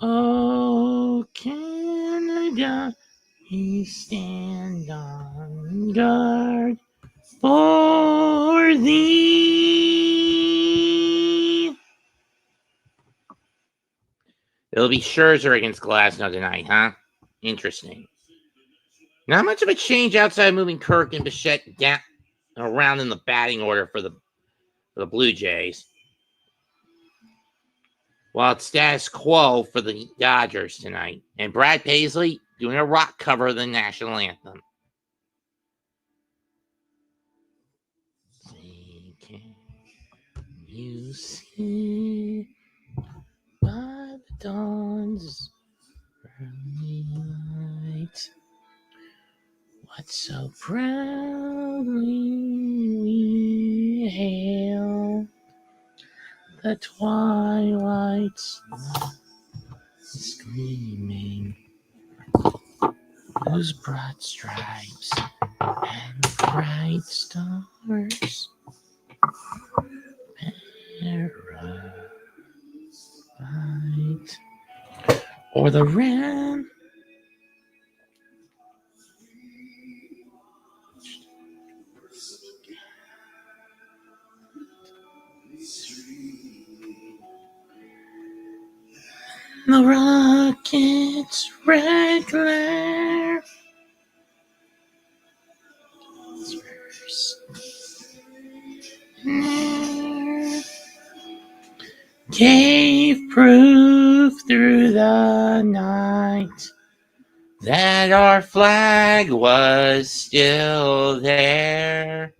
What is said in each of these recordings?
Oh, Canada, we stand on guard for thee. It'll be Scherzer against Glasnow tonight, huh? Interesting. Not much of a change outside of moving Kirk and Bichette down around in the batting order for the Blue Jays. While it's status quo for the Dodgers tonight. And Brad Paisley doing a rock cover of the national anthem. Can you see by the dawn's early light what so proudly we hail the twilight's gleaming, whose broad stripes and bright stars parasite o'er the ram. The rocket's red glare gave proof through the night that our flag was still there.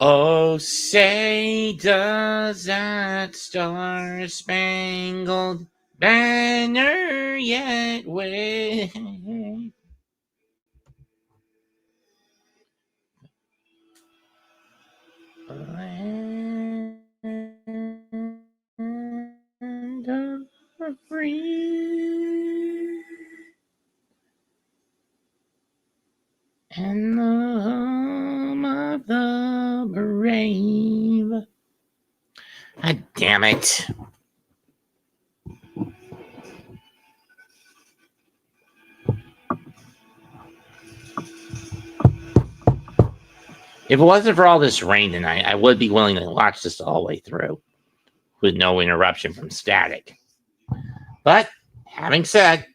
Oh, say does that star-spangled banner yet wave? Land of the free and the home of the brave. God damn it. If it wasn't for all this rain tonight, I would be willing to watch this all the way through with no interruption from static. But having said,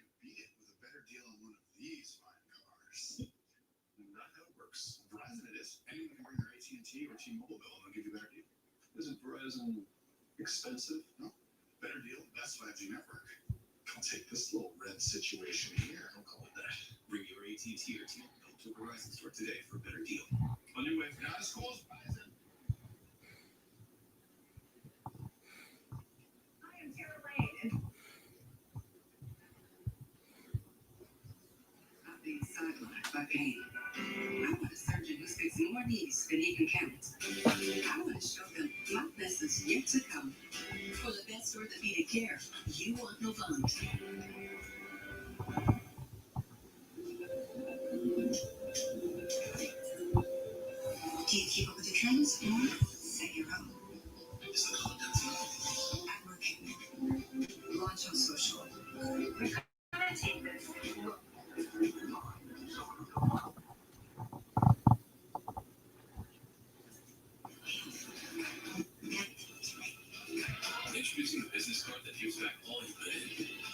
Isn't Verizon expensive? No. Better deal, best 5G network. I'll take this little red situation here. I'll call it that. Bring your AT&T or T-Mobile to a Verizon store today for a better deal. A new wave, not as cool as Verizon. I am Tara Lane. Not being sidelined by pain. I want a surgeon who speaks more knees than he can count. I want to show them my best is yet to come. For the best orthopedic care, you want Novant. Do you keep up with the trends or set your own? Is the content I'm working. Launch on social. We're gonna take this. Introducing the business card that gives back all you put in.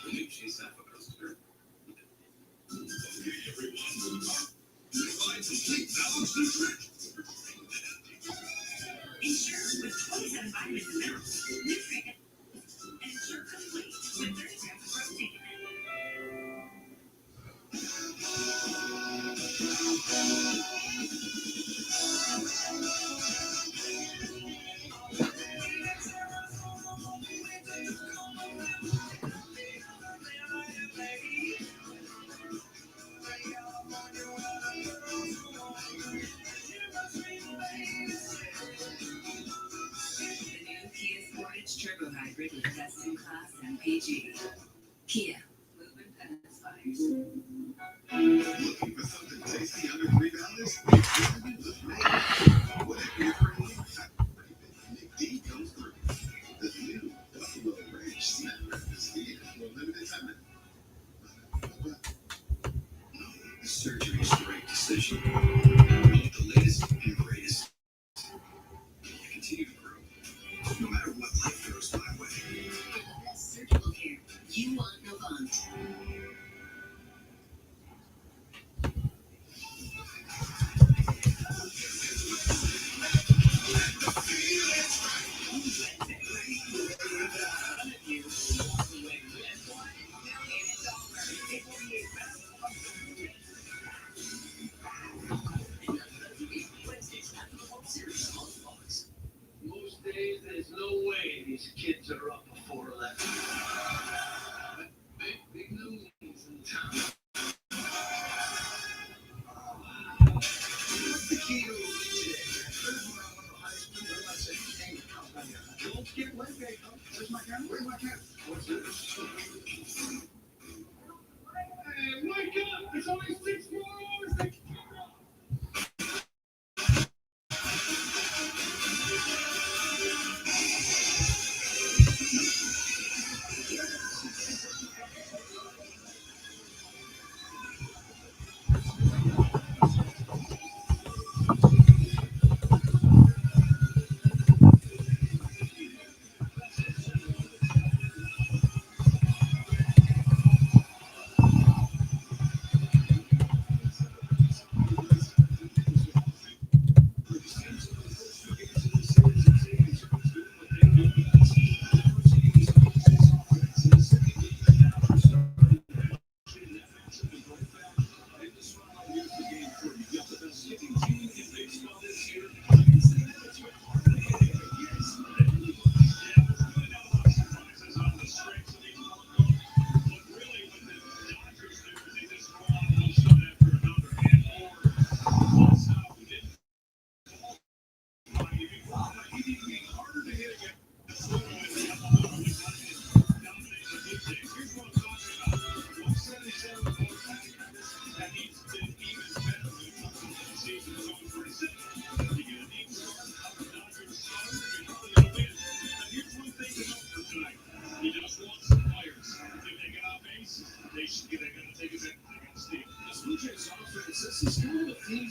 The new Chase Sapphire Coaster. Okay, everyone. Find complete balance nutrition. Ensure with 27 vitamins and minerals, nutrient, and ensure complete with 30 grams of protein. Turbo hybrid with best-in-class MPG. Kia, movement that inspires. Looking for something tasty under $3? Whatever you're craving, Nick D comes through. The new Buffalo Ranch Snack continue to grow, no matter what life throws my way. For the best surgical care, you want Novant. Most days, there's no way these kids are up before 11. Big news in town. What's the key to a win today? Don't get wet, baby. Where's my cat? Where's my cat? What's this? Hey, wake up! There's only 6 more hours to keep up.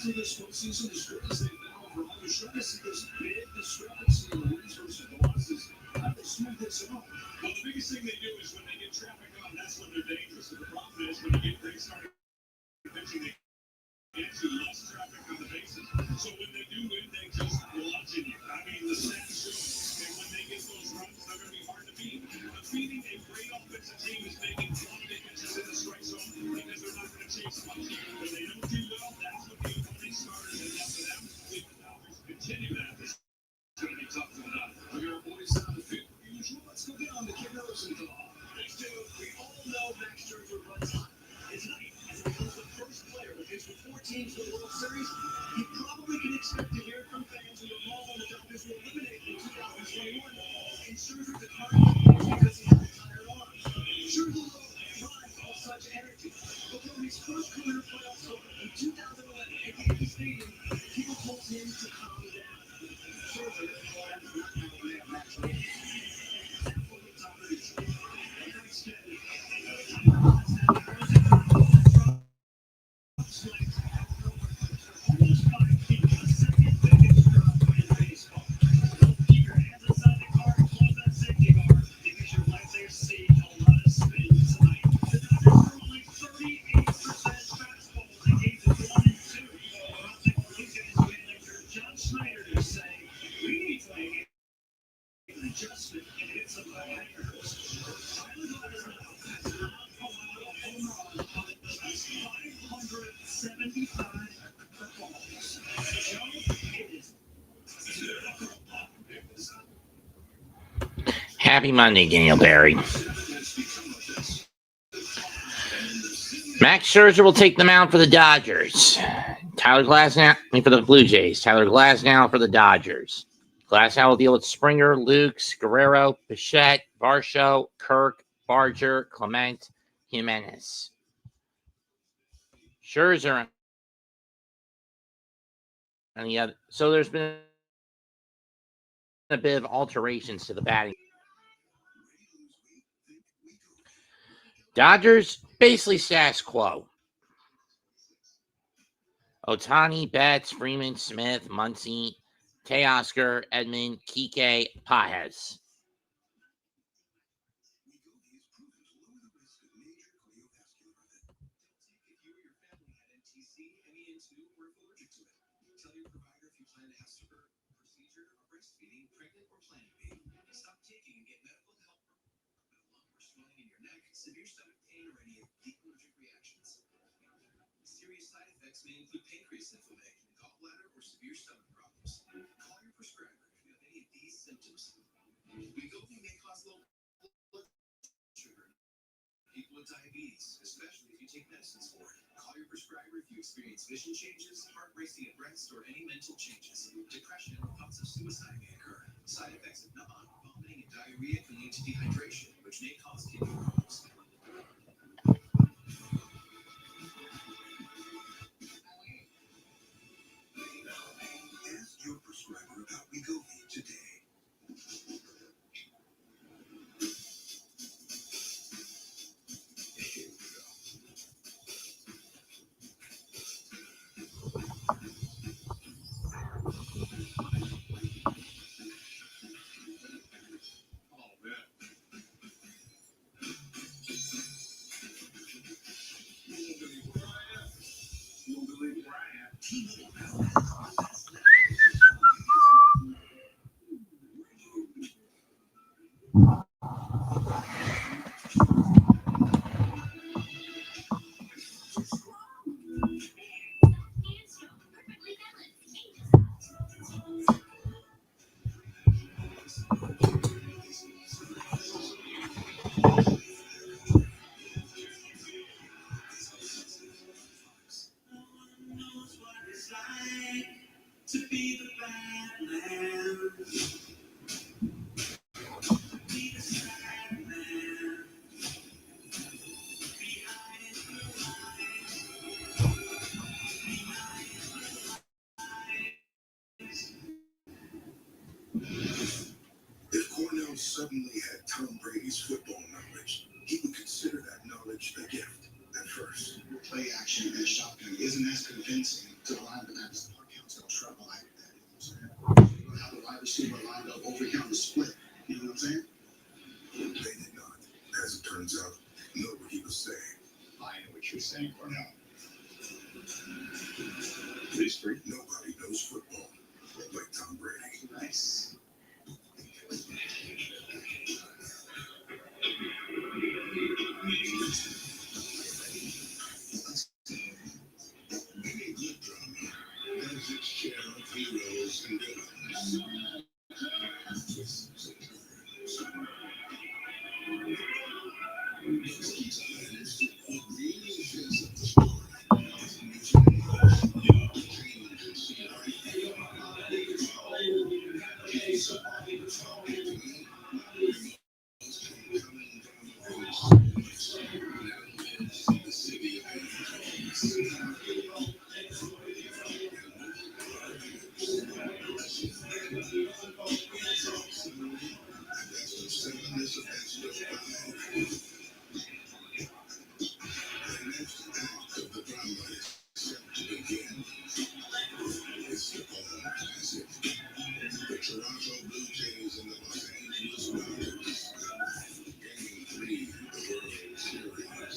This one season is good as they've now overall. You're starting to see this big discrepancy in the wins versus the losses. How do they smooth this out? Well, the biggest thing they do is when they get traffic on, that's when they're dangerous. And the problem is when you get great starting pitching, they get to less traffic on the bases. So when they do win, they just bludgeon you. I mean, the stats show that when they get those runs, they're going to be hard to beat. But beating a great offensive team is making quality pitches in the strike zone because they're not going to chase much. When they don't do well, that's when the opponent starters and up to them. If the Dodgers continue that, this is going to be tough to enough. We are boys on the field. Usual. Let's go get on the Kid Rosen call. Thanks to, we all know Max Scherzer runs on. It's night as he becomes the first player to pitch with 4 teams in the World Series. You probably can expect to hear from fans who are all on the Dodgers will eliminate in 2021. And Scherzer's a Cardinal because he has retired arms. Scherzer drives all such energy. But when his first career playoffs over in 2011 at Yankee Stadium, people told him to calm down. Scherzer adjustment and hit some hangers. Happy Monday, Daniel Barry. Max Scherzer will take the mound for the Dodgers. For the Blue Jays. Tyler Glasnow for the Dodgers. Glasnow will deal with Springer, Lukes, Guerrero, Bichette, Varsho, Kirk, Barger, Clement, Jimenez. Scherzer and the other. So there's been a bit of alterations to the batting. Dodgers basically status quo. Ohtani, Betts, Freeman, Smith, Muncy, Teoscar, Edmund, Kike, Pajes. Wegovy is proven to lower the risk of major cardiovascular event. Don't take if you or your family had NTC, MEN2, or if allergic to it. Tell your provider if you plan to have surgery, procedure, or breastfeeding, pregnant, or planning to be. Stop taking and get medical help. Lump or swelling in your neck, severe stomach pain, or any acute allergic reactions. Serious side effects may include pancreas inflammation, gallbladder, or severe stomach problems. Call your prescriber if you have any of these symptoms. Wegovy may cause low blood sugar in people with diabetes, especially if you take medicines for it. Call your prescriber if you experience vision changes, heart racing at rest, or any mental changes. Depression or thoughts of suicide may occur. Side effects of nausea, vomiting, and diarrhea can lead to dehydration, which may cause kidney problems. Ask your prescriber about Wegovy today. Here we go. Oh, man. You'll believe where I am. To be the bad man, be the sad man, behind the If Cornell suddenly had Tom Brady's football knowledge, he would consider that knowledge a gift at first. Play action and shotgun isn't as convincing to the linebackers. The counts don't trouble like that. You know what I'm saying? You know how the wide receiver lined up overcount the split. You know what I'm saying? They did not. As it turns out, know what he was saying. I know what you're saying, Cornell. These three? Nobody knows football like Tom Brady. Nice. Any good drama has its share of heroes and villains. What really is the story? The city of the Toronto Blue Jays and the Los Angeles Dodgers. Game 3 of the World Series.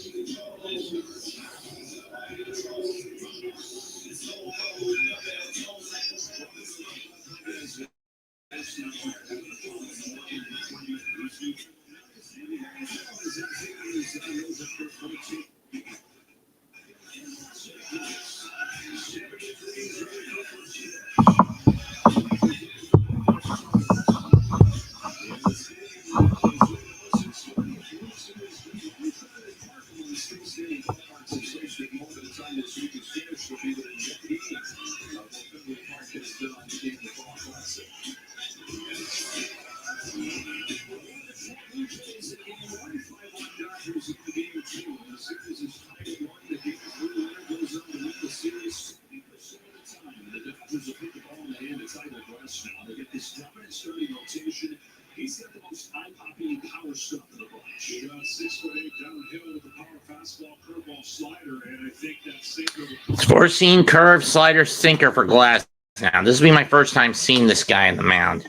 He's got the most eye-popping power stuff in the bunch. He got 6'8" downhill with a power fastball, curveball, slider, and I think that sinker. It's four-seam curve, slider, sinker for Glass. now. This will be my first time seeing this guy on the mound.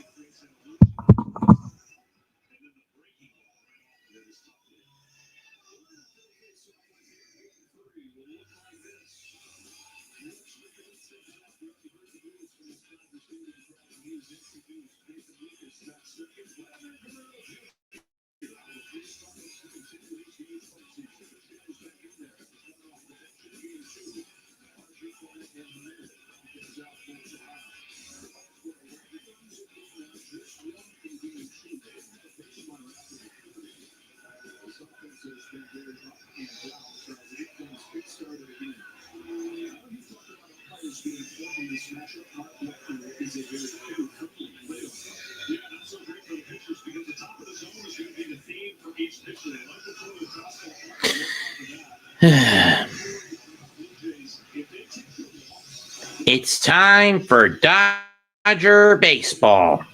It's time for Dodger baseball.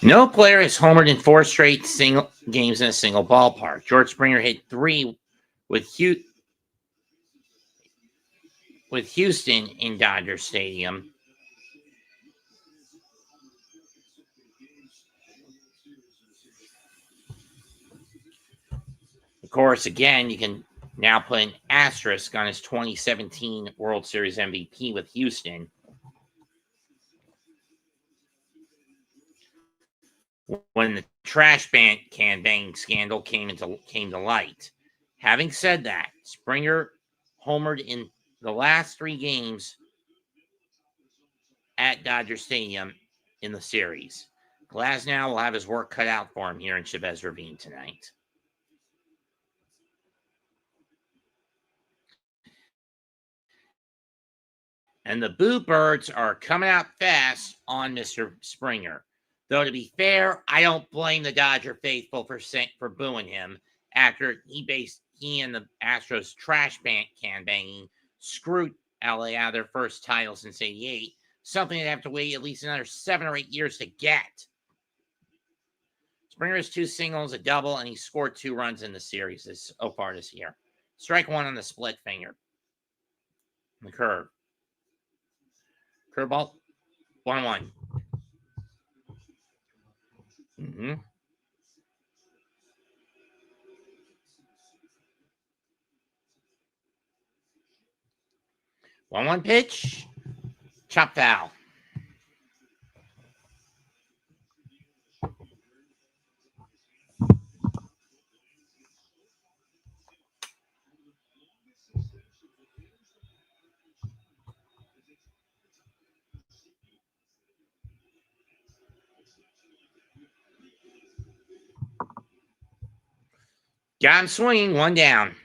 No player has homered in 4 straight single games in a single ballpark. George Springer hit 3 with Houston in Dodger Stadium. Of course, again, you can now put an asterisk on his 2017 World Series MVP with Houston. When the trash can banging scandal came to light. Having said that, Springer homered in the last 3 games at Dodger Stadium in the series. Glasnow will have his work cut out for him here in Chavez Ravine tonight. And the Boo Birds are coming out fast on Mr. Springer. Though, to be fair, I don't blame the Dodger faithful for booing him after he and the Astros trash can banging screwed LA out of their first title since '88, something they'd have to wait at least another 7 or 8 years to get. Springer has 2 singles, a double, and he scored 2 runs in the series so far this year. Strike 1 on the split finger. The curve. Curveball. 1-1. Mm-hmm. One pitch. Chop foul. Got him swinging, 1 down.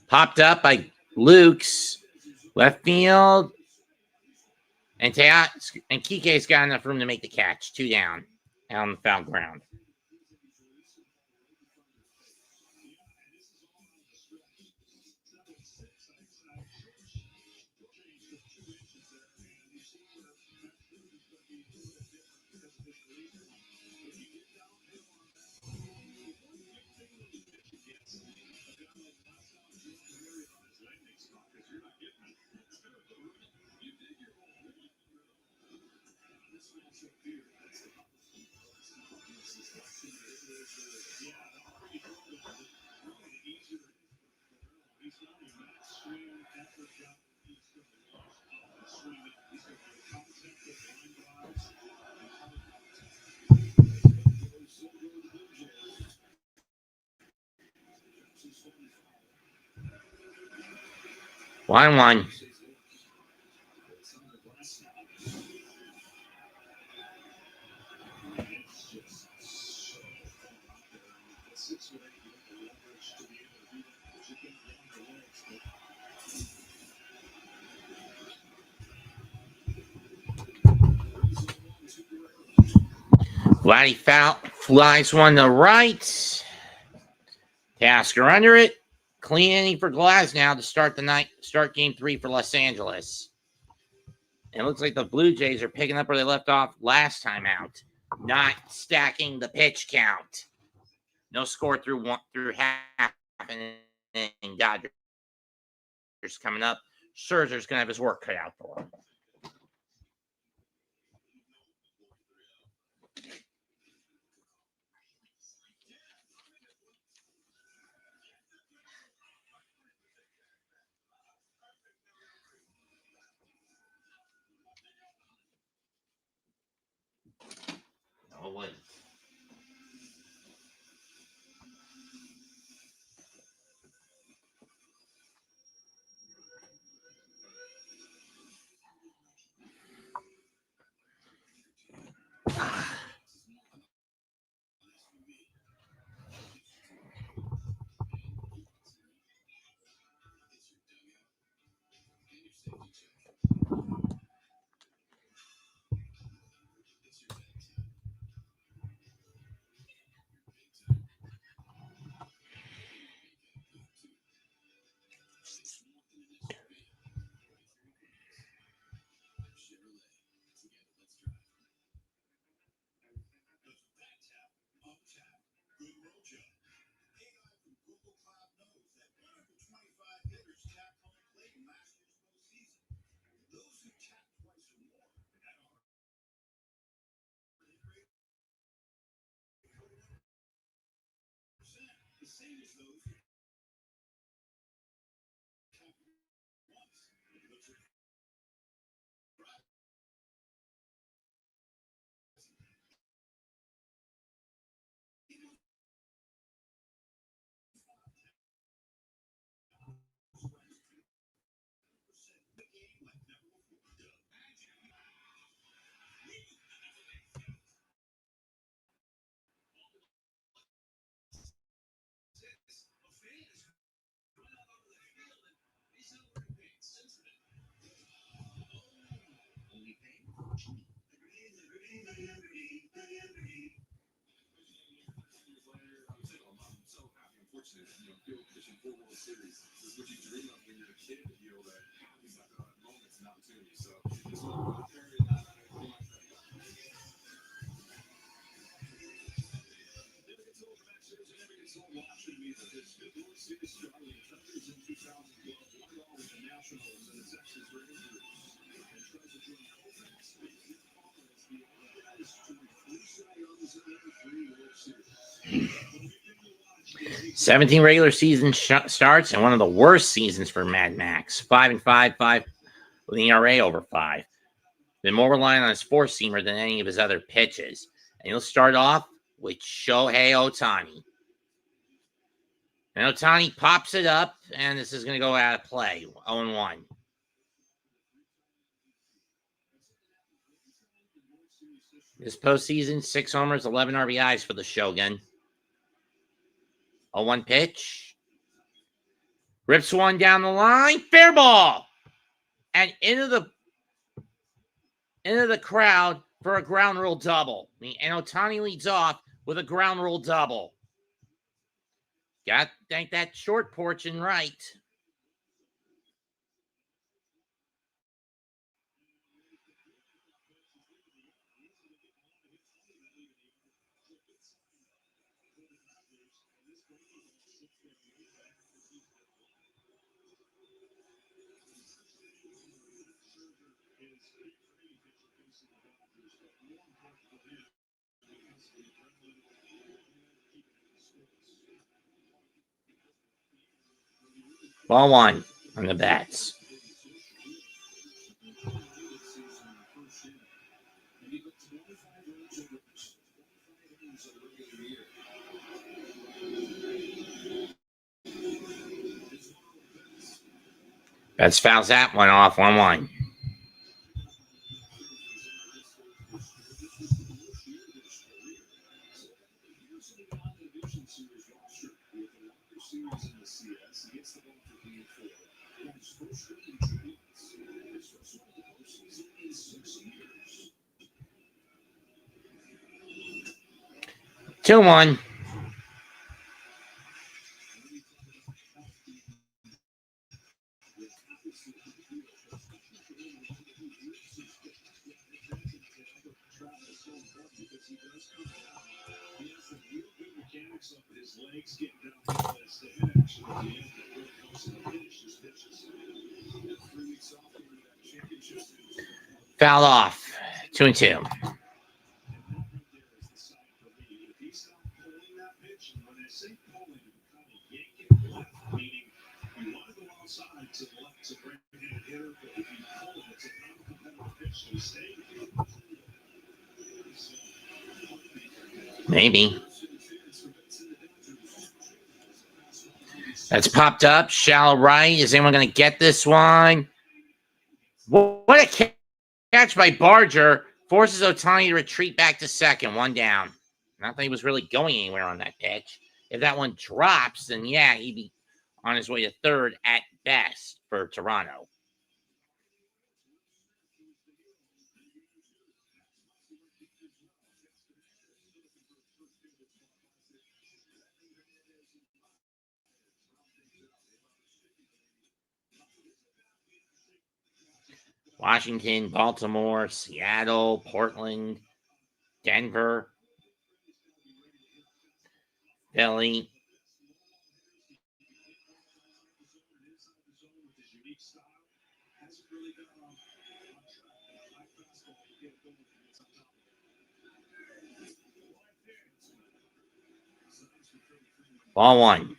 Popped up by Luke's left field. And Kike's got enough room to make the catch. 2 down. Out on the foul ground. One. Vladdy foul flies one to right. Tasker under it. Clean inning for Glasnow to start game 3 for Los Angeles. And it looks like the Blue Jays are picking up where they left off last time out. Not stacking the pitch count. No score through half. And Dodgers coming up. Scherzer's going to have his work cut out for him. No way. '17 regular season starts, and one of the worst seasons for Mad Max. 5-5 with an ERA over 5. Been more reliant on his four-seamer than any of his other pitches. And he'll start off with Shohei Ohtani. And Ohtani pops it up, and this is going to go out of play. 0-1. This postseason, 6 homers, 11 RBIs for the Shogun. 0-1 pitch. Rips one down the line. Fair ball. And into the crowd for a ground rule double. And Ohtani leads off with a ground rule double. Got to thank that short porch and right. Ball 1 on the bats. Betts fouls that one off. 1-1. 2-1. Fouled off. 2-2. Maybe. That's popped up. Shallow right. Is anyone going to get this one? What a catch by Barger. Forces Ohtani to retreat back to second. 1 down. Not that he was really going anywhere on that pitch. If that one drops, then yeah, he'd be on his way to third at best for Toronto. Washington, Baltimore, Seattle, Portland, Denver, Philly. Ball 1.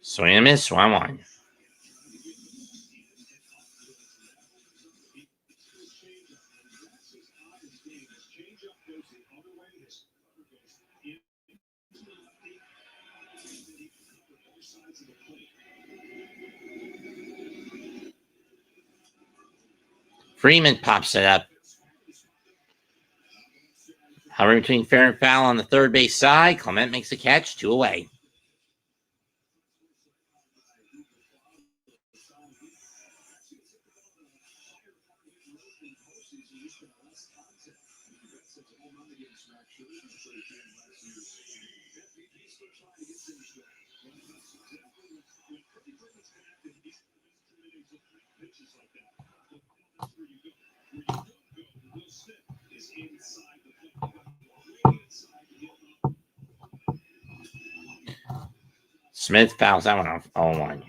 Swing and miss. 1-1. Freeman pops it up. Hovering between fair and foul on the third base side. Clement makes the catch. 2 away. Smith fouls that one off. 0-1.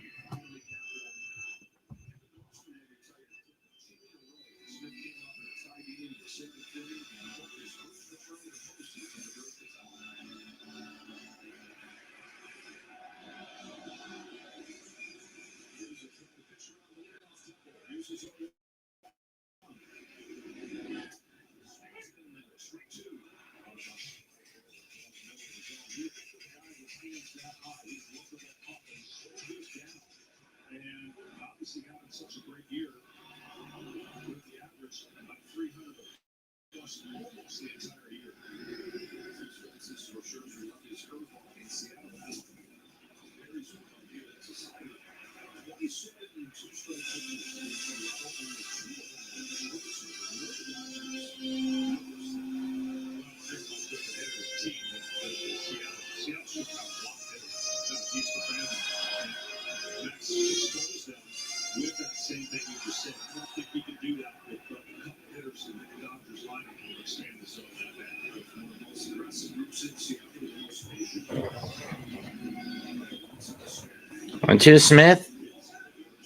One, two, Smith.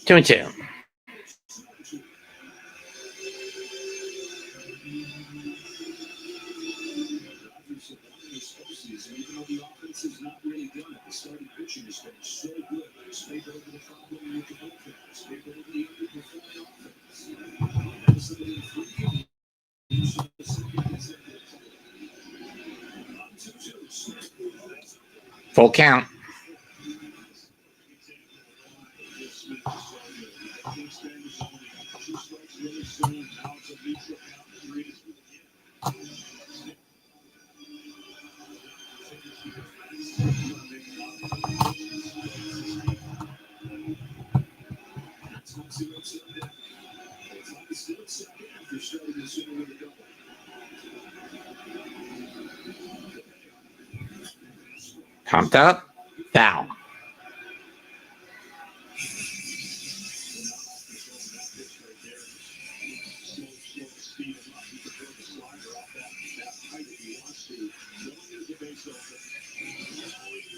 2-2. Full count. Pumped up. Foul.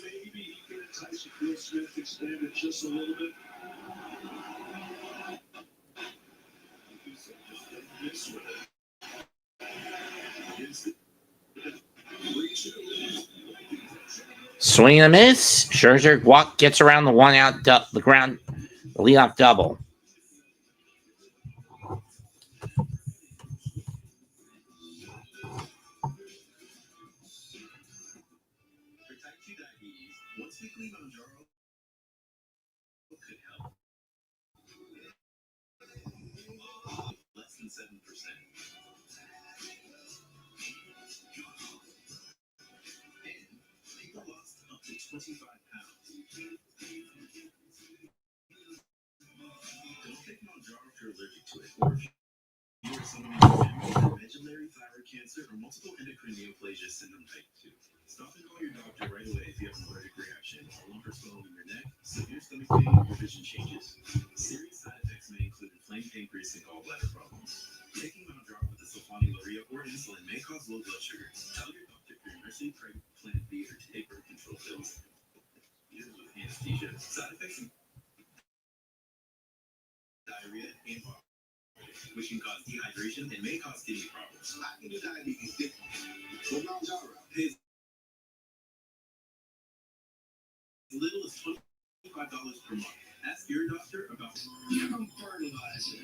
Maybe he can entice Will Smith to expand it just a little bit. Swing and a miss. Scherzer gets around the one out, the ground, the leadoff double. Less than 7%. And people lost up to 25 pounds. Don't take Mounjaro if you're allergic to it, or if you or someone in your family has medullary thyroid cancer or multiple endocrine neoplasia syndrome type 2. Stop and call your doctor right away if you have an allergic reaction, a lump or swelling in your neck, severe stomach pain, or vision changes. Serious side effects may include inflamed pancreas and gallbladder problems. Taking Mounjaro with the sulfonylurea or insulin may cause low blood sugar. Tell your doctor if you're nursing, pregnant, plan B, or take birth control pills. Used with anesthesia, side effects include diarrhea and vomiting, which can cause dehydration and may cause kidney problems. I can do diabetes differently. With Mounjaro, pays as little as $25 per month. Ask your doctor about Young Fertilizer.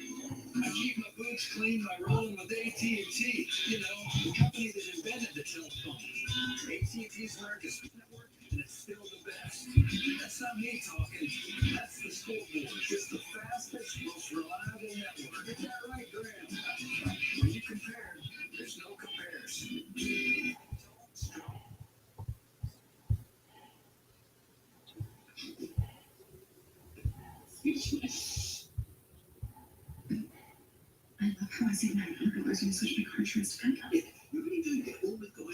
I keep my boots clean by rolling with AT&T. You know, the company that invented the telephone. AT&T's America's network, and it's still the best. That's not me talking. That's the scoreboard. It's the fastest, most reliable network. Is that right, Graham? When you compare, there's no comparison. I love how I say that. Look at where's going to switch my car insurance to Penco. You're really doing it all with going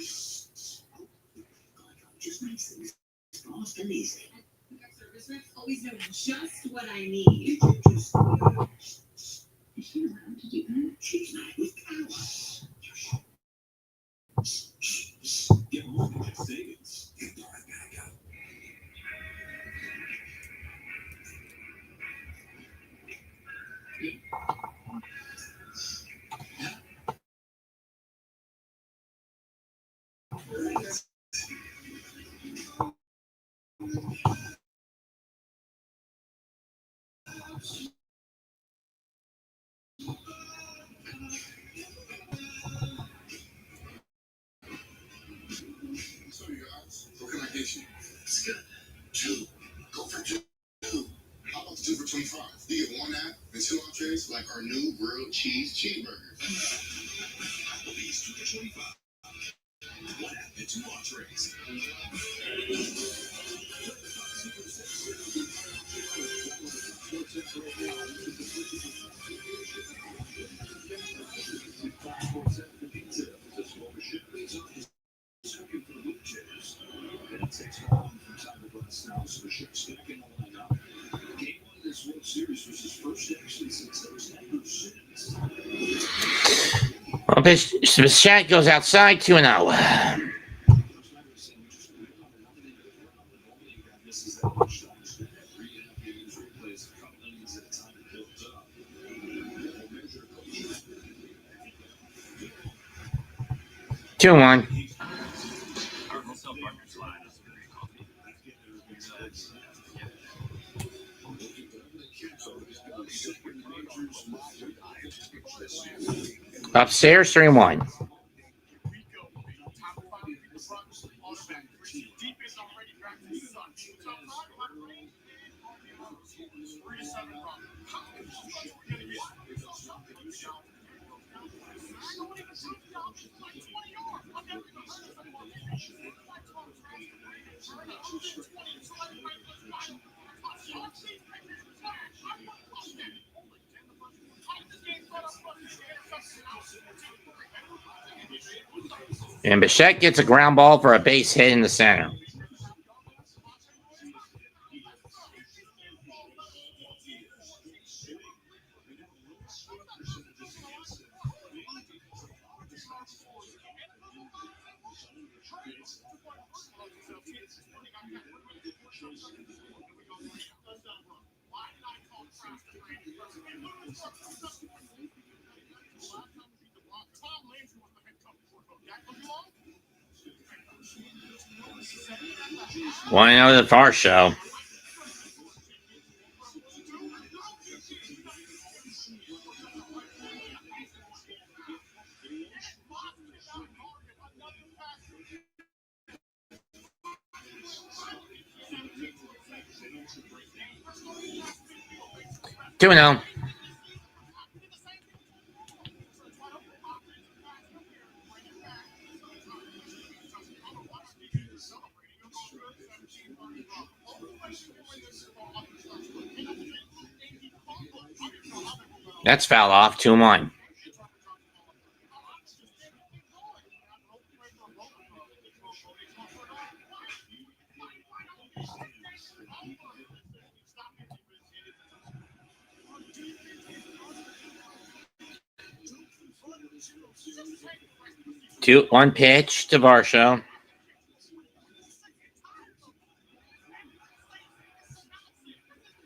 just nice things. Fast and easy. Our service reps always know just what I need. Is she allowed to do that? She's not with power. Get more than just savings. Get the right back out. So you guys, what can I get you? It's good. 2. Go for 2. How about the 2 for 25? You get 1 app and 2 entrees like our new grilled cheese cheeseburger. Applebee's 2 for 25. 1 app and 2 entrees. Well, Bichette goes outside 2-0. Two one. Upstairs 3-1. And Bichette gets a ground ball for a base hit in the center. One out of the far show. Two and oh. That's foul off. 2-1. One pitch to Varsho.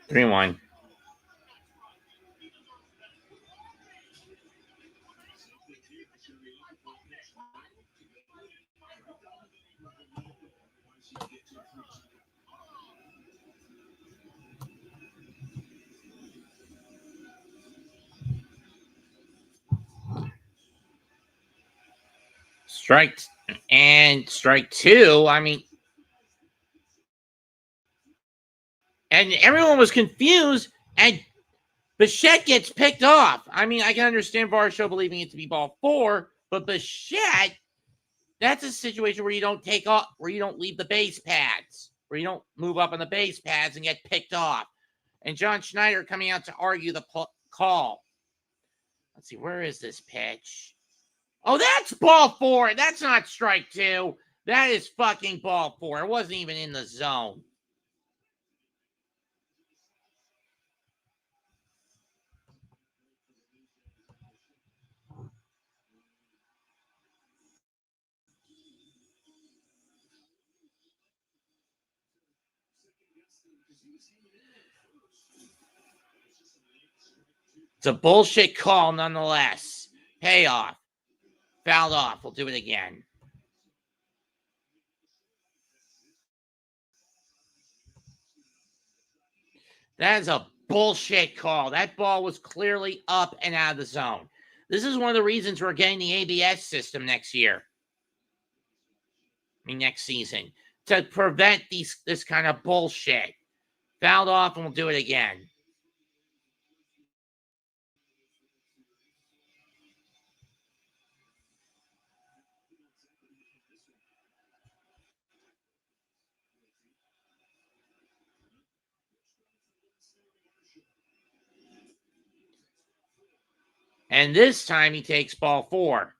Three one. Strike two. I mean, and everyone was confused, and Bichette gets picked off. I mean, I can understand Varsho believing it to be ball 4, but Bichette, that's a situation where you don't take off, where you don't leave the base pads, where you don't move up on the base pads and get picked off. And John Schneider coming out to argue the call. Let's see, where is this pitch? Oh, that's ball 4. That's not strike 2. That is fucking ball 4. It wasn't even in the zone. It's a bullshit call nonetheless. Payoff. Fouled off. We'll do it again. That is a bullshit call. That ball was clearly up and out of the zone. This is one of the reasons we're getting the ABS system next year. Next season. To prevent this kind of bullshit. Fouled off, and we'll do it again. And this time he takes ball 4.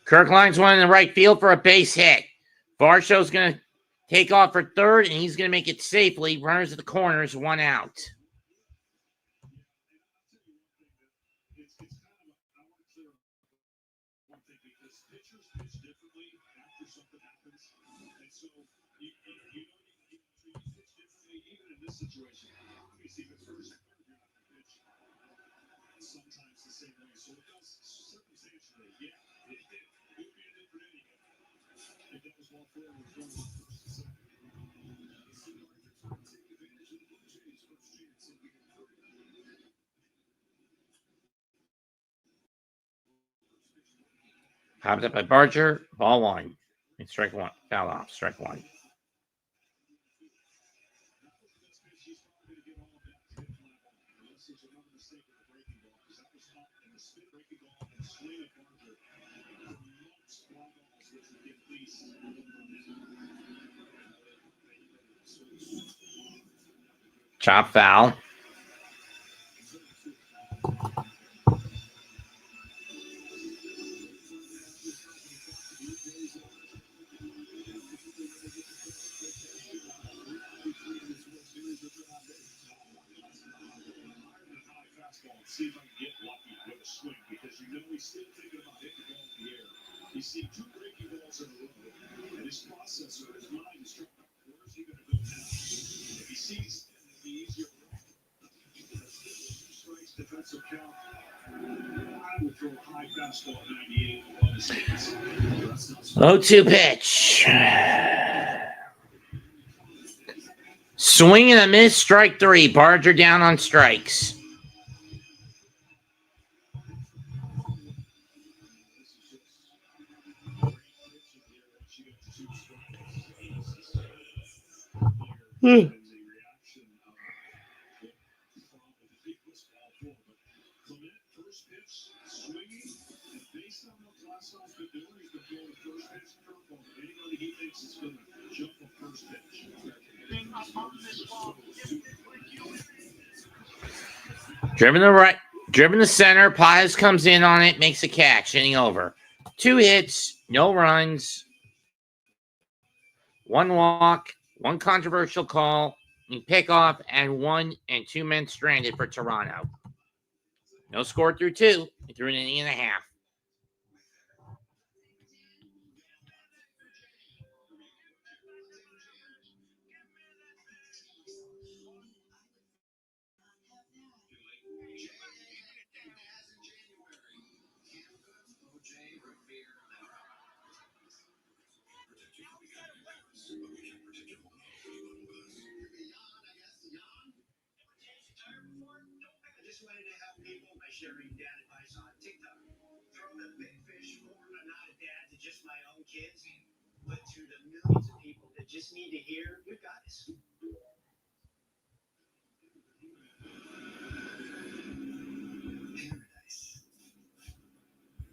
Kirkline's one in the right field for a base hit. Varsho's going to take off for third, and he's going to make it safely. Runners at the corners, 1 out. Popped up by Barger, ball 1. And strike 1. Foul off, strike 1. Chop foul. See if I can get lucky with a swing because you know he's still thinking about hitting the ball in the air. He's seen 2 breaking balls in a row, and his processor, his mind is trying to, where's he going to go now? If he sees, it'll be easier. Strikes, defensive count. I would throw a high fastball 98 on his hands. 0-2 pitch. Swing and a miss, strike 3. Barger down on strikes. Driven to right, driven to center. Pies comes in on it, makes a catch, inning over. 2 hits, no runs, 1 walk, 1 controversial call, pickoff, and 1 and 2 men stranded for Toronto. No score through 2. Through an inning and a half. Sharing dad advice on TikTok. From the big fish more than not a dad to just my own kids, but to the millions of people that just need to hear, you got this. Paradise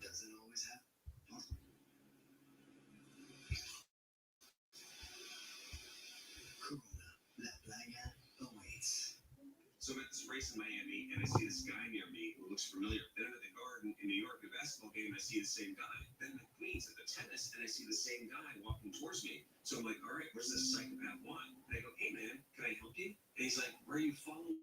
doesn't always happen. Corona, la playa awaits. So I'm at this race in Miami, and I see this guy near me who looks familiar. Then I'm at the Garden in New York, a basketball game, and I see the same guy. Then I'm at Queens at the tennis, and I see the same guy walking towards me. So I'm like, all right, where's this psychopath one? And I go, hey, man, can I help you? And he's like, where are you following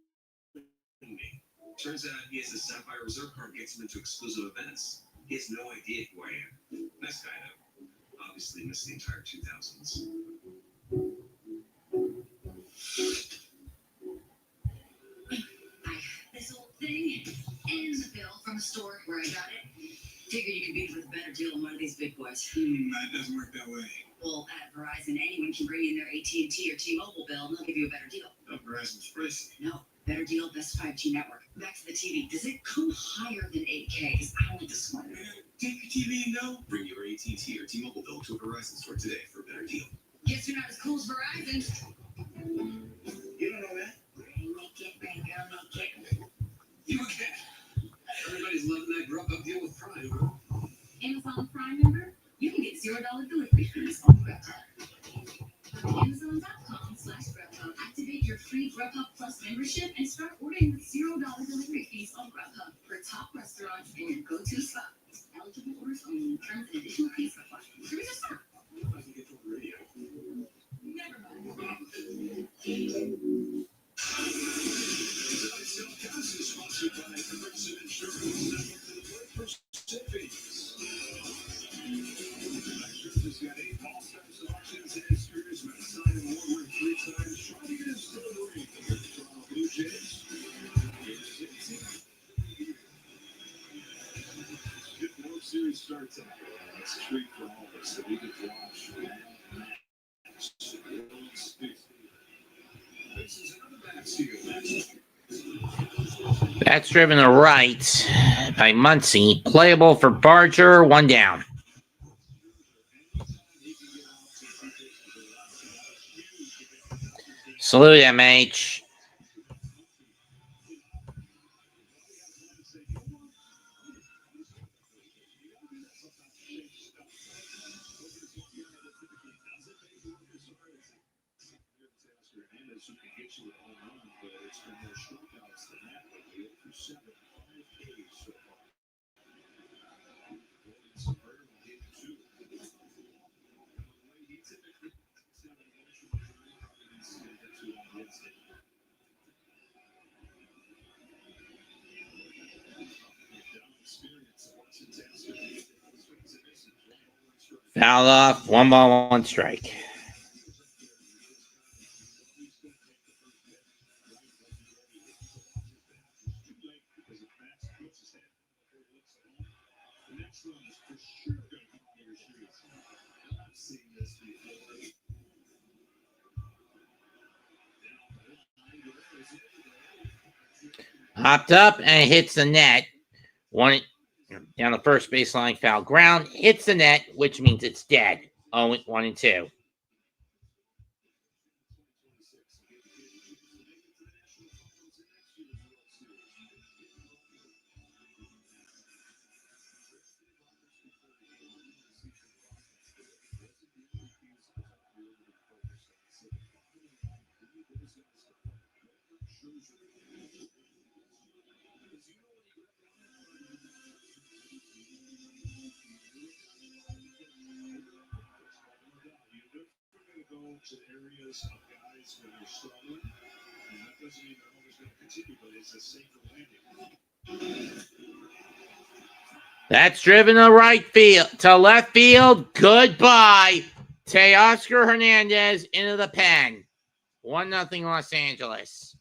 me? Turns out he has a Sapphire Reserve card, gets him into exclusive events. He has no idea who I am. Nice guy, though. Obviously missed the entire 2000s. This whole thing and the bill from the store where I got it. Figure you could beat with a better deal than one of these big boys. That doesn't work that way. Well, at Verizon, anyone can bring in their AT&T or T-Mobile bill and they'll give you a better deal. No, Verizon's pricey. No, better deal, best 5G network. Back to the TV. Does it come higher than 8K? Because I want this one. Take your TV and go. Bring your AT&T or T-Mobile bill to a Verizon store today for a better deal. Guess you're not as cool as Verizon. You don't know that? Bring girl, make it. You can. Everybody's loving that Grubhub deal with Prime, huh? Amazon Prime member, you can get $0 delivery fees on Grubhub. Amazon.com/Grubhub. Activate your free Grubhub Plus membership and start ordering with $0 delivery fees on Grubhub for top restaurants and your go-to spot. Eligible orders only. Terms and additional fees apply. Here we just stop. I can get to the radio. Never mind. Series starts out. It's a treat for all of us that we get to watch. This is another backseat. That's driven to right by Muncie. Playable for Barger. 1 down. Salute, MH. Hernandez who can get you a home run, but it's been more strikeouts than that lately. 0 for 7, 5 Ks so far. It's a vertical hit, too. The way he typically takes down an emotional injury, probably needs to get to on Wednesday. Foul off. 1 ball, 1 strike. Hopped up and hits the net. One down the first baseline, foul ground, hits the net, which means it's dead. 1 and 2. To areas of guys when you're struggling, and that doesn't mean they're always going to continue, but it's a safer landing. That's driven to left field. Goodbye. Teoscar Hernandez into the pen. 1-0 Los Angeles.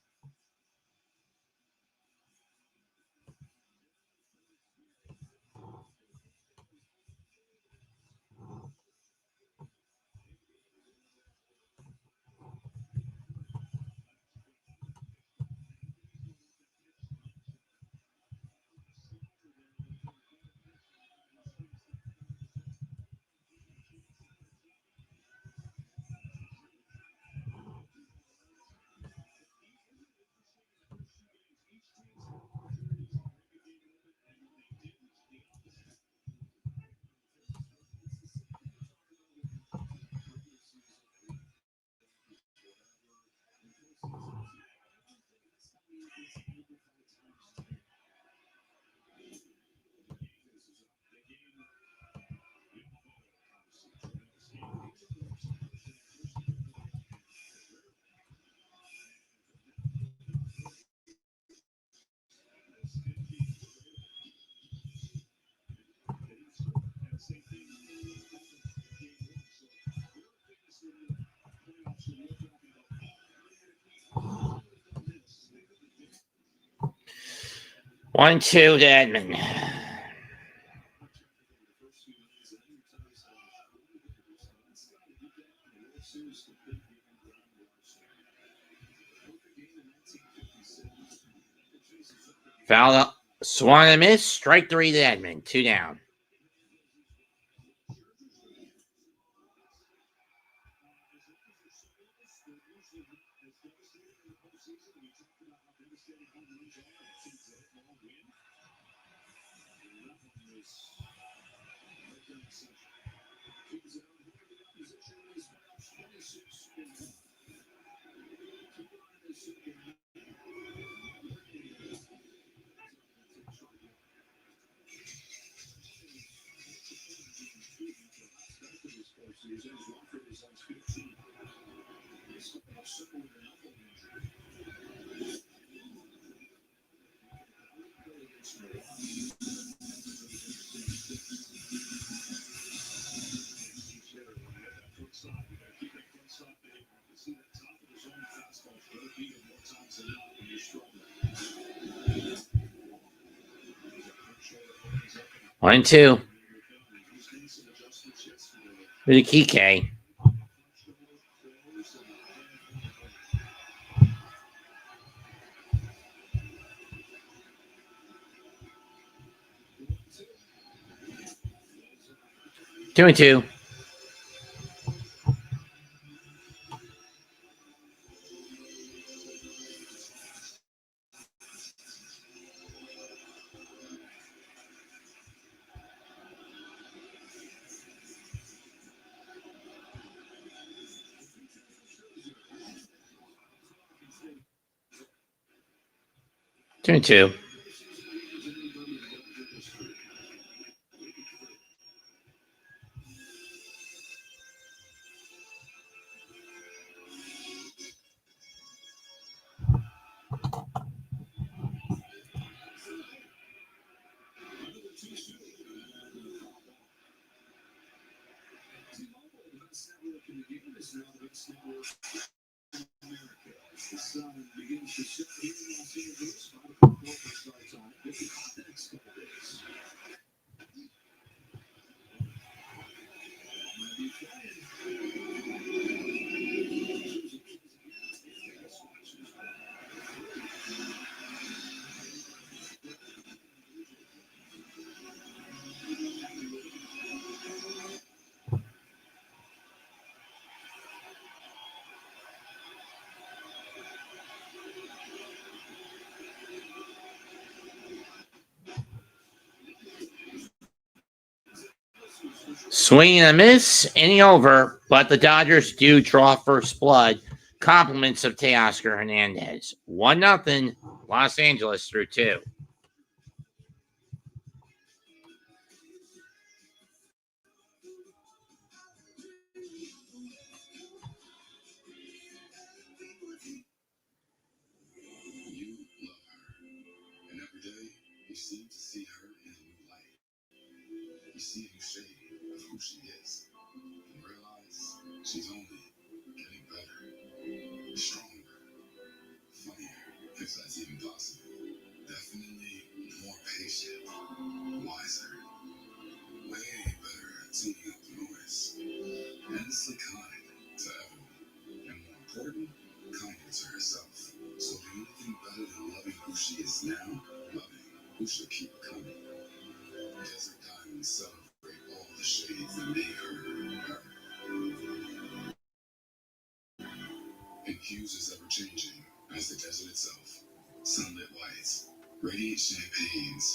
One, two to Edmund. Foul up. Swan and miss. Strike 3 to Edmund. 2 down. One, two. With a key K. Two and two. 2-2. The sun begins to set here in Los Angeles. 5 o'clock local start time. We'll be hot the next couple days. Might be Swing and a miss, inning over, but the Dodgers do draw first blood. Compliments of Teoscar Hernandez. 1-0, Los Angeles through 2. You love her, and every day you seem to see her in a new light. You see a new shade of who she is, and realize she's only getting better, stronger, funnier, if that's even possible. Definitely more patient, wiser, way better at tuning out the noise, endlessly kind to everyone, and more important, kinder to herself. So the only thing better than loving who she is now, loving who she'll keep becoming. Desert diamonds celebrate all the shades that make her, her. And hues is ever changing as the desert itself. Sunlit whites, radiant champagnes,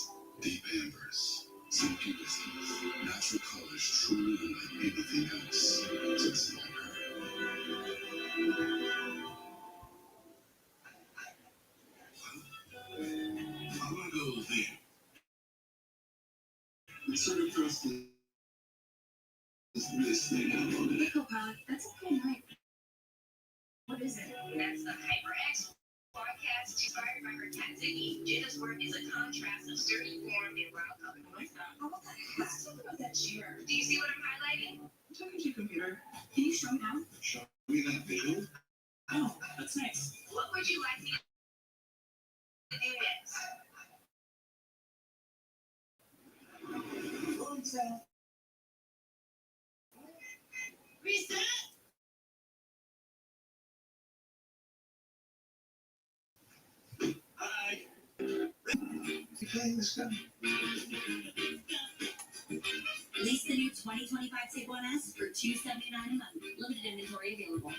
deep ambers, smoky whiskeys, natural colors truly unlike anything else. Just like her. I want to go there. Sort of trust is really staying out on it. Co-pilot, that's a cool name. What is it? That's the HyperX broadcast inspired by her Tatsumi. Jenna's work is a contrast of sturdy form and round color. What's that? Oh, what the heck? Let's talk about that chair. Do you see what I'm highlighting? I'm talking to your computer. Can you show me how? Show me that video. Oh, that's nice. What would you like to do next? Reset. Hi. You playing this guy? Lease the new 2025 Tiguan S for $279 a month. Limited inventory available.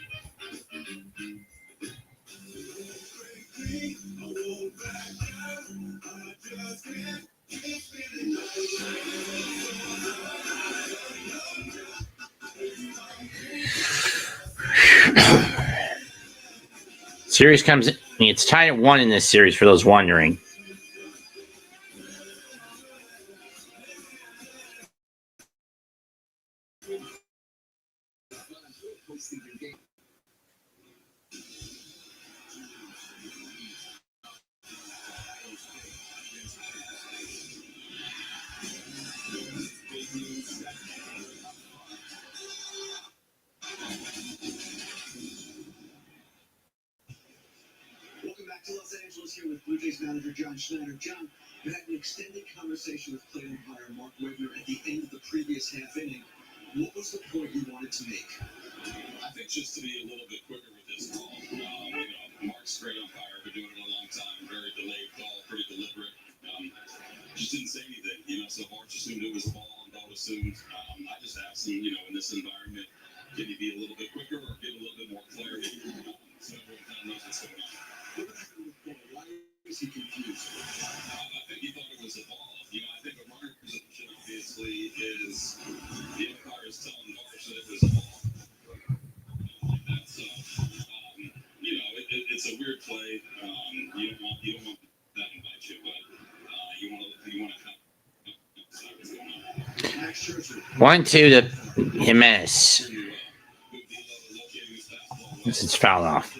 Series comes in. It's tied at 1 in this series for those wondering. Welcome back to Los Angeles here with Blue Jays manager John Schneider. John, you had an extended conversation with plate umpire Mark Webner at the end of the previous half inning. What was the point you wanted to make? I think just to be a little bit quicker with this call. Mark's great umpire, been doing it a long time. Very delayed call, pretty deliberate. Just didn't say anything, so Mark assumed it was a ball and Ball assumed. I just asked him, in this environment, can you be a little bit quicker or give a little bit more clarity? So everyone kind of knows what's going on. Why is he confused? I think he thought it was a ball. I think a runner position obviously is the umpire is telling Marsh that it was a ball. Like that. So, it's a weird play. You don't want that 1-2 to Jimenez. This is fouled off.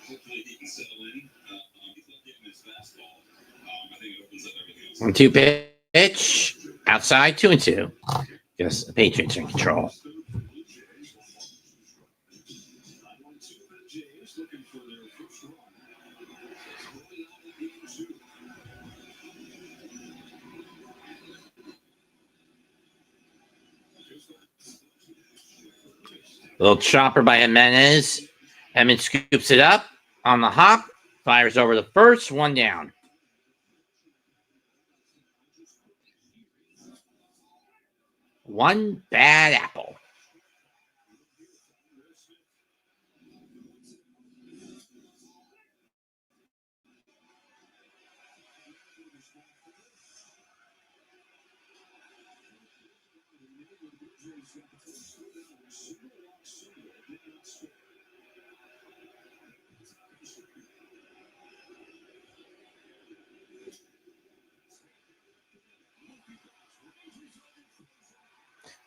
Hopefully he can settle in. He's not getting his fastball. I think it opens up everything else. 1-2 pitch. Outside, 2-2. Yes, the Patriots are in control. Little chopper by Jimenez. Emmett scoops it up on the hop. Fires over the first. 1 down. One bad apple.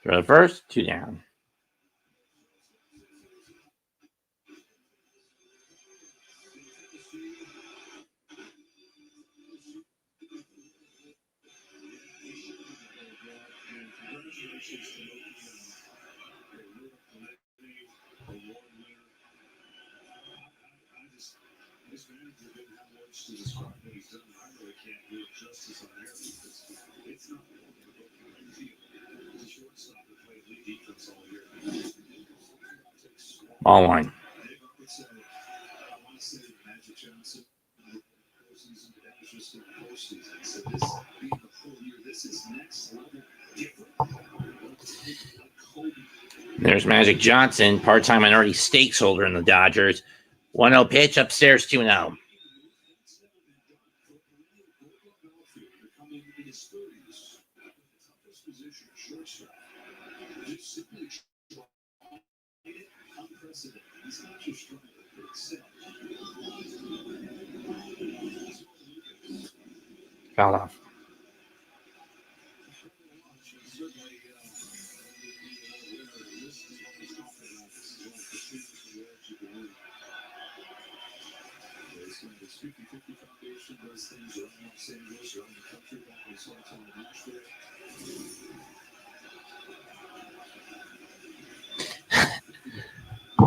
Throw the first, 2 down. This manager didn't have words to describe what he's done. I really can't do it justice on air because it's not crazy. The shortstop that played lead defense all year. All line. I want to say Magic Johnson postseason, but that was just in the postseason. So this being a full year, this is next level different. There's Magic Johnson, part-time minority stakes holder in the Dodgers. 1-0 pitch, upstairs 2-0. Fouled off.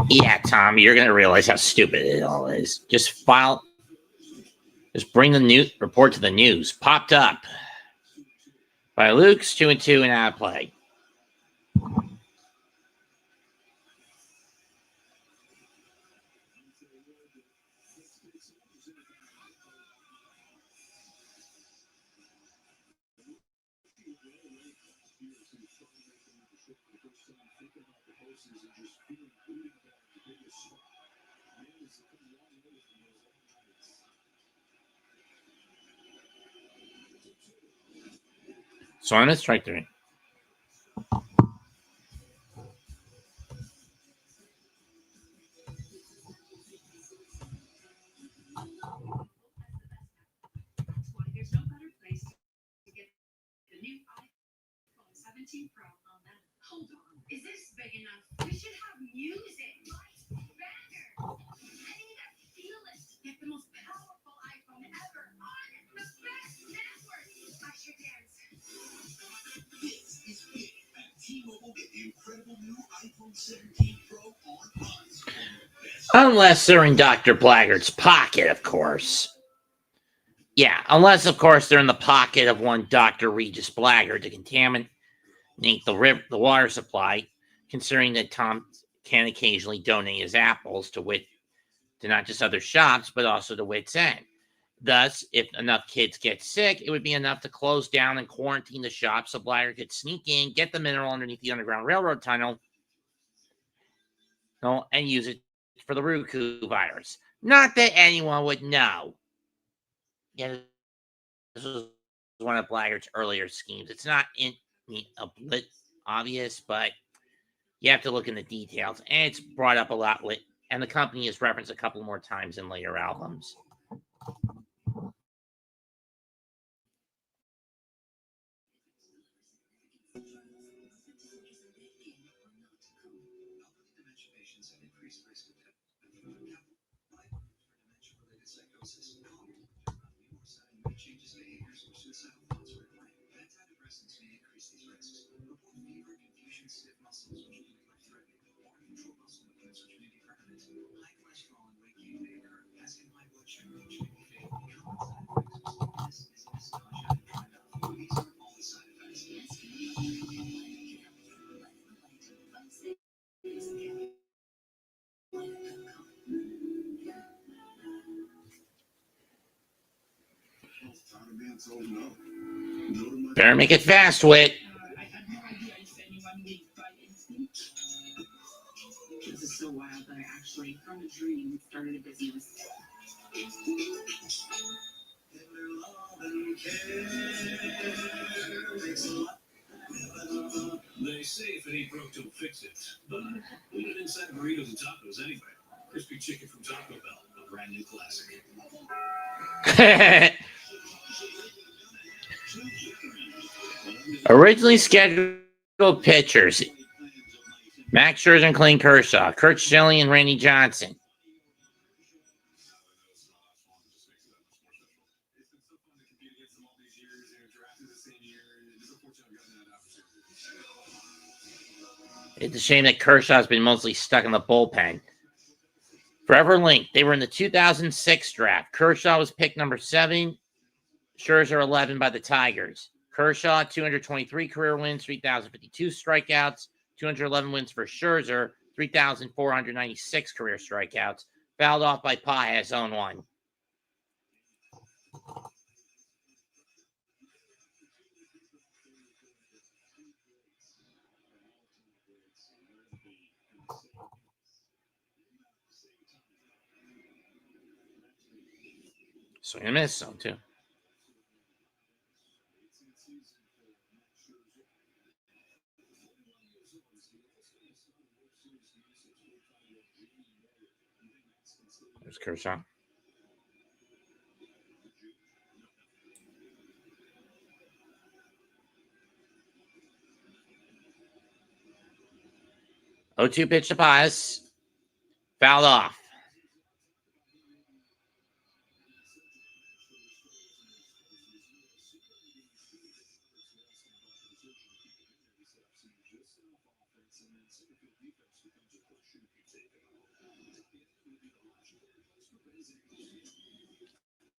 Yeah, Tom, you're going to realize how stupid it all is. Just bring the news, report to the news. Popped up by Luke's 2-2 and out of play. So I'm going to strike 3. There's no better place to get the new iPhone 17 Pro on that. Hold on. Is this big enough? We should have music. Banner. I need to feel it. Get the most powerful iPhone ever on the best network. I should dance. This is big. At T-Mobile, get the incredible new iPhone 17 Pro on us. Unless they're in Dr. Blaggart's pocket, of course. Yeah, unless, of course, they're in the pocket of one Dr. Regis Blaggart to contaminate the water supply, considering that Tom can occasionally donate his apples to not just other shops, but also to Wits End. Thus, if enough kids get sick, it would be enough to close down and quarantine the shop so Blaggart could sneak in, get the mineral underneath the Underground Railroad tunnel, and use it for the Roku virus. Not that anyone would know. Yeah, this was one of Blaggart's earlier schemes. It's not a blit obvious, but you have to look in the details. And it's brought up a lot, and the company is referenced a couple more times in later albums. patients at increased risk of death. Dementia-related psychosis, may changes behaviors or suicidal thoughts right away. Antidepressants may increase these risks. Report fever, confusion, stiff muscles, which may be life-threatening, or control muscle movements, which may be permanent. High cholesterol and weight gain may occur, as can high blood sugar, which may be fatal. Common side effects: dizziness, nausea, and dry mouth. These aren't all the side effects. Better make it fast, Wit. I had no idea if anyone made by instinct. This is so wild that I actually, from a dream, started a business. They say if it ain't broke, don't fix it. But we did inside burritos and tacos anyway. Crispy chicken from Taco Bell, a brand new classic. Originally scheduled pitchers: Max Scherzer and Clayton Kershaw, Kurt Schilling and Randy Johnson. It's a shame that Kershaw's been mostly stuck in the bullpen. Forever linked. They were in the 2006 draft. Kershaw was picked number 7, Scherzer 11 by the Tigers. Kershaw, 223 career wins, 3,052 strikeouts, 211 wins for Scherzer, 3,496 career strikeouts. Fouled off by Pages, 0-1. Swing and miss, 0-2. There's Kershaw. Oh, 2 pitch to Pages. Fouled off.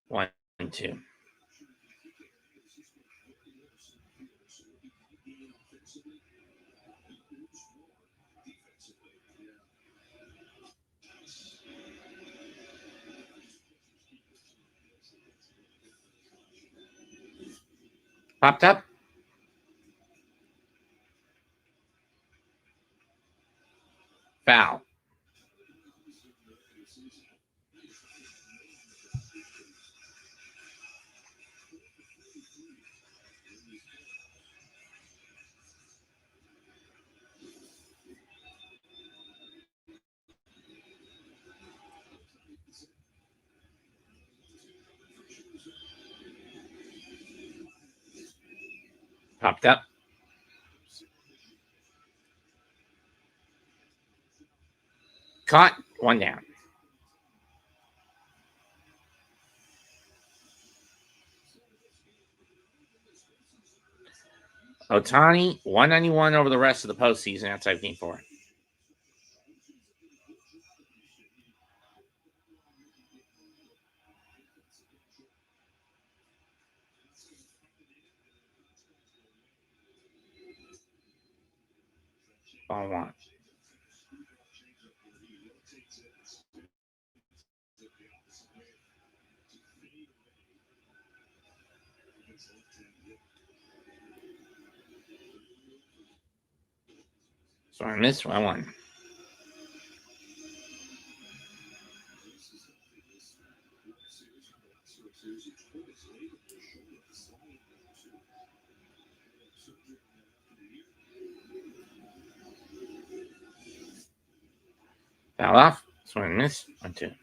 One, 2. Popped up. Foul. Popped up. Caught. 1 down. Ohtani, 191 over the rest of the postseason outside Game 4. Ball 1. So I missed 1-1. Foul off. So I missed 1-2.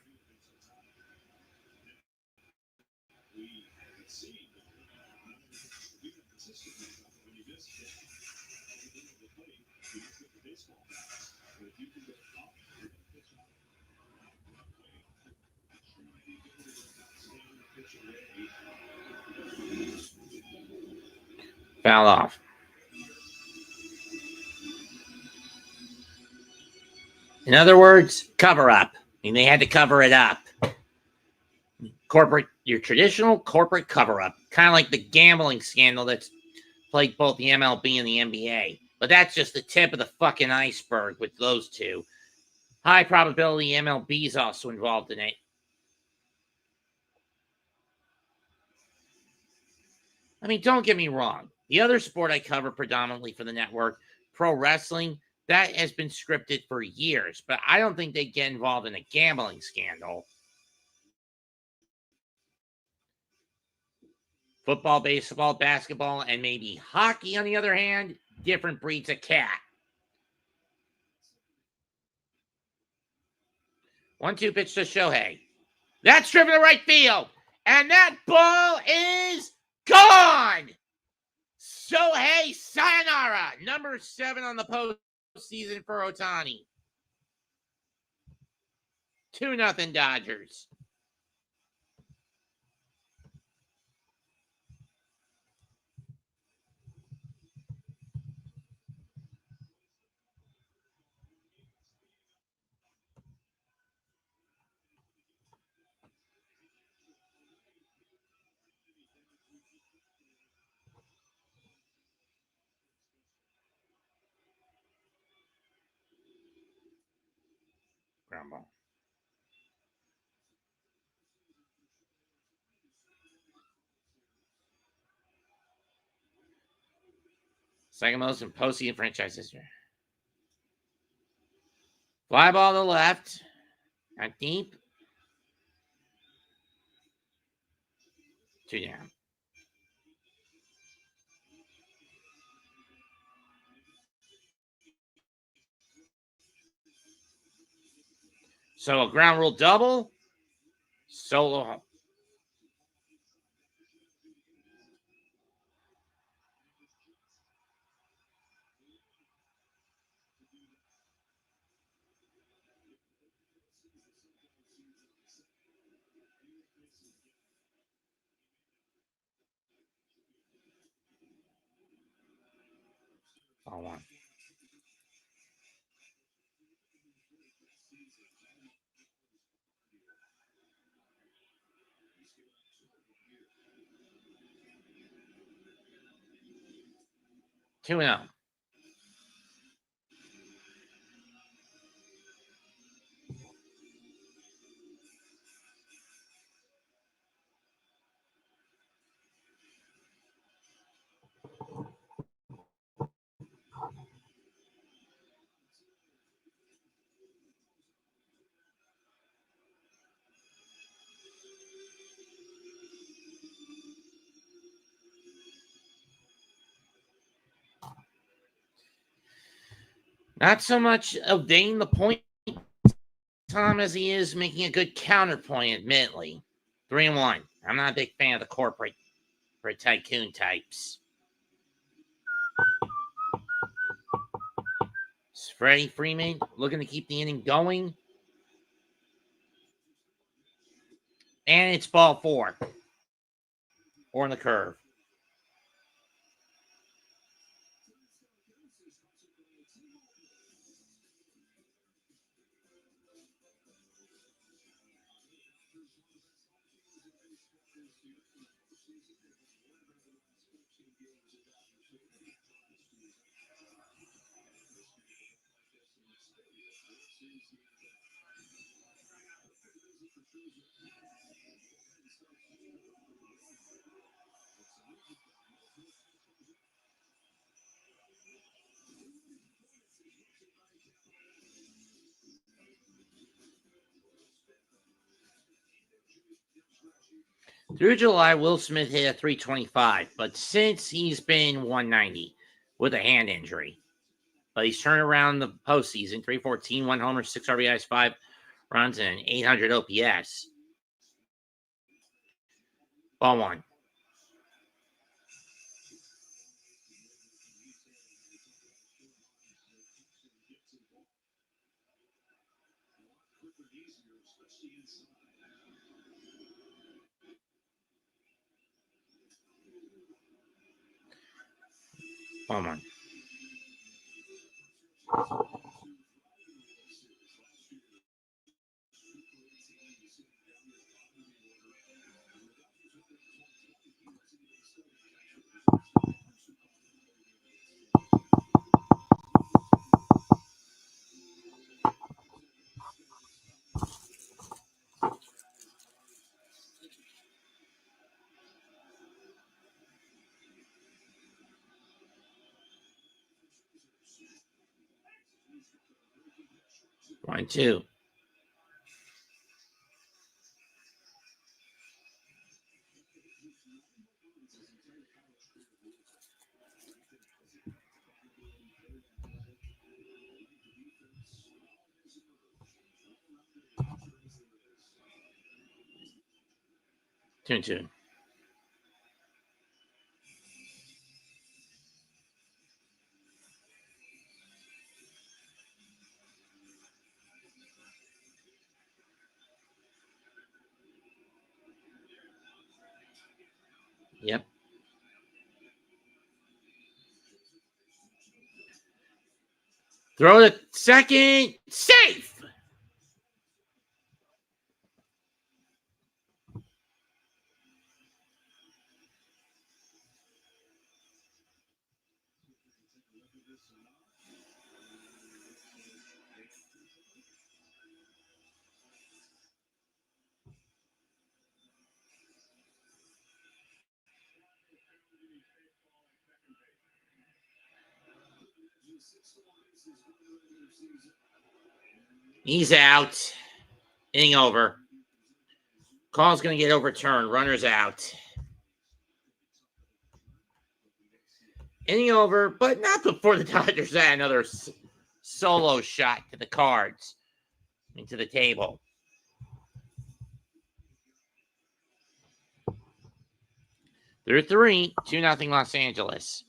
fouled off. In other words, cover up. I mean, they had to cover it up. Your traditional corporate cover up, kind of like the gambling scandal that's plagued both the MLB and the NBA. But that's just the tip of the fucking iceberg with those two. High probability MLB is also involved in it. I mean, don't get me wrong. The other sport I cover predominantly for the network, pro wrestling, that has been scripted for years, but I don't think they get involved in a gambling scandal. Football, baseball, basketball, and maybe hockey, on the other hand, different breeds of cat. 1-2 pitch to Shohei. That's driven to right field. And that ball is gone. Shohei sayonara. Number 7 on the postseason for Ohtani. 2-0 Dodgers. Ground ball. Second most in postseason franchise history. Fly ball to the left. Not deep. 2 down. So a ground rule double. Solo home. All one. Two and out. Not so much of Dane the point, Tom, as he is making a good counterpoint, admittedly. 3-1. I'm not a big fan of the corporate for tycoon types. Freddie Freeman looking to keep the inning going. And it's ball 4. Or in the curve. Through July, Will Smith hit a 325, but since he's been 190 with a hand injury. But he's turned around the postseason, 314, 1 homer, 6 RBIs, 5 runs, and an 800 OPS. Ball 1. Come on. One, two. Two and two. Yep. Throw the second. Safe. He's out. Inning over. Call's going to get overturned. Runner's out. Inning over, but not before the Dodgers had another solo shot to the cards, into the table. Through 3, 2-0 Los Angeles.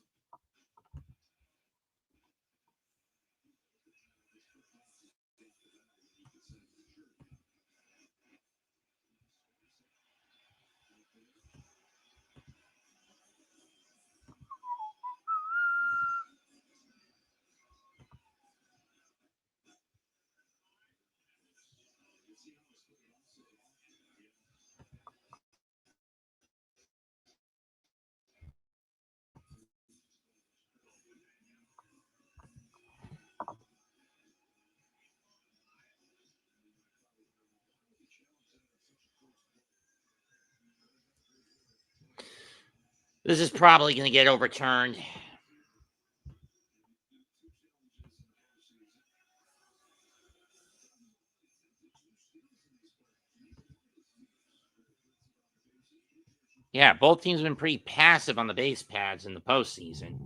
This is probably going to get overturned. Yeah, both teams have been pretty passive on the base pads in the postseason.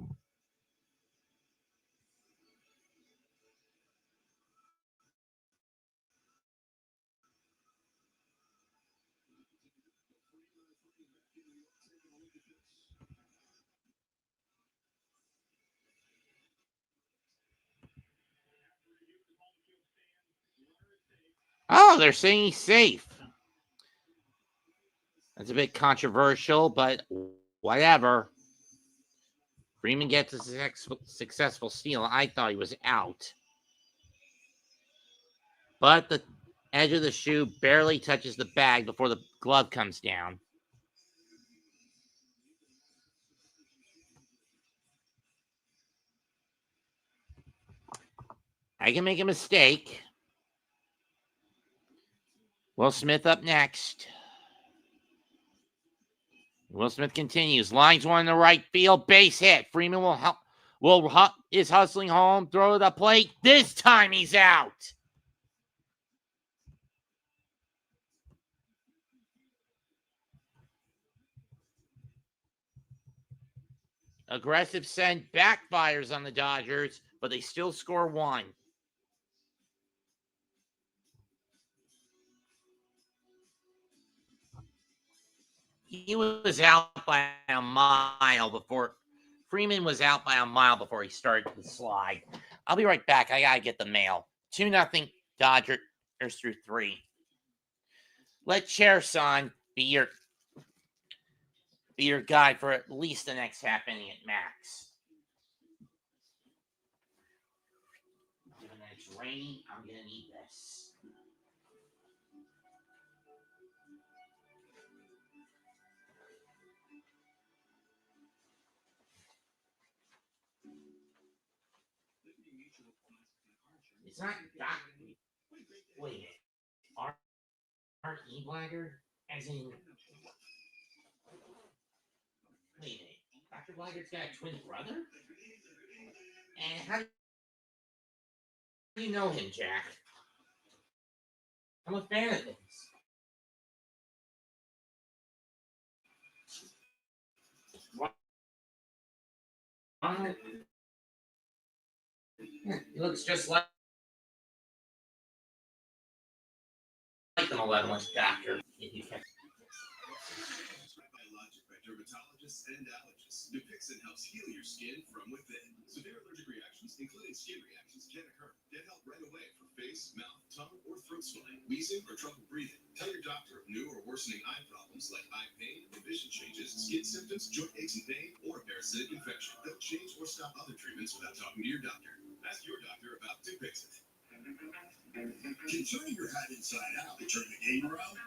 Oh, they're saying he's safe. That's a bit controversial, but whatever. Freeman gets a successful steal. I thought he was out. But the edge of the shoe barely touches the bag before the glove comes down. I can make a mistake. Will Smith up next. Will Smith continues. Lines one in the right field. Base hit. Freeman is hustling home. Throw to the plate. This time he's out. Aggressive send backfires on the Dodgers, but they still score 1. He was out by a mile before. Freeman was out by a mile before he started the slide. I'll be right back. I got to get the mail. 2-0 Dodgers through 3. Let Cherson be your guide for at least the next half inning at max. It's raining. I'm gonna need this. It's not Doc. Wait a minute. Aren't E-Blagger? As in. Wait a minute. Dr. Blagger's got a twin brother? And how do you know him, Jack? I'm a fan of his. He looks just like an 11th doctor. Biologic by dermatologists and allergists. Dupixent helps heal your skin from within. Severe allergic reactions, including skin reactions, can occur. Get help right away for face, mouth, tongue, or throat swelling, wheezing, or trouble breathing. Tell your doctor of new or worsening eye problems like eye pain, vision changes, skin symptoms, joint aches and pain, or a parasitic infection. Don't change or stop other treatments without talking to your doctor. Ask your doctor about Dupixent. Can turning your hat inside out turn the game around?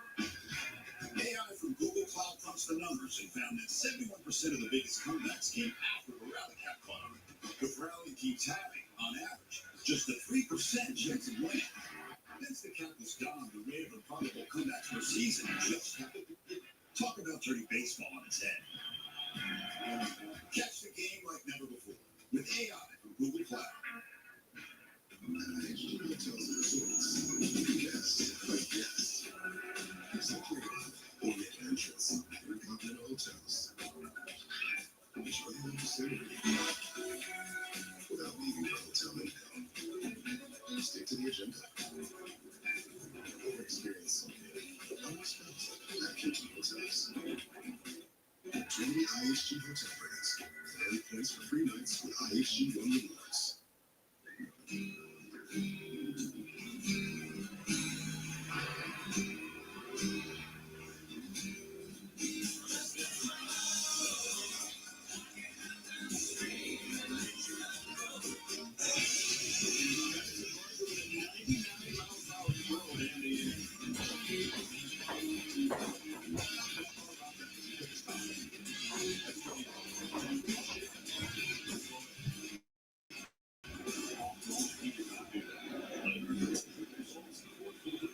AI from Google Cloud crunched the numbers and found that 71% of the biggest comebacks came after the rally cap cloud. If rally keeps happening, on average, just a 3% chance of winning. Since the cap was down, the rate of improbable comebacks per season just happened. Talk about turning baseball on its head. Catch the game like never before with AI from Google Cloud. Hotels and resorts. Guests like guests. Simply orient entrance. Intercontinental Hotels. Enjoy the vicinity without leaving your hotel window. Stick to the agenda. Or experience something unexpected at Hilton Hotels. Trinity IHG Hotel Brands. Early plans for free nights with IHG One Rewards.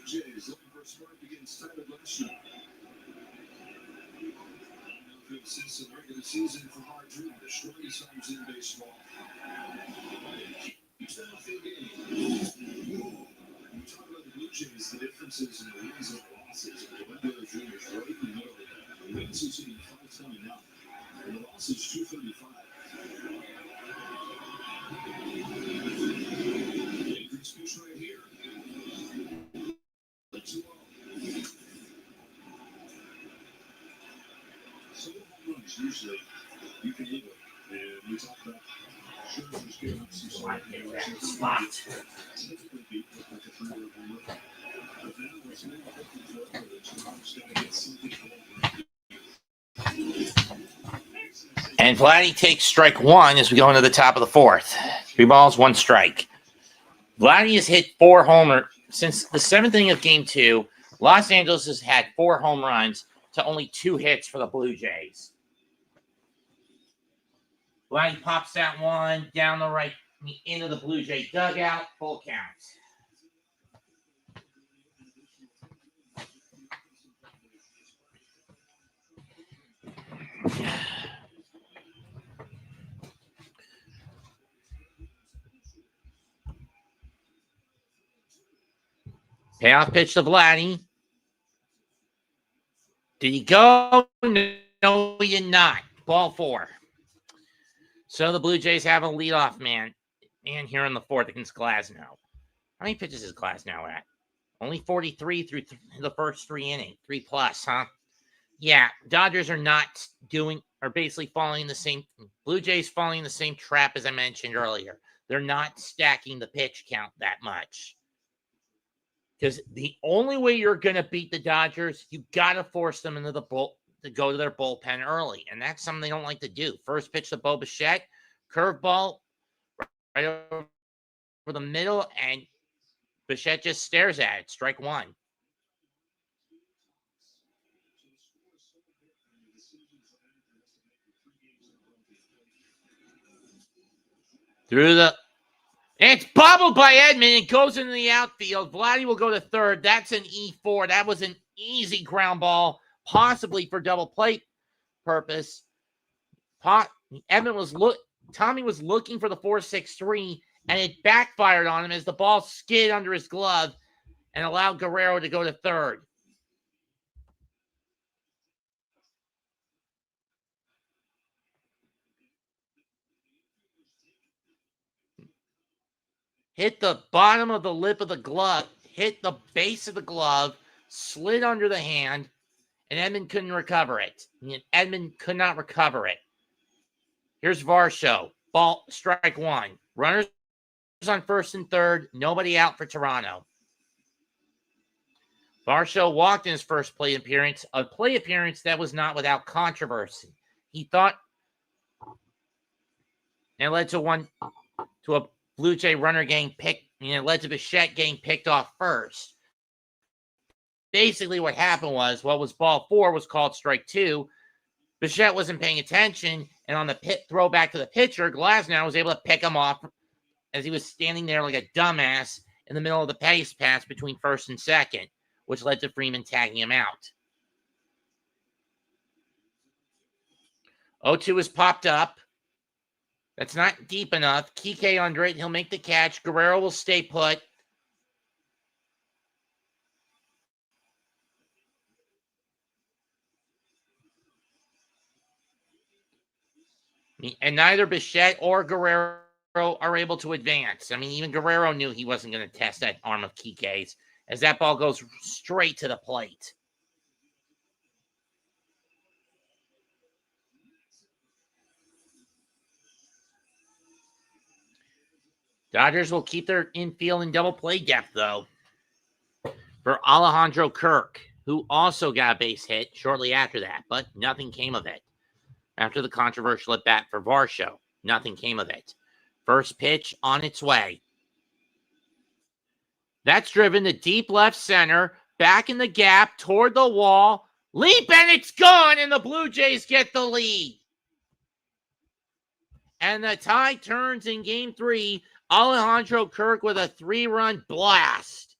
Jays looking for a start to get started last night. Since the regular season for hard to destroy times in baseball. It's not a big game. We talk about the Blue Jays, the differences in the wins and losses. Wendell Jr.'s right in the middle of that. The wins he's hitting 529. And the losses 235. Increase pitch right here. 2-0. Some of the home runs usually you can live with. And we talk about Scherzer's giving up some Spot. typically beat with like a 3-run home run. But now there's many different players who are just going to get something And Vladdy takes strike one as we go into the top of the fourth. 3 balls, 1 strike. Vladdy has hit 4 homers since the 7th inning of Game 2. Los Angeles has had 4 home runs to only 2 hits for the Blue Jays. Vladdy pops that one down the right into the Blue Jay dugout. Full count. Payoff pitch to Vladdy. Did he go? No, you're not. Ball 4. So the Blue Jays have a leadoff man here in the 4th against Glasnow. How many pitches is Glasnow at? Only 43 through the first 3 innings. 3+, huh? Yeah, Dodgers are basically falling the same. Blue Jays falling in the same trap as I mentioned earlier. They're not stacking the pitch count that much. Because the only way you're going to beat the Dodgers, you got to force them into the to go to their bullpen early. And that's something they don't like to do. First pitch to Bo Bichette, curveball right over the middle, and Bichette just stares at it. Strike one. Through the... It's bobbled by Edman. It goes into the outfield. Vladdy will go to third. That's an E4. That was an easy ground ball, possibly for double play purpose. Tommy was looking for the 4-6-3, and it backfired on him as the ball skid under his glove and allowed Guerrero to go to third. Hit the bottom of the lip of the glove, hit the base of the glove, slid under the hand, and Edman couldn't recover it. Edman could not recover it. Here's Varsho. Ball, strike one. Runners on first and third. Nobody out for Toronto. Varsho walked in his first play appearance, a play appearance that was not without controversy. He thought, and it led to a Blue Jay runner getting picked, and it led to Bichette getting picked off first. Basically, what happened was, what was ball 4 was called strike 2. Bichette wasn't paying attention, and on the throw back to the pitcher, Glasnow was able to pick him off as he was standing there like a dumbass in the middle of the base pass between first and second, which led to Freeman tagging him out. 0-2 is popped up. That's not deep enough. Kike under it. He'll make the catch. Guerrero will stay put. And neither Bichette or Guerrero are able to advance. I mean, even Guerrero knew he wasn't going to test that arm of Kike's as that ball goes straight to the plate. Dodgers will keep their infield and double play depth, though, for Alejandro Kirk, who also got a base hit shortly after that, but nothing came of it. After the controversial at bat for Varsho, nothing came of it. First pitch on its way. That's driven to deep left center, back in the gap, toward the wall. Leap, and it's gone, and the Blue Jays get the lead. And the tie turns in Game 3. Alejandro Kirk with a 3-run blast.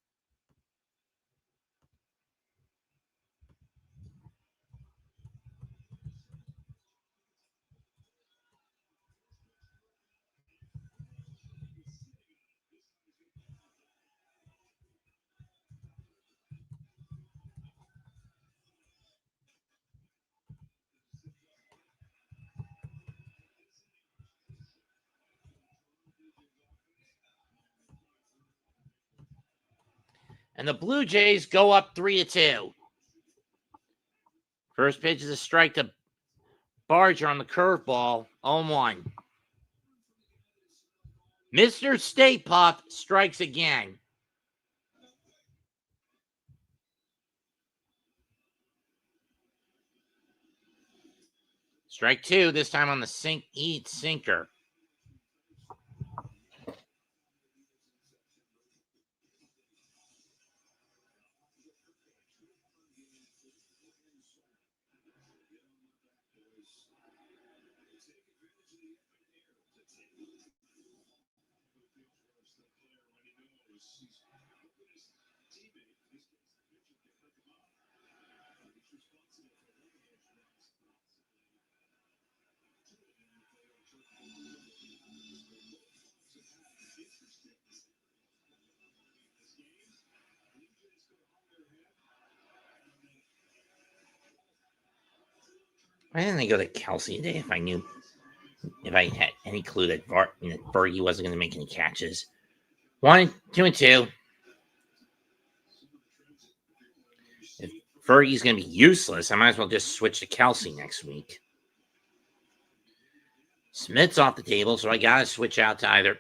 And the Blue Jays go up 3-2. First pitch is a strike to Barger on the curveball. 0-1. Mr. Stay Puft strikes again. Strike 2, this time on the sinker. Why didn't they go to Kelsey today if I had any clue that Berge wasn't going to make any catches? 1, 2, and 2. If Fergie's going to be useless, I might as well just switch to Kelsey next week. Smith's off the table, so I got to switch out to either.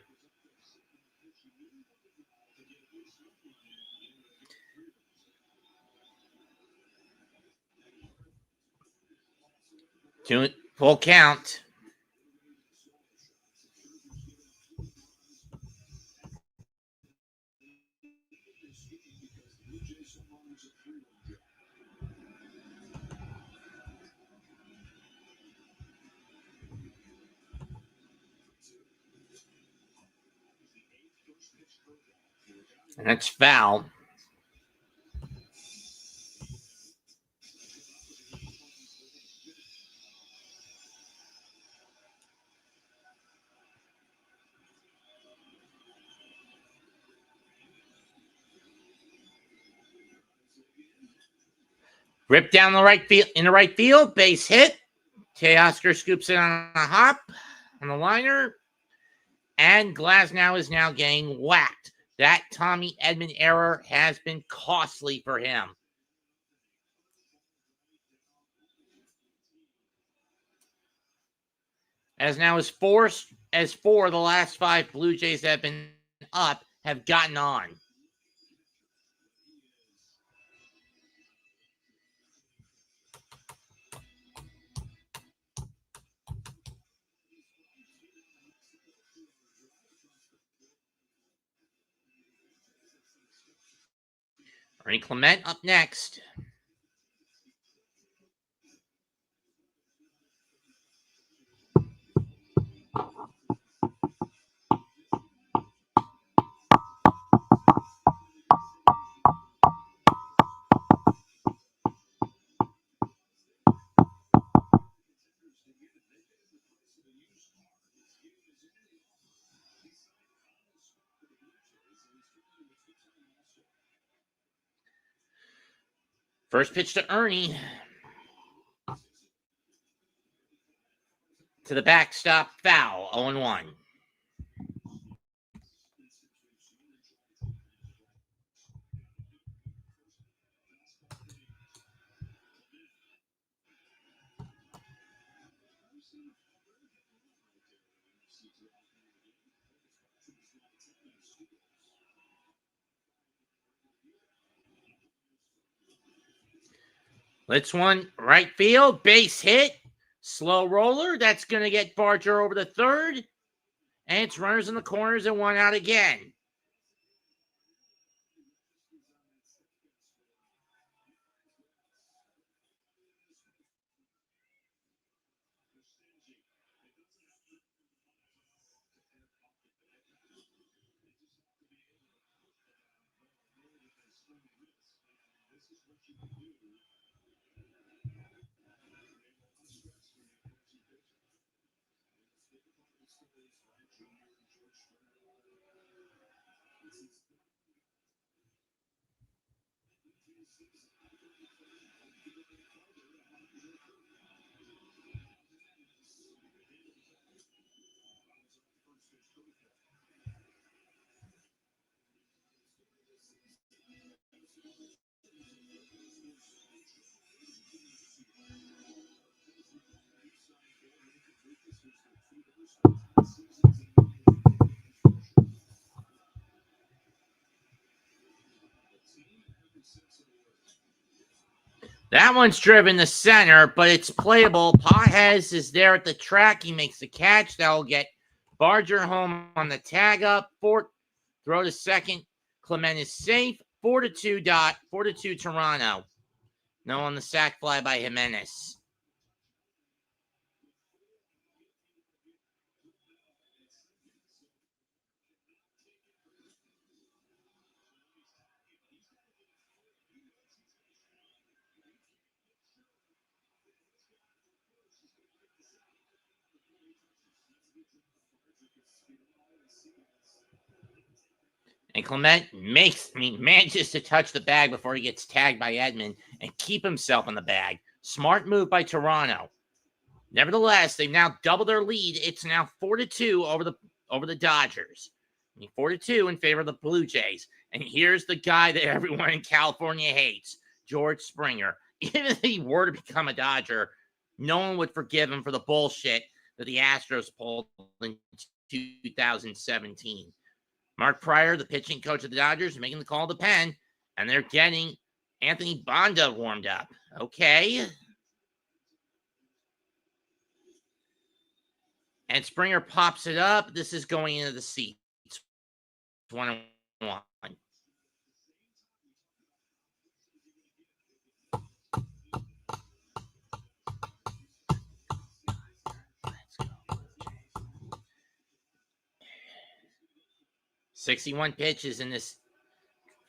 Full count. And that's foul. Ripped down the right field in the right field, base hit. Teoscar scoops it on a hop on the liner, and Glasnow is now getting whacked. That Tommy Edman error has been costly for him. As now as four of the last 5 Blue Jays that have been up have gotten on. Ernie Clement up next. First pitch to Ernie. To the backstop, foul, 0-1. Let's one right field, base hit, slow roller. That's going to get Barger over the third. And it's runners in the corners and 1 out again. That one's driven to center, but it's playable. Pages is there at the track. He makes the catch. That'll get Barger home on the tag up. Throw to second. Clement is safe. 4-2 4-2 Toronto. No on the sac fly by Jimenez. And Clement manages to touch the bag before he gets tagged by Edman and keep himself in the bag. Smart move by Toronto. Nevertheless, they've now doubled their lead. It's now 4-2 over the Dodgers. 4-2 in favor of the Blue Jays. And here's the guy that everyone in California hates, George Springer. Even if he were to become a Dodger, no one would forgive him for the bullshit that the Astros pulled in 2017. Mark Pryor, the pitching coach of the Dodgers, is making the call to the pen, and they're getting Anthony Banda warmed up. Okay. And Springer pops it up. This is going into the seats. 1-1. 61 pitches in this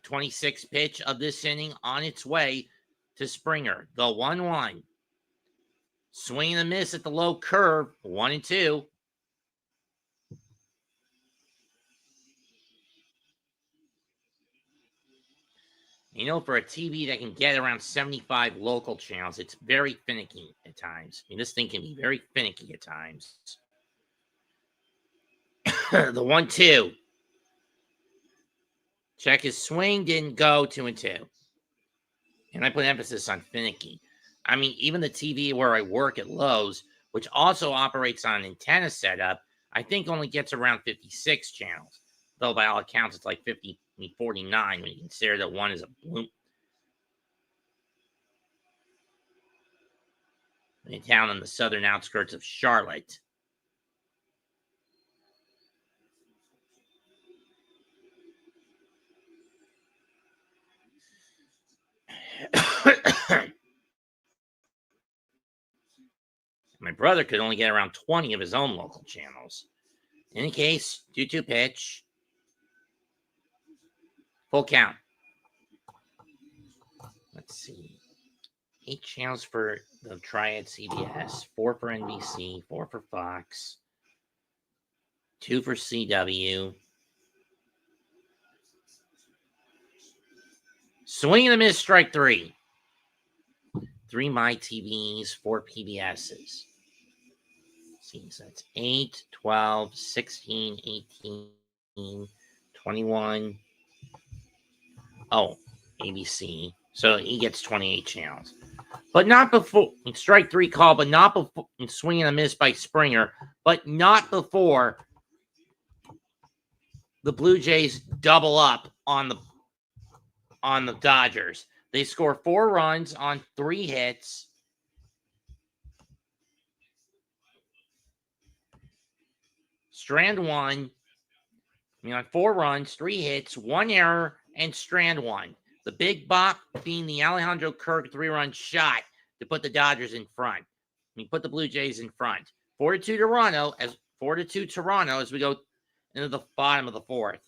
26th pitch of this inning on its way to Springer. The 1-1. Swing and a miss at the low curve. 1-2. You know, for a TV that can get around 75 local channels, it's very finicky at times. I mean, this thing can be very finicky at times. The 1-2. Check his swing, didn't go. 2-2. And I put emphasis on finicky. I mean, even the TV where I work at Lowe's, which also operates on an antenna setup, I think only gets around 56 channels. Though by all accounts, it's like 49 when you consider that one is a bloom. A town on the southern outskirts of Charlotte. My brother could only get around 20 of his own local channels. In any case, 2-2 pitch. Full count. Let's see. 8 channels for the Triad CBS, 4 for NBC, 4 for Fox, 2 for CW. Swing and a miss, strike 3. 3 My TVs, 4 PBSs. See, so that's 8, 12, 16, 18, 21. Oh, ABC. So he gets 28 channels. But not before, strike 3 call, but not before, swing and a miss by Springer, but not before the Blue Jays double up on the Dodgers. They score 4 runs on 3 hits. Strand 1. On 4 runs, 3 hits, 1 error, and strand 1. The big bop being the Alejandro Kirk 3-run shot to put the Dodgers in front. Put the Blue Jays in front. 4-2 Toronto as we go into the bottom of the 4th.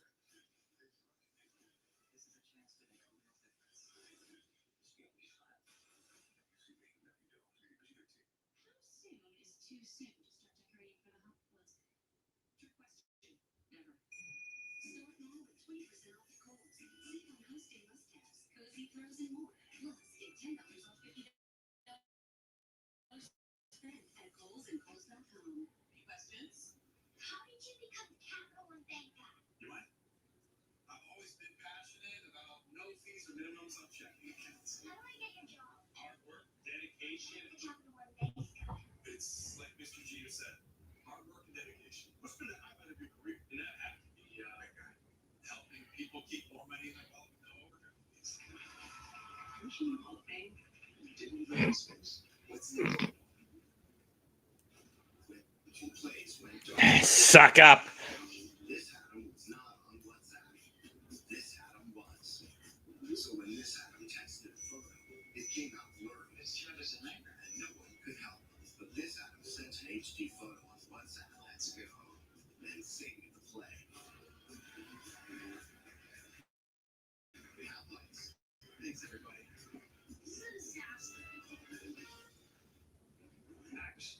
Questions? How did you become capital and banker? You might. I've always been passionate about no fees or minimums on checking accounts. How do I get your job? Hard work, dedication. The capital and bank guy. It's like Mr. Jeter said, hard work and dedication. What's been the highlight of your career? And that had to be that guy. Helping people keep more money in their wallet. No overdraft. Pushing the whole thing. We didn't even space. What's next? Suck up. This Adam was not on WhatsApp. This Adam was. So when this Adam texted a photo, it came out blurry. This shot is a nightmare, and no one could help. But this Adam sent an HD photo on WhatsApp. Let's go. Then saved the play. The highlights. Thanks, everybody. Max.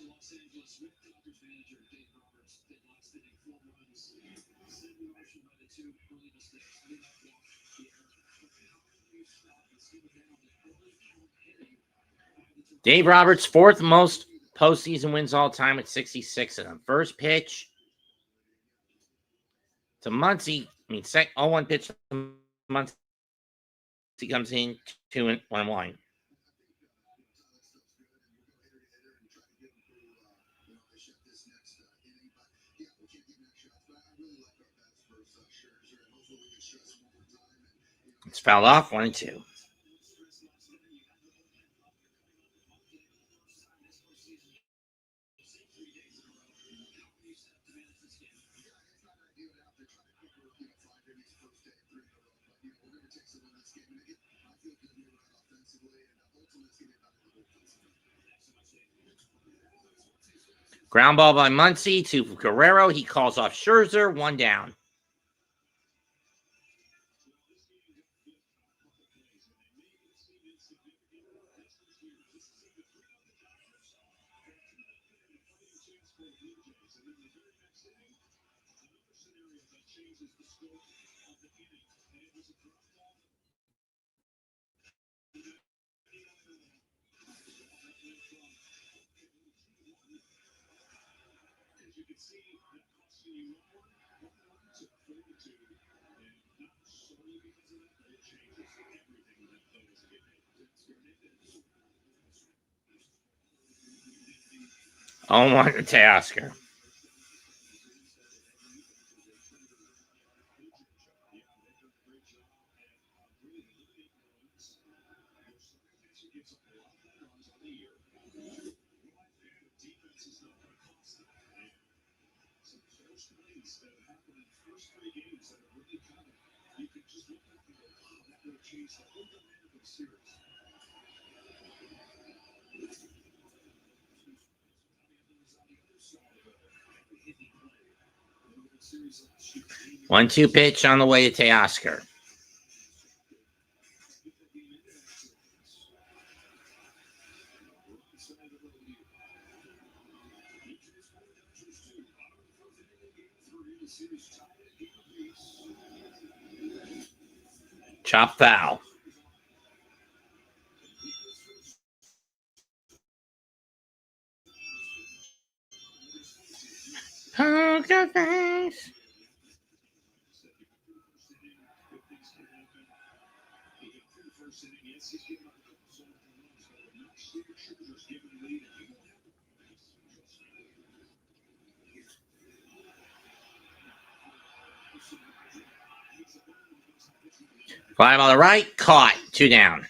Los Angeles with Dodgers manager Dave Roberts did not spinning 4 runs. Send the motion by the 2 early mistakes. Did not walk the error. But how do you stop and slow down the early count hitting? Dave Roberts, 4th most postseason wins all time at 66 of them. First pitch, To Muncy, 0-1 pitch to Muncy comes in 2-1. It's fouled off, 1-2. Ground ball by Muncy to Guerrero. He calls off Scherzer, 1 down. Oh, 1 to Teoscar. One-two pitch on the way to Teoscar. Chop foul. Poker face. Fly on the right, caught, 2 down.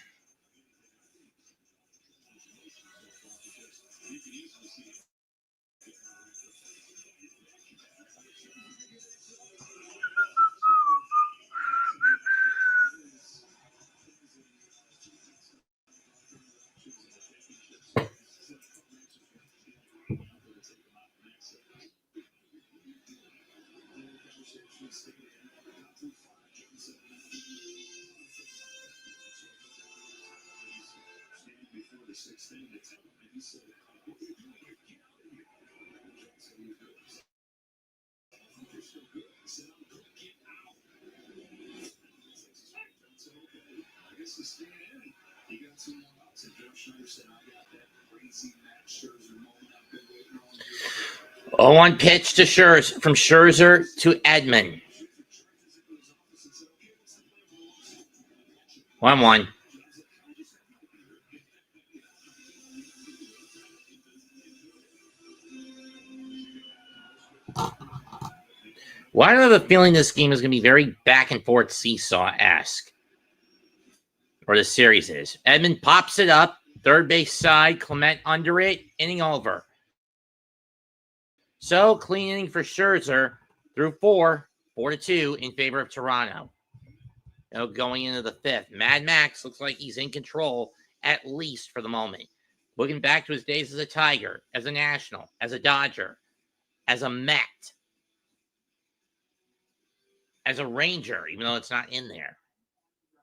Oh, 1 pitch to Scherzer, from Scherzer to Edman. 1-1. Why do I have a feeling this game is going to be very back and forth seesaw-esque? Or the series is. Edman pops it up, third base side, Clement under it, inning over. So, clean inning for Scherzer through 4-2 in favor of Toronto. Now going into the 5th. Mad Max looks like he's in control, at least for the moment. Looking back to his days as a Tiger, as a National, as a Dodger, as a Met, as a Ranger, even though it's not in there,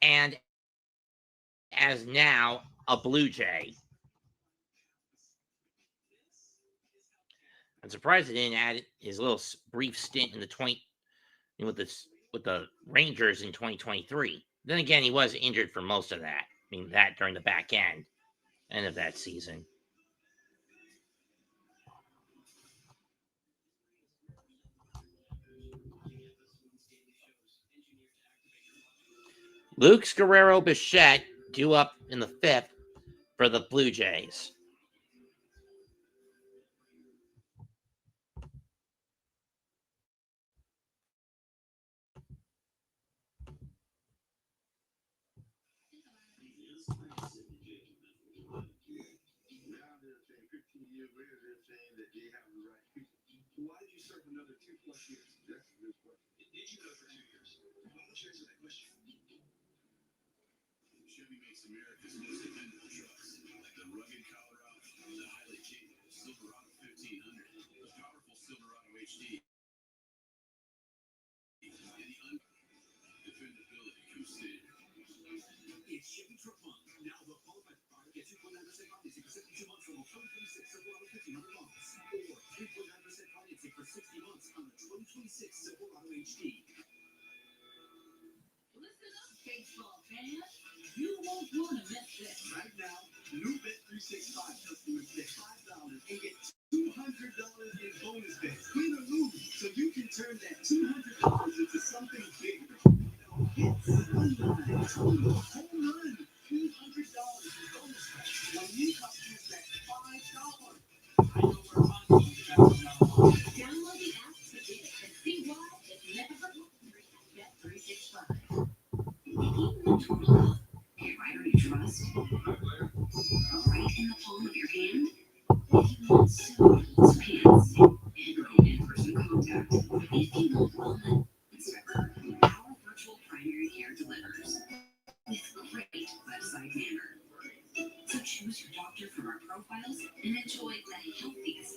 and as now a Blue Jay. I'm surprised they didn't add his little brief stint in the with the Rangers in 2023. Then again, he was injured for most of that. That during the back end of that season. Luke's Guerrero Bichette due up in the 5th for the Blue Jays. Why did you serve another 2+ years? That's a good question. Did you go for 2 years? Why don't you answer that question? Chevy makes America's most dependable trucks, like the rugged Colorado, the highly capable Silverado 1500, the powerful Silverado HD, and the dependability comes standard. It's Chevy Truck Month. Now the qualified buyer gets 2.9% financing for 72 months on the 2026 Silverado 1500 models, or 3.9% financing for 60 months on the 2026 Silverado HD. Listen up, baseball fans. You won't want to miss this. Right now, new Bet365 customers get $5 and get $200 in bonus bets. Win or lose, so you can turn that $200 into something bigger. Hits, money line, total, home run, $200 in bonus bets. When new customers bet $5. I know where I'm going to Download the app today and see why it's never Bet365. A writer you trust, right in the palm of your hand. If you want suits, pants, and in-person contact, if you want wellness, our virtual primary care delivers with great website manner. So choose your doctor from our profiles and enjoy the healthiest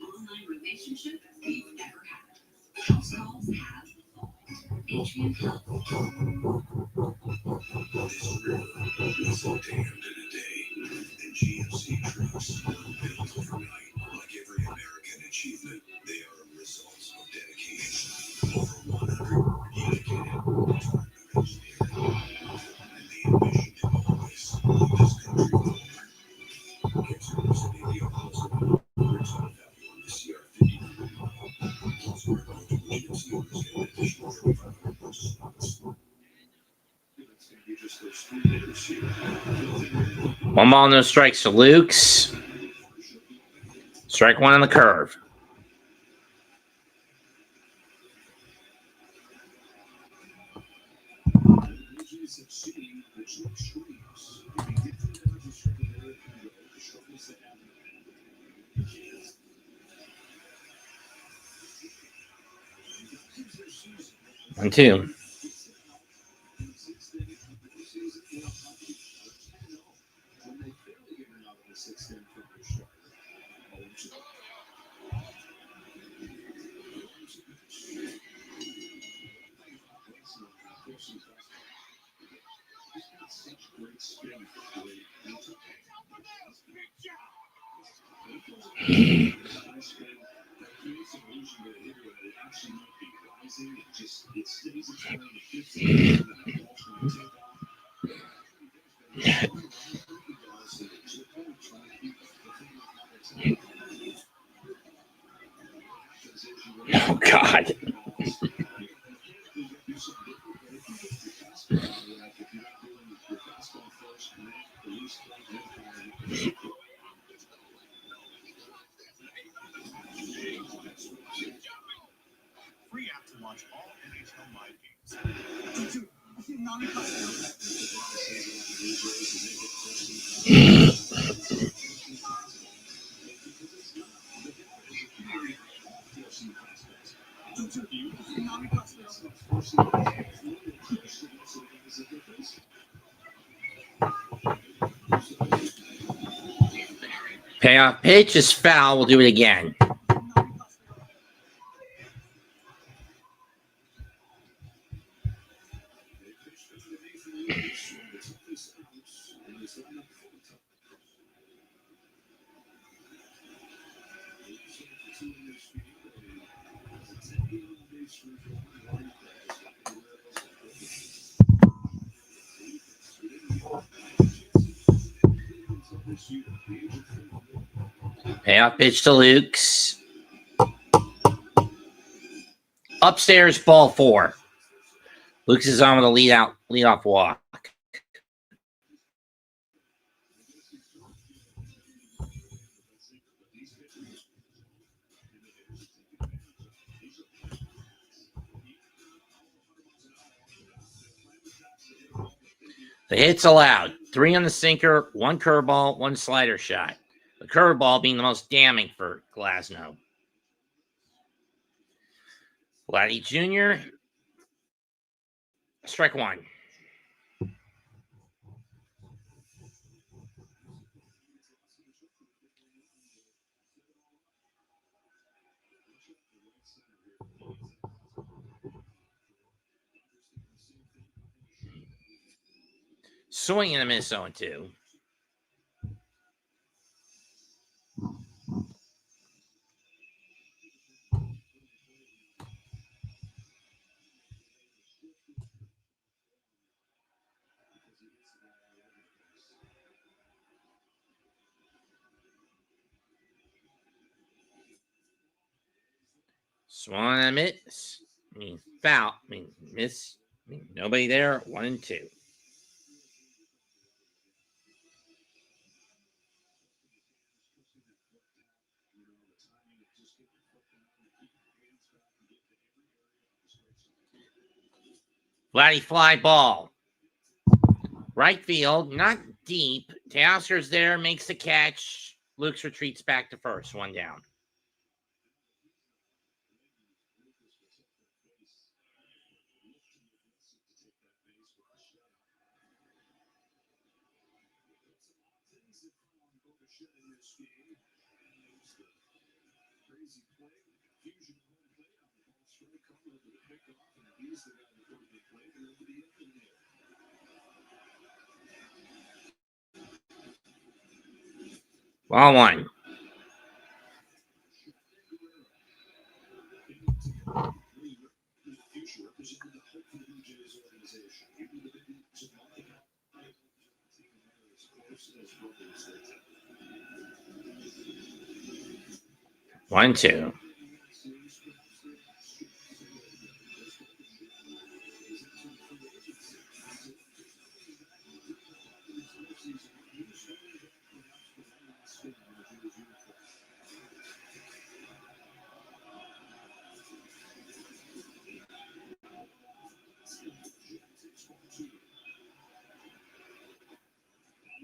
online relationship you've ever had. House calls have Atrium Health. It's a day after the day, and GMC trucks built overnight. Like every American achievement, they are a result of dedication. Over 100 dedicated time engineering, and the ambition to always move this country forward. Kids are listening to the Oklahoma Bricks on value on the CR50 model. Plus, we're eligible GMC owners get an additional $2,500 slots. One ball, no strikes to Luke's. Strike one on the curve. One, two. Oh, God. Free app to watch all NHL live games. Payoff pitch is foul. We'll do it again. Payoff pitch to Luke's. Upstairs, ball 4. Luke's is on with a leadoff walk. The hits allowed: 3 on the sinker, 1 curveball, 1 slider shot. The curveball being the most damning for Glasnow. Vladdy Jr., strike 1. Swing and a miss 0-2. Swung and a miss. Foul. Miss. Nobody there. 1-2. Vladdy fly ball. Right field, not deep. Teoscar's there, makes the catch. Luke's retreats back to first, 1 down. Ball 1. One, 2.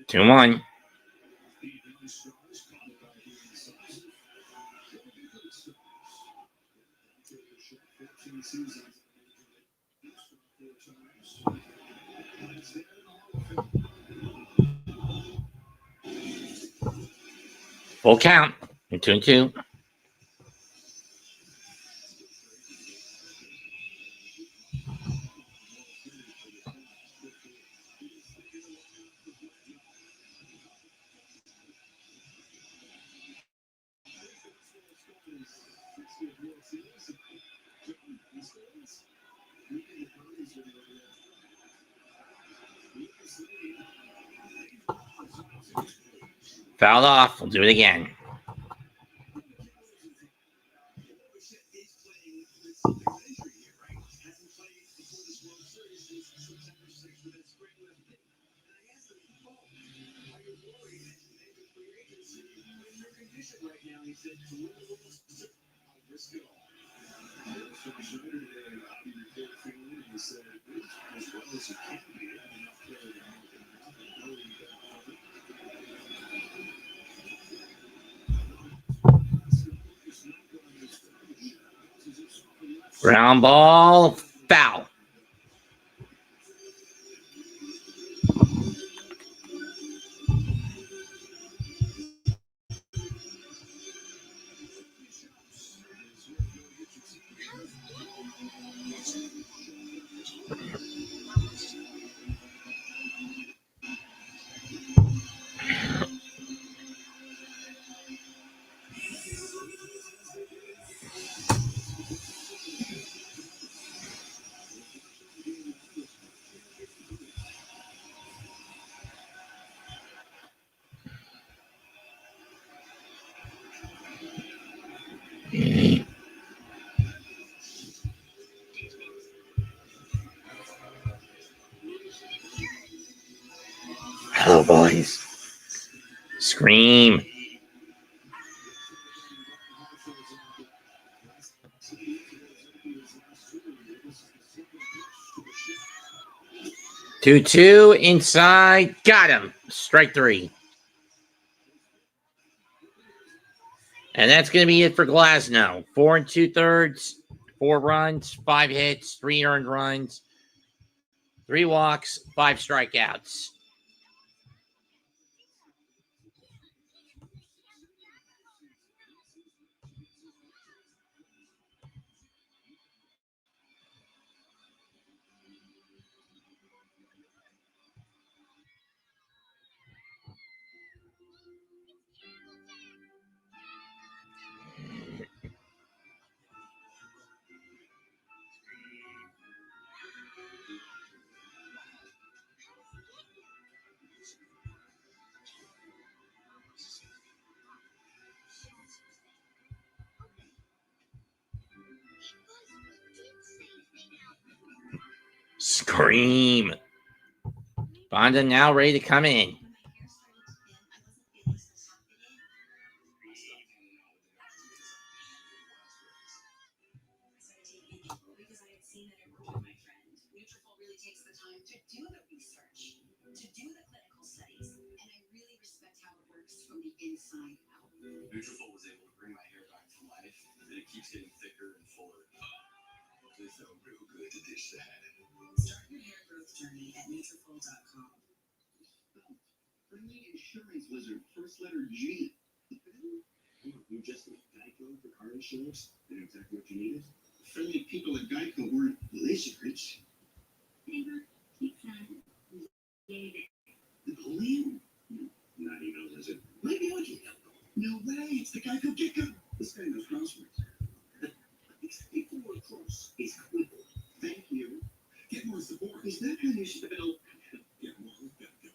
Two, 1. Full count. 2-2. Fouled off. We'll do it again. Ground ball. Foul. boys. Scream. Two inside. Got him. Strike three. And that's going to be it for Glasnow. 4 2/3, 4 runs, 5 hits, 3 earned runs, 3 walks, 5 strikeouts. Scream. Bonda now ready to come in. Because I had seen that it worked with my friend. Nutrafol really takes the time to do the research, to do the clinical studies, and I really respect how it works from the inside out. Nutrafol was able to bring my hair back to life, and it keeps getting thicker and fuller. They felt real good to ditch the hat. Start your hair growth journey at Nutrafol.com. Friendly insurance wizard, first letter G. You just left Geico for car insurance? They knew exactly what you needed? Friendly people at Geico weren't lizards. Neighbor, keep that. Napoleon? Not even a lizard. Maybe I can help. No way, it's the Geico Gecko. This guy knows crosswords. Before cross is quibble. Thank you. Get more support. Is that how you spell? Get more Geico.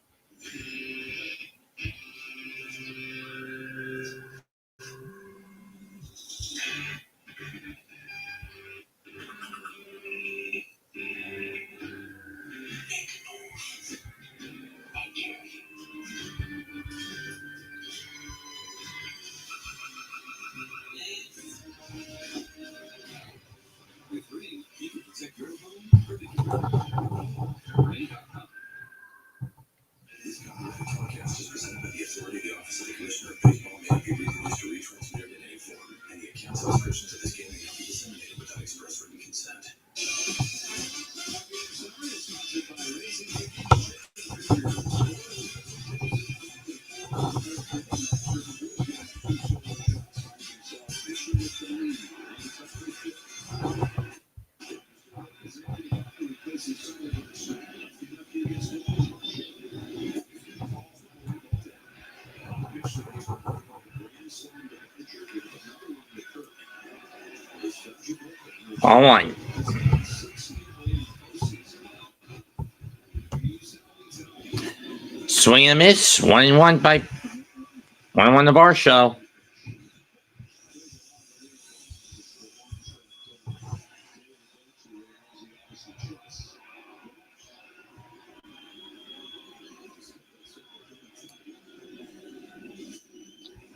With Ring, you can protect your home perfectly. Ring.com. This copyrighted podcast is presented by the authority of the Office of the Commissioner of Baseball may not be reproduced or retransmitted in any form. Any accounts or descriptions of this game may not be disseminated without express written consent. Ball one. Swing and a miss. 1-1 by 1-1 the bar show.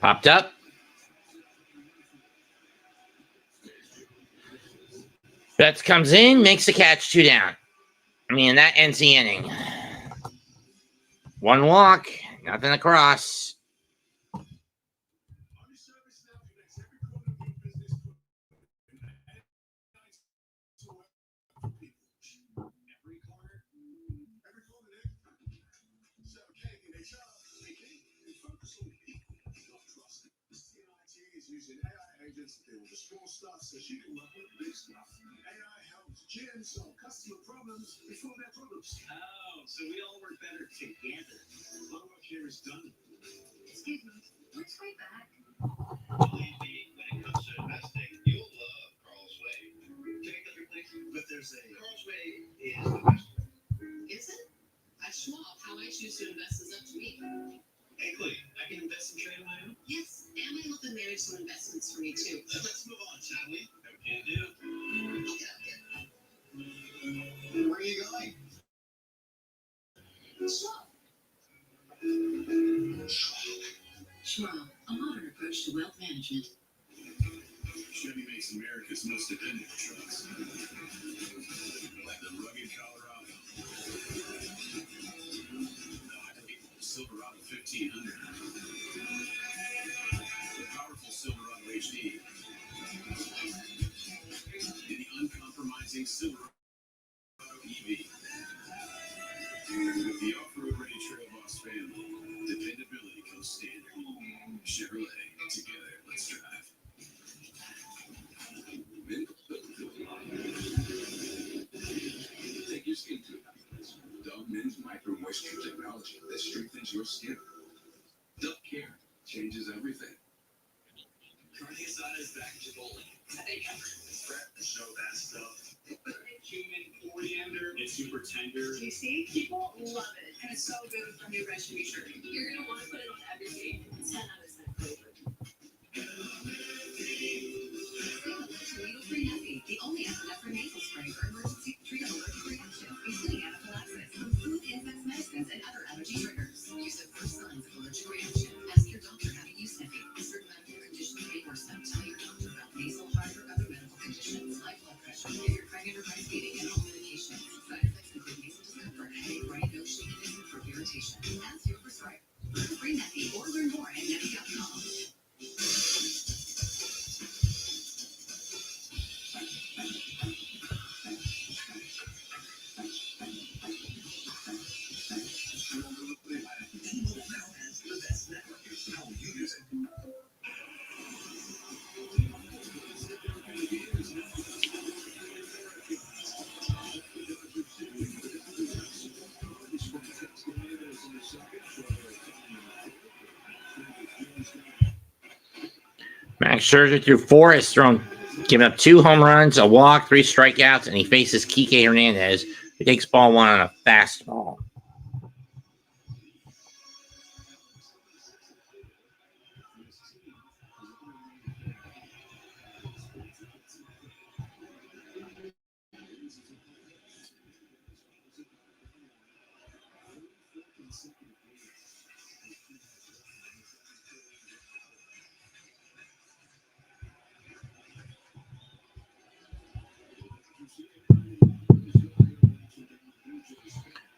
Popped up. Betts comes in, makes the catch, 2 down. That ends the inning. 1 walk, nothing across. Using AI agents, they will destroy stuff so she can work with big stuff. AI helps Jen solve customer problems before their problems. Oh, so we all work better together. My work here is done. Excuse me, which way back? Believe me, when it comes to investing, you'll love Carl's Way. Check out your place, but there's a Carl's Way is the best way. Is it? At Schwab, how I choose to invest is up to me. Hey, Clee, I can invest and trade on my own? Yes, and I help them manage some investments for me too. Let's move on, shall we? What can you do? Where are you going? Schwab. Schwab, a modern approach to wealth management. Chevy makes America's most dependable trucks. Like the rugged Colorado, the Silverado 1500, the powerful Silverado HD, and the uncompromising Silverado EV. With the off-road ready Trail Boss family, dependability comes standard. Chevrolet, together, let's drive. Take your skin to Dove Men's Micro Moisture Technology that strengthens your skin. Dove Care changes everything. Carne asada is back to bowling. Show that stuff. Cumin, coriander, it's super tender. You see, people love it, and it's so good for new recipe sure. You're gonna want to put it on everything. 10 out of 10 flavor. Needle-free Neffy, the only epinephrine nasal spray for emergency treat allergic reactions, including anaphylaxis from food, insects, medicines, and other allergy triggers. Use it for signs of allergic reaction. Ask your doctor how to use Neffy. Certain medical conditions may worsen. Tell your doctor about nasal, heart, or other medical conditions, high blood pressure, if you're pregnant or breastfeeding, and all medications. Side effects include nasal discomfort, headache, runny nose, shakiness, and throat irritation. Ask your prescriber. Free Neffy or learn more at Neffy.com. Max Scherzer threw 4, has given up 2 home runs, a walk, 3 strikeouts, and he faces Kike Hernandez, who takes ball 1 on a fastball.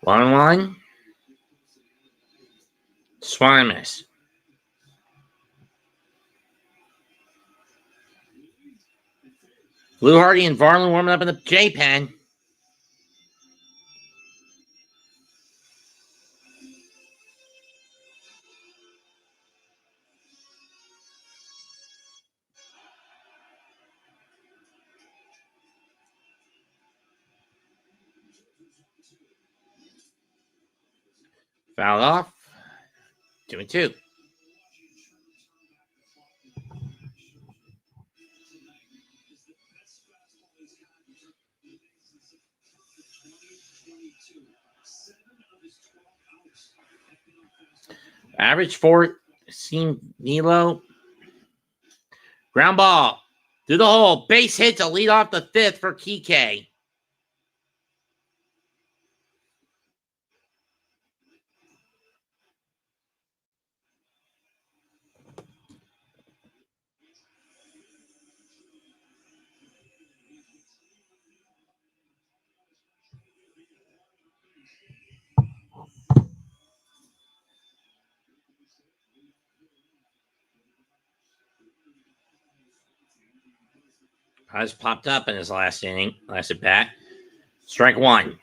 One. Swung and miss. Blue Hardy and Varlin warming up in the J pen. Fouled off. 2-2. Average 4 seam Nilo. Ground ball through the hole. Base hit to lead off the 5th for Kike. Has popped up in his last inning, last at bat. Strike 1.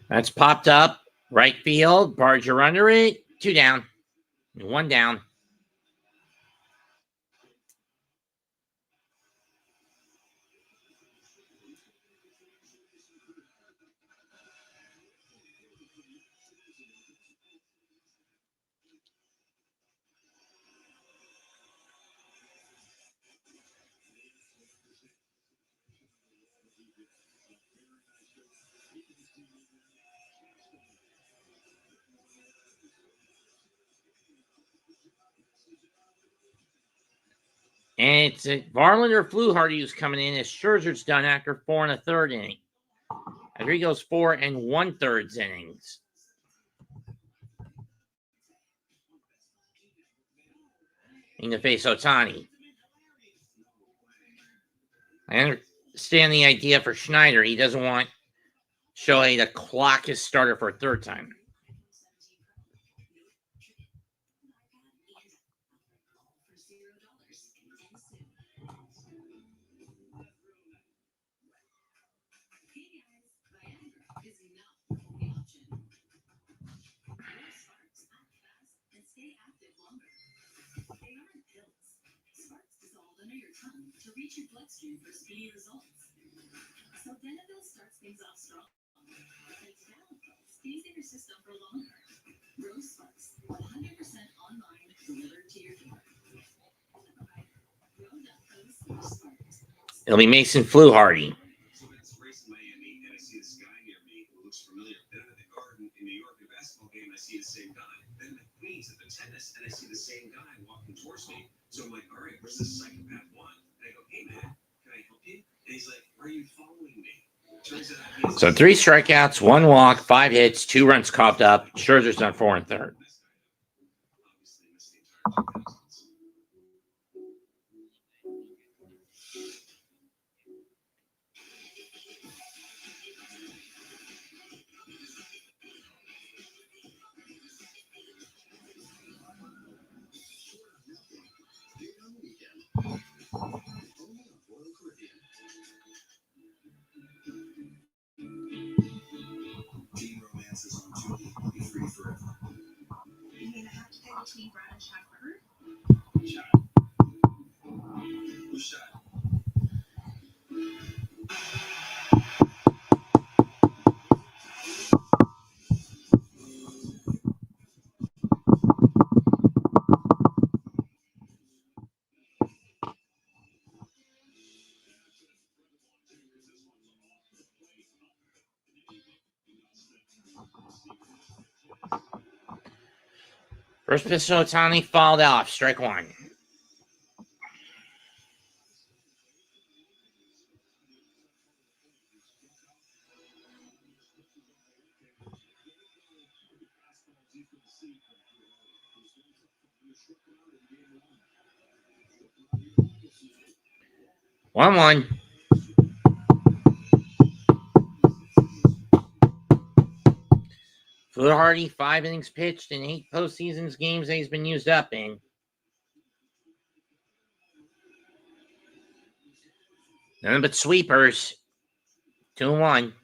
That's popped up. Right field. Barger under it. 2 down. 1 down. And it's Varlander Fluharty who's coming in as Scherzer's done after 4 1/3 inning. After he goes 4 1/3 innings. In the face Ohtani. I understand the idea for Schneider. He doesn't want Shohei to clock his starter for a third time. To reach your bloodstream for speedy results. So Benadryl starts things off strong. It's stays in your system for longer. Rose Sparks, 100% online, delivered to your door. It'll be Mason Fluharty. So it's race in Miami, and I see this guy near me who looks familiar. Then at the Garden in New York, a basketball game, I see the same guy. Then at Queens at the tennis, and I see the same guy walking towards me. So I'm like, all right, where's this psychopath one? And I go, hey man, can I help you? And he's like, why are you following me? So 3 strikeouts, 1 walk, 5 hits, 2 runs coughed up. Scherzer's done 4 1/3. Teen romance is on Tubi. I'll be free forever. You mean I have to pick between Brad and Shaq Bird? Shot. Who's shot? First pitch to Ohtani fouled off. Strike 1. One one. Fluharty, 5 innings pitched in 8 postseason games that he's been used up in. Nothing but sweepers. 2-1.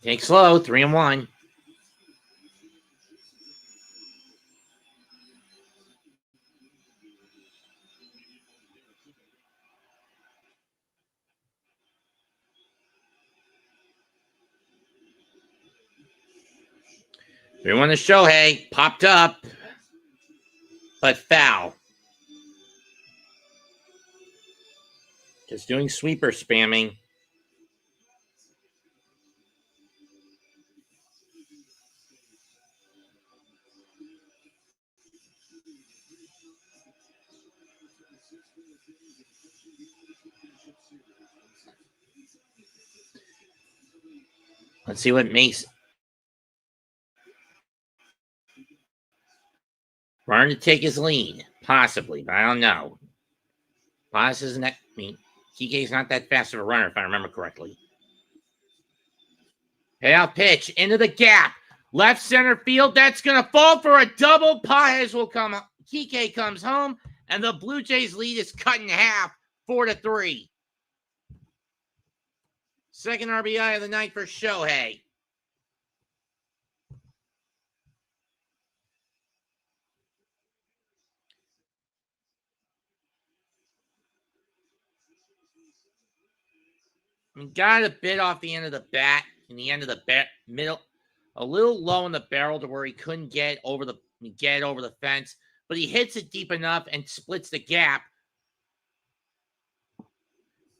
Take slow. 3-1. Everyone to Shohei popped up, but foul. Just doing sweeper spamming. Let's see what makes Runner to take his lead, possibly, but I don't know. Paz isn't that. I mean, Kike's not that fast of a runner, if I remember correctly. Payout pitch into the gap, left center field. That's gonna fall for a double. Paez will come. Kike comes home, and the Blue Jays lead is cut in half, 4-3. Second RBI of the night for Shohei. Got a bit off the end of the bat, in the end of the middle, a little low in the barrel to where he couldn't get over the fence. but he hits it deep enough and splits the gap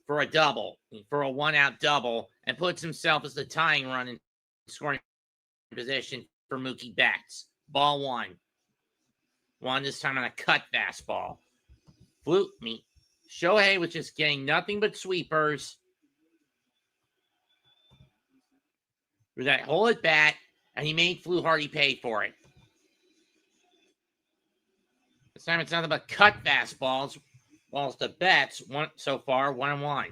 for a double, for a one-out double, and puts himself as the tying run in scoring position for Mookie Betts. Ball one. One this time on a cut fastball. Shohei was just getting nothing but sweepers with that whole at bat, and he made Fluharty pay for it. This time it's nothing but cut fastballs, whilst the Betts so far 1-1.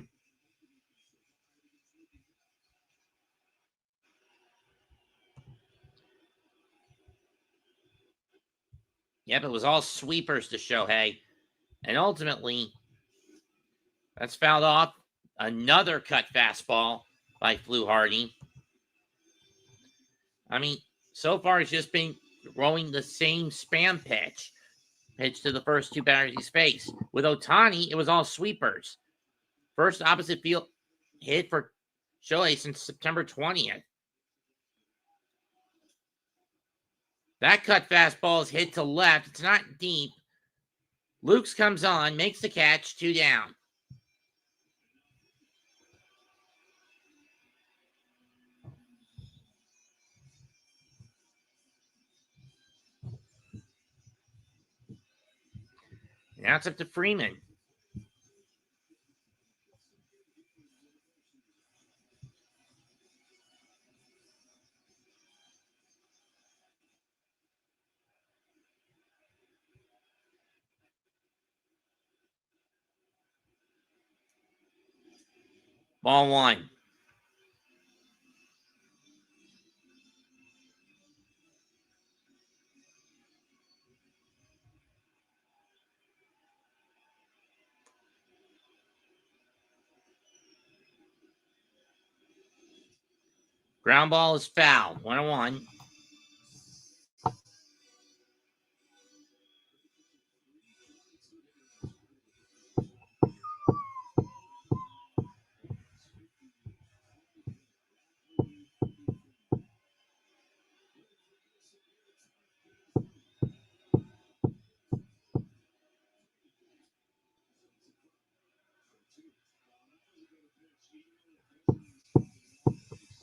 Yep, it was all sweepers to Shohei. And ultimately, that's fouled off. Another cut fastball by Fluharty. I mean, so far it's just been throwing the same spam pitch to the first two batters he's faced. With Ohtani, it was all sweepers. First opposite field hit for Shohei since September 20th. That cut fastball is hit to left. It's not deep. Lukes comes on, makes the catch, 2 down. Now it's up to Freeman. Ball one. Ground ball is foul. 1-1.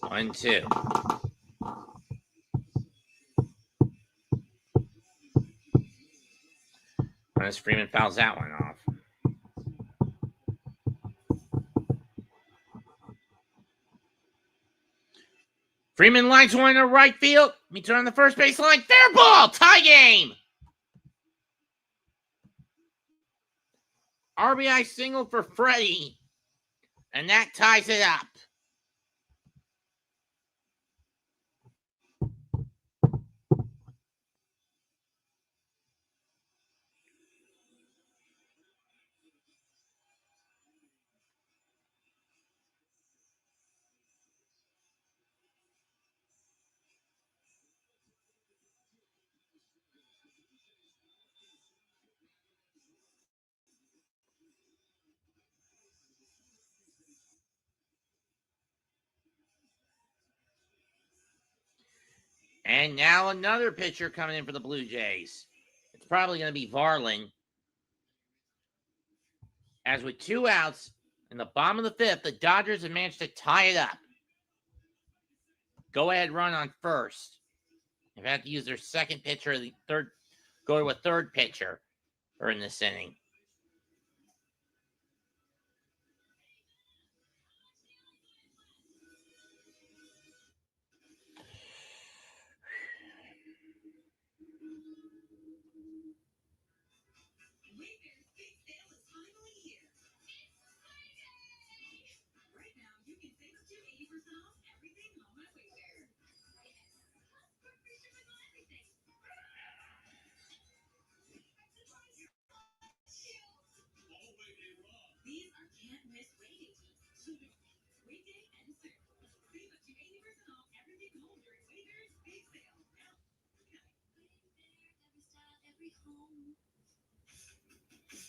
One, two. Unless Freeman fouls that one off. Freeman lines one to right field. Me turn on the first base line. Fair ball. Tie game. RBI single for Freddie. And that ties it up. And now another pitcher coming in for the Blue Jays. It's probably going to be Varlin. As with 2 outs in the bottom of the 5th, the Dodgers have managed to tie it up. Go ahead run on first. They've had to use their second pitcher, the third, go to a third pitcher in this inning.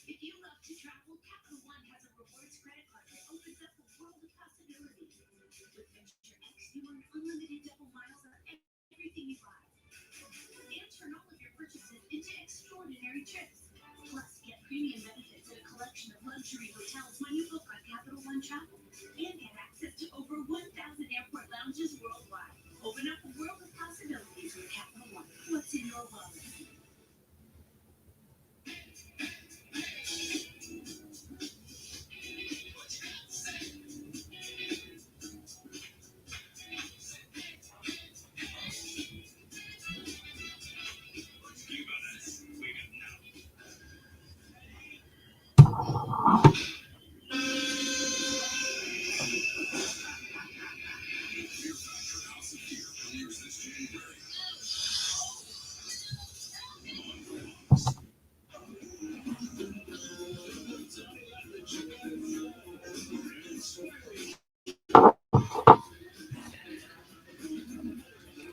If you love to travel, Capital One has a rewards credit card that opens up the world of possibilities. With Venture X, you earn unlimited double miles on everything you buy. And turn all of your purchases into extraordinary complimentary trips. Plus, get premium benefits at a collection of luxury hotels when you book on Capital One Travel. And get access to over 1,000 airport lounges worldwide. Open up a world of possibilities with Capital One. What's in your wallet?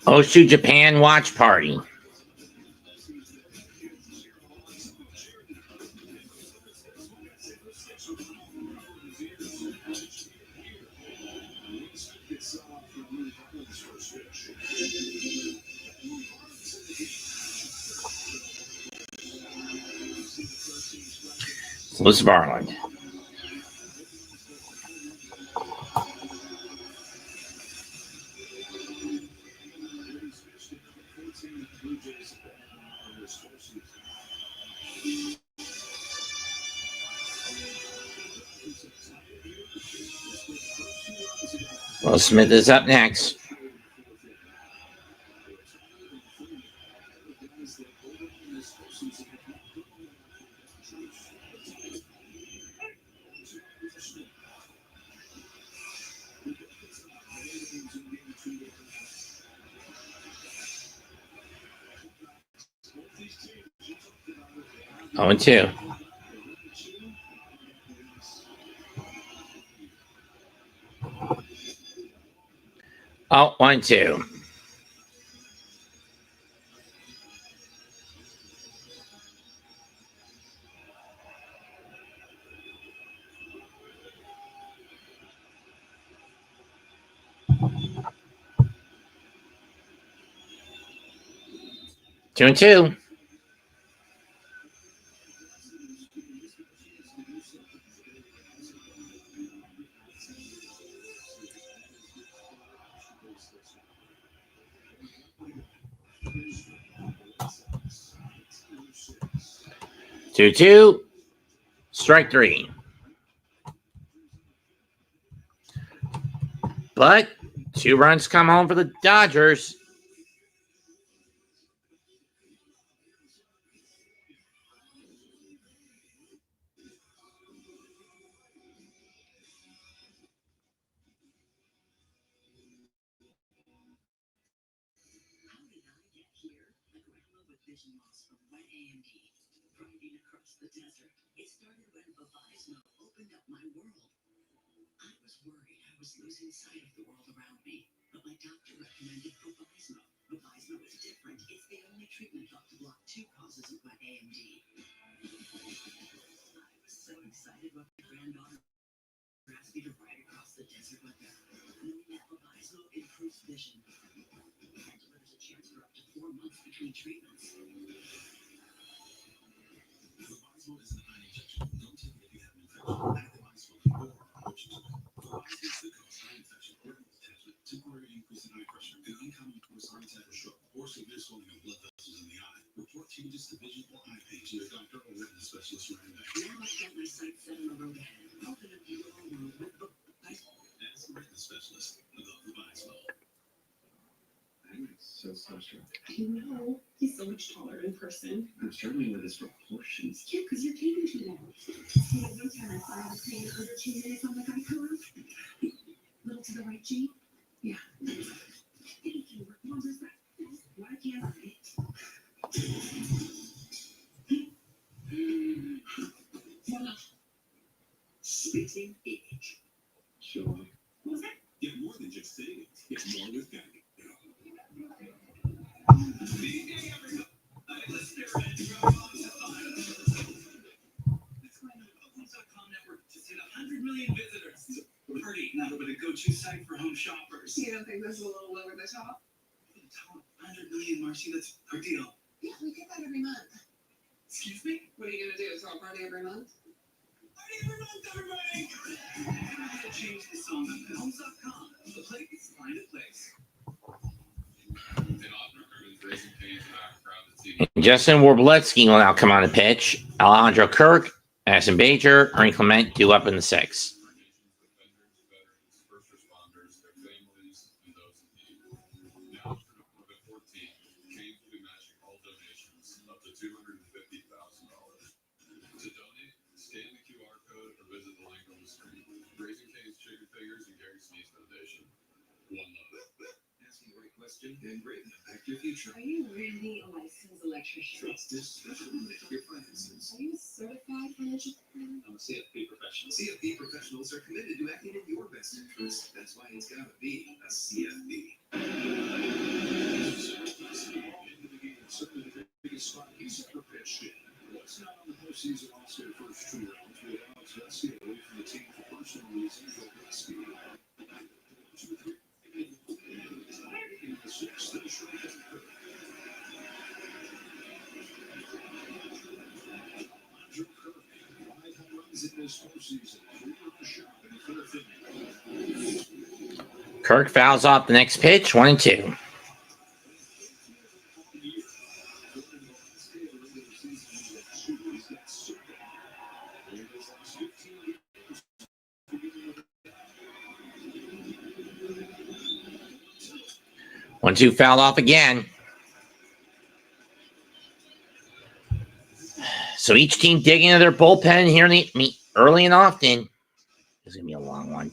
Oshu Japan watch party. Louis Barland. Will Smith is up next. Oh, and 2. Oh, 1-2. Two and 2. Two. Strike 3. But 2 runs come home for the Dodgers. Vision loss from wet AMD. Riding across the desert. It started when Vabysmo opened up my world. I was worried I was losing sight of the world around me, but my doctor recommended Vabysmo. Vabysmo is different. It's the only treatment thought to block 2 causes of wet AMD. I was so excited when my granddaughter asked me to ride across the desert with her, knowing that Vabysmo improves vision and delivers a chance for up to 4 months between treatments. Vabysmo is an eye injection. Don't take it if you have an infection. Add Vabysmo or what you took. Vabysmo could cause eye infection, organ detachment, temporary increase in eye pressure, an uncommon cause heart attack or stroke, or severe swelling of blood vessels in the eye. Report changes to vision or eye pain to your doctor or retina specialist right away. Now I've got my sights set on the road ahead. Open up your world with Vabysmo. Ask a retina specialist about Vabysmo. So starstruck. I know. He's so much taller in person. I'm struggling with his proportions. Yeah, because you're taking too long. Hey, one time I thought I was paying over 2 minutes on the guy pillow. Little to the right, G? Yeah. He can work wonders like this. Why can't I? Voila. Splitting age. Sure. What was that? Get more than just savings. Get more with Geico. Just hit 100 million visitors. Party, now but a go-to site for home shoppers. You don't think this is a little over the top? 100 million, Marcy, that's our deal. Yeah, we get that every month. Excuse me? What are you going to do? Throw a party every month? Party every month, everybody! Change the song on films.com. The place, find a place. Justin Warbletzky will now come on the pitch. Alejandro Kirk, Addison Bajer, Ernie Clement due up in the sixth. And great impact your future. Are you really a licensed electrician? Trusted special your finances. Are you a certified financial planner? I'm a CFP professional. CFP professionals are committed to acting in your best interest. That's why it's got to be a CFP. Certainly the biggest spot he's ever pitched in. What's not on the postseason All-Star first two rounds with Alex Vesky away from the team for personal reasons. Vesky. 2-3. In the sixth, the short Kirk fouls off the next pitch, 1-2. One, two, fouled off again. So each team digging into their bullpen here in the early and often. This is going to be a long one.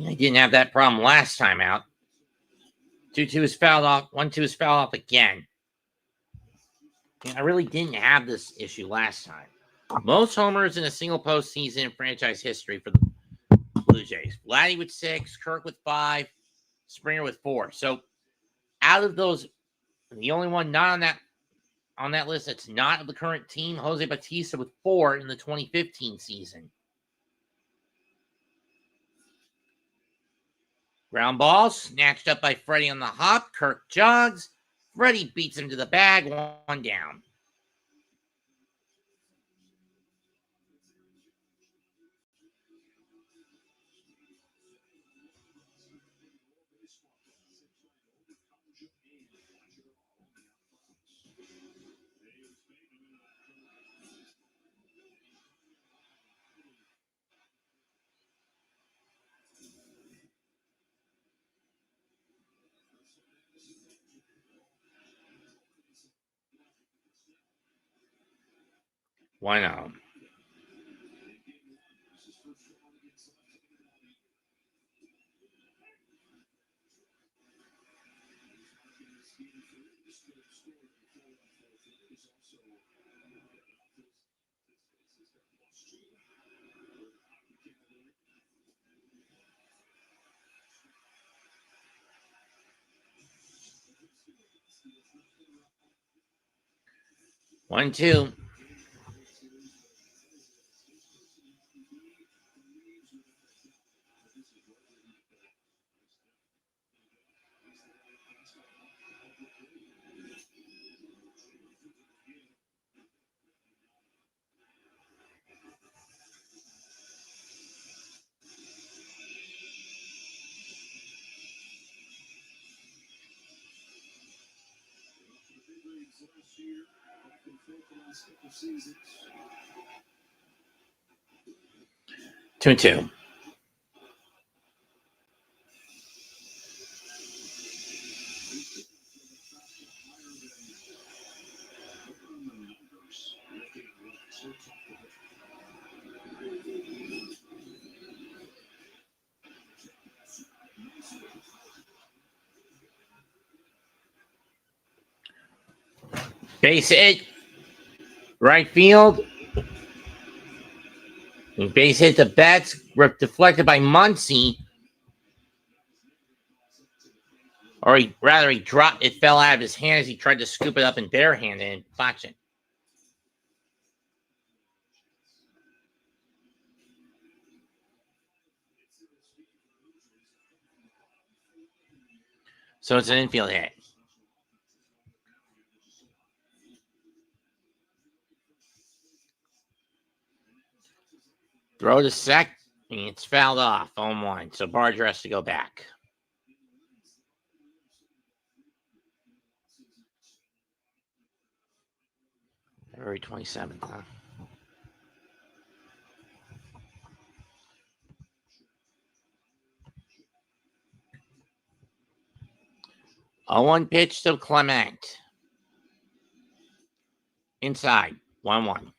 I didn't have that problem last time out. 2-2 is fouled off. 1-2 is fouled off again. I really didn't have this issue last time. Most homers in a single postseason in franchise history for the Blue Jays. Vladdy with 6, Kirk with 5, Springer with 4. So out of those, the only one not on that list that's not of the current team, Jose Bautista with 4 in the 2015 season. Ground ball snatched up by Freddie on the hop. Kirk jogs. Freddie beats him to the bag. 1 down. Why not? One, two. Two and two. Base hit. Right field. Base hit the bats. Deflected by Muncy. Or he dropped it, fell out of his hand as he tried to scoop it up and barehand it and botch it. So it's an infield hit. Throw to sec. And it's fouled off on 1. So Barger has to go back. February 27th, huh? A 1 pitch to Clement. Inside. 1-1.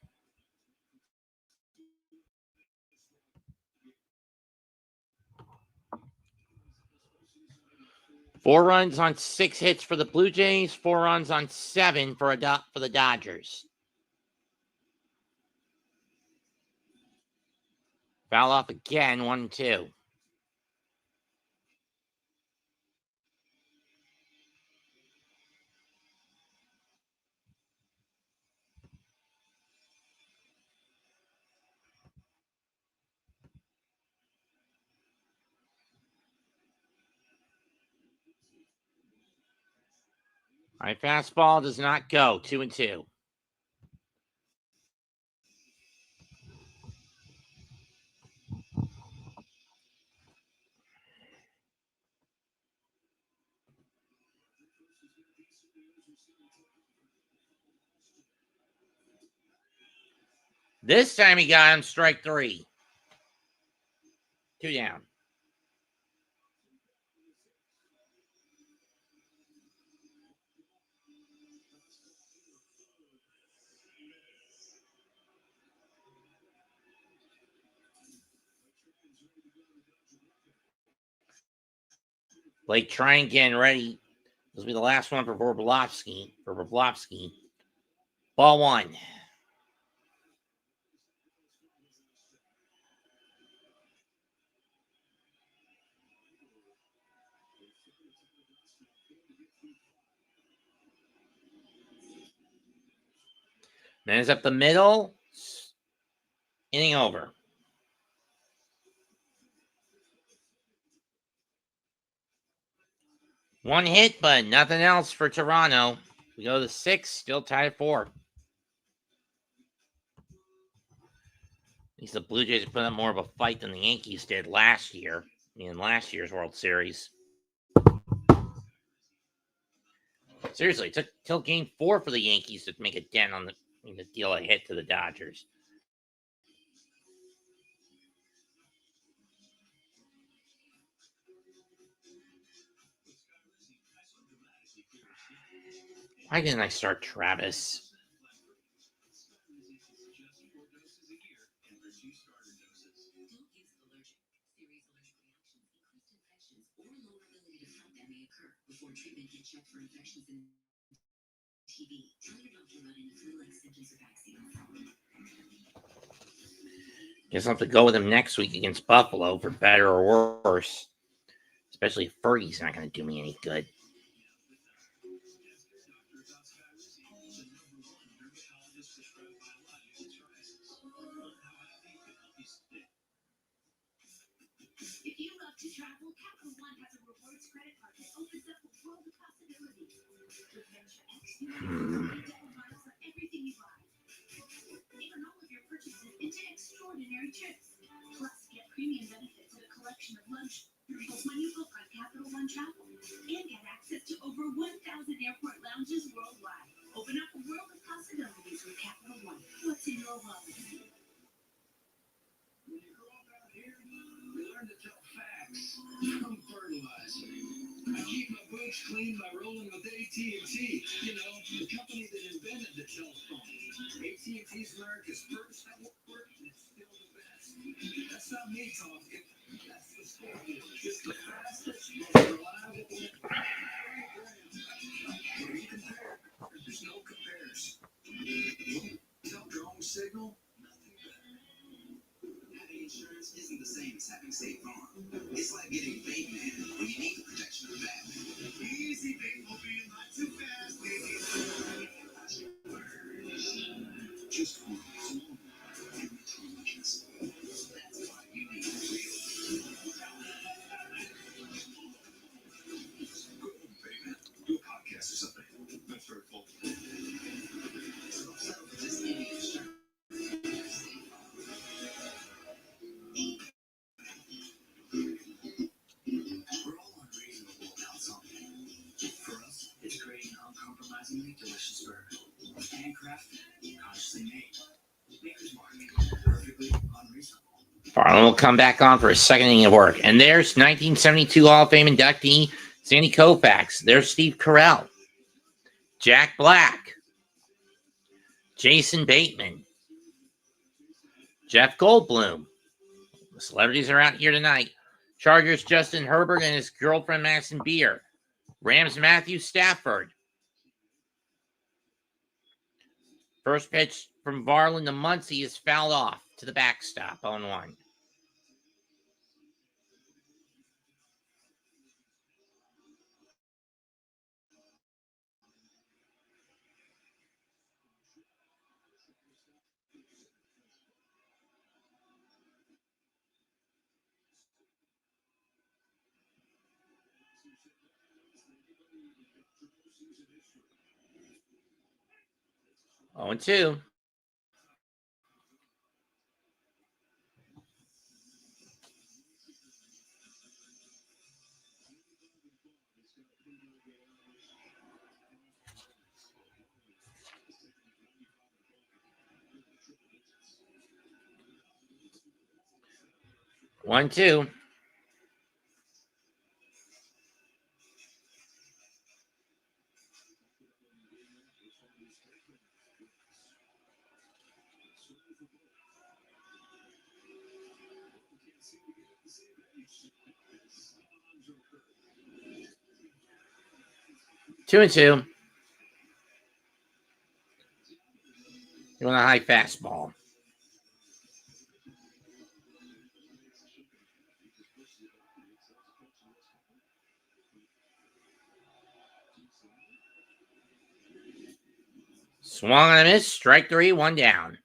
Four runs on 6 hits for the Blue Jays. 4 runs on 7 for the Dodgers. Foul off again. 1-2. My fastball does not go. 2-2. This time he got him strike 3. 2 down. Blake trying again, ready. This will be the last one for Bobrovsky. Ball 1. Then it's up the middle. Inning over. One hit, but nothing else for Toronto. We go to 6, still tied at 4. At least the Blue Jays put up more of a fight than the Yankees did last year in last year's World Series. Seriously, it took till game 4 for the Yankees to make a dent on the deal I hit to the Dodgers. Why didn't I start Travis? Before treatment, get checked for infections and TB. Tell your doctor about any flu-like symptoms or vaccines. Guess I'll have to go with him next week against Buffalo for better or worse. Especially if Fergie's not going to do me any good. If you love to travel, Capital One has a rewards credit card that opens up a world of possibilities. With Venture X, you can double miles on everything you buy. Even all of your purchases into extraordinary trips. Plus, get premium benefits at a collection of luxuries when you book on Capital One Travel. And get access to over 1,000 airport lounges worldwide. Open up a world of possibilities with Capital One. What's in your wallet? When you grow up out here, we learn to tell facts from fertilizer. I keep my boots clean by rolling with AT&T. You know, the company that invented the telephone. AT&T's America's first network, and it's still the best. That's not me talking. That's the story. It's the fastest, most reliable, when you compare, there's no comparison. Without your own signal, nothing better. Having insurance isn't the same as having State Farm. It's like getting Bateman when you need the protection of Batman. Easy, Batman, being not too fast, baby. Just one reason. Intelligence. That's why you need real. Go home, Bateman. Do a podcast or something. That's very full. So settle for just any insurance. Farland will come back on for a second inning of work. And there's 1972 Hall of Fame inductee Sandy Koufax. There's Steve Carell, Jack Black, Jason Bateman, Jeff Goldblum. The celebrities are out here tonight. Chargers Justin Herbert and his girlfriend Madison Beer. Rams Matthew Stafford. First pitch from Varland to Muncy is fouled off to the backstop on 1. Oh, and 2. One, 2. Two and 2. You want a high fastball. Swung on a miss. Strike 3, 1 down.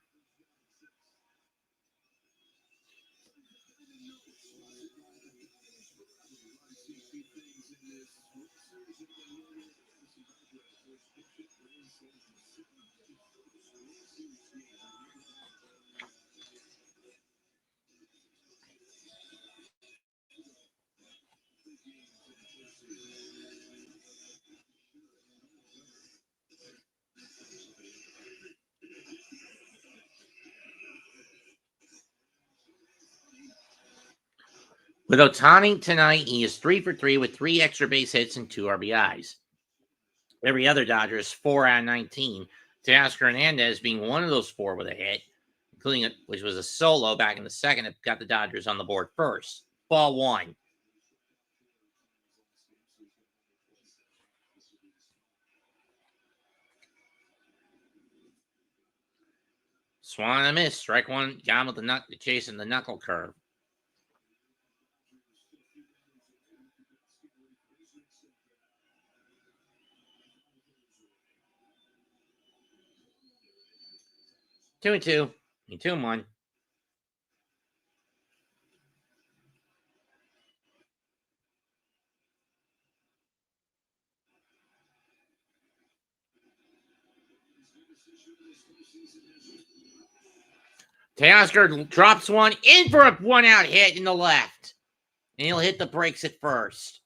With Ohtani tonight, he is 3 for 3 with 3 extra base hits and 2 RBIs. Every other Dodger is 4 out of 19. Teoscar Hernandez being one of those 4 with a hit, including which was a solo back in the second that got the Dodgers on the board first. Ball 1. Swung on a miss. Strike 1. Got him with the chasing the knuckle curve. Two and 2. 2 and 1. Teoscar drops one in for a 1-out hit in the left. And he'll hit the brakes at first.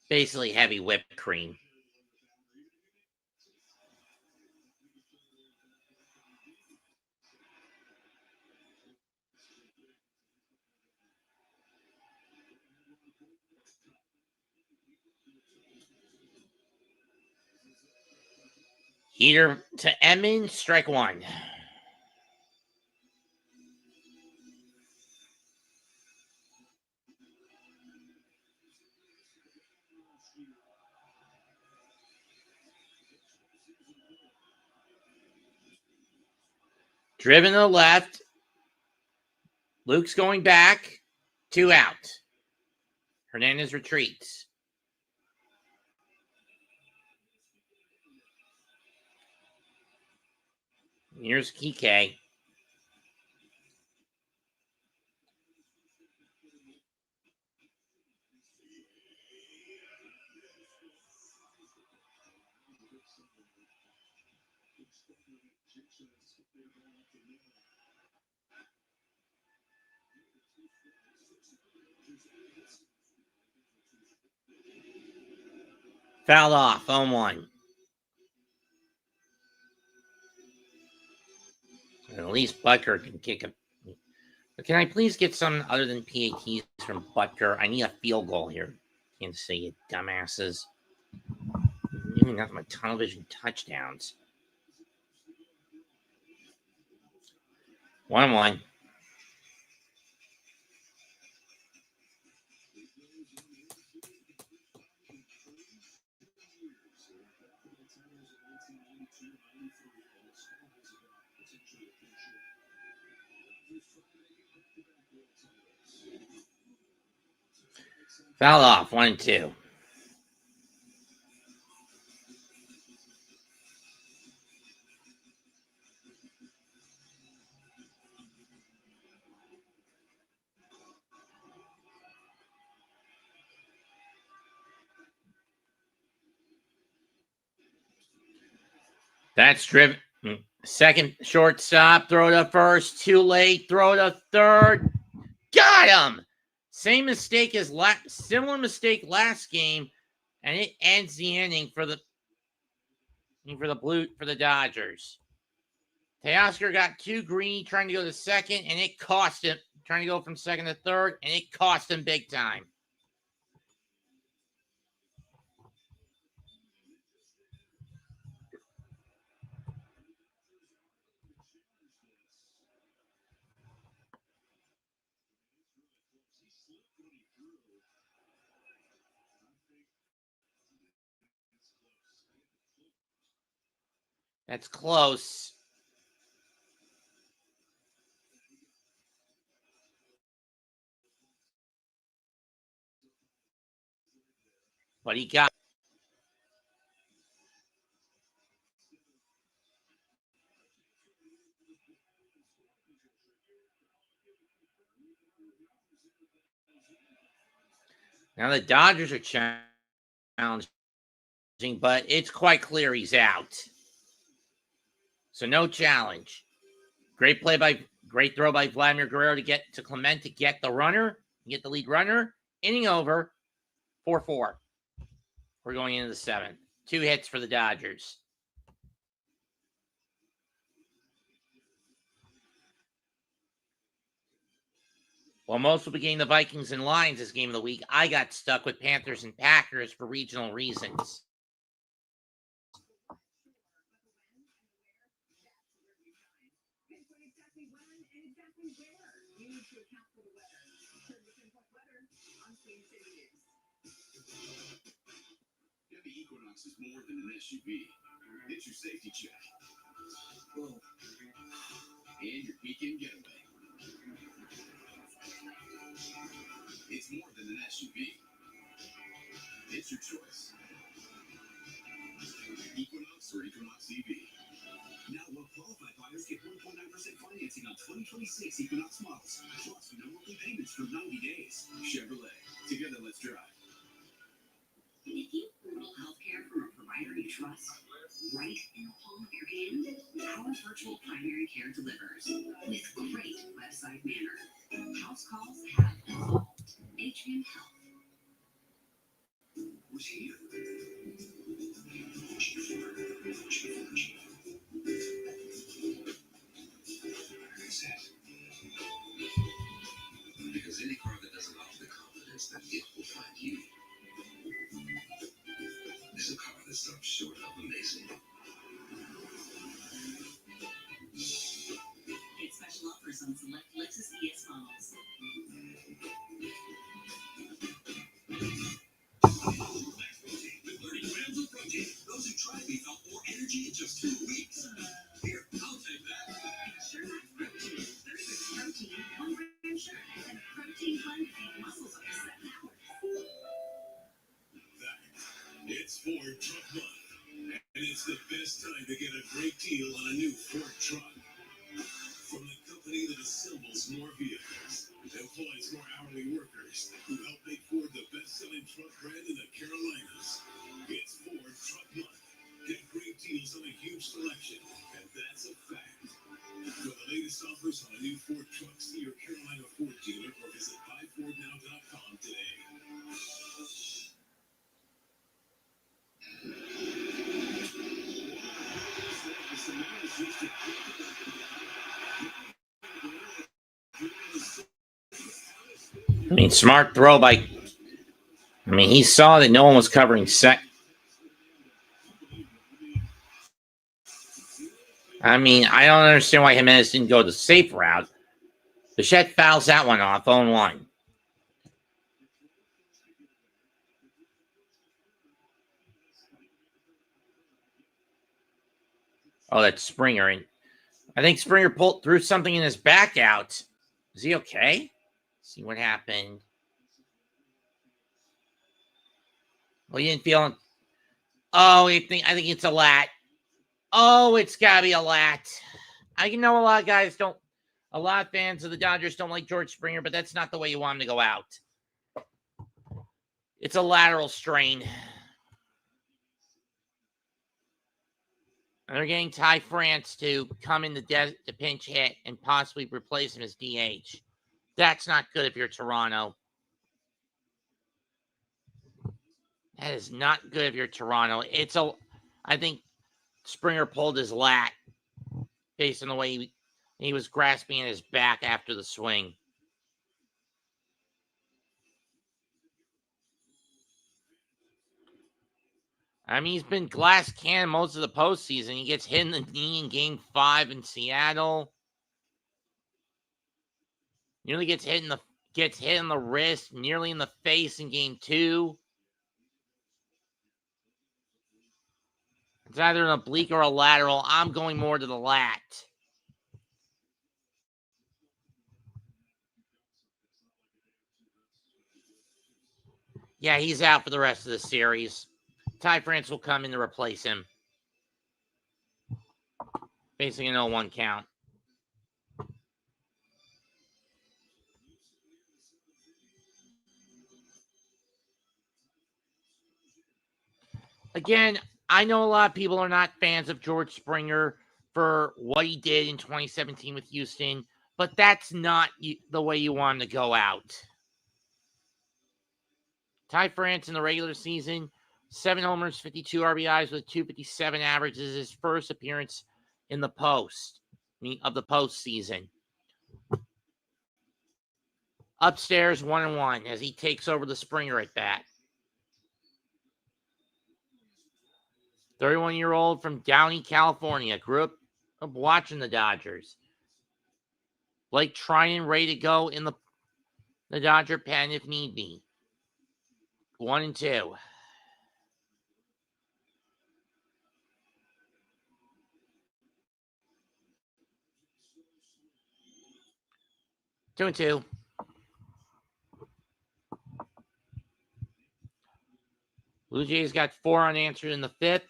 Basically heavy whipped cream. Heater to Edmonds, strike 1. Driven to the left. Luke's going back. 2 out. Hernandez retreats. Here's Kike. Fouled off. 0-1. At least Butker can kick a. Can I please get something other than PATs from Butker? I need a field goal here. Can't say you dumbasses. Doing nothing but television touchdowns. 1-1. Foul off. 1-2. That's driven. Second shortstop. Throw to first. Too late. Throw to third. Got him. Same mistake as similar mistake last game, and it ends the inning for the Dodgers. Teoscar got too greedy trying to go to second, and it cost him. Trying to go from second to third, and it cost him big time. That's close. But he got. Now the Dodgers are challenging, but it's quite clear he's out. So no challenge. Great throw by Vladimir Guerrero to get to Clement to get the runner, get the lead runner. Inning over. 4-4. We're going into the seventh. 2 hits for the Dodgers. While most will be getting the Vikings and Lions this game of the week, I got stuck with Panthers and Packers for regional reasons. Chevy Equinox is more than an SUV. It's your safety check. Well, and your weekend getaway. It's more than an SUV. It's your choice. Equinox or Equinox EV. Now, well-qualified buyers get 1.9% financing on 2026 Equinox models. Plus, no monthly payments for 90 days. Chevrolet. Together, let's drive. If you want healthcare from a provider you trust, right in the palm of your hand, our virtual primary care delivers with great website manner. House calls have evolved. HM Health. Who's here? Because any car that doesn't offer the confidence that it will find you is a car that stops short of amazing. Get special offers on select Lexus ES models. With 30 grams of protein, those who tried me felt more energy in just 2 weeks. Here, I'll take that. Sure has protein. 36 protein, 1 gram sugar, and a protein blend to feed muscles up to 7 hours. It's Ford Truck Month, and it's the best time to get a great deal on a new Ford truck. From the company that assembles more vehicles, employs more hourly workers, who help make Ford the best-selling truck brand in the Carolinas. It's Ford Truck Month. Get great deals on a huge selection, and that's a fact. For the latest offers on a new Ford truck, see your Carolina Ford dealer or visit I mean, smart throw by. I mean, he saw that no one was covering set. I mean, I don't understand why Jimenez didn't go the safe route. Bichette fouls that one off, 0-1. Oh, that's Springer. And I think Springer threw something in his back out. Is he okay? See what happened. Well, you didn't feel it. Oh, I think it's a lat. Oh, it's got to be a lat. I know a lot of guys don't. A lot of fans of the Dodgers don't like George Springer, but that's not the way you want him to go out. It's a lateral strain. And they're getting Ty France to come in to pinch hit and possibly replace him as DH. That's not good if you're Toronto. That is not good if you're Toronto. I think Springer pulled his lat based on the way he was grasping at his back after the swing. I mean, he's been glass cannon most of the postseason. He gets hit in the knee in Game 5 in Seattle. Nearly gets hit in the wrist, nearly in the face in Game 2. It's either an oblique or a lateral. I'm going more to the lat. Yeah, he's out for the rest of the series. Ty France will come in to replace him. Basically an 0-1 count. Again, I know a lot of people are not fans of George Springer for what he did in 2017 with Houston, but that's not the way you want him to go out. Ty France in the regular season, 7 homers, 52 RBIs with 257 average is his first appearance in the postseason. Upstairs 1-1 as he takes over the Springer at bat. 31-year-old from Downey, California, grew up watching the Dodgers. Blake Trinan ready to go in the Dodger pen if need be. 1-2. 2-2. Blue Jays got 4 unanswered in the 5th.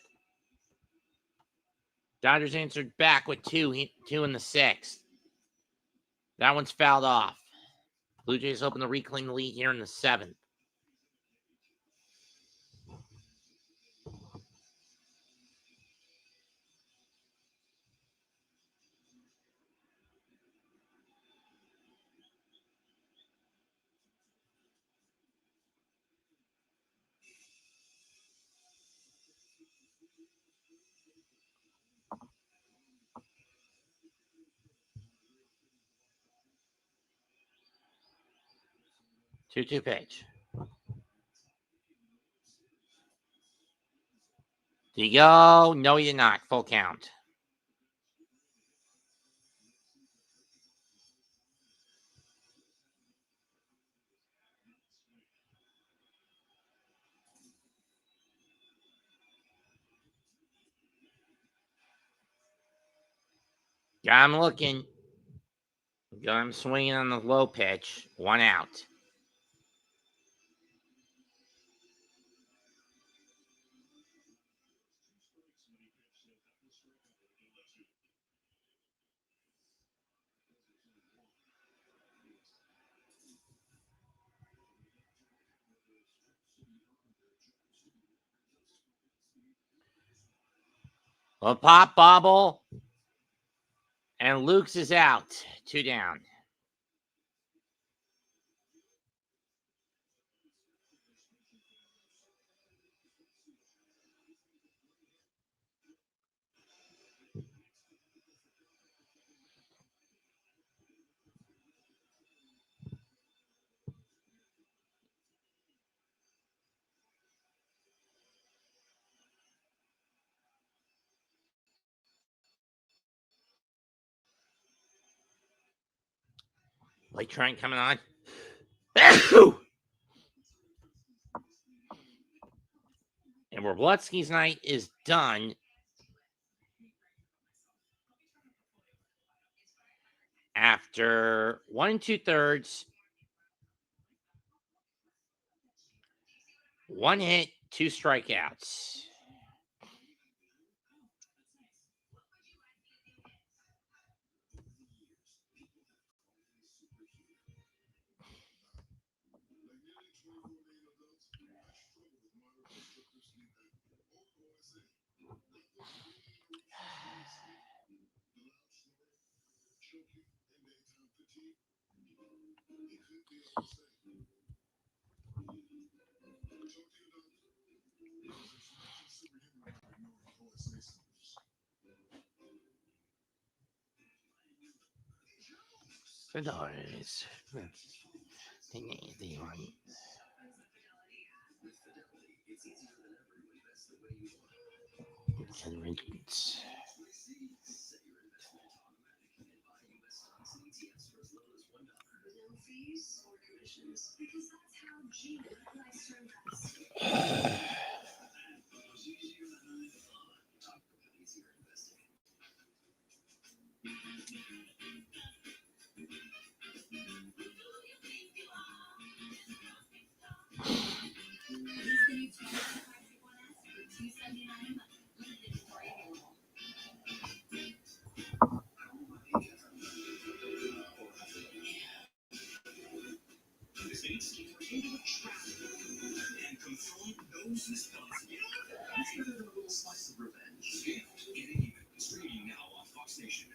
Dodgers answered back with 2 in the 6th. That one's fouled off. Blue Jays hoping to reclaim the lead here in the 7th. Two pitch. Did he go? No, he did not. Full count. Got him looking. Got him swinging on the low pitch. 1 out. A pop bobble. And Luke's is out. 2 down. Light train coming on. And Wroblewski's night is done. After 1 2/3, 1 hit, 2 strikeouts. The dollars. And confront those responsible. Maybe a little slice of revenge. Getting even. Streaming now on Fox Nation.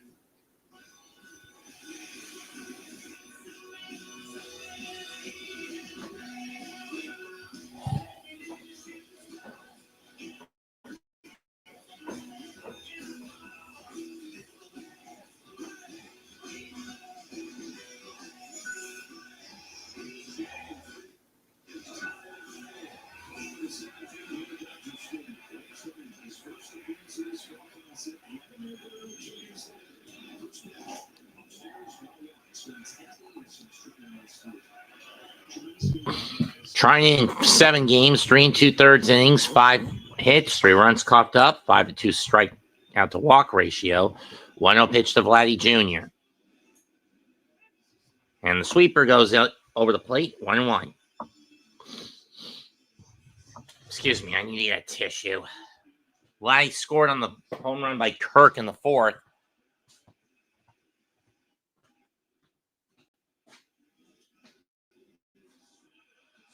Trying in 7 games, 3 2/3 innings, 5 hits, 3 runs coughed up, 5-2 strikeout to walk ratio, 1-0 pitch to Vladdy Jr. And the sweeper goes out over the plate, 1-1. Excuse me, I need to get a tissue. Vladdy scored on the home run by Kirk in the 4th.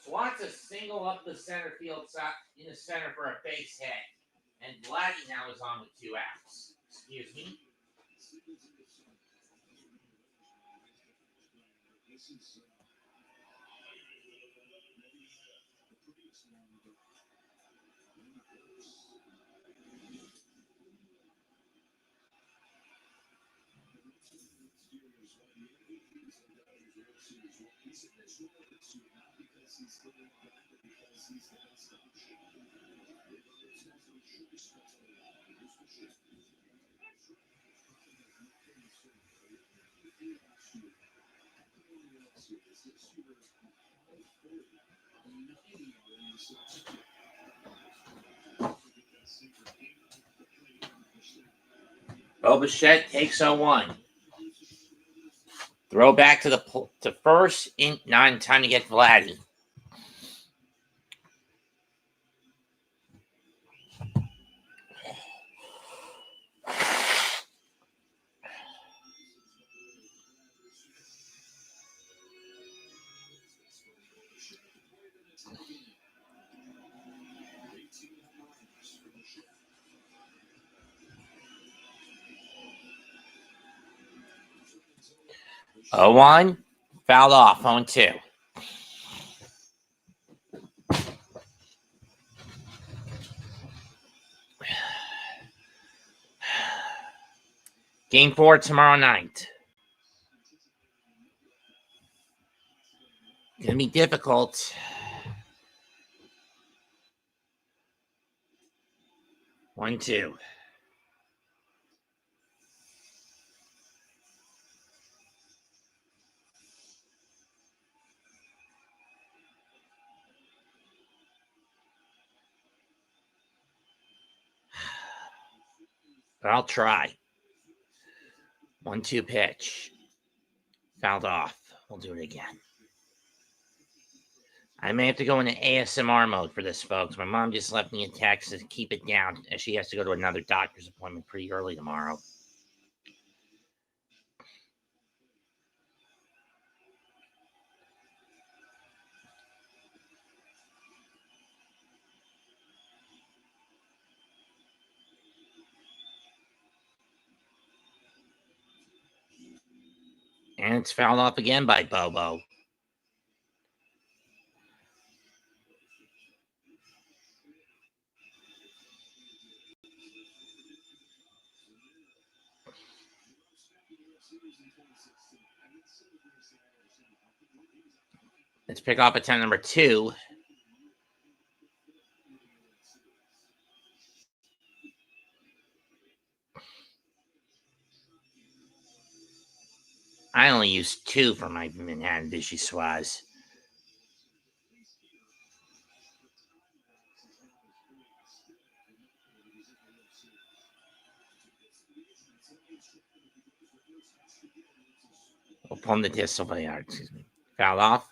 Swats a single up the center field side in the center for a base hit. And Vladdy now is on with 2 outs. Excuse me. Bichette takes 0-1. Throw back to first. Not in time to get Vladdy. Oh, 1, fouled off, 0-2. Game 4 tomorrow night. Gonna be difficult. 1-2. But I'll try. 1-2 pitch. Fouled off. We'll do it again. I may have to go into ASMR mode for this, folks. My mom just left me a text to keep it down as she has to go to another doctor's appointment pretty early tomorrow. And it's fouled off again by Bobo. Let's pick off attempt number 2. I only used 2 for my Manhattan Vichyssoise. We'll pull the distal, excuse me. Fouled off.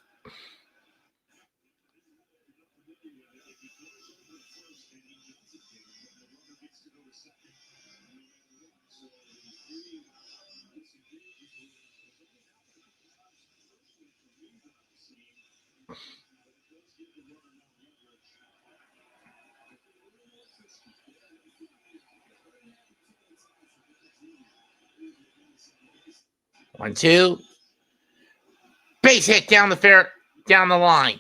One, two. Base hit down the line.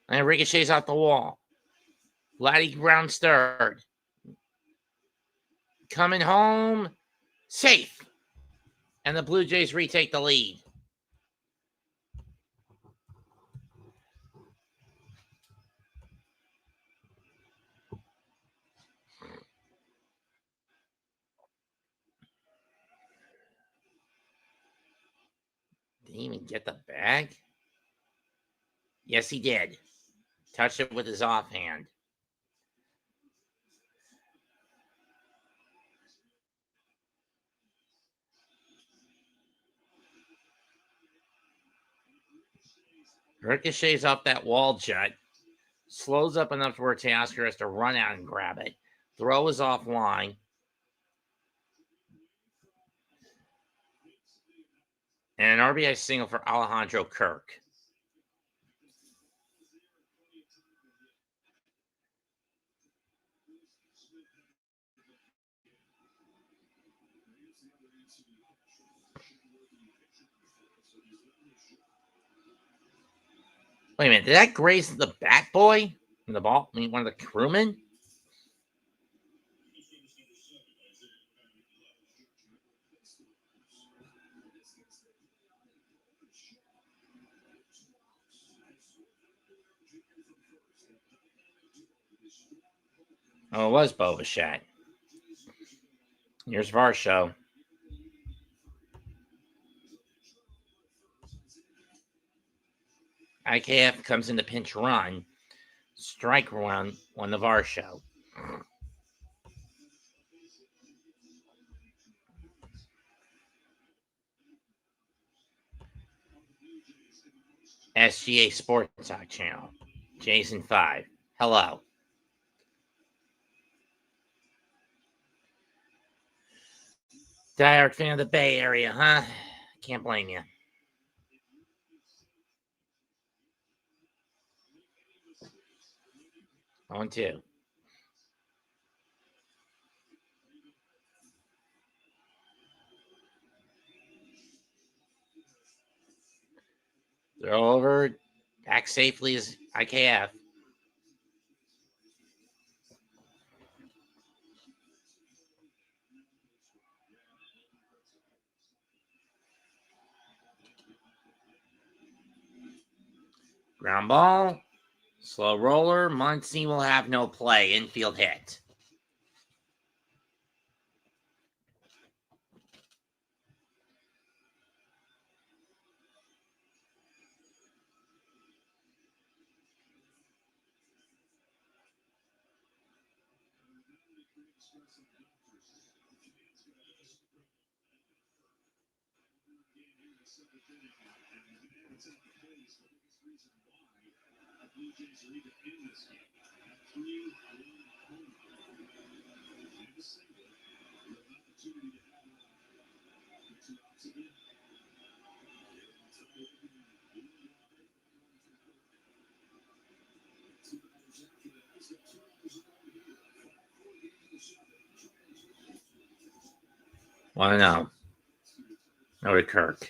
And ricochets off the wall. Vladdy Brown's third. Coming home. Safe. And the Blue Jays retake the lead. Did he even get the bag? Yes, he did. Touched it with his offhand. Ricochets off that wall jet. Slows up enough to where Teoscar has to run out and grab it. Throw is offline. And an RBI single for Alejandro Kirk. Wait a minute, did that graze the bat boy? In the ball? I mean, one of the crewmen? Oh, it was Bo Bichette. Here's Varsho. IKF comes in the pinch run. Strike run on the Varsho. SGA Sports Talk Channel. Jason 5. Hello. Diehard fan of the Bay Area, huh? Can't blame you. On 2. Throw over. Back safely as IKF. Ground ball. Slow roller. Muncy will have no play. Infield hit. It's at the place the biggest reason why the Blue Jays are even in this game. That 3-run home run and a single with an opportunity to add on with 2 outs again. They're on top of the blue line. 2 hours after that, he's got 2 hours ago here. 5-4 game in the 7th. Want to know? Over Kirk.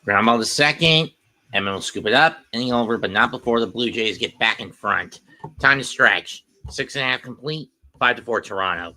Ground ball to second. Emmett will scoop it up. Inning over, but not before the Blue Jays get back in front. Time to stretch. 6.5 complete. 5-4 Toronto.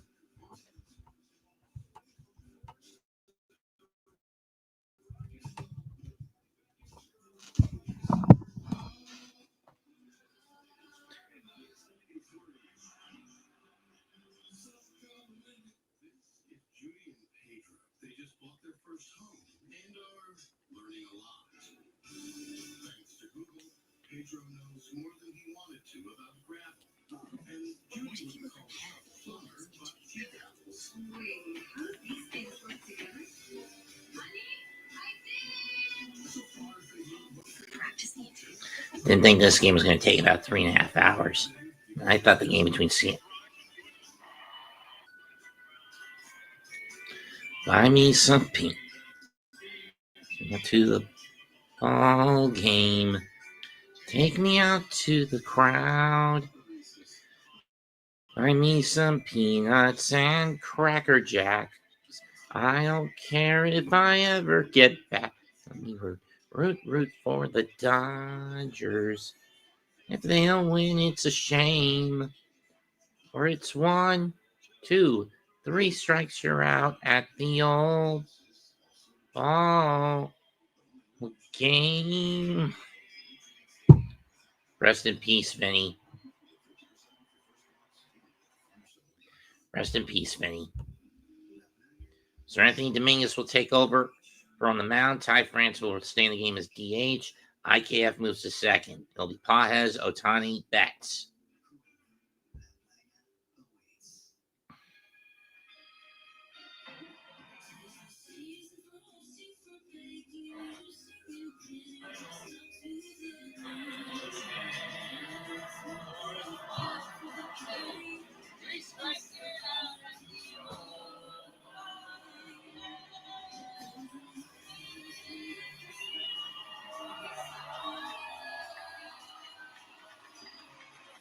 Judy and Pedro, they just bought their first home and are learning a lot. Thanks to Google, Pedro knows more than he wanted to about gravel. And Judy would call it a plumber, but he gravels. Wait, how do these things work together? So far, they know both Practicing. Didn't think this game was going to take about 3.5 hours. I thought the game between Buy me some pink. To the ball game. Take me out to the crowd. Buy me some peanuts and Cracker Jack. I don't care if I ever get back. Let me root for the Dodgers. If they don't win, it's a shame. Or it's 1, 2, 3 strikes, you're out at the old ball game. Rest in peace, Vinny. Rest in peace, Vinny. So Anthony Dominguez will take over on the mound. Ty France will stay in the game as DH. IKF moves to second. It'll be Pajes, Otani, Betts.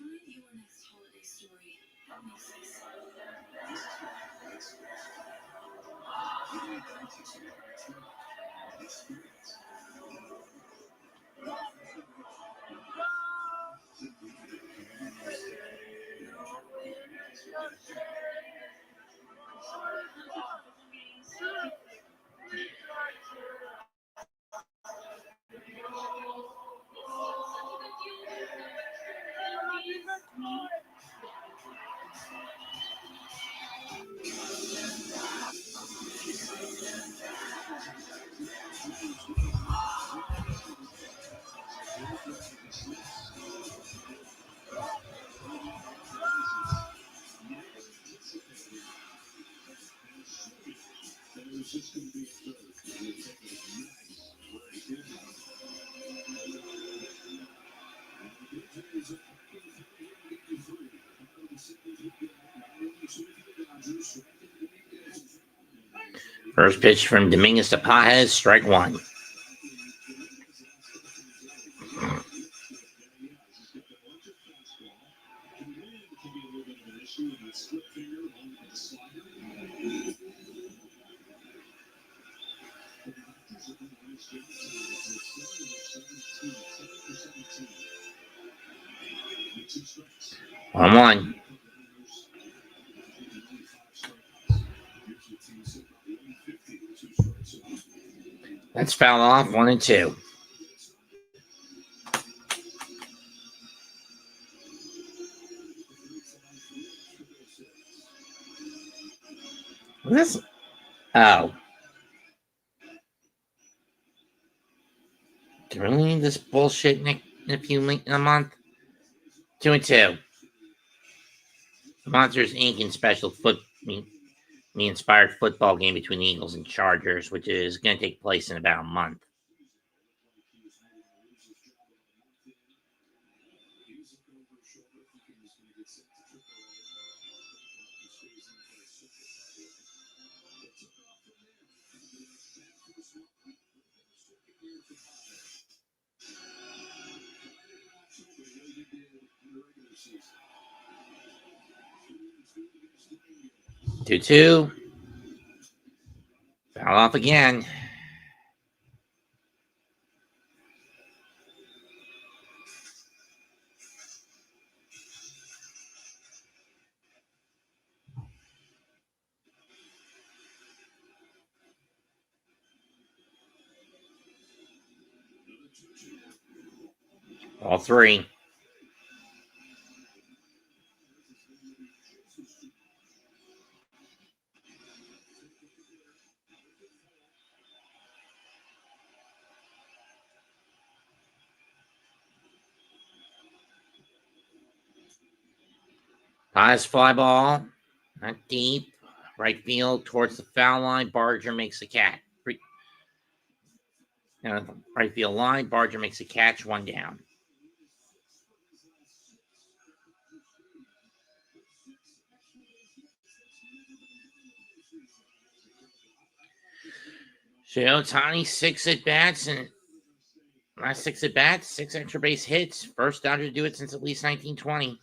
Find your next holiday story. That makes sense. First pitch from Dominguez to Pajes, strike 1. On 1. That's foul off, 1 and 2. This, oh, Do we really need this bullshit in a month? 2-2. Monsters Inc. in special me inspired football game between the Eagles and Chargers, which is going to take place in about a month. Two. Foul off again. All three. Highest fly ball. Not deep. Right field towards the foul line. Barger makes the catch. Right field line. Barger makes a catch. 1 down. Ohtani 6 at bats and last 6 at bats, 6 extra base hits. First Dodger to do it since at least 1920.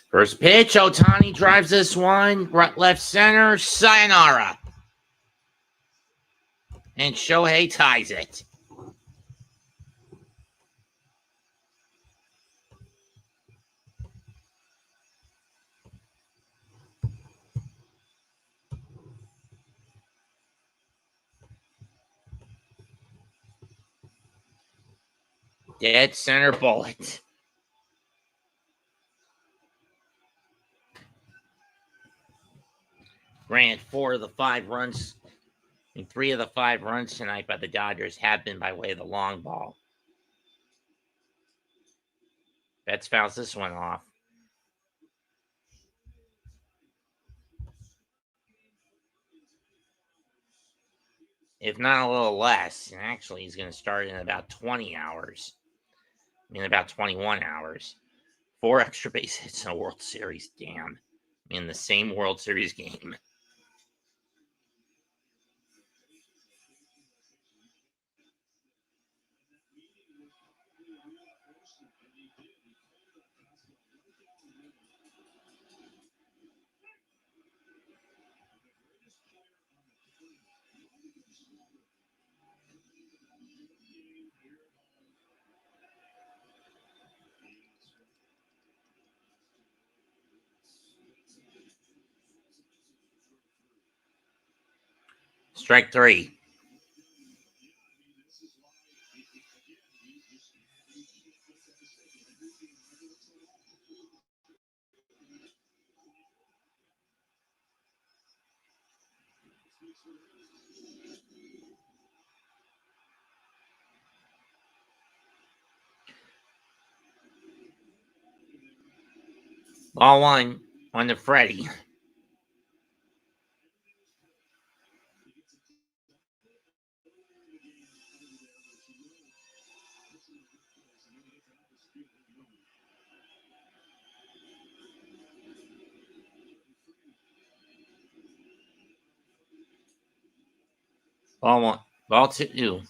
First pitch, Ohtani drives this one, right left center, sayonara. And Shohei ties it. Dead center bullet. Granted, 4 of the 5 runs, and 3 of the 5 runs tonight by the Dodgers have been by way of the long ball. Betts fouls this one off. If not a little less. And actually, he's going to start in about 20 hours. About 21 hours. 4 extra base hits in a World Series. Damn. In the same World Series game. Strike 3. Ball 1 on to Freddie. Ball one. Ball two.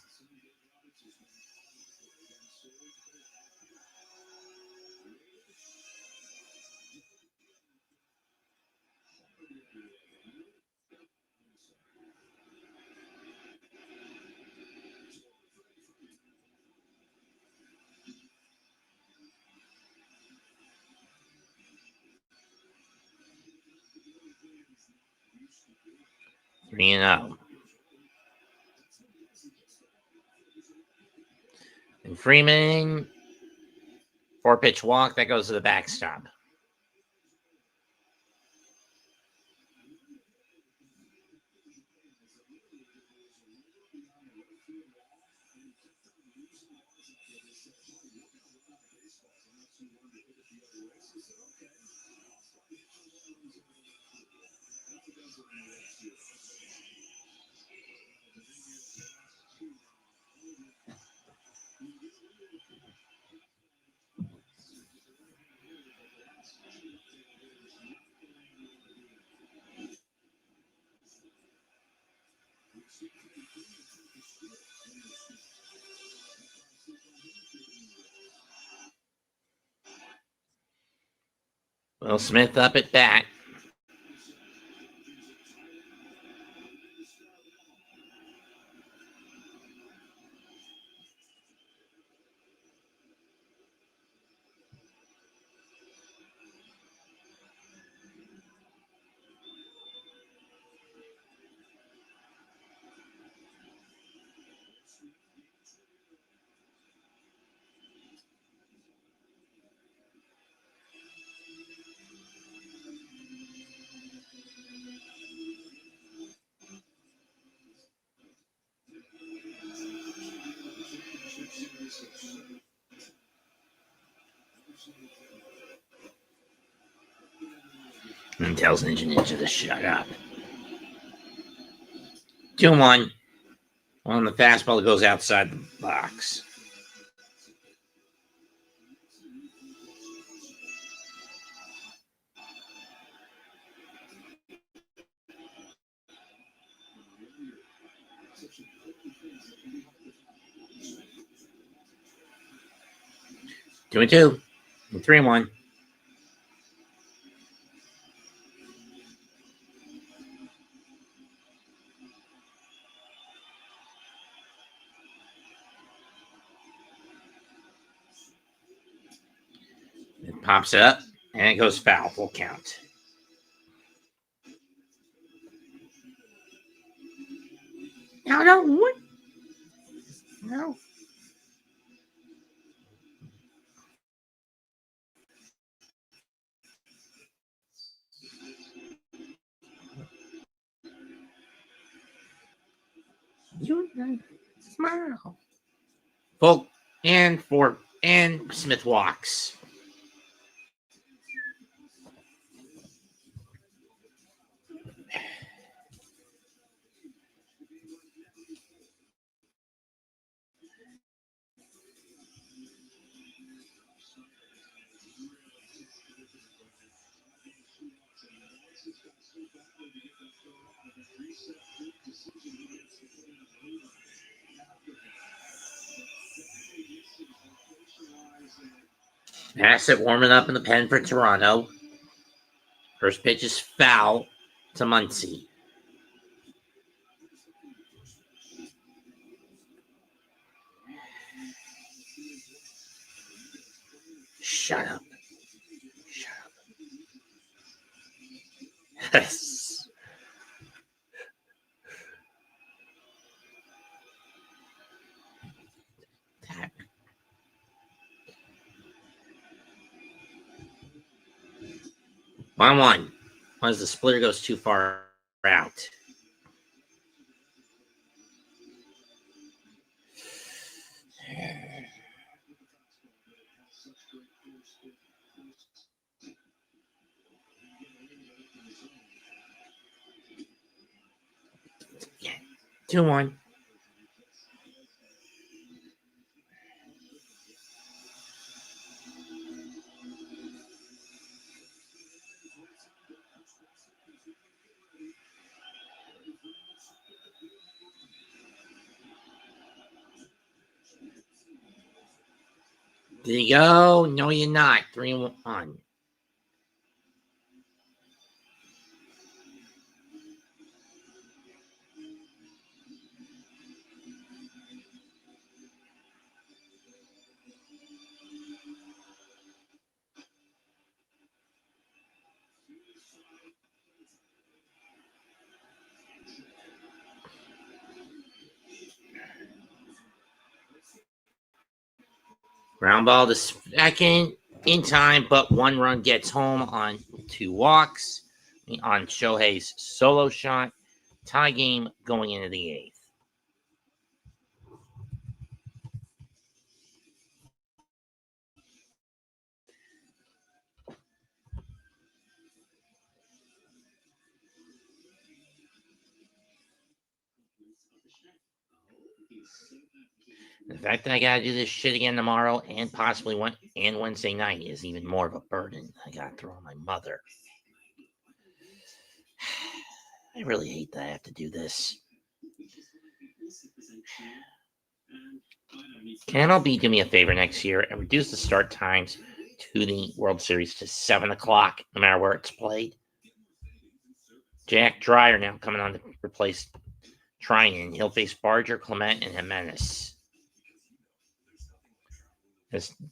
Three and out. And Freeman, 4-pitch walk. That goes to the backstop. Will Smith up at bat. And tells Ninja to shut up. 2-1. On the fastball that goes outside the box. Two and two. And 3-1. It pops up and it goes foul. Full count. No, what? No. You smile. Full and four and Smith walks. Bassett warming up in the pen for Toronto. First pitch is foul to Muncy. Shut up. Shut up. Yes. Tap. 1-1. Once the splitter goes too far out. Yeah. 2-1. There you go. No, you're not. 3-1. Ground ball to second in time, but 1 run gets home on 2 walks on Shohei's solo shot. Tie game going into the 8th. The fact that I gotta do this shit again tomorrow and possibly Wednesday night is even more of a burden. I gotta throw on my mother. I really hate that I have to do this. Can MLB do me a favor next year and reduce the start times to the World Series to 7 o'clock, no matter where it's played? Jack Dreyer now coming on to replace Trinan. He'll face Barger, Clement, and Jimenez.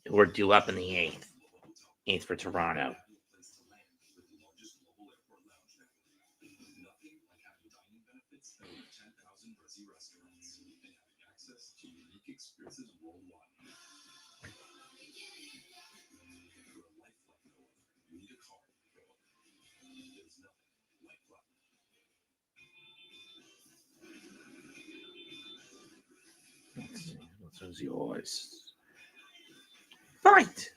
We're due up in the 8th for Toronto. What's yours? Fight!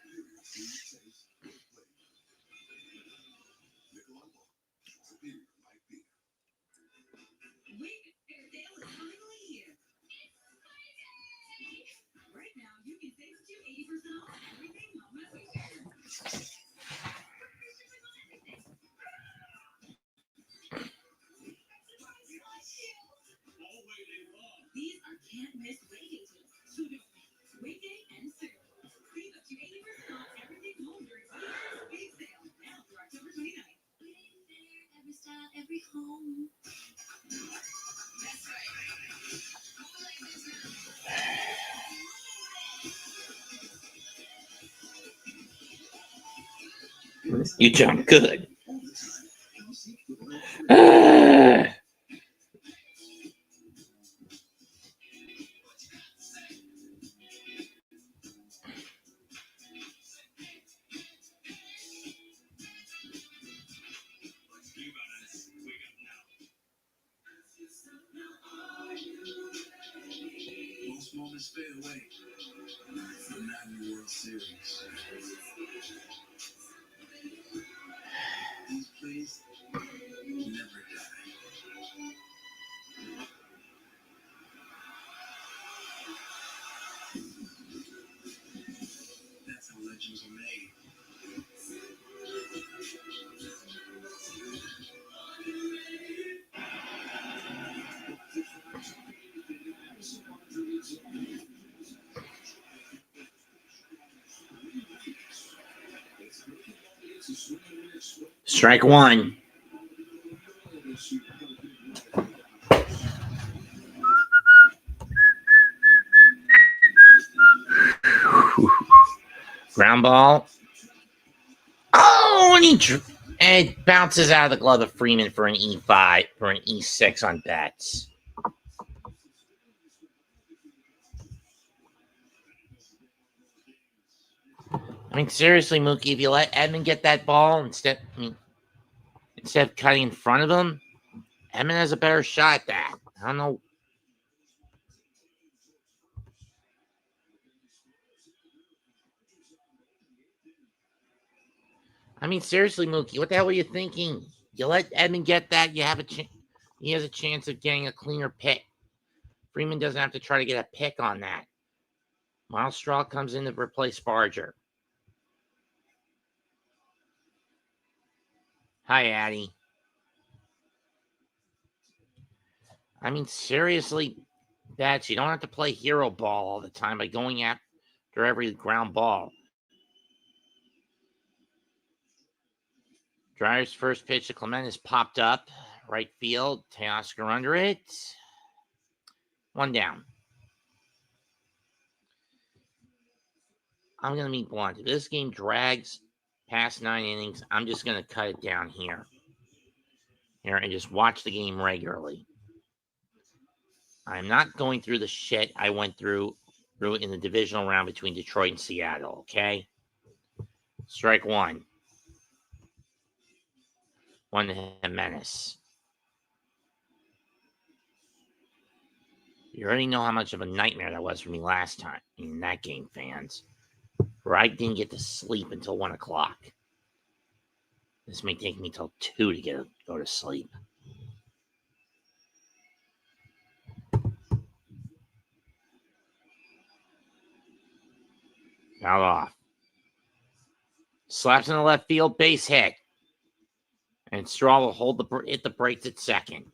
These are can't-miss waiting deals. Weekday and sale. Save up to 80% off everything home during big sale now through October 29th. Every style, every home. That's right. You jump good. Most moments fade away, but not in the World Series. These plays never die. That's how legends are made. Strike one. Ground ball. Oh, and it bounces out of the glove of Freeman for an E5, for an E6 on bats. I mean, seriously, Mookie, if you let Edman get that ball instead of cutting in front of him, Edman has a better shot at that. I don't know. I mean, seriously, Mookie, what the hell were you thinking? You let Edman get that, you have a chance. He has a chance of getting a cleaner pick. Freeman doesn't have to try to get a pick on that. Miles Straw comes in to replace Barger. Hi, Addie. I mean, seriously, Bats, you don't have to play hero ball all the time by going after every ground ball. Dryer's first pitch to Clement is popped up. Right field. Teoscar under it. 1 down. I'm going to be blunt. If this game drags past 9 innings, I'm just going to cut it down here and just watch the game regularly. I'm not going through the shit I went through in the divisional round between Detroit and Seattle, okay? Strike 1. 1 to Jimenez. You already know how much of a nightmare that was for me last time in that game, fans, where I didn't get to sleep until 1 o'clock. This may take me till 2 to go to sleep. Foul off. Slaps in the left field, base hit. And Straw will hit the brakes at second.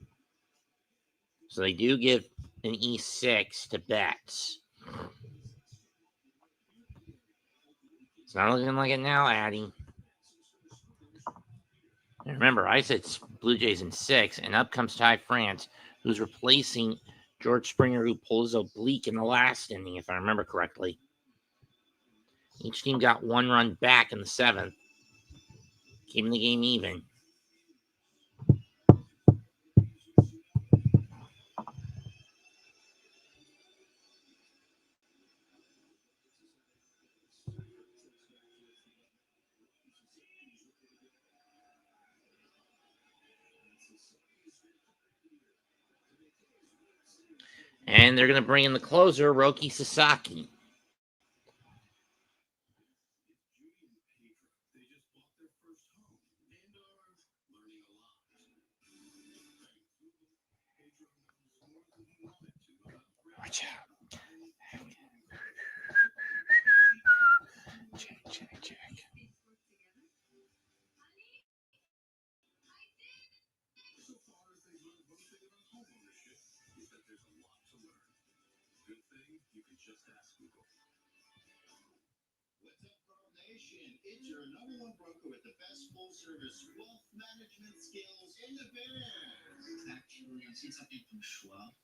So they do give an E6 to Betts. It's not looking like it now, Addy. And remember, I said Blue Jays in 6, and up comes Ty France, who's replacing George Springer, who pulled his oblique in the last inning, if I remember correctly. Each team got 1 run back in the 7th, keeping the game even. And they're going to bring in the closer, Roki Sasaki. Watch out. Check. It's your #1 broker with the best full-service wealth management skills in the biz. Actually, I've seen something from Schwab.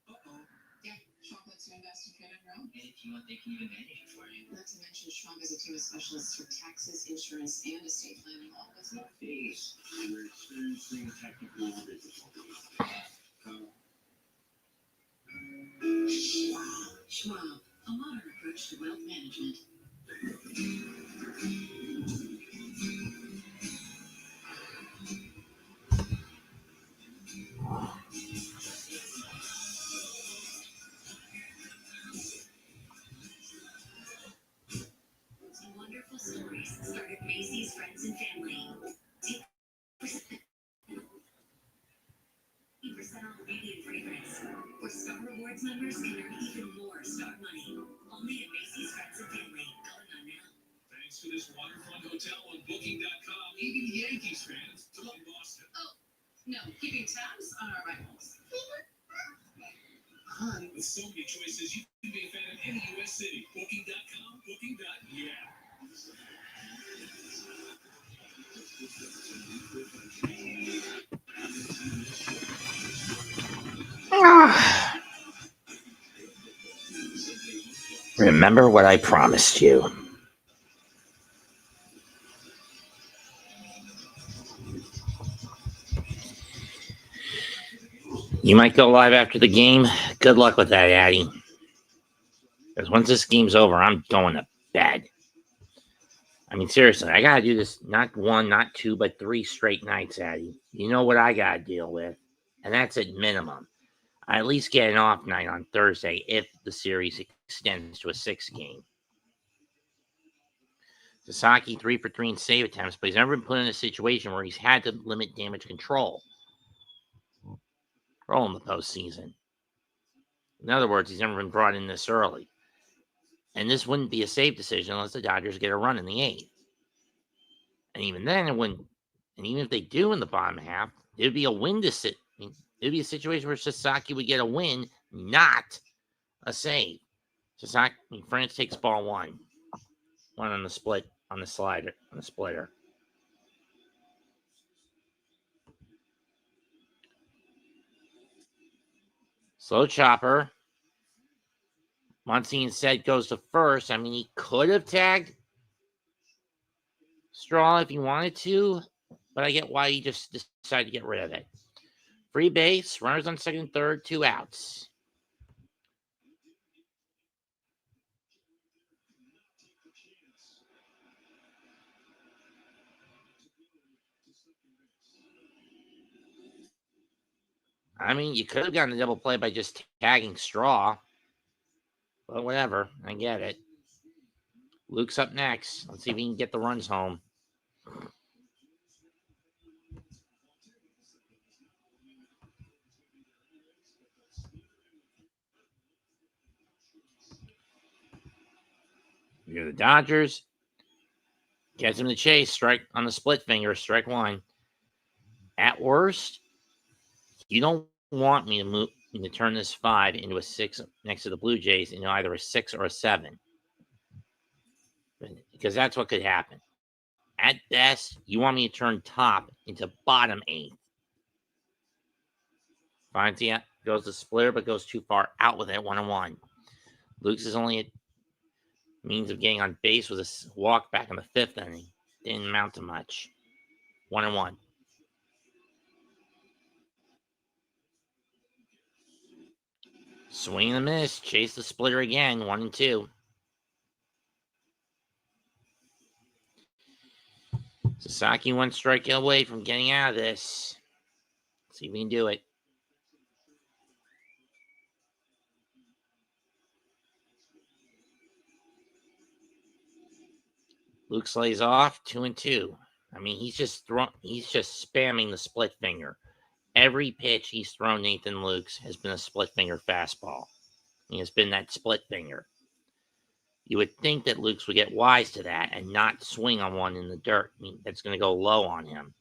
Uh-oh. Yeah, Schwab lets you invest in trade and grow. And if you want, they can even manage it for you. Not to mention, Schwab has a team of specialists for taxes, insurance, and estate planning, all with no fees. And we're experiencing technical difficulties. Schwab, a modern approach to wealth management. Some wonderful stories start at Macy's Friends and Family. 10% off beauty and fragrance. Or Star Rewards members can earn even more Star money. Only at Macy's Friends and Family. Going on now. Thanks to this waterfront hotel on Booking.com, even Yankees fans to love Boston. Oh, no, keeping tabs on our rivals. With so many choices, you can be a fan of any U.S. city. Booking.com, Booking.yeah. Remember what I promised you. You might go live after the game. Good luck with that, Addy. Because once this game's over, I'm going to bed. I mean, seriously, I got to do this not 1, not 2, but 3 straight nights, Addy. You know what I got to deal with. And that's at minimum. I at least get an off night on Thursday if the series extends to a 6 game. Sasaki 3 for 3 in save attempts, but he's never been put in a situation where he's had to limit damage control in the postseason. In other words, he's never been brought in this early. And this wouldn't be a save decision unless the Dodgers get a run in the 8th. And even then, it wouldn't. And even if they do in the bottom half, it would be a win to sit. It would be a situation where Sasaki would get a win, not a save. Sasaki, France takes ball one. One on the split, on the slider, on the splitter. Slow chopper. Muncie instead goes to first. I mean, he could have tagged Straw if he wanted to, but I get why he just decided to get rid of it. Free base, runners on second and third, 2 outs. I mean, you could have gotten the double play by just tagging Straw. But whatever, I get it. Luke's up next. Let's see if he can get the runs home. You're the Dodgers. Gets him to chase. Strike on the split finger. Strike one. At worst, you don't want me to turn this 5 into a 6 next to the Blue Jays into either a 6 or a 7. Because that's what could happen. At best, you want me to turn top into bottom 8. Finds it, goes to splitter, but goes too far out with it, 1-1. Luke's is only a means of getting on base with a walk back in the 5th inning. Didn't amount to much. 1-1. Swing and a miss. Chase the splitter again. 1-2. Sasaki 1 strikeout away from getting out of this. Let's see if we can do it. Luke slays off. 2-2. I mean, he's just spamming the split finger. Every pitch he's thrown Nathan Lukes has been a split finger fastball. He has been that split finger. You would think that Lukes would get wise to that and not swing on one in the dirt. I mean, that's going to go low on him.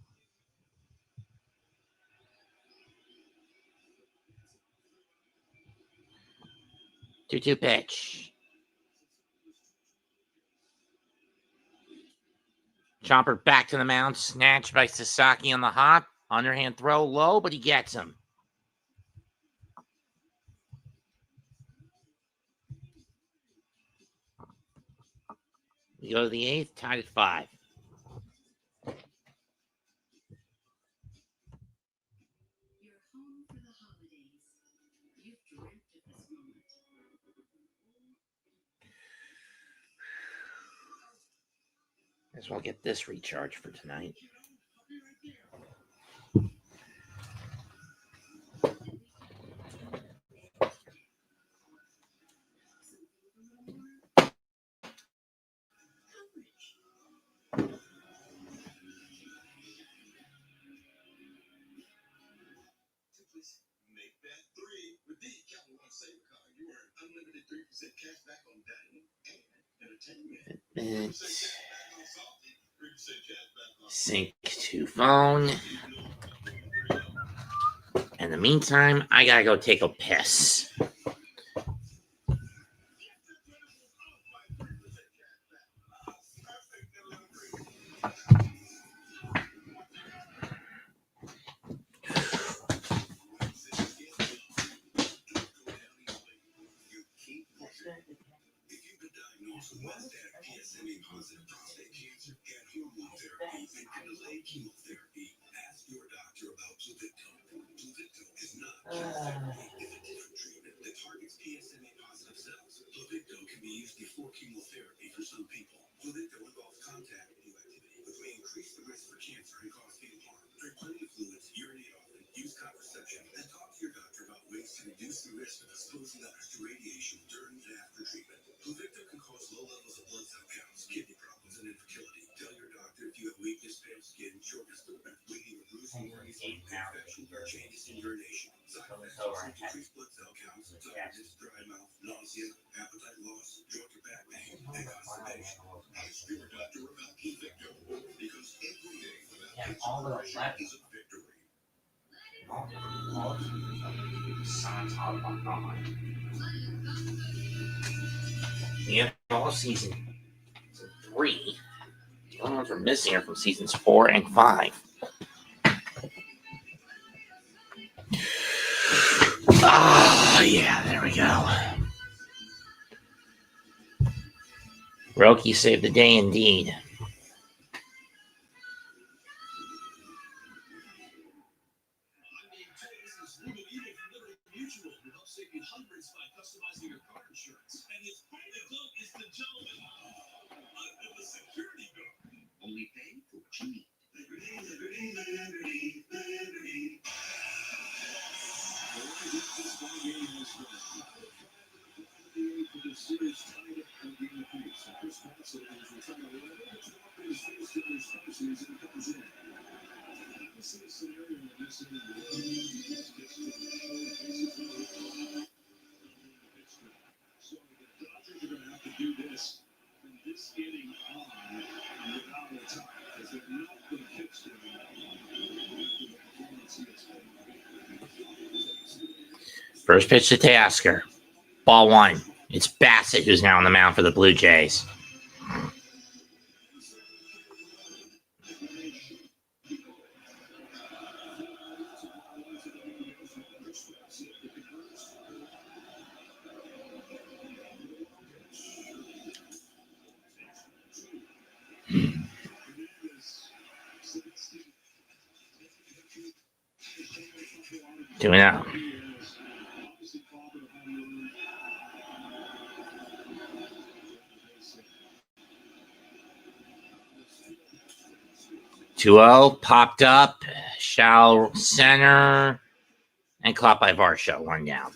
2-2 pitch. Chopper back to the mound. Snatched by Sasaki on the hop. Underhand throw low, but he gets him. We go to the 8th, tied at 5. You're home for the holidays. You've dreamt of this moment. As well get this recharge for tonight. Make that 3 with the Capital One Saver Card. You earn unlimited 3% cash back on dining and entertainment. 3% cash back on salty, 3% cash back on Sync to phone. In the meantime, I gotta go take a piss. If you've been diagnosed with metastatic PSMA positive prostate cancer and hormone therapy and can delay chemotherapy, ask your doctor about Pluvicto. Pluvicto is not chemotherapy. It's a different treatment that targets PSMA positive cells. Pluvicto can be used before chemotherapy for some people. Pluvicto involves contact radioactivity, which may increase the risk for cancer and cause fatal harm. Drink plenty of fluids, urinate often, use contraception, and talk to your doctor about ways to reduce the risk of exposing others to radiation during and after treatment. Pluvicto can cause low levels of blood cell counts, kidney problems, and infertility. Tell your doctor if you have weakness, pale skin, shortness of breath, bleeding or bruising, or infection, or changes in urination. Side effects include decreased blood cell counts, tiredness, dry mouth, nausea, appetite loss, joint or back pain, and constipation. Ask your doctor about Pluvicto, because every day without consideration is a victory. Yeah, all season 3. The only ones we're missing are from seasons 4 and 5. Ah, yeah, there we go. Roki saved the day indeed. Only pay for what you need. First pitch to Tasker. Ball 1. It's Bassett who's now on the mound for the Blue Jays. Doing out. Two-0, popped up, Shao center, and caught by Varsho, 1 down.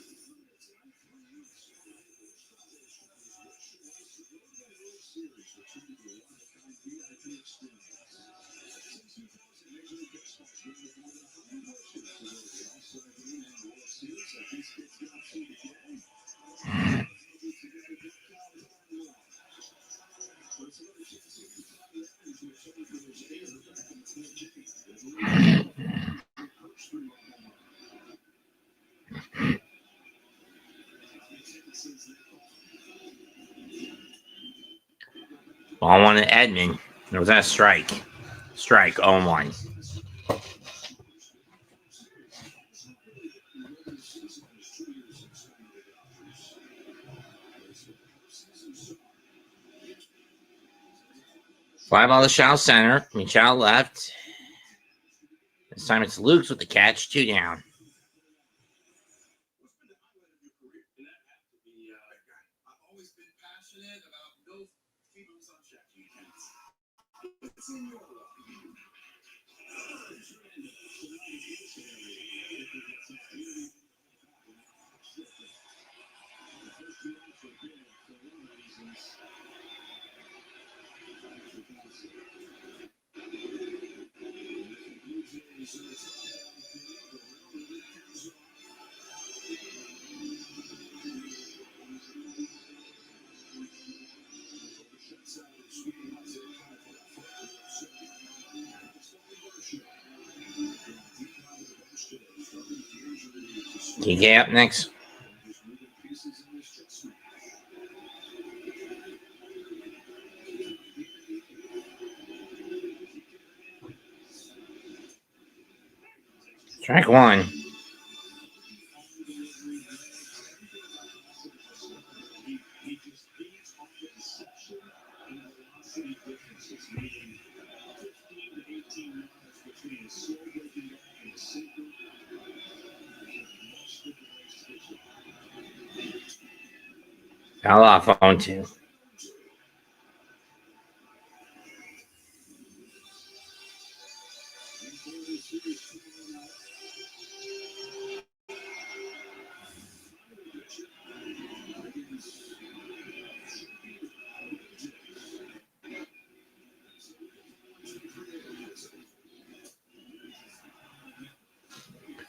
Ball 1 to Edmund. There was that a strike. Strike, 0-1. Fly ball to Shao center. Shao left. This time it's Luke's with the catch. 2 down. TK up next. Strike 1. Foul off 0-2.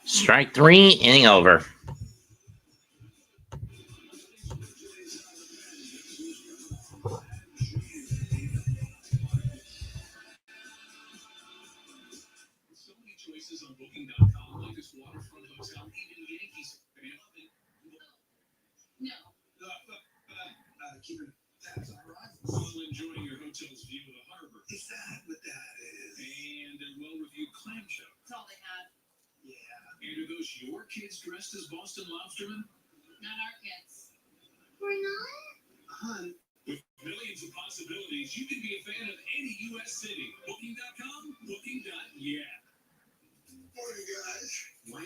Strike 3, inning over. waterfront hotel, even Yankees fan. No. Keeping tabs on arrivals. While enjoying your hotel's view of the harbor. Is that what that is? And a well-reviewed clam chowder. That's all they have. Yeah. And are those your kids dressed as Boston Lobstermen? Not our kids. We're not? Hun. With millions of possibilities, you can be a fan of any U.S. city. Booking.com, booking.yeah. Morning, guys. Why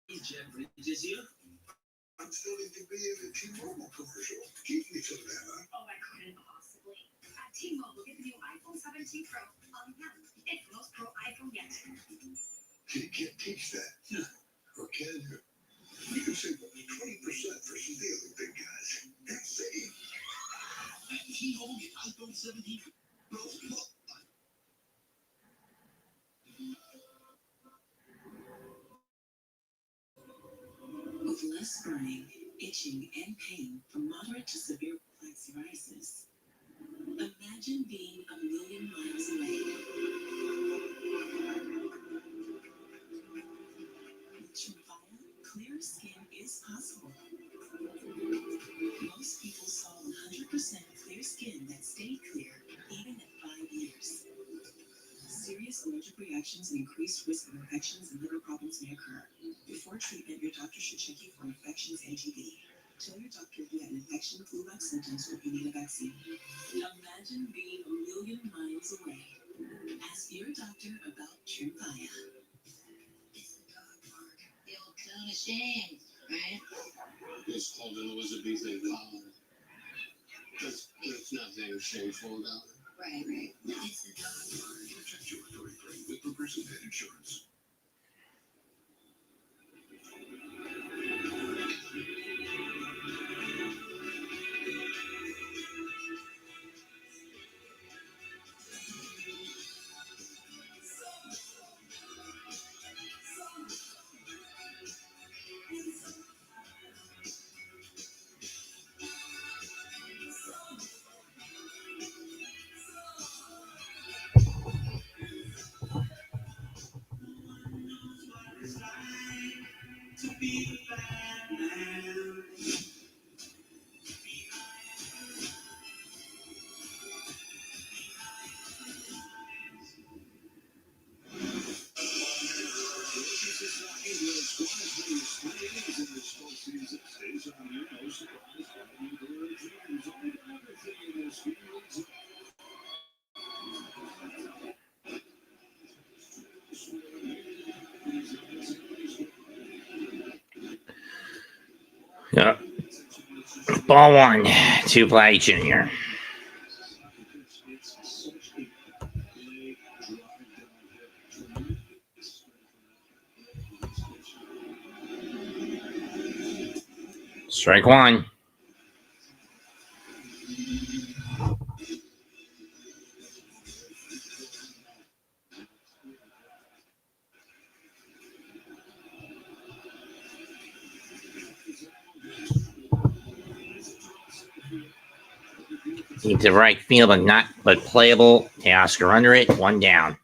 is Jeff Bridges here? I'm starting to be in a T-Mobile commercial. Keep me till then, huh? Oh, I couldn't possibly. At T-Mobile, get the new iPhone 17 Pro on them. It's the most pro iPhone yet. You can't teach that. Yeah. Or can you? You can save up to 20% for stealing, big guys. And save. At T-Mobile, get iPhone 17 Pro. With less burning, itching, and pain from moderate to severe plaque psoriasis, imagine being a million miles away. With Tremfya, clear skin is possible. Most people saw 100% clear skin that stayed clear even at 5 years. Serious allergic reactions and increased risk of infections and liver problems may occur. Before treatment, your doctor should check you for infections and TB. Tell your doctor if you have an infection, flu-like symptoms, or if you need a vaccine. Imagine being a million miles away. Ask your doctor about Tremfya. It's the dog park. The old town of shame, right? It's called an Elizabethan collar. There's nothing shameful about it. Right. It's the dog park. Protect your territory with Progressive Pet Insurance. Yeah. Ball one, two play junior. Strike one. Deep to right field, but playable. Teoscar under it, one down.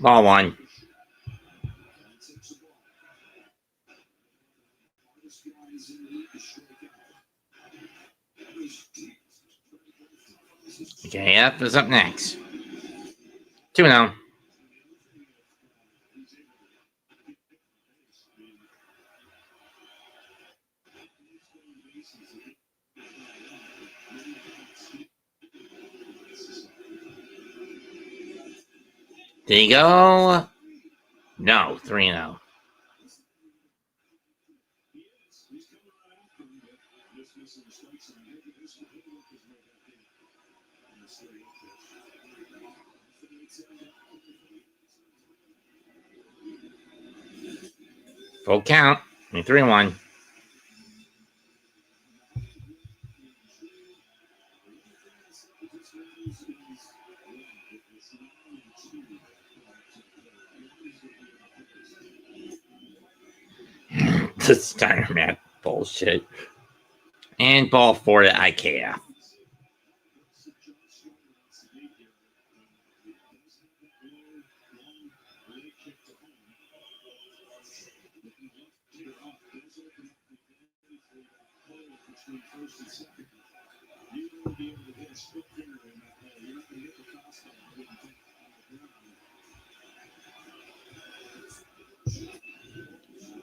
Ball one. JF is up next. 2-0. There you go. No, 3-0. Full count. 3-1. The Steiner Math bullshit. And ball 4 to IKF.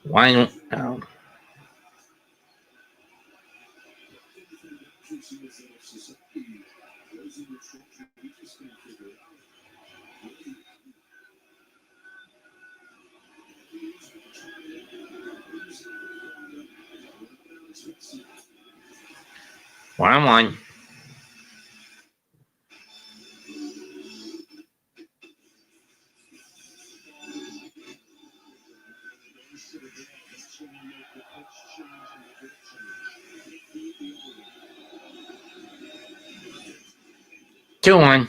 Why don't... Oh. One. Two one.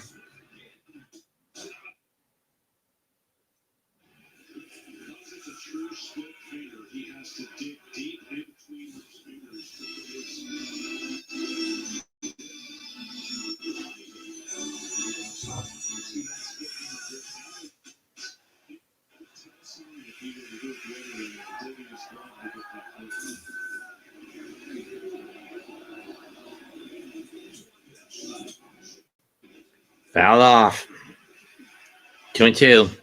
Fouled off. 2-2.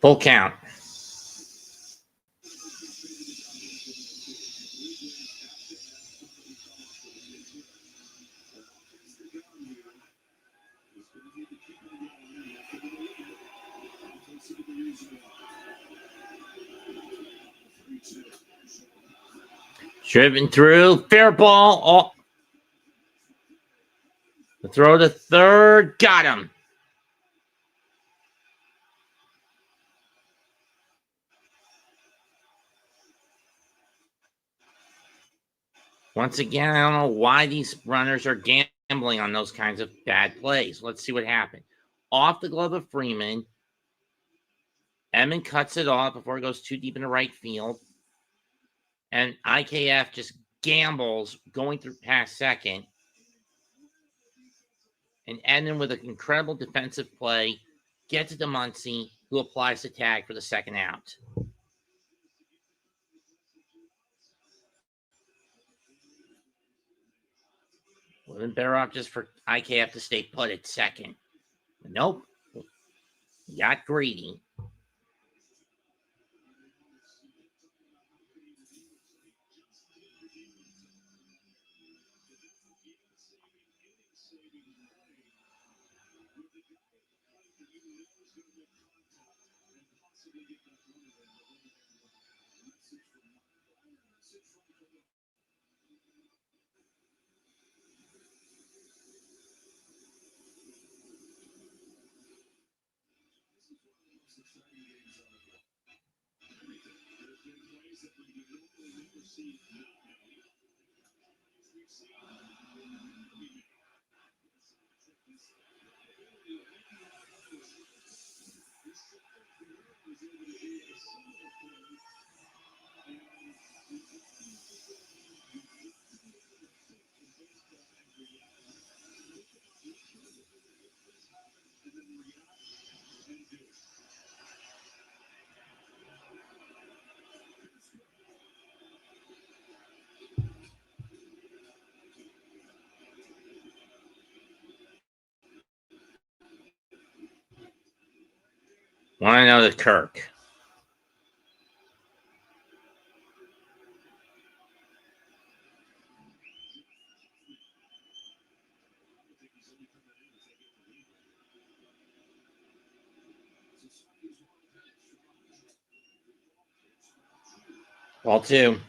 Full count. Driven through. Fair ball. Oh. The throw to third. Got him. Once again, I don't know why these runners are gambling on those kinds of bad plays. Let's see what happened. Off the glove of Freeman. Edmund cuts it off before it goes too deep into right field. And IKF just gambles going through past second. And Edmund, with an incredible defensive play, gets it to Muncy, who applies the tag for the second out. Would have been better off just for IKF to stay put at second. But nope. Got greedy. Want to know the Kirk. Ball 2.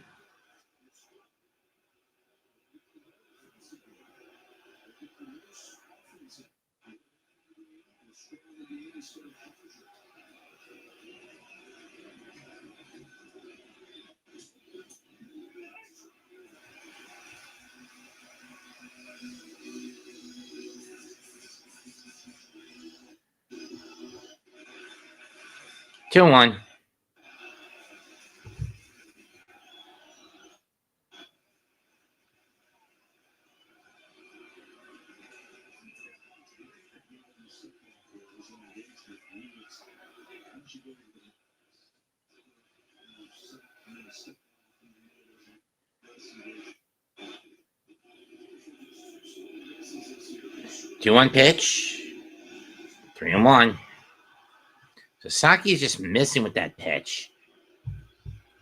2-1. Two one pitch. 3-1. Sasaki is just missing with that pitch.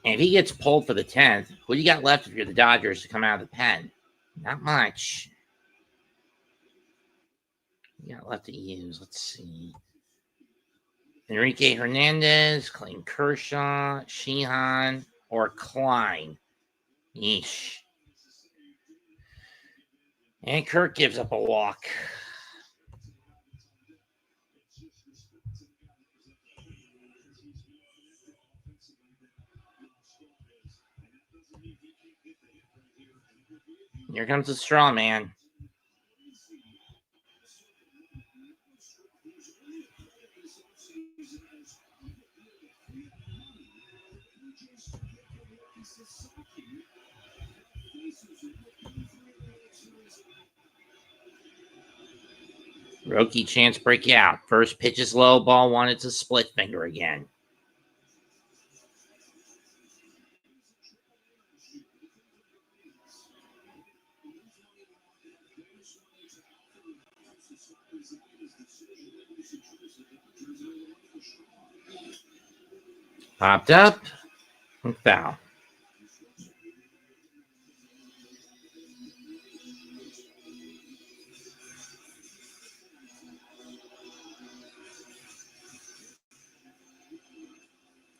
And if he gets pulled for the 10th, who do you got left if you're the Dodgers to come out of the pen? Not much. You got left to use. Let's see. Enrique Hernandez, Clayton Kershaw, Sheehan, or Klein. Yeesh. And Kirk gives up a walk. Here comes the straw man. Rookie chance break out. First pitch is low, ball one. It's a split finger again. Popped up and foul.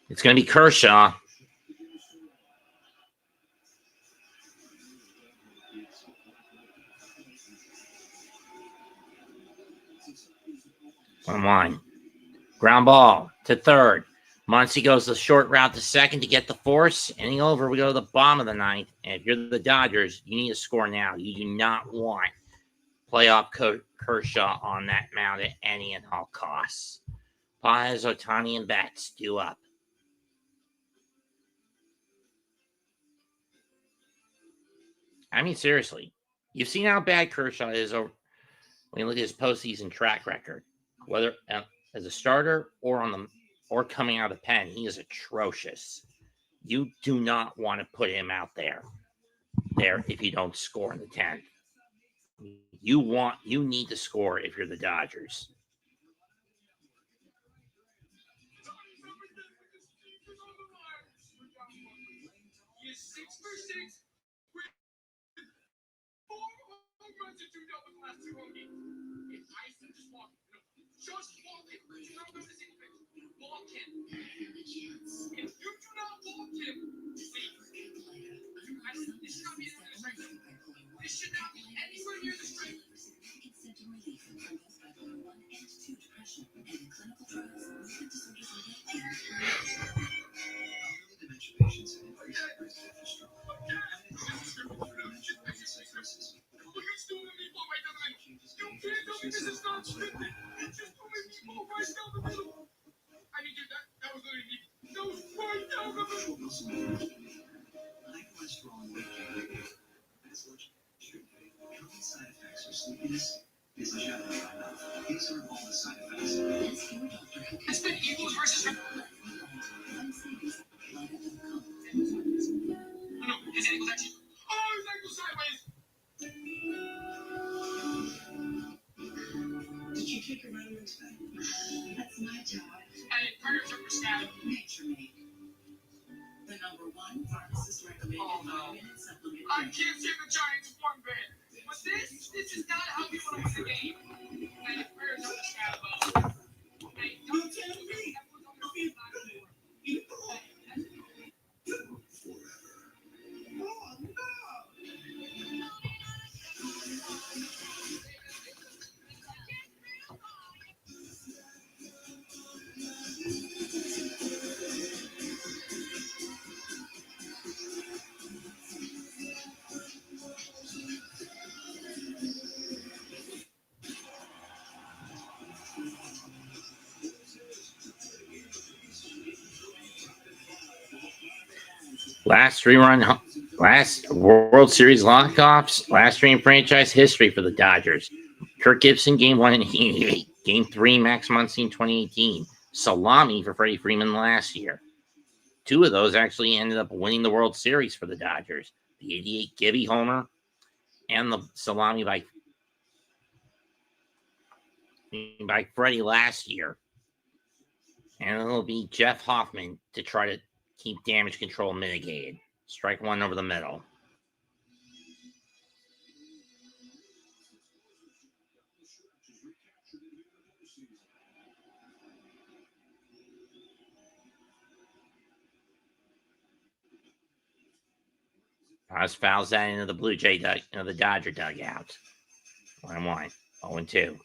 It's going to be Kershaw. One. Ground ball to third. Muncy goes the short route to second to get the force. Inning over. We go to the bottom of the ninth. And if you're the Dodgers, you need to score now. You do not want playoff Kershaw on that mound at any and all costs. Paz, Ohtani, and Betts due up. I mean, seriously, you've seen how bad Kershaw is when you look at his postseason track record, whether as a starter or coming out of the pen. He is atrocious. You do not want to put him out there if you don't score in the 10th. You need to score if you're the Dodgers. Did you take your vitamins today? That's my job. Nature Made. The #1 pharmacist recommended vitamin and supplement. I can't see the Giants one bit. But this is not how we want to win the game. And prayers on the shadow. Hey, don't tell me. Oh, no! Last World Series lockoffs, last three in franchise history for the Dodgers. Kirk Gibson, Game 1 in 88. Game 3, Max Muncy in 2018. Salami for Freddie Freeman last year. Two of those actually ended up winning the World Series for the Dodgers. The 88 Gibby homer and the salami by Freddie last year. And it'll be Jeff Hoffman to try to keep damage control mitigated. Strike one over the middle. Us fouls that into the the Dodger dugout. 1-1. 0-2.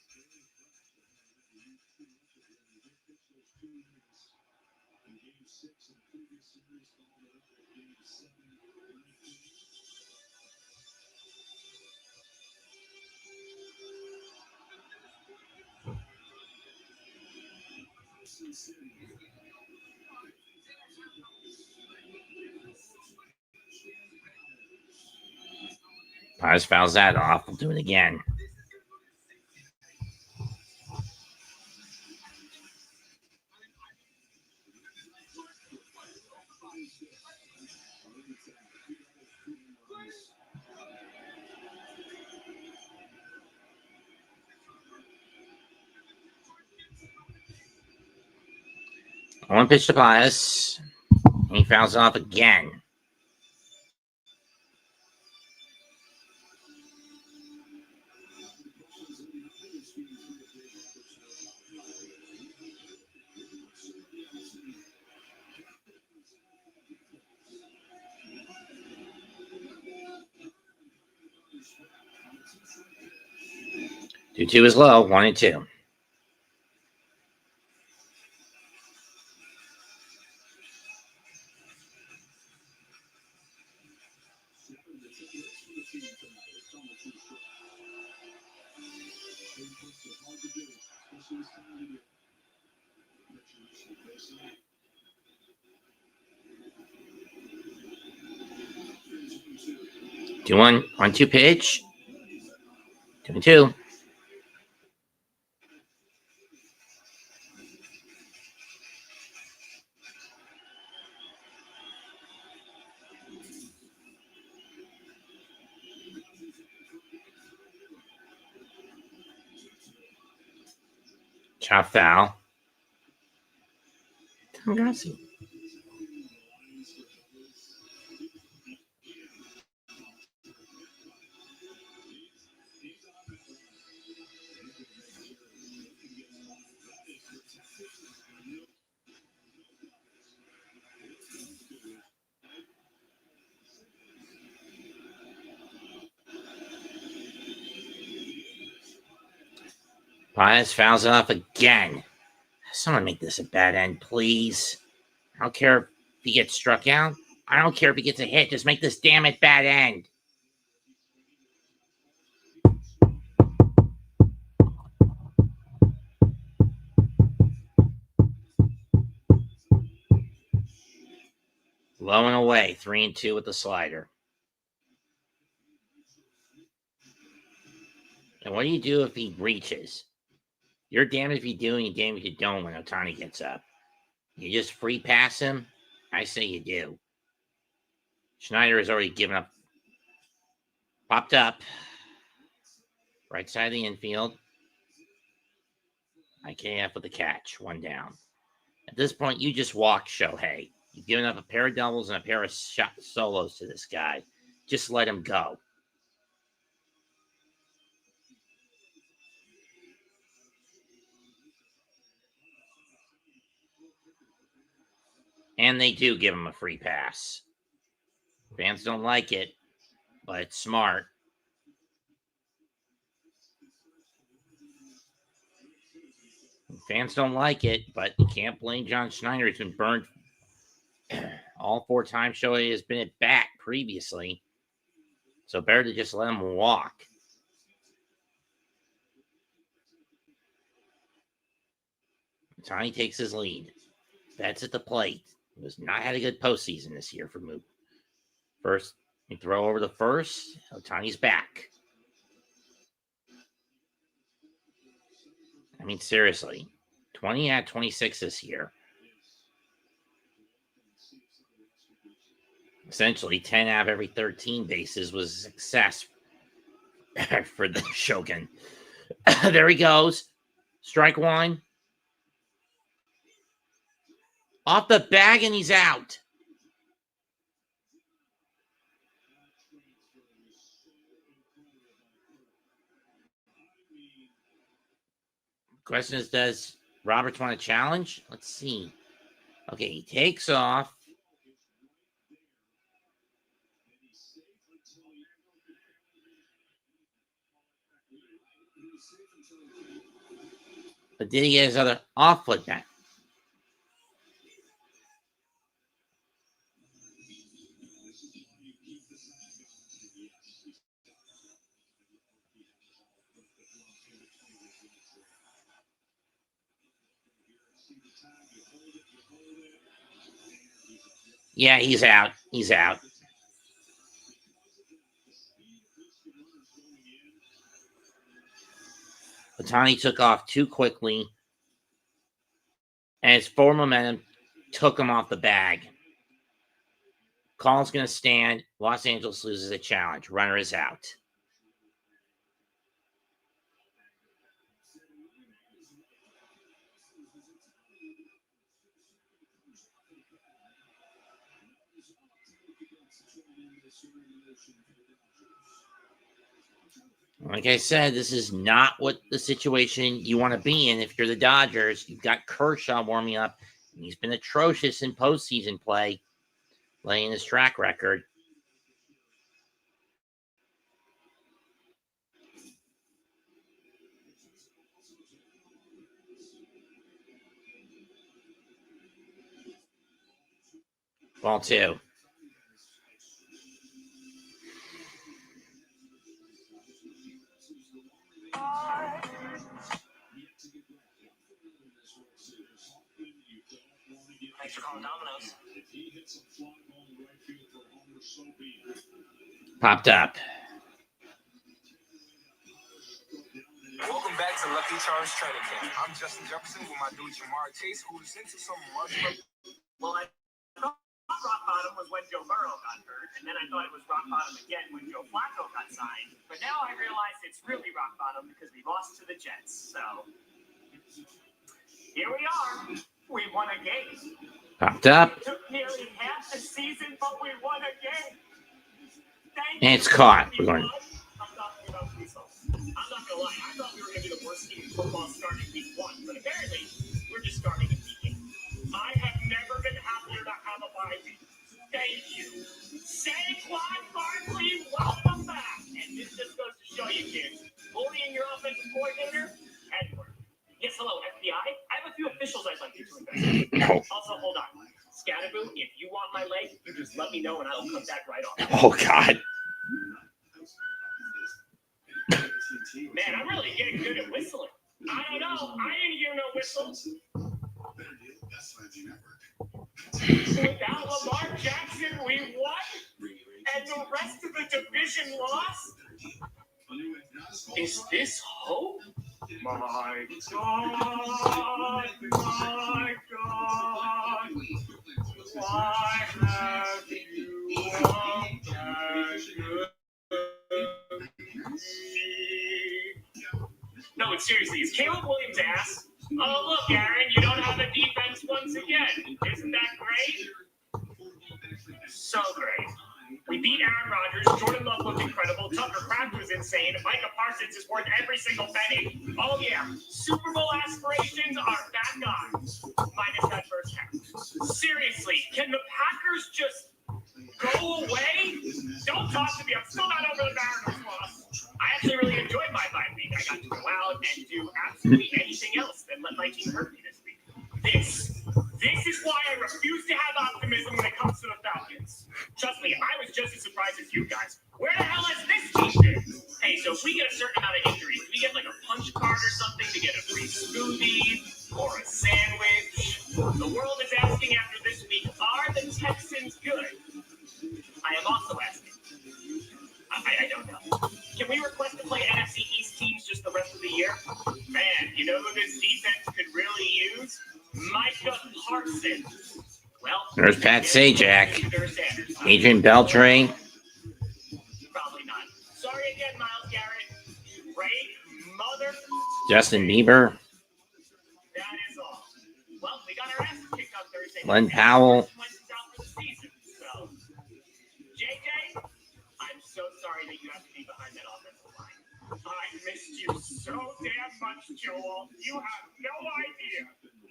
Us fouls that off. We'll do it again. One pitch to Pius. He fouls off again. Two is low. 1-2. Two one 1-2 pitch. 2-2. Chop foul. Tomgrassi. Pius fouls it off again. Someone make this a bad end, please. I don't care if he gets struck out. I don't care if he gets a hit. Just make this damn it bad end. Low and away. 3-2 with the slider. And what do you do if he reaches? You're damned if you do and you're damned if you don't when Ohtani gets up. You just free pass him? I say you do. Schneider has already given up. Popped up. Right side of the infield. IKF with the catch. One down. At this point, you just walk Shohei. You've given up a pair of doubles and a pair of solos to this guy. Just let him go. And they do give him a free pass. Fans don't like it, but it's smart. Fans don't like it, but you can't blame John Schneider. He's been burned all 4 times Shohei has been at bat previously. So better to just let him walk. Ohtani takes his lead. Bats at the plate. He has not had a good postseason this year for First, you throw over the first. Otani's back. I mean, seriously, 20 out of 26 this year. Essentially, 10 out of every 13 bases was a success for the Shogun. There he goes. Strike one. Off the bag, and he's out. Question is, does Roberts want to challenge? Let's see. Okay, he takes off. But did he get his other off foot back? Yeah, he's out. He's out. Otani took off too quickly, and his forward momentum took him off the bag. Call's going to stand. Los Angeles loses a challenge. Runner is out. Like I said, this is not what the situation you want to be in if you're the Dodgers. You've got Kershaw warming up, and he's been atrocious in postseason play, laying his track record. Ball two. Thanks for calling Domino's. Popped up. Welcome back to Lucky Charms Training Camp. I'm Justin Jefferson with my dude Jamar Chase, who is into some muscle. Well, I thought rock bottom was when Joe Burrow got hurt, and then I thought it was rock bottom again when Joe Flacco got signed. But now I realize it's really rock bottom because we lost to the Jets. So here we are. We won a game. Popped up. It took nearly half the season, but we won a game. And it's caught. We're going. I'm talking about results. I'm not gonna lie. I thought we were gonna be the worst team in football starting week 1, but apparently we're just starting in week 8. I have never been happier to have a bye week. Thank you. Saquon Barkley, welcome back. And this just goes to show you, kids, bullying your offensive coordinator, Edward. Yes, hello, FBI. I have a few officials I'd like you to investigate. No. Also, hold on. Scatterboo, if you want my leg, you just let me know and I'll cut that right off. Oh, God. Man, I'm really getting good at whistling. I don't know. I didn't hear no whistle. Without Lamar Jackson, we won? And the rest of the division lost? Is this hope? My God, my God, why have you abandoned me? No, but seriously, is Caleb Williams ass? Oh, look, Aaron, you don't have a defense once again. Isn't that great? So great. We beat Aaron Rodgers. Jordan Love looked incredible. Tucker Kraft was insane. Micah Parsons is worth every single penny. Oh, yeah. Super Bowl aspirations are back on. Minus that first half. Seriously, can the Packers just go away? Don't talk to me. I'm still not over the Mariners loss. I actually really enjoyed my bye week. I got to go out and do absolutely anything else than let my team hurt me this week. This is why I refuse to have optimism when it comes to the Falcons. Trust me, I was just as surprised as you guys. Where the hell has this team been? Hey, so if we get a certain amount of injuries, we get like a punch card or something to get a free smoothie or a sandwich. The world is asking after this week, are the Texans good? I am also Listen. Well, There's Pat Sajak. there's Sanders. Adrian Beltre. Probably not. Sorry again, Miles Garrett. Great mother. Justin Bieber. That is all. Well, we got our asses kicked on Thursday. Glenn Powell. Wentz is out for the season, so. JJ, I'm so sorry that you have to be behind that offensive line. I missed you so damn much, Joel. You have no idea.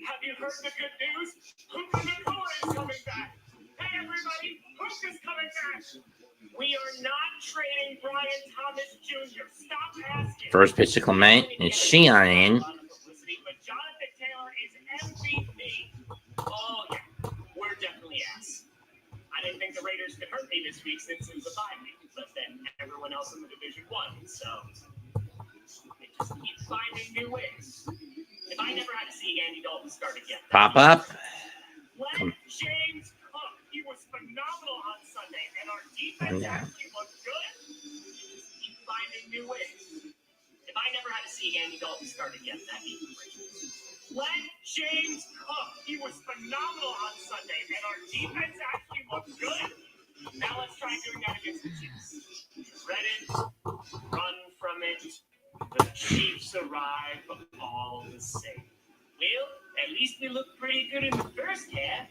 Have you heard the good news? Hooker Nakua is coming back. Hey, everybody, Hooker's coming back. We are not trading Brian Thomas Jr. Stop asking. First pitch to Clement. And Sheehan in. But Jonathan Taylor is MVP. Oh, yeah. We're definitely ass. I didn't think the Raiders could hurt me this week since it was a bye week, but then everyone else in the division won, so they just keep finding new ways. If I never had to see Andy Dalton start again. Pop up. Let James Cook. He was phenomenal on Sunday, and our defense actually looked good. Just keep finding new ways. If I never had to see Andy Dalton start again, that'd be great. Let James Cook. He was phenomenal on Sunday, and our defense actually looked good. Now let's try doing that against the Chiefs. Dread it, run from it. The Chiefs arrive all the same. Well, at least we look pretty good in the first half.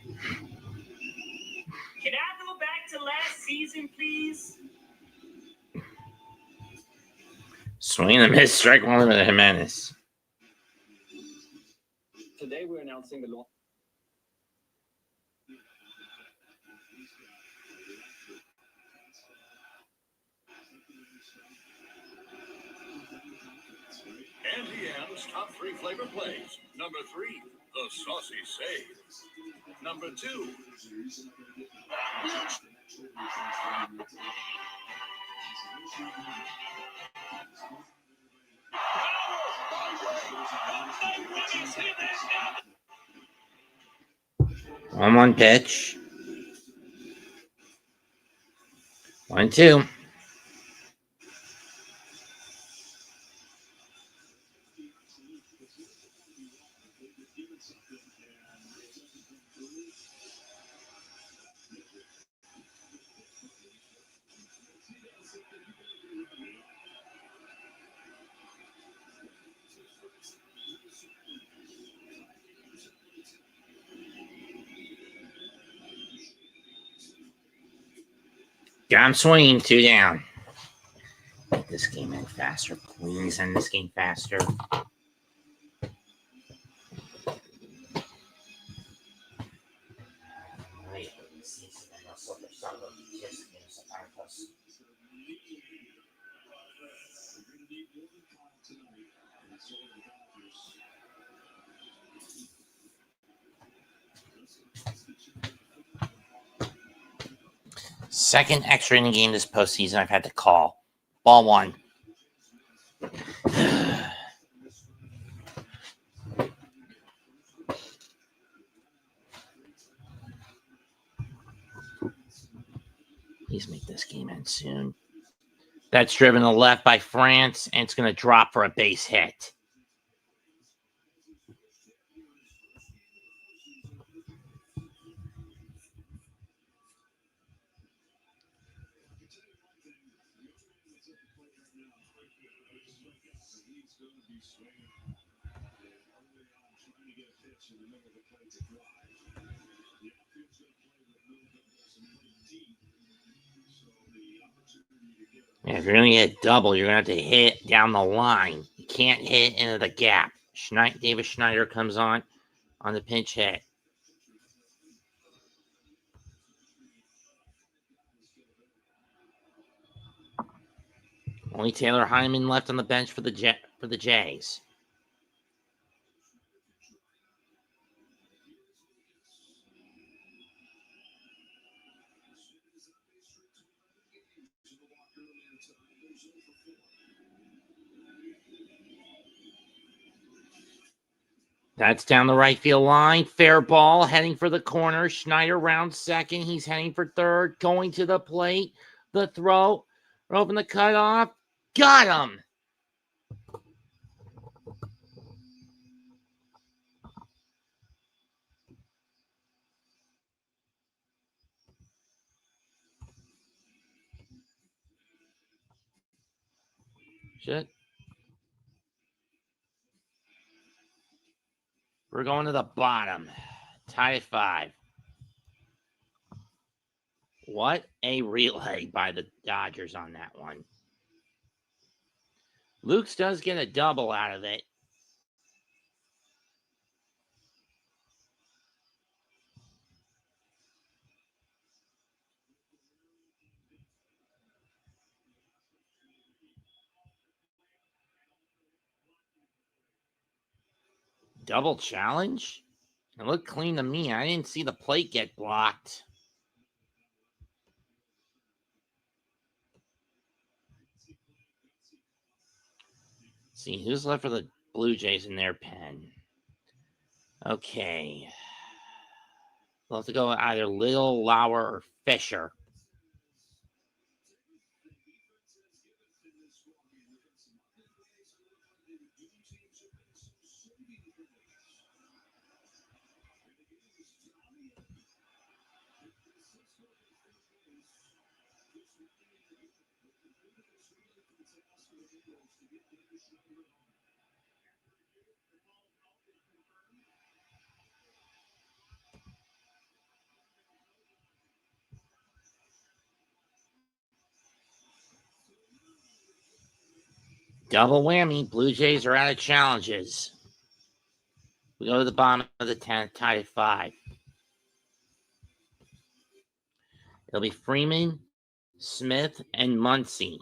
Can I go back to last season, please? Swing and a miss. Strike one with Jimenez. Today we're announcing the law. MTM's top 3 flavor plays. Number 3, the saucy save. Number 2, One pitch. 1-2. Got him swinging. 2 down. Get this game in faster. Please end this game faster. Second extra inning game this postseason I've had to call. Ball 1. Please make this game end soon. That's driven to left by France, and it's going to drop for a base hit. Yeah, if you're going to get a double, you're going to have to hit down the line. You can't hit into the gap. Davis Schneider comes on the pinch hit. Only Taylor Hyman left on the bench for the Jays. That's down the right field line. Fair ball, heading for the corner. Schneider round second. He's heading for third. Going to the plate. The throw. Open the cutoff. Got him. Shit. We're going to the bottom. Tie at 5. What a relay by the Dodgers on that one. Luke's does get a double out of it. Double challenge? It looked clean to me. I didn't see the plate get blocked. See, who's left for the Blue Jays in their pen? Okay. We'll have to go with either Little, Lauer, or Fisher. Double whammy. Blue Jays are out of challenges. We go to the bottom of the 10th, tied at 5. It'll be Freeman, Smith, and Muncy.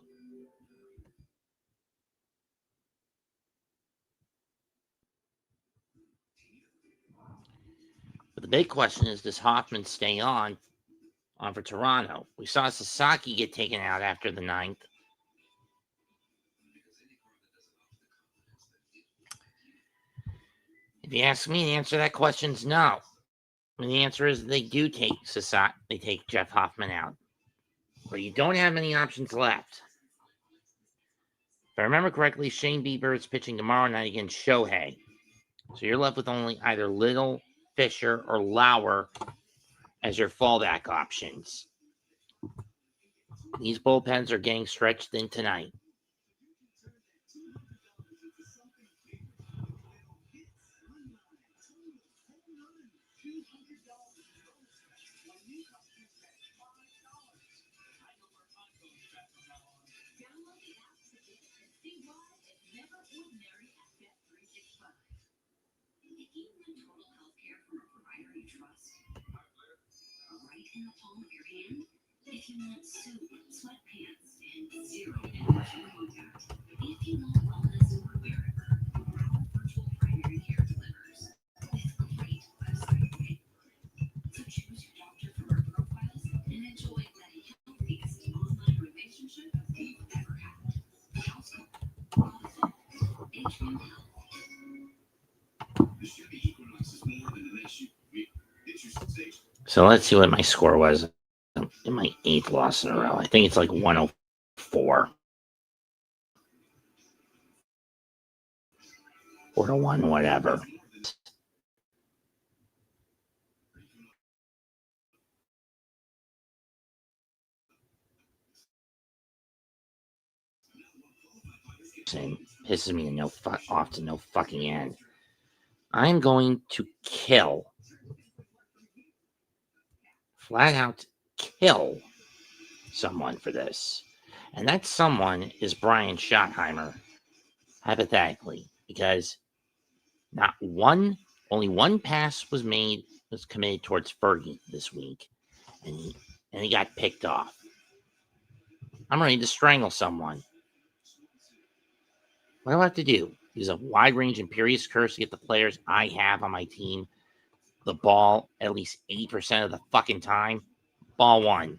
But the big question is, does Hoffman stay on for Toronto? We saw Sasaki get taken out after the 9th. If you ask me, the answer to that question is no. And the answer is they do take Sasaki. They take Jeff Hoffman out. But you don't have many options left. If I remember correctly, Shane Bieber is pitching tomorrow night against Shohei. So you're left with only either Little, Fisher, or Lauer as your fallback options. These bullpens are getting stretched thin tonight. In the palm of your hand, if you want soup, sweatpants, and zero emotional contact, if you want wellness wherever, our virtual primary care delivers with great website paperwork. So choose your doctor from our profiles and enjoy the healthiest online relationship you've ever had. Household, H1 Health. The Chevy Equinox is more than an SUV. It's your sensation. So let's see what my score was in my 8th loss in a row. I think it's like 104. 4-1, whatever. Pisses me off to no fucking end. I'm going to kill. Flat out kill someone for this. And that someone is Brian Schottheimer, hypothetically, because only one pass was committed towards Fergie this week, and he got picked off. I'm ready to strangle someone. What do I have to do? Use a wide range Imperious Curse to get the players I have on my team the ball at least 80% of the fucking time. Ball 1.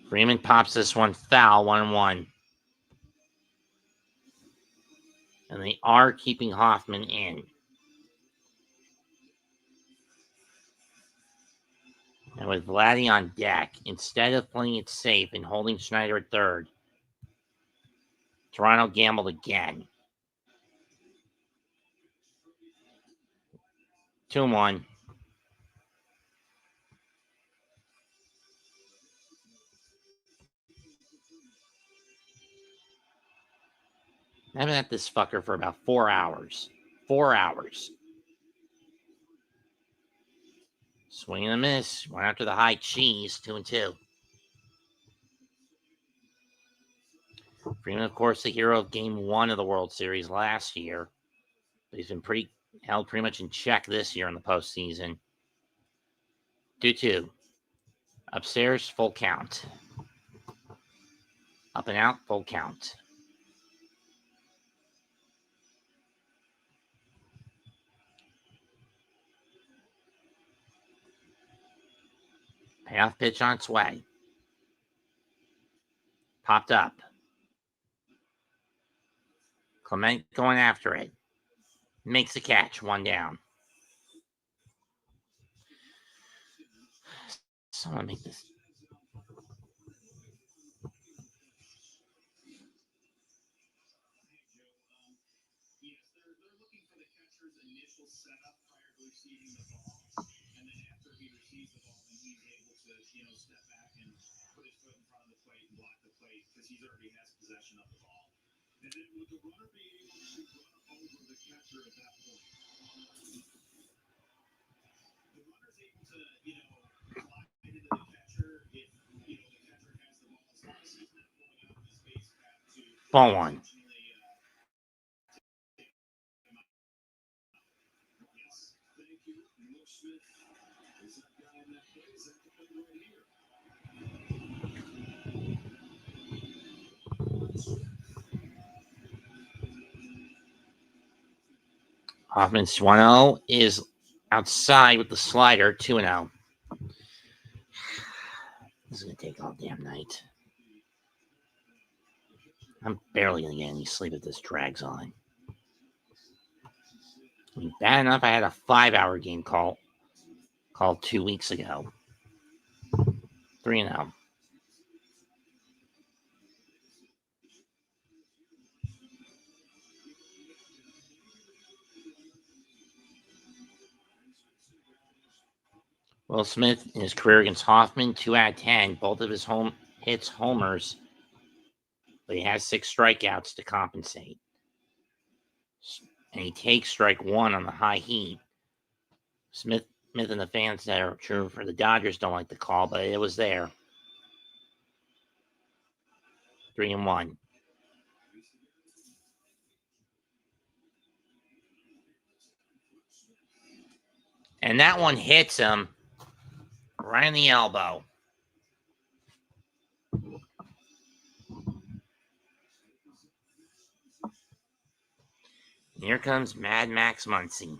Freeman pops this one foul, 1-1. And they are keeping Hoffman in. And with Vladdy on deck, instead of playing it safe and holding Schneider at third, Toronto gambled again. 2-1. I've been at this fucker for about 4 hours. 4 hours. Swing and a miss. Went after the high cheese. 2-2. Freeman, of course, the hero of Game 1 of the World Series last year. But he's been held pretty much in check this year in the postseason. 2-2. Upstairs, full count. Up and out, full count. Payoff pitch on its way. Popped up. Clement going after it. Makes the catch. 1 down. So I'm going to make this. Yes, they're looking for the catcher's initial setup prior to receiving the ball, and then after he receives the ball, then he's able to, step back and put his foot in front of the plate and block the plate because he already has possession of the ball. And then would the runner be able to run over the catcher at that point? The runner's able to, slide into the catcher if, the catcher has the ball as long as he's not going out of his base path to Ball 1. Hoffman's 1-0 is outside with the slider. 2-0. This is going to take all damn night. I'm barely going to get any sleep if this drags on. I mean, bad enough I had a 5-hour game called 2 weeks ago. 3-0. Will Smith in his career against Hoffman, 2 out of 10. Both of his hits homers, but he has 6 strikeouts to compensate. And he takes strike 1 on the high heat. Smith and the fans that are true for the Dodgers don't like the call, but it was there. 3-1. And that one hits him right in the elbow. Here comes Mad Max Muncy.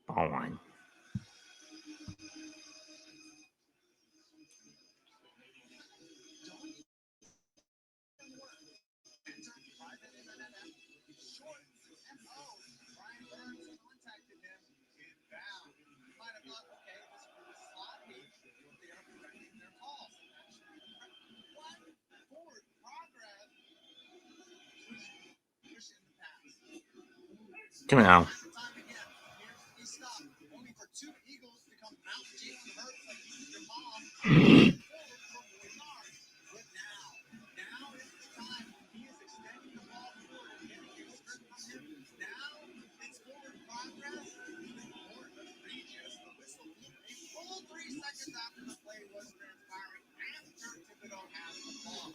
Ball 1. Come on.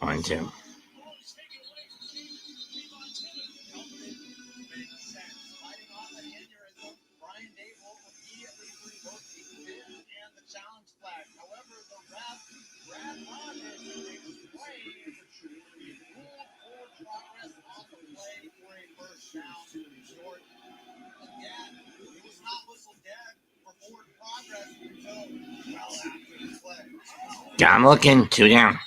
On 2. I'm looking. 2 down.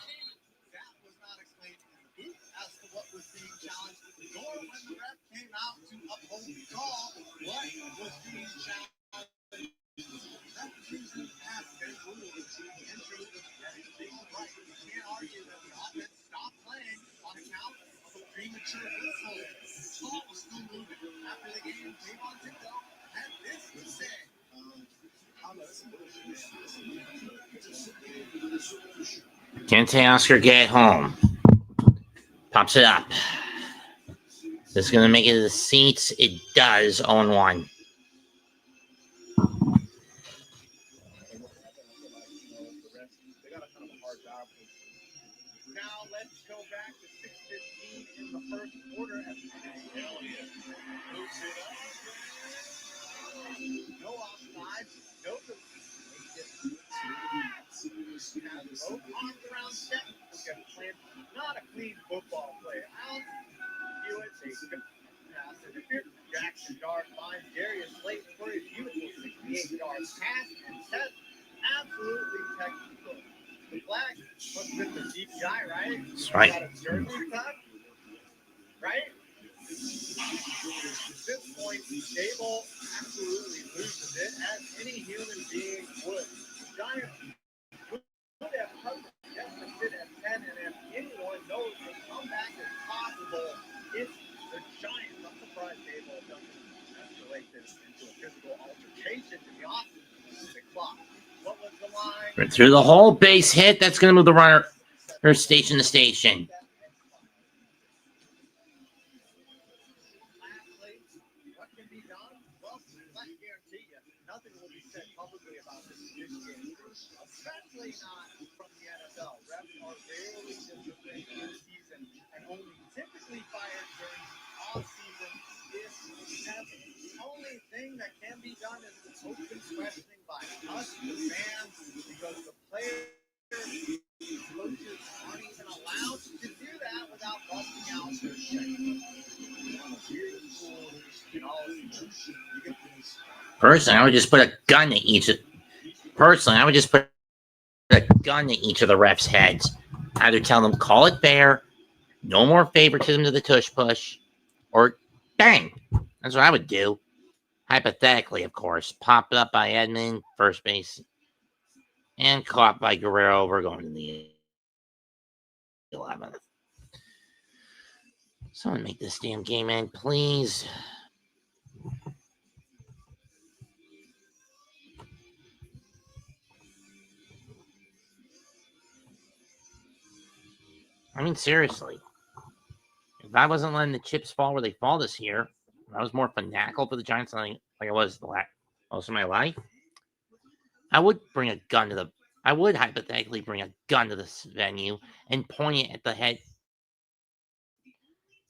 Kente Oscar get home. Pops it up. This is going to make it to the seats. It does. 0-1. Now let's go back to 6:15 in the first quarter. Elliott moves it up. No offside, no both arms around set. Not a clean football play. Out. Hewitt takes a pass interference. Jackson Dart finds Darius Slate for his beautiful 68-yard pass and test. Absolutely technical. The flag must have been the DPI, right? That's right. Got a jersey cut, right? At this point, Dable absolutely loses it, as any human being would. The Giants would have cut the deficit at 10, and if anyone knows a comeback is possible, it's the Giants. I'm surprised Dable doesn't escalate this into a physical altercation to the offensive clock. What was the line? Right through the whole base hit. That's going to move the runner station to station. What can be done? Well, I guarantee you, nothing will be said publicly about this game, especially not from the NFL. Refs are rarely disciplined in the season and only typically fired during the off-season if ever. The only thing that can be done is open questioning by us, the fans, because the players, coaches aren't even allowed to do that without busting out their checkbook. Personally, I would just put a gun to each of. Personally, I would just put a gun to each of the refs' heads. Either tell them, call it fair, no more favoritism to the tush push, or bang. That's what I would do. Hypothetically, of course. Popped up by Edmund, first base, and caught by Guerrero. We're going to the 11th. Someone make this damn game end, please. I mean, seriously. If I wasn't letting the chips fall where they fall this year, if I was more fanatical for the Giants like I was most of my life, I would hypothetically bring a gun to this venue and point it at the head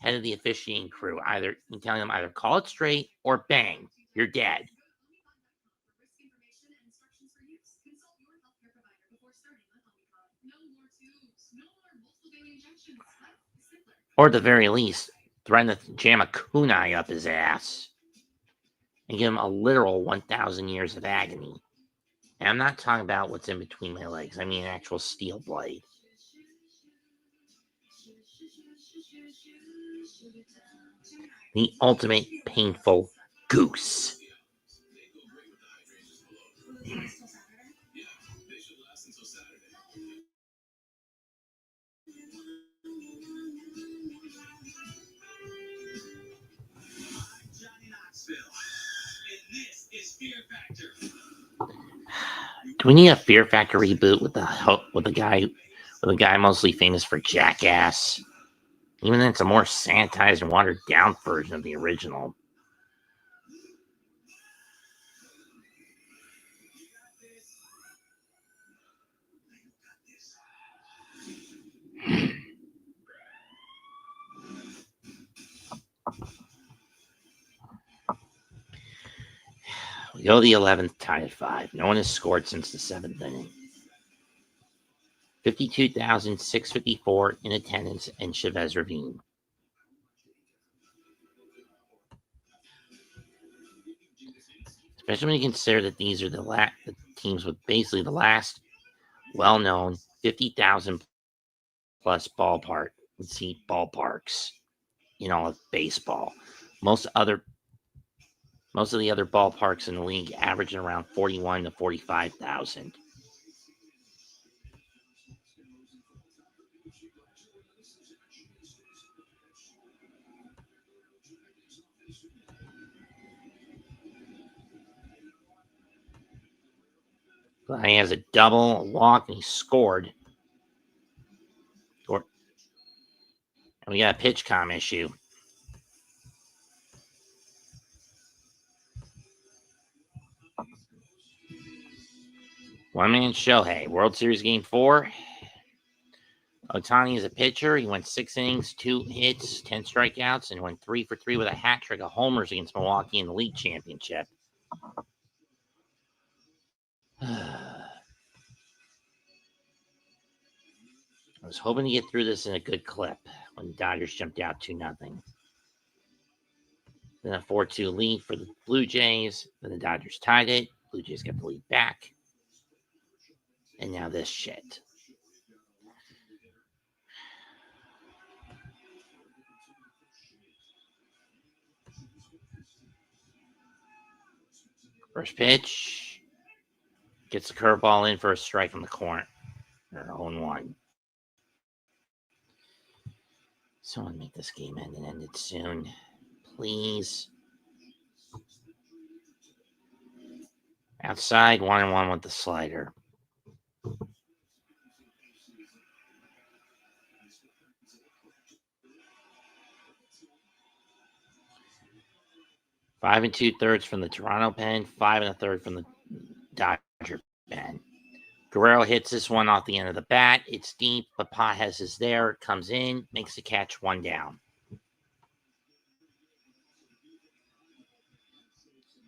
of the officiating crew, either telling them either call it straight or bang, you're dead. Or at the very least, threaten to jam a kunai up his ass and give him a literal 1,000 years of agony. And I'm not talking about what's in between my legs. I mean an actual steel blade. The ultimate painful goose. Do we need a Fear Factor reboot with the guy mostly famous for Jackass? Even then, it's a more sanitized and watered down version of the original. We go to the 11th, tied at 5. No one has scored since the 7th inning. 52,654 in attendance in Chavez Ravine. Especially when you consider that these are the teams with basically the last well-known 50,000 plus seat ballparks in all of baseball. Most of the other ballparks in the league averaging around 41 to 45,000. He has a double, a walk, and he scored. We got a pitch comm issue. One-man Shohei, World Series Game 4. Ohtani is a pitcher. He went 6 innings, 2 hits, 10 strikeouts, and went 3 for 3 with a hat trick of homers against Milwaukee in the league championship. I was hoping to get through this in a good clip when the Dodgers jumped out 2-0. Then a 4-2 lead for the Blue Jays. Then the Dodgers tied it. Blue Jays got the lead back. And now this shit. First pitch. Gets the curveball in for a strike from the corner. Or 0-1. Someone make this game end and end it soon. Please. Outside, 1-1 with the slider. Five and 2/3 from the Toronto pen, 5 1/3 from the Dodger pen. Guerrero hits this one off the end of the bat. It's deep, but Pajes is there, comes in, makes the catch, 1 down.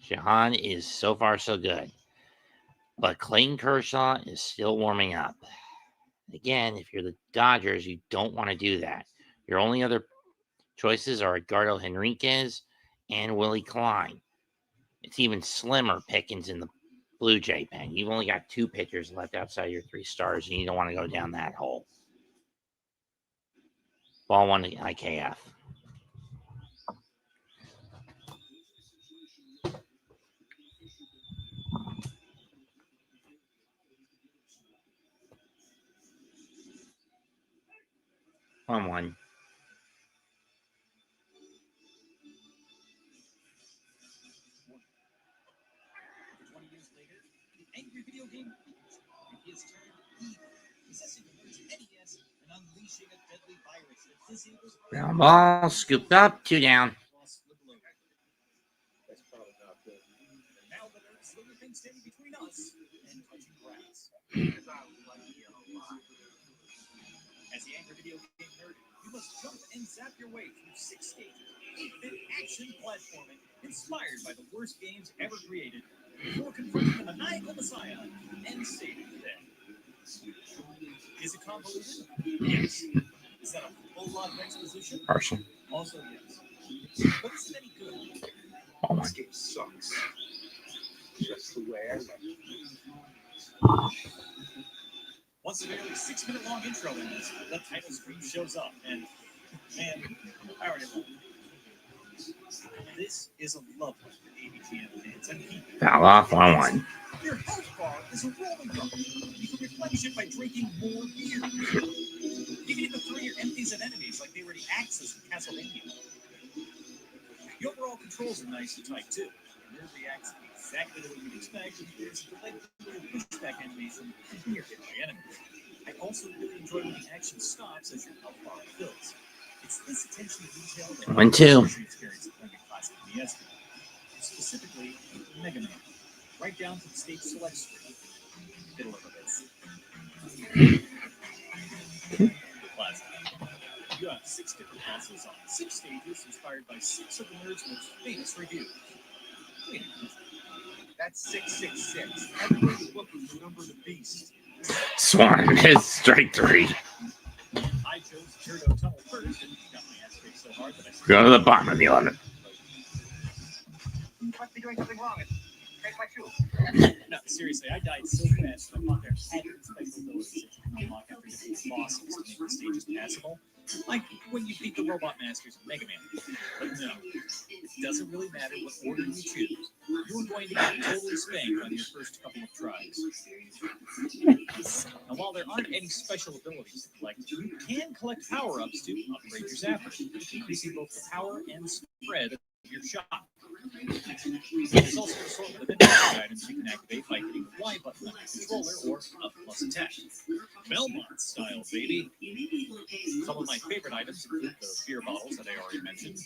Shahan is so far so good. But Clayton Kershaw is still warming up. Again, if you're the Dodgers, you don't want to do that. Your only other choices are Edgardo Henriquez and Willie Klein. It's even slimmer pickings in the Blue Jay pen. You've only got 2 pitchers left outside your 3 stars, and you don't want to go down that hole. Ball 1 to IKF. On 1. Angry video game he has turned evil, possessing the words NES and unleashing a deadly virus that disables Ground ball, scooped up, 2 down. That's probably not good. Now the nerves slowly things standing between us and touching grass. As the angry video game nerd, you must jump and zap your way through 6 stages of 8-bit action platforming inspired by the worst games ever created. Before confronting the maniacal messiah and saving the day. Is it convoluted? Yes. Is that a full lot of exposition? Partial. Also, yes. But is it any good? Oh my. This game sucks. Just the way I like it. Once the barely 6-minute long intro ends, the title screen shows up, and man, I already love it. This is a love letter to ABSN fans and people. Foul off, 1-1. Your health bar is a rolling drum. You can replenish it by drinking more beer. You can even throw your empties at enemies like they were the Axis in Castlevania. The overall controls are nice and tight too. The nerve reacts exactly the way you'd expect, and there's a delayed pushback animation when you're hit by enemies. I also really enjoy when the action stops as your health bar fills. It's this attention to detail that 1-2. experience of playing a classic NES game. Specifically, Mega Man. Right down to the stage select screen. Middle of this. Classic. You have 6 different bosses on 6 stages inspired by 6 of the nerd's most famous reviews. Wait a minute. That's 666. Everywhere you look is the number of the beast. Swan is strike 3. I chose Turbo Tunnel first and got my ass kicked so hard that I Go to the bottom of the 11th. You must be doing something wrong. Take my shoe. No, seriously, I died so fast that I thought there had to be special abilities that you can unlock after defeating bosses to make the stages passable. Like when you beat the Robot Masters in Mega Man. But no, it doesn't really matter what order you choose. You're going to get totally spanked on your first couple of tries. Now, while there aren't any special abilities to collect, you can collect power-ups to upgrade your zapper, increasing both the power and spread of your shot. There's also an assortment of inventory items you can activate by hitting the Y button on your controller or up plus attack. Belmont style, baby. Some of my favorite items include the beer bottles that I already mentioned,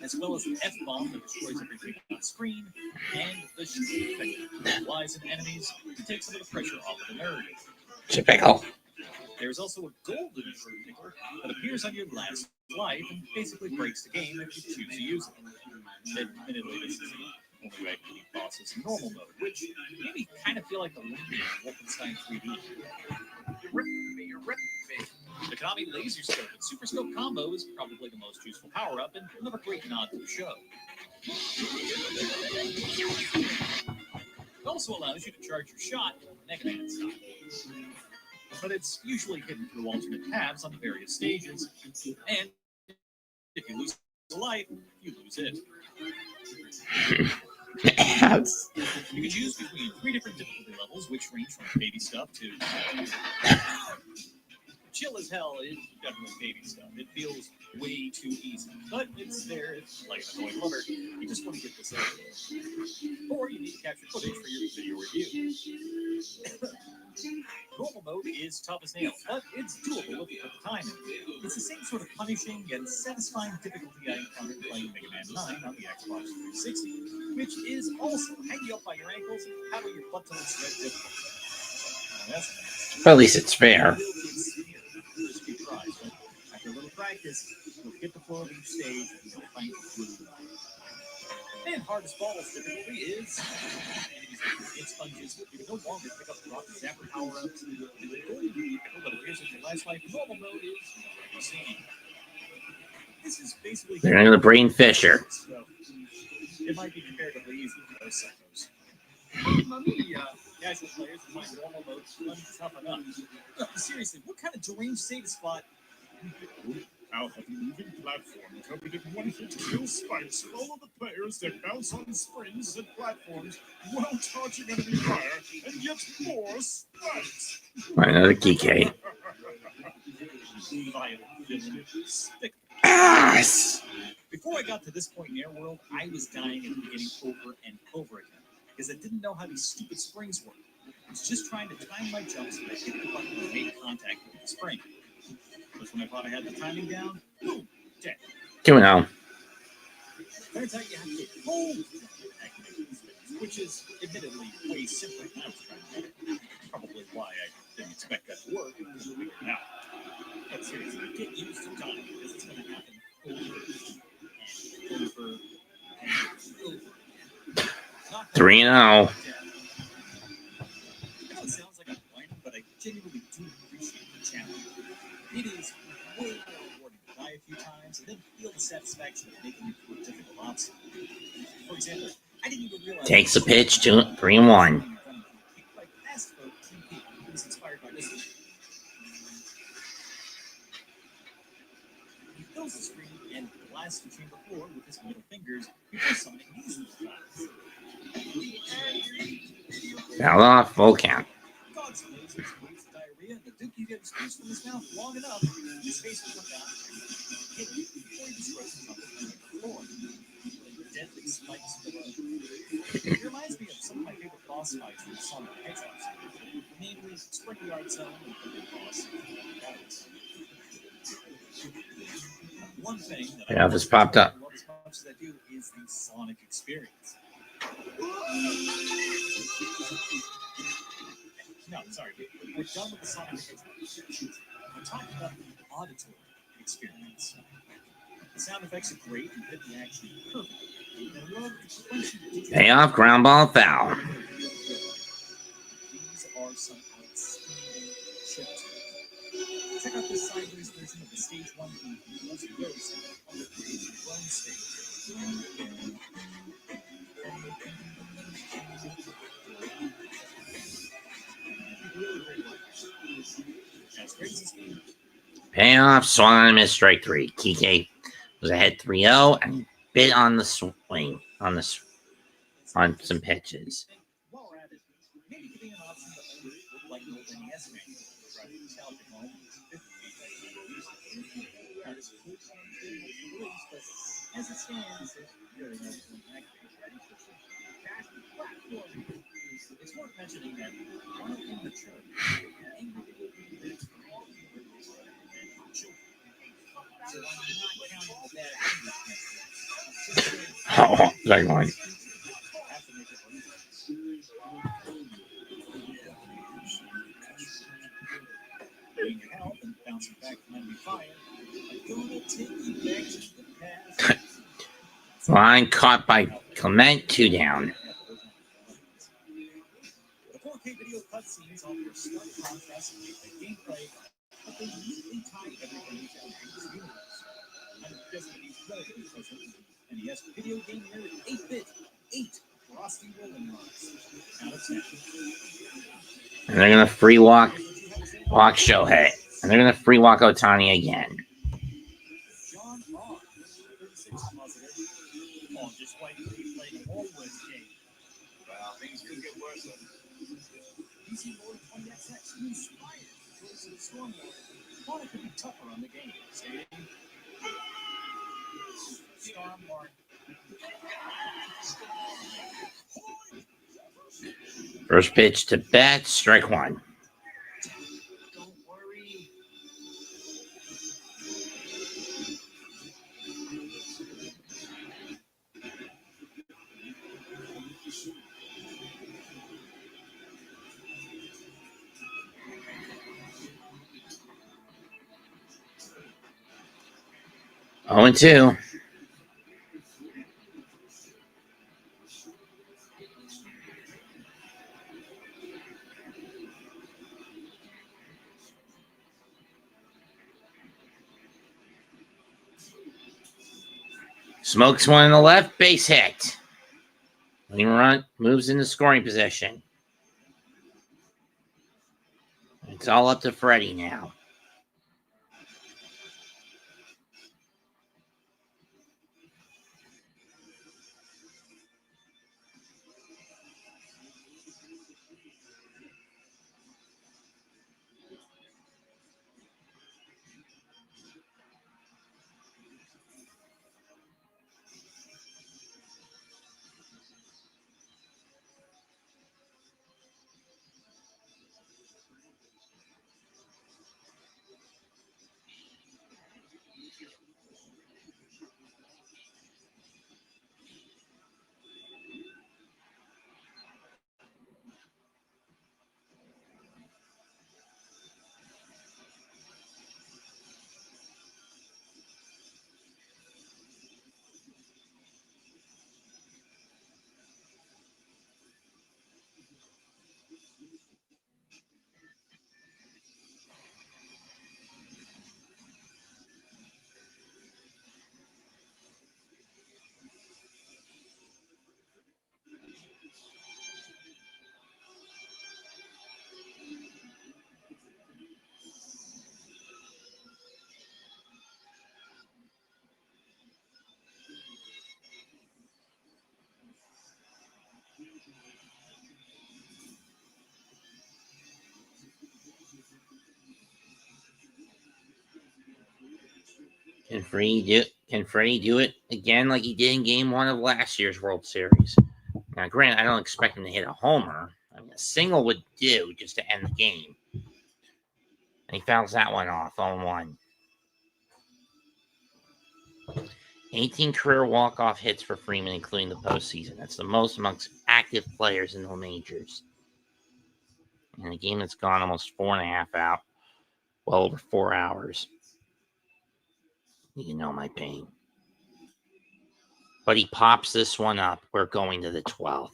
as well as the F-bomb that destroys everything on screen, and the street that lies in enemies to take some of the pressure off of the nerd. Typical. There's also a golden fruit picker that appears on your last life and basically breaks the game if you choose to use it. Admittedly, this is the only way I can beat bosses in normal mode, which made me kind of feel like the Link in Wolfenstein 3D. You're ripping me, you're ripping me. The Konami Laser Scope and Super Scope combo is probably the most useful power-up and another great nod to the show. It also allows you to charge your shot Mega Man style. But it's usually hidden through alternate tabs on the various stages. And if you lose a life, you lose it. You can choose between 3 different difficulty levels, which range from baby stuff to chill as hell. Is definitely baby stuff. It feels way too easy, but it's there. It's like an annoying lover. You just want to get this over. Or you need to capture footage for your video review. Normal mode is tough as nails, but it's doable if you put the time in. It's the same sort of punishing and satisfying difficulty I encountered playing Mega Man 9 on the Xbox 360, which is also hang you up by your ankles and paddle your butt till it's red difficult. Now, that's nice. Well, at least it's fair. After a little practice, you'll get the flow of each stage and you'll find it through. And hardest balls difficulty is enemies that get sponges. You can no longer pick up rock zapper power-ups. The golden pickle that appears in your last life normal mode is seen. This is basically They're going to brain Fisher. So it might be comparatively easy for those psychos. Mummy, casual players find normal mode tough enough. Seriously, what kind of deranged save spot? I'll have a moving platform covered in one-hit kill spikes for all of the players that bounce on springs and platforms while dodging enemy fire, and yet more spikes. Another geek. Ass! Before I got to this point in Airworld, I was dying at the beginning over and over again because I didn't know how these stupid springs work. I was just trying to time my jumps and I hit the button and made contact with the spring. But when I thought I had the timing down, boom, dead. 2-0. Turns out you have to hold to activate these things, which is admittedly way simpler than I was trying to do. Probably why I didn't expect that to work and figured it out. But seriously, get used to dying because it's going to happen over and over and over. 3-0. I know it sounds like I'm whining, but I genuinely do appreciate the challenge. It is way more rewarding to die a few times and then feel the satisfaction of making it through a difficult obstacle. For example, I didn't even realize Takes a pitch to 3-1. It was inspired by this one. He fills the screen and blasts the chamber floor with his middle fingers before summoning these guys. Foul off, full count. God's lasers waits diarrhea, and the Dookie gets squeezed from his mouth long enough, his face will come down and hit you before he destroys something on the floor. Deadly spikes below. It reminds me of some of my favorite boss fights from Sonic the Hedgehog series, namely Springy Yard Zone and the Big Boss. One thing that Yeah, this popped up. love as much as I do is the Sonic experience. No, sorry. We're done with the Sonic experience. I'm talking about the auditory experience. The sound effects are great and fit the action perfectly. I love the crunchy digital. Payoff, ground ball, foul. These are some outstanding chips. Check out this sideways version of the stage 1 Fuzzy Rose on the Crazy Bone stage. That's crazy speed. Payoff, swung on a miss, strike 3. Kike was ahead 3-0 and bit on the swing on some pitches. While we're at it, maybe give me an option to only look like an old NES manual rather than nostalgic home. Now, this cool song is released, but as it stands, there's really no point in activating ready for some fast platform. It's worth mentioning that one of the mature angry video game Oh, second one. Being your health and bouncing back from enemy fire, I'm gonna take you back to the past. Line caught by Clement, 2 down. The 4K video cutscenes offer stark contrast and the gameplay, but they neatly tie everything together in this universe. I'm guessing these relatively close to the NES video game nerd 8-bit, 8 frosty rolling rocks. Out of 10. And they're going to free walk Shohei. And they're going to free walk Otani again. John R. 36 positive. Oh, just like we played a Hallwoods game. Well, things could get worse. PC Lord 20XX inspired choice of Stormlord. Thought it could be tougher on the game. See? Stormlord. First pitch to bat, strike 1. Don't worry. 0-2. Smokes one in the left, base hit. Winning run moves into scoring position. It's all up to Freddie now. Can Freddie do it again like he did in Game 1 of last year's World Series? Now, granted, I don't expect him to hit a homer. I mean, a single would do just to end the game. And he fouls that one off, 0-1. 18 career walk-off hits for Freeman, including the postseason. That's the most amongst active players in the majors. In a game that's gone almost 4.5 out, well over 4 hours. You know my pain. But he pops this one up. We're going to the 12th.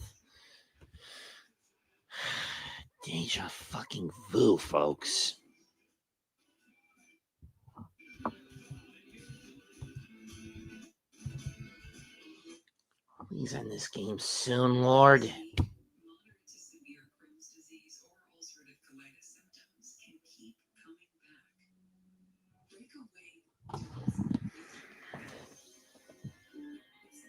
Deja fucking vu, folks. Please end this game soon, Lord. Moderate to severe Crohn's disease or ulcerative colitis symptoms can keep coming back. Break away. It's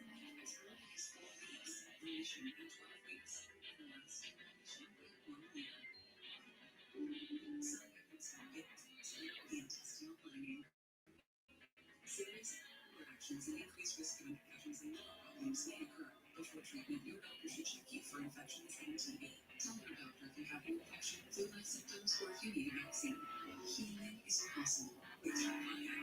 as early as 4 weeks, remission in 12 weeks, and lasting remission in 1 year. Side effects are stimulate the intestinal lining. Serious reactions and increased risk of infections and liver problems may occur. Before treatment, your doctor should check you for infections and TB. Tell your doctor if you have an infection, flu-like symptoms, or if you need a vaccine. Healing is possible with your body.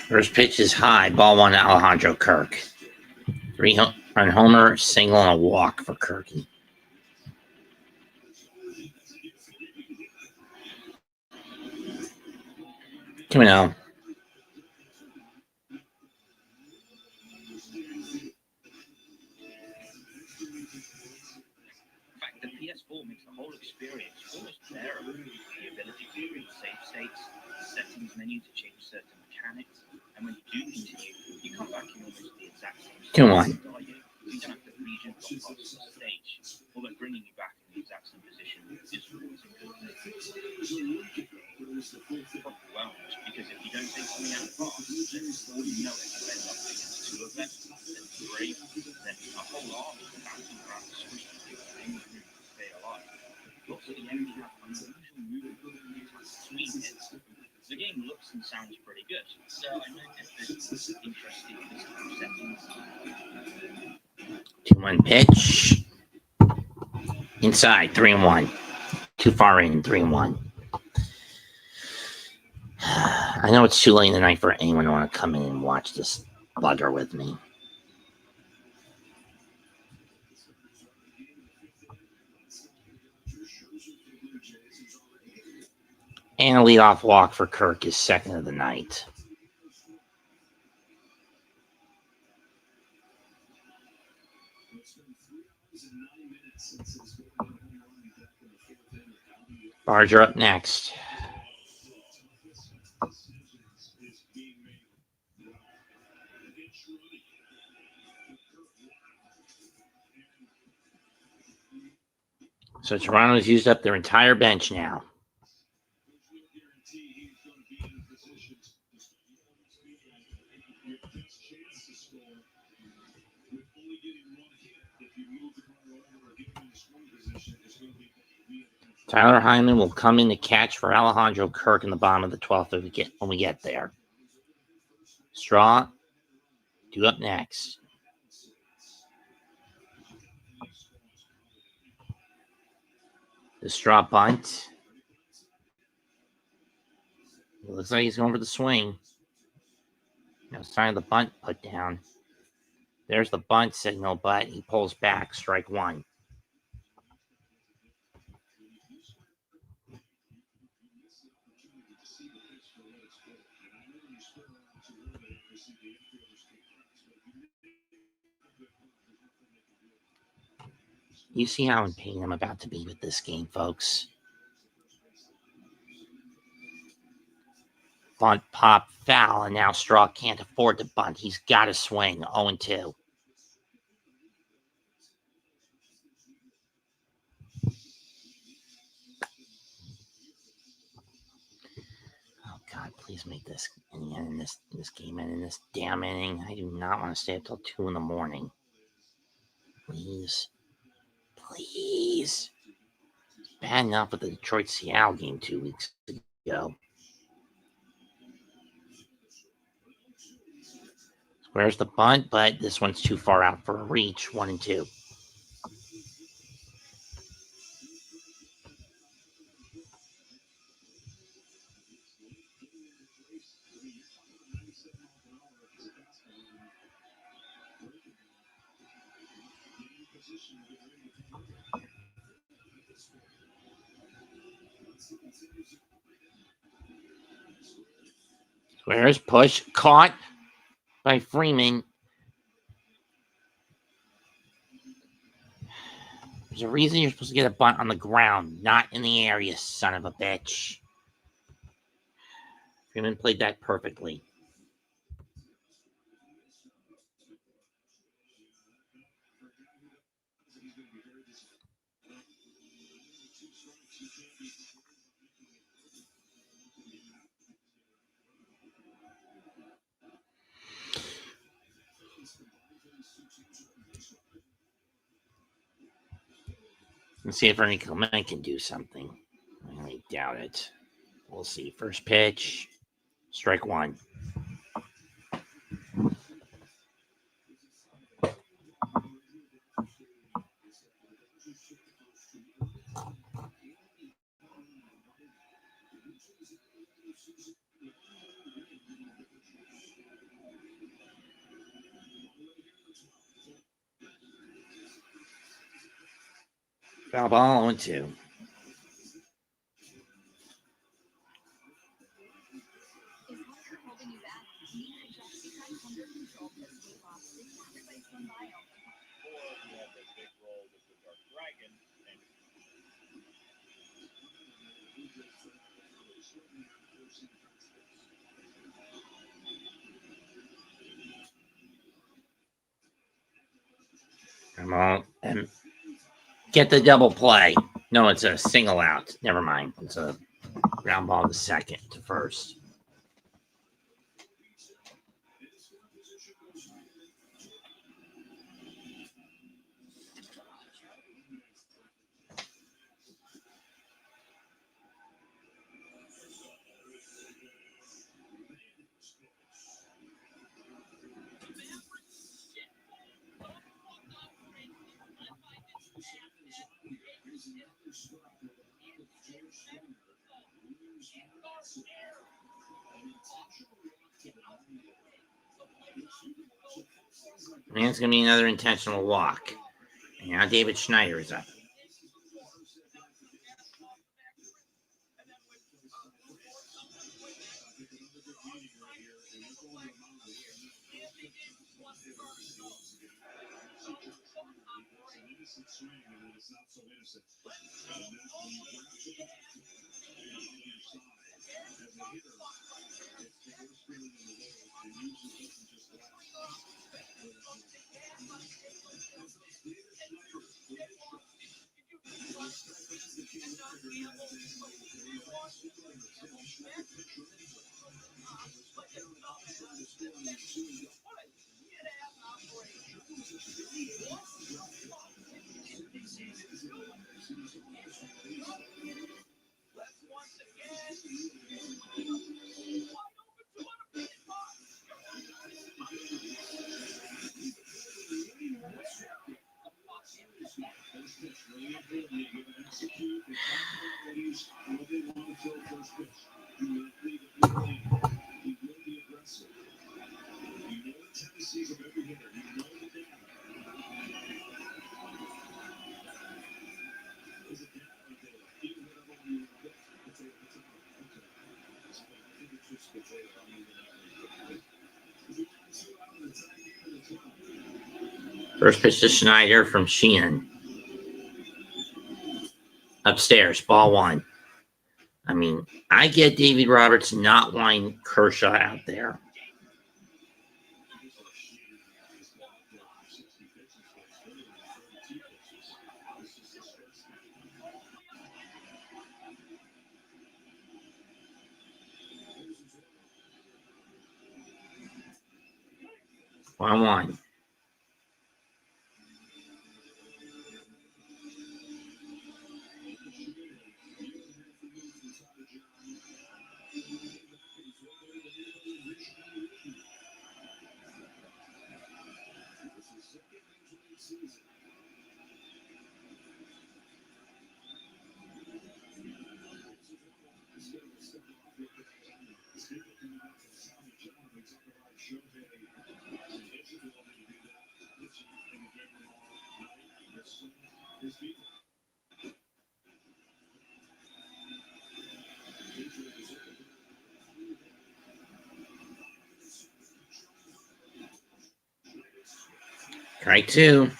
First pitch is high. Ball one to Alejandro Kirk. 3-run homer, single, and a walk for Kirky. Come on now. In fact, the PS4 makes the whole experience almost bearable. The ability to create save states, settings menu to change certain mechanics, and when you do continue, you come back in almost the exact same state. Come on. You don't have to region or past the stage, although bringing you back in the exact same position is always a good thing. Well, because if you don't take something out fast, then before you know it, you end up against two of them, then three, then a whole army bouncing around the screen, and you really stay alive. Lots of the enemies have unusual movement between hits. The game looks and sounds pretty good, so I noticed there's interesting physical settings. 2-1 pitch. Inside, 3-1. Too far in, 3-1. I know it's too late in the night for anyone to want to come in and watch this bugger with me. And a leadoff walk for Kirk is second of the night. Barger up next. So Toronto's used up their entire bench now. Tyler Hyman will come in to catch for Alejandro Kirk in the bottom of the 12th when we get there. Straw, due up next. The straw bunt. It looks like he's going for the swing. No sign of the bunt put down. There's the bunt signal, but he pulls back. Strike one. You see how in pain I'm about to be with this game, folks. Bunt, pop, foul, and now Straw can't afford to bunt. He's got to swing. 0-2. Oh, God, Please make this in this game and in this damn inning. I do not want to stay up till 2 a.m. Please. Please. Bad enough with the Detroit Seattle game 2 weeks ago. Where's the bunt? But this one's too far out for a reach. 1-2. Where's push? Caught by Freeman. There's a reason you're supposed to get a bunt on the ground, not in the air, you son of a bitch. Freeman played that perfectly. Let's see if Ernie Clement can do something. I doubt it. We'll see. First pitch, strike one. Foul ball 0-2. Come on. And get the double play. No, it's a single out. Never mind. It's a ground ball to second to first. And it's going to be another intentional walk. And now David Schneider is up. First pitch to Schneider from Sheehan. Upstairs, ball one. I mean, I get David Roberts not wanting Kershaw out there. 1-1. Try 2.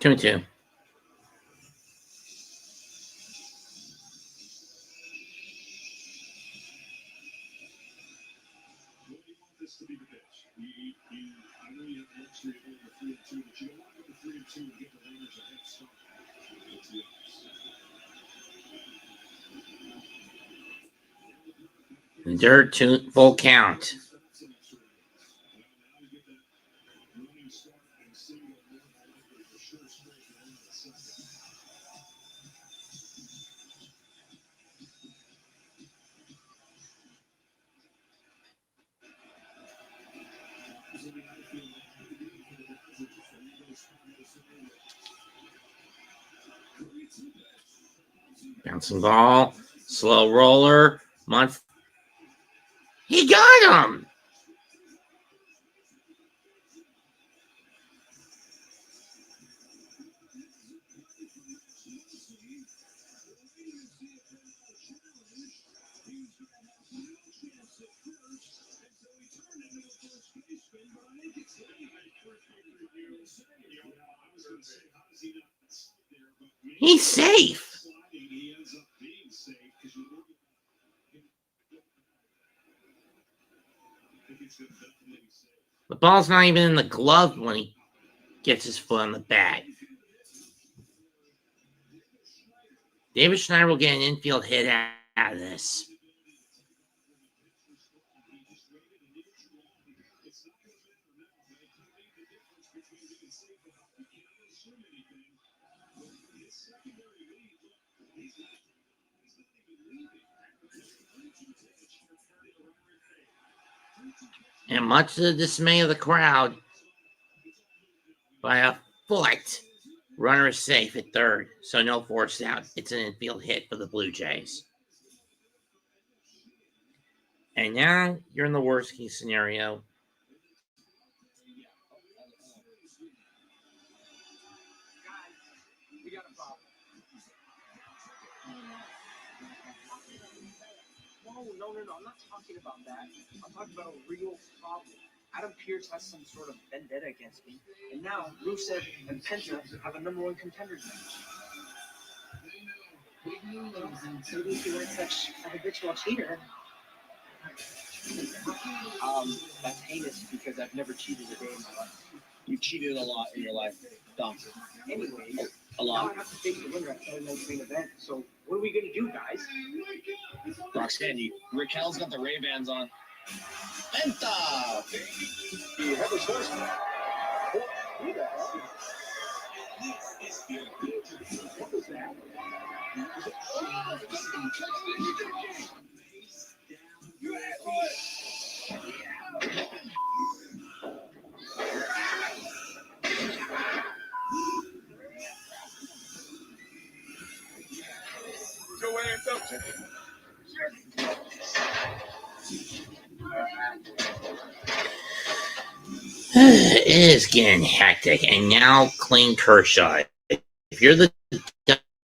Two and 2. This to be the pitch. I know you have the luxury of going to 3-2, but you don't want to go to 3-2 and get the runners a head start. Let's be honest. Dirt 2, full count. Bouncing ball, slow roller, Month. He got him. He's safe. The ball's not even in the glove when he gets his foot on the bat. David Schneider will get an infield hit out of this. And much to the dismay of the crowd, by a foot, runner is safe at third, so no force out. It's an infield hit for the Blue Jays. And now you're in the worst case scenario. No, I'm not talking about that. I'm talking about a real problem. Adam Pearce has some sort of vendetta against me, and now Rusev and Penta have a #1 contenders match. Maybe if you weren't such a habitual cheater. That's heinous because I've never cheated a day in my life. You've cheated a lot in your life, Dom. Anyways, A now lot. I have to face the winner at the main event. So what are we gonna do, guys? Roxanne, Raquel's got the Ray-Bans on. Penta! You have a source. Who the hell? What was that? Your hands up, chicken. It is getting hectic. And now Clayton Kershaw. If you're the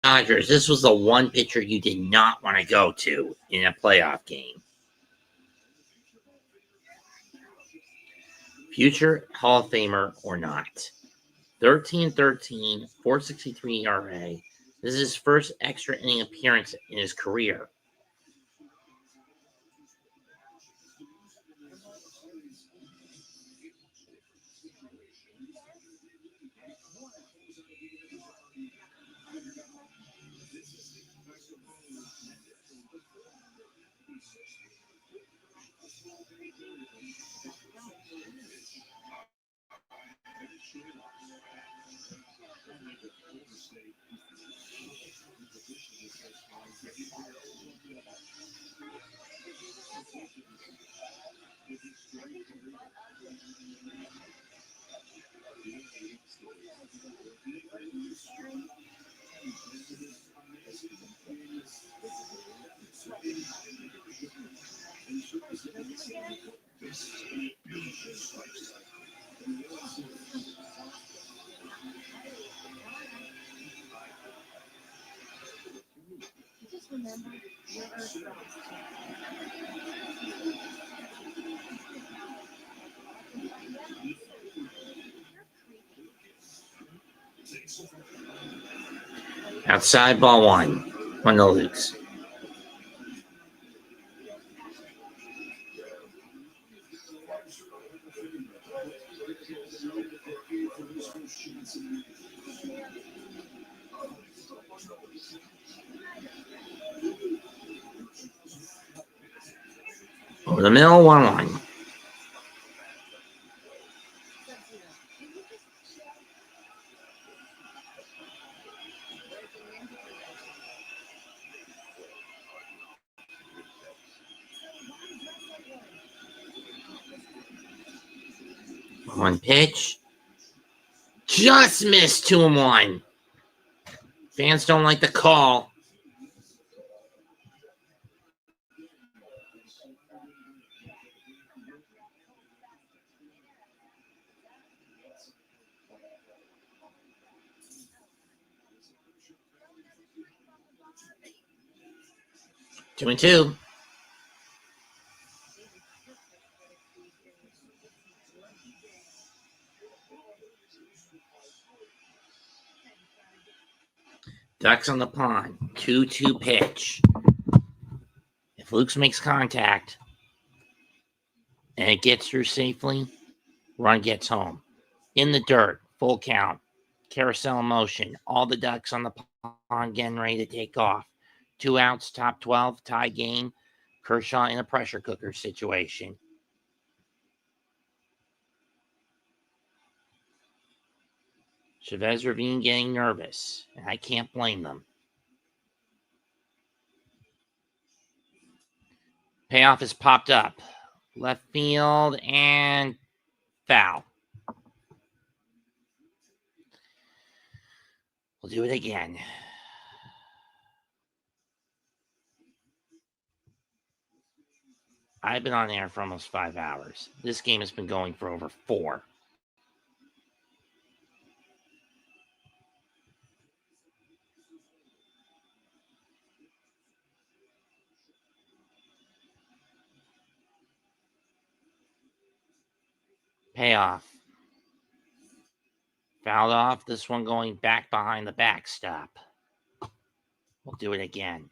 Dodgers, this was the one pitcher you did not want to go to in a playoff game. Future Hall of Famer or not. 13-13, 4.63 ERA. This is his first extra inning appearance in his career. Outside ball one. 1-0 Lukes. Over the middle, 1-1. One pitch. Just missed 2-1. Fans don't like the call. Two and two. Ducks on the pond. 2-2 pitch. If Lukes makes contact and it gets through safely, run gets home. In the dirt, full count. Carousel in motion. All the ducks on the pond getting ready to take off. 2 outs, top 12, tie game. Kershaw in a pressure cooker situation. Chavez Ravine getting nervous, and I can't blame them. Payoff has popped up. Left field and foul. We'll do it again. I've been on air for almost 5 hours. This game has been going for over 4. Payoff. Fouled off. This one going back behind the backstop. We'll do it again.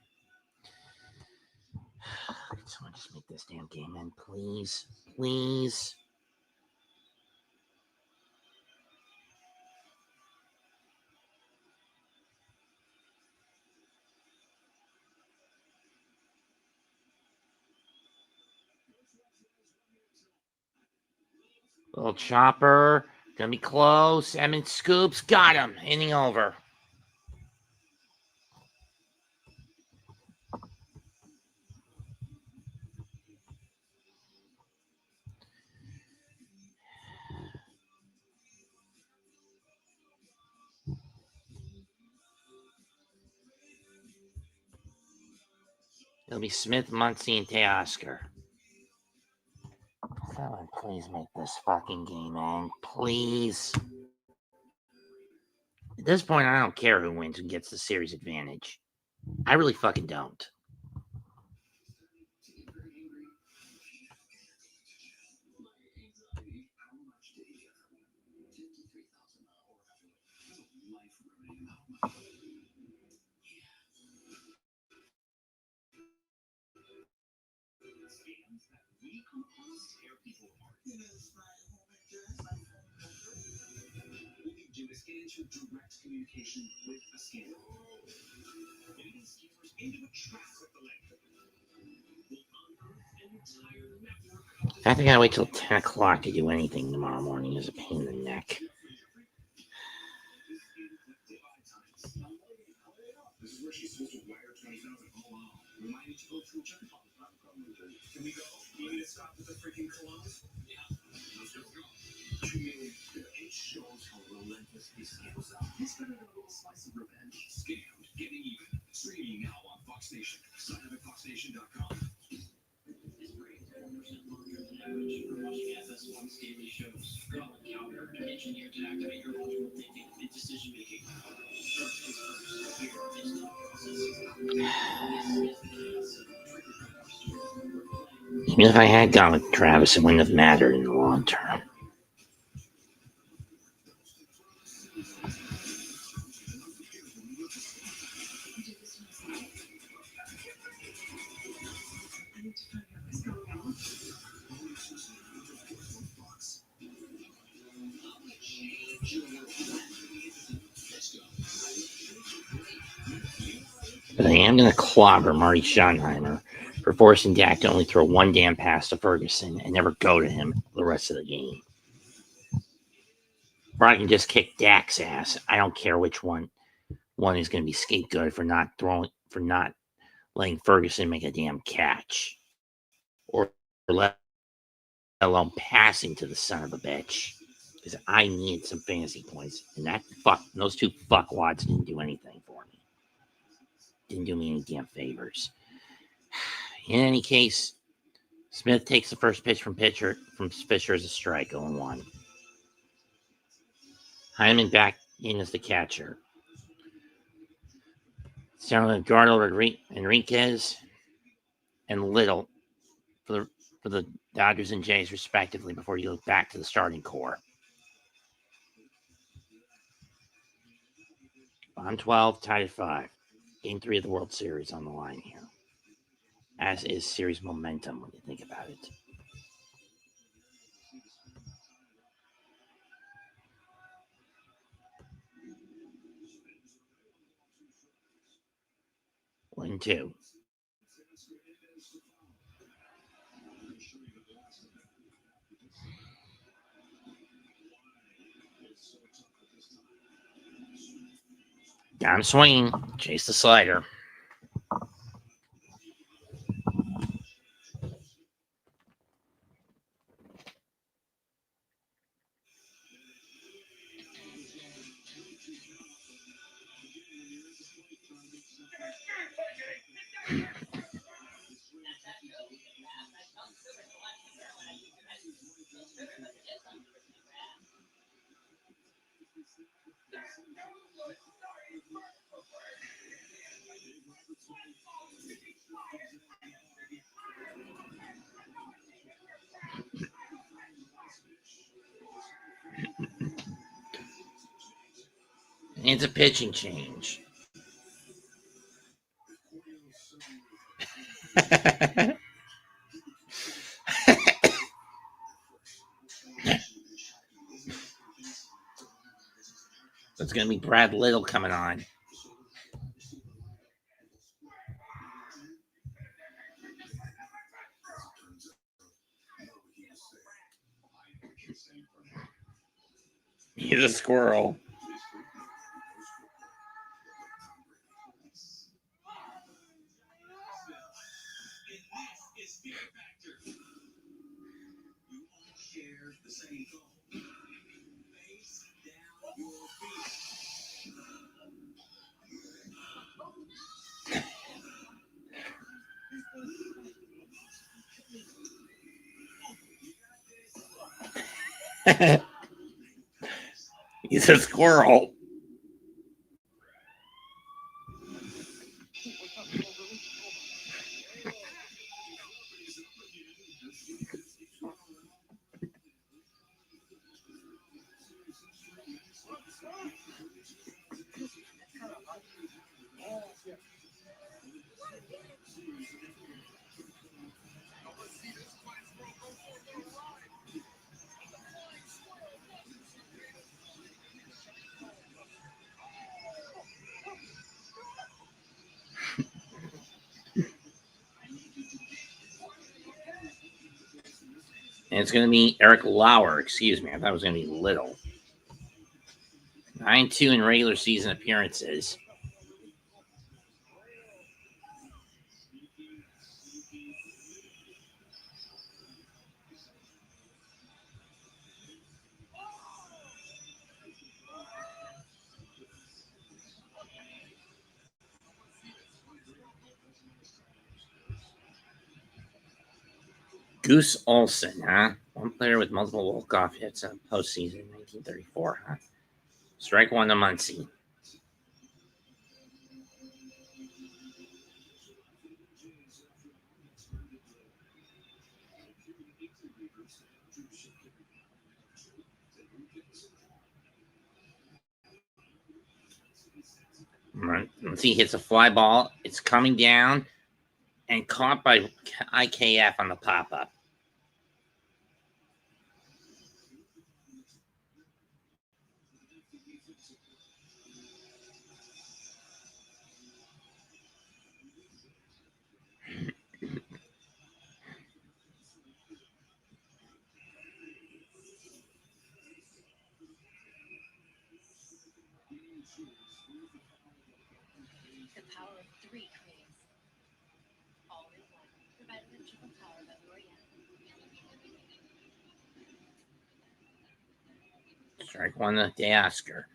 Can someone just make this damn game end, please? Please. Little chopper. Gonna be close. Emmett scoops. Got him. Inning over. It'll be Smith, Muncy, and Teoscar. Someone please make this fucking game end. Please. At this point, I don't care who wins and gets the series advantage. I really fucking don't. to direct communication with a scammer. Getting scammers into a trap with the link will unearth an entire network of I think I gotta wait till 10 o'clock to do anything tomorrow morning. Is a pain in the neck. This is where she's supposed to wire 20,000. Oh wow. We might need to go through a check. Can we go? You need to stop with the freaking colognes? Yeah. Let's go. 2 million. It shows how relentless these scams are. It's better than a little slice of revenge. Scammed. Getting even. Streaming now on Fox Nation. Sign up at foxnation.com. This brain is 1% larger than average from watching FS1's daily shows. Colin Cowherd, engineered to activate your logical thinking and decision making. First things first, here is thought process. This is the chaos of trigger points. Even if I had gone with Travis, it wouldn't have mattered in the long term. But I am going to clobber Marty Schottenheimer for forcing Dak to only throw one damn pass to Ferguson and never go to him the rest of the game. Or I can just kick Dak's ass. I don't care which one. One is going to be scapegoated for not letting Ferguson make a damn catch. Or let alone passing to the son of a bitch. Because I need some fantasy points. And those two fuckwads didn't do anything for me. Didn't do me any damn favors. In any case, Smith takes the first pitch from Fisher as a strike, 0-1. Hyman back in as the catcher. Starting with Eduardo Enriquez and Little for the Dodgers and Jays, respectively, before you look back to the starting core. On 12, tied at 5. Game 3 of the World Series on the line here. As is series momentum when you think about it. One, two. Down swing, chase the slider. It's a pitching change. It's going to be Brad Little coming on. He's a squirrel. He's a squirrel. it's going to be Eric Lauer. Excuse me. I thought it was going to be Little. 9-2 in regular season appearances. Goose Olson, huh? One player with multiple walk-off hits in postseason 1934, huh? Strike one to Muncie. Muncie hits a fly ball. It's coming down and caught by IKF on the pop-up. The power of 3 creams. All in one. Provided with triple power by L'Oreal. Strike one to Teoscar.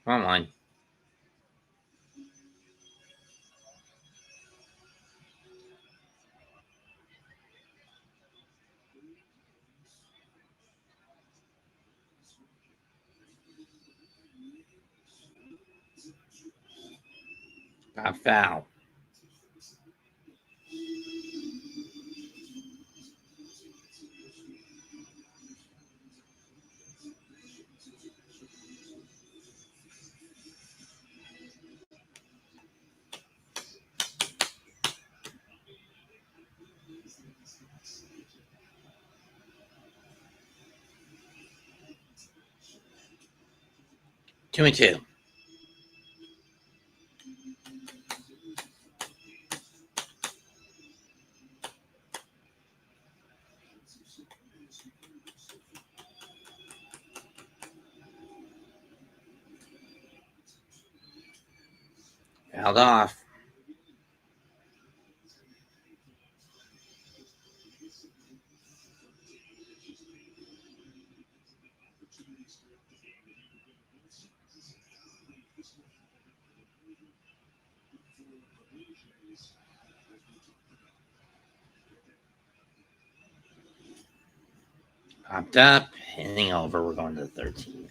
Come on. Got foul. Two and two. Fouled off. Popped up, inning over. We're going to the 13th.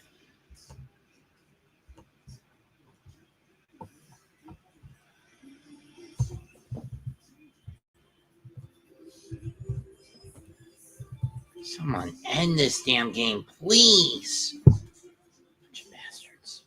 Someone end this damn game, please. Bunch of bastards.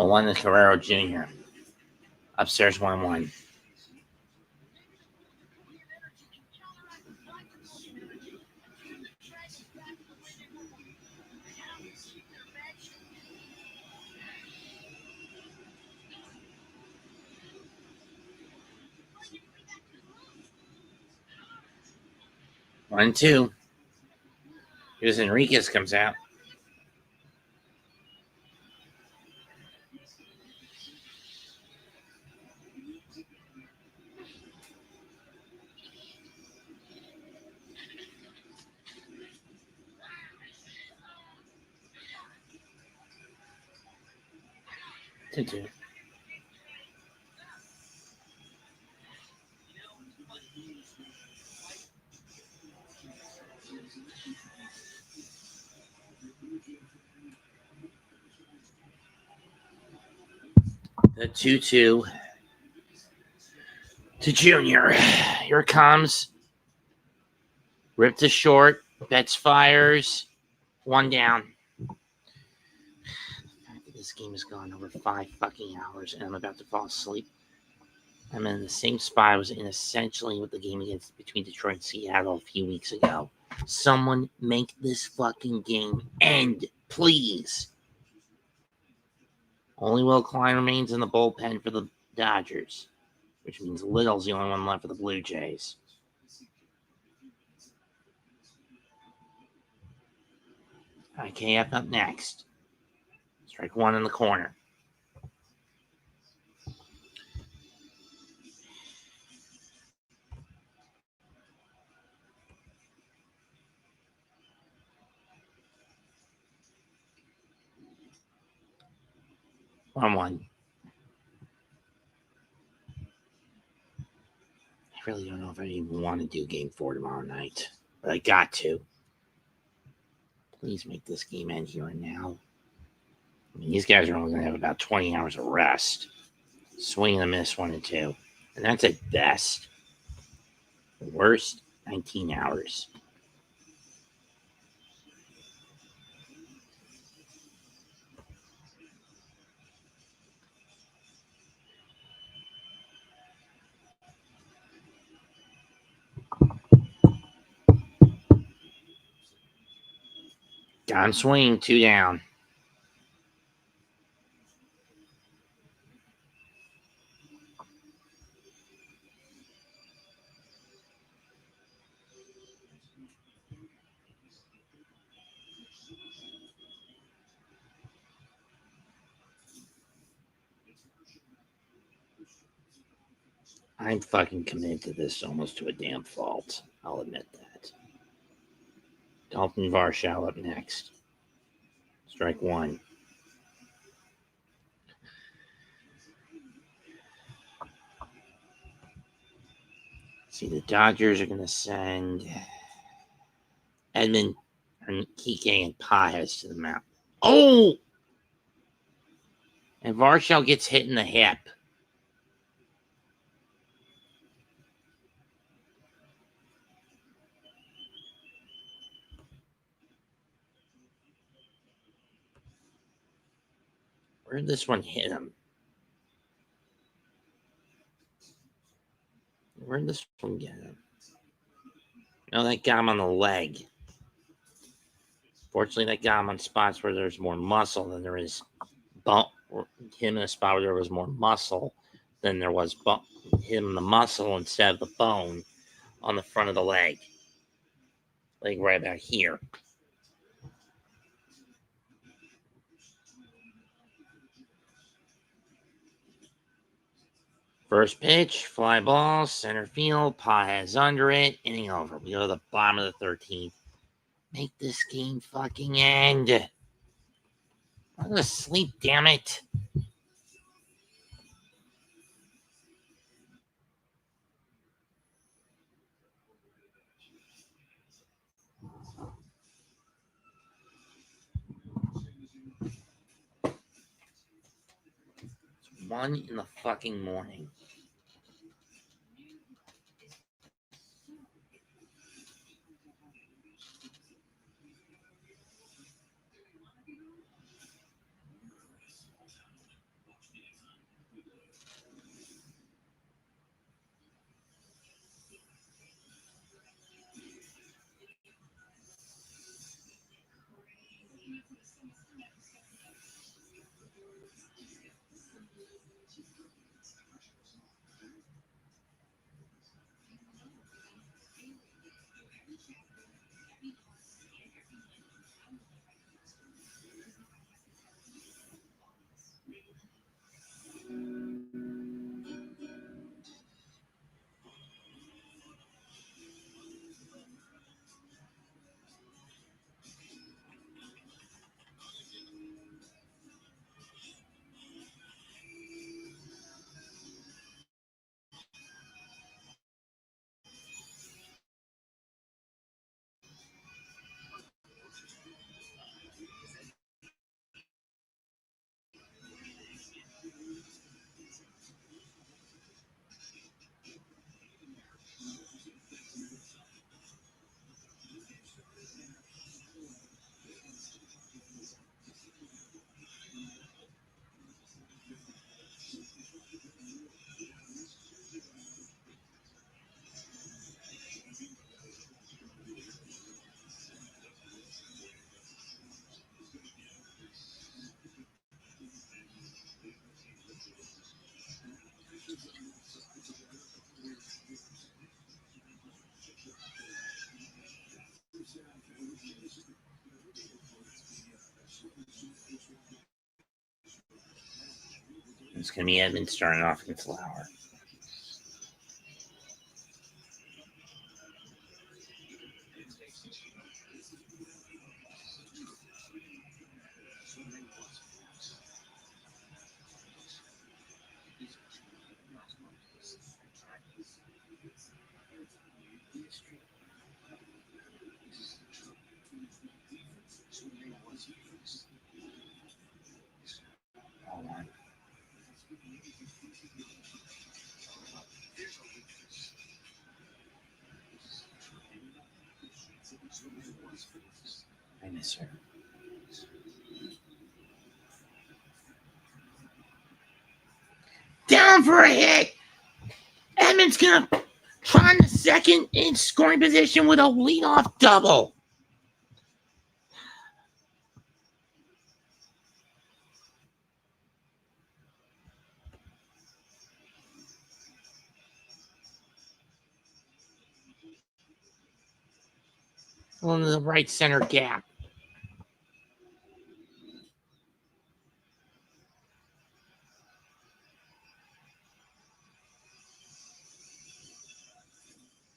1 is Guerrero Jr. Upstairs 1-1. One, two. Here's Enriquez comes out. Two. The 2-2 to Junior. Here it comes. Ripped to short. Betts fires. 1 down. This game has gone over 5 fucking hours, and I'm about to fall asleep. I'm in the same spot I was in essentially with the game between Detroit and Seattle a few weeks ago. Someone make this fucking game end, please. Only Will Klein remains in the bullpen for the Dodgers, which means Little's the only one left for the Blue Jays. IKF up next. Strike 1 in the corner. One. I really don't know if I even want to do game 4 tomorrow night, but I got to. Please make this game end here and now. I mean, these guys are only going to have about 20 hours of rest. Swing and a miss 1 and 2. And that's at best. The worst, 19 hours. Got him swinging, 2 down. I'm fucking committed to this almost to a damn fault. I'll admit that. Dalton Varsho up next. Strike 1. See, the Dodgers are going to send Edmund, Kike, and Paez to the mound. Oh! And Varsho gets hit in the hip. Where did this one hit him? Where did this one get him? No, that got him on the leg. Fortunately, that got him on spots where there's more muscle than there is bone. Him in a spot where there was more muscle than there was bone. Him in the muscle instead of the bone on the front of the leg. Like right about here. First pitch, fly ball, center field, Paez under it, inning over. We go to the bottom of the 13th. Make this game fucking end. I'm gonna sleep, damn it. It's 1 in the fucking morning. It's going to be Edmund starting off against Lauer. Hold on. I miss her. Down for a hit. Edmund's going to try in the second in scoring position with a leadoff double. On the right center gap.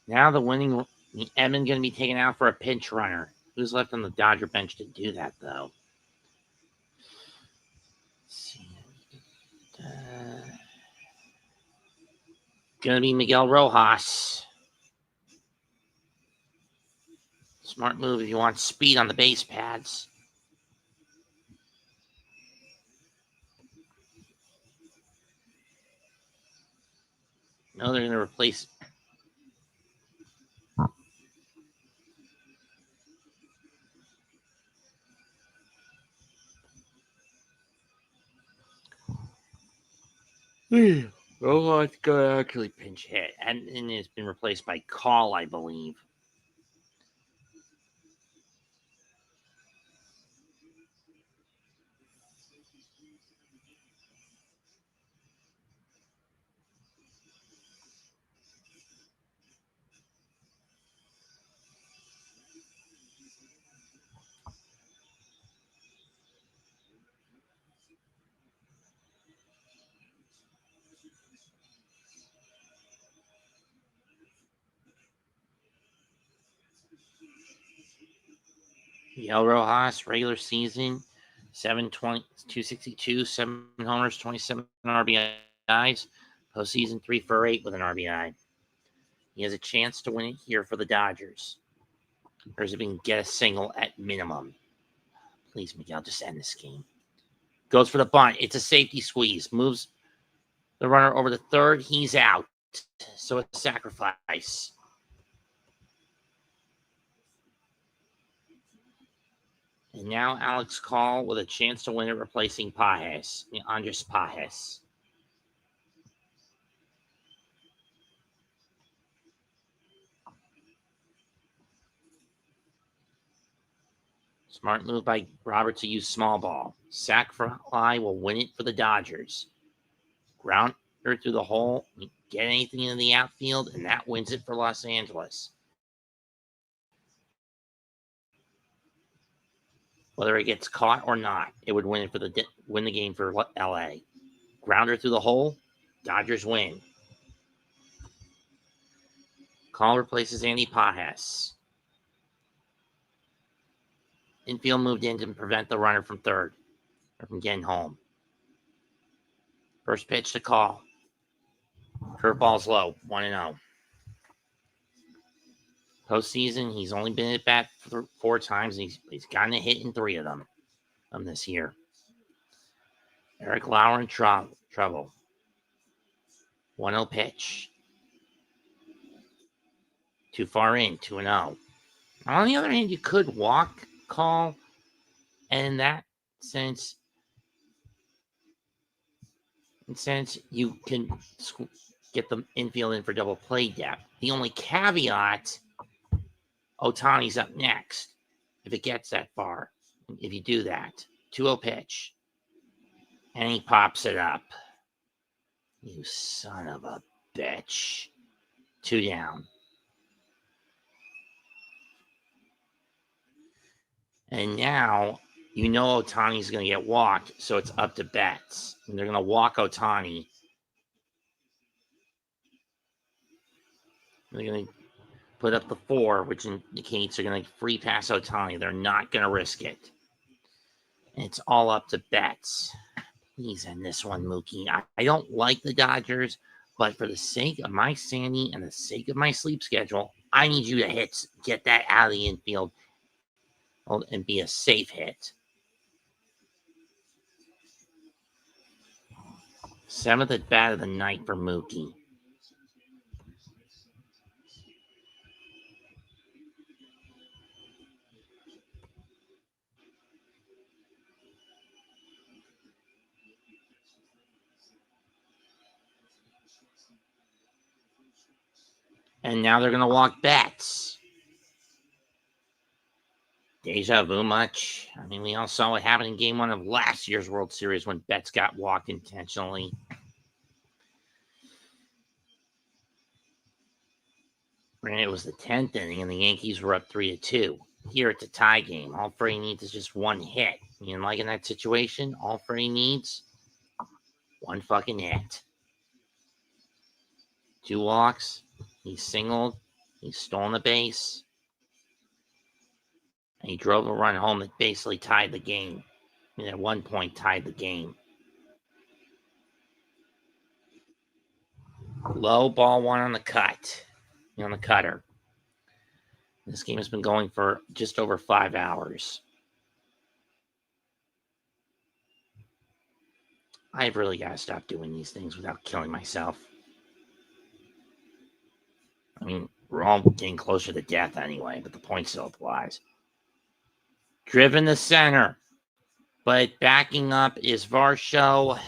Now the Edmund going to be taken out for a pinch runner. Who's left on the Dodger bench to do that, though? Let's see. Going to be Miguel Rojas. Smart move if you want speed on the base pads. No, they're going to replace. Rojas going to actually pinch hit. And it's been replaced by Call, I believe. Miguel Rojas, regular season, 262, 7 homers, 27 RBIs. Postseason 3 for 8 with an RBI. He has a chance to win it here for the Dodgers. Or if he can get a single at minimum. Please, Miguel, just end this game. Goes for the bunt. It's a safety squeeze. Moves the runner over to third. He's out. So it's a sacrifice. And now Alex Call with a chance to win it, replacing Pages, Andres Pages. Smart move by Robert to use small ball. Sac fly will win it for the Dodgers. Grounder through the hole, get anything in the outfield, and that wins it for Los Angeles. Whether it gets caught or not, it would win the game for LA. Grounder through the hole, Dodgers win. Call replaces Andy Pages. Infield moved in to prevent the runner from third or from getting home. First pitch to Call. Curveball's low, 1-0. Postseason, he's only been at bat 4 times, and he's gotten a hit in 3 of them this year. Eric Lauer in trouble. 1-0 pitch. Too far in, 2-0. On the other hand, you could walk Call, and in that sense, you can get the infield in for double play depth. The only caveat, Ohtani's up next if it gets that far. If you do that, 2-0 pitch, and he pops it up. You son of a bitch. 2 down. And now you know Otani's going to get walked, so it's up to Betts. And they're going to walk Otani. They're going to put up the 4, which indicates they're going to free pass Otani. They're not going to risk it. And it's all up to Betts. Please end this one, Mookie. I don't like the Dodgers, but for the sake of my sanity and the sake of my sleep schedule, I need you to get that out of the infield and be a safe hit. 7th at bat of the night for Mookie. And now they're going to walk Betts. Deja vu much? I mean, we all saw what happened in Game 1 of last year's World Series when Betts got walked intentionally. Granted, it was the 10th inning, and the Yankees were up 3-2. Here it's a tie game. All Freddie needs is just one hit. You know, like in that situation, all Freddie needs, one fucking hit. 2 walks. He's singled. He's stolen a base. And he drove a run home that basically tied the game. I mean, at one point, tied the game. Low ball 1 on the cut. On the cutter. This game has been going for just over 5 hours. I've really got to stop doing these things without killing myself. I mean, we're all getting closer to death anyway, but the point still applies. Driven to center. But backing up is Varsho.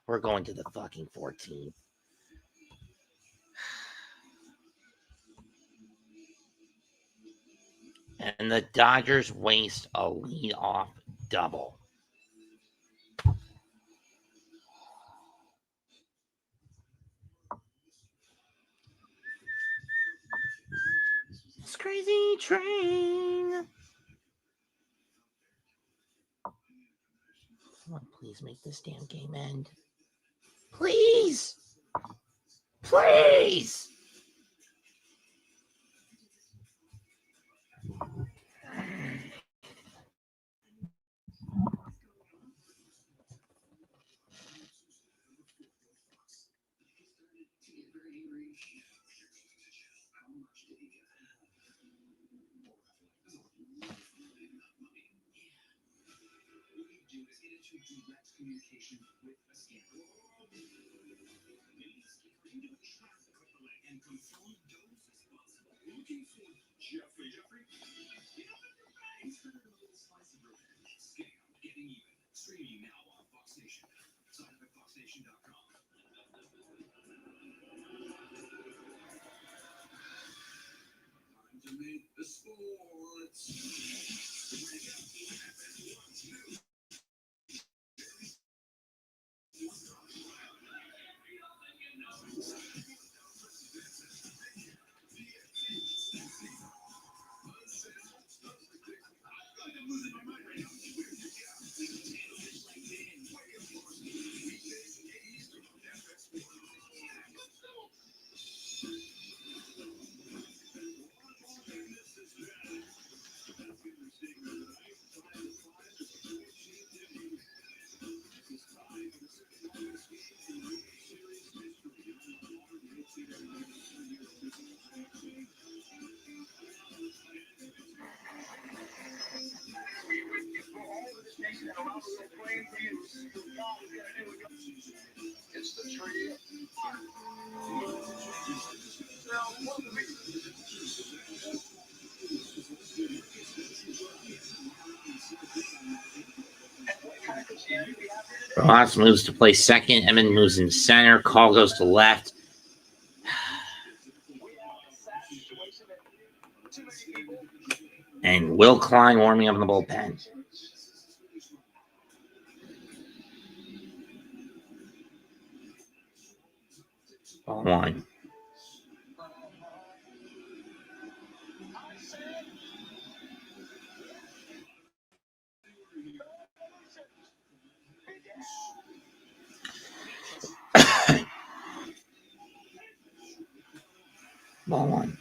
We're going to the fucking 14th. And the Dodgers waste a leadoff double. It's crazy train. Come on, please make this damn game end. Please. Please. Streaming now on Fox Nation. Sign up at foxnation.com. Time to make the sports. It's the tree. Ross moves to play second. Emmett moves in center. Call goes to left. And Will Klein warming up in the bullpen. Ball 1. Ball one.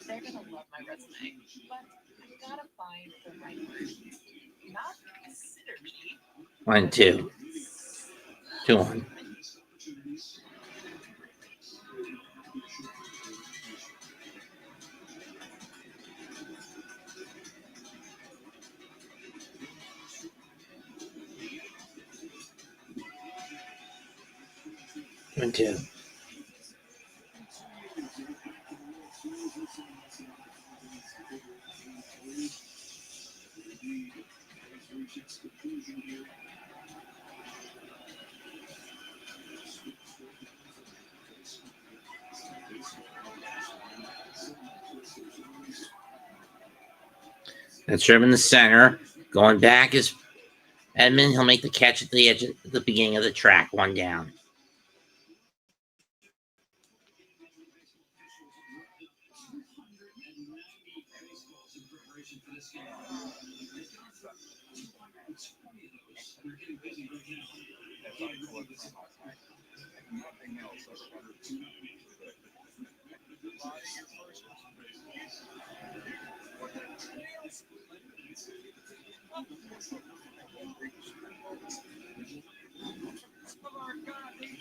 They're gonna love my resume, but I gotta find the right word. Not synergy. 1-2. 2-1. One, two. That's Sherman in the center. Going back is Edmund. He'll make the catch at the edge at the beginning of the track. 1 down.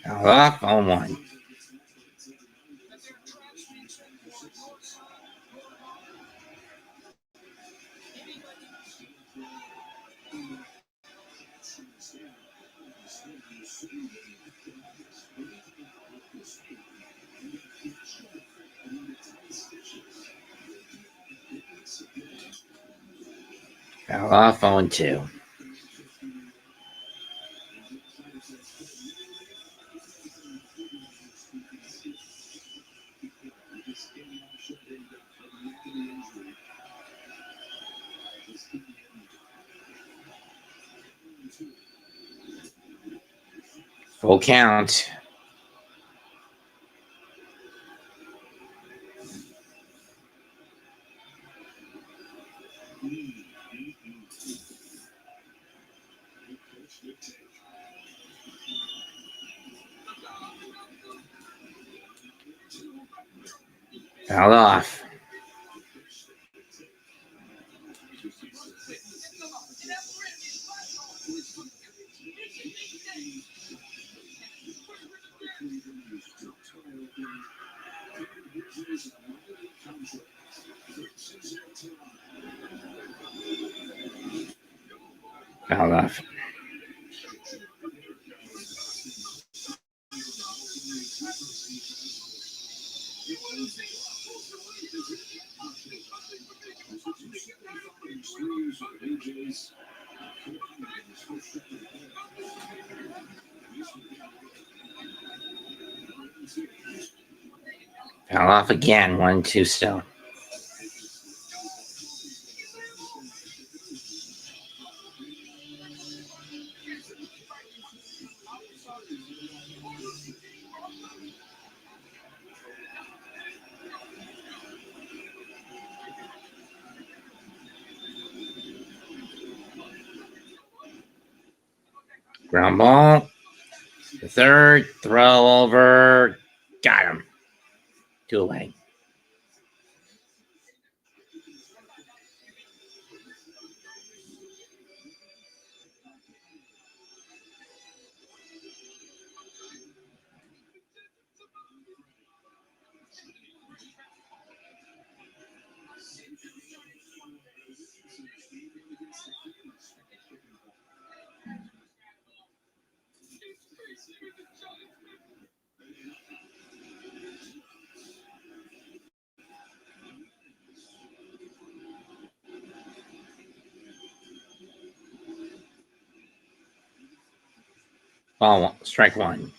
Off on 1. Foul off on 2. Full count. Foul off. Foul off. Foul off again. 1-2 still. Ground ball. The third. Throw over. Got him. 2 away. Ball one. Strike 1.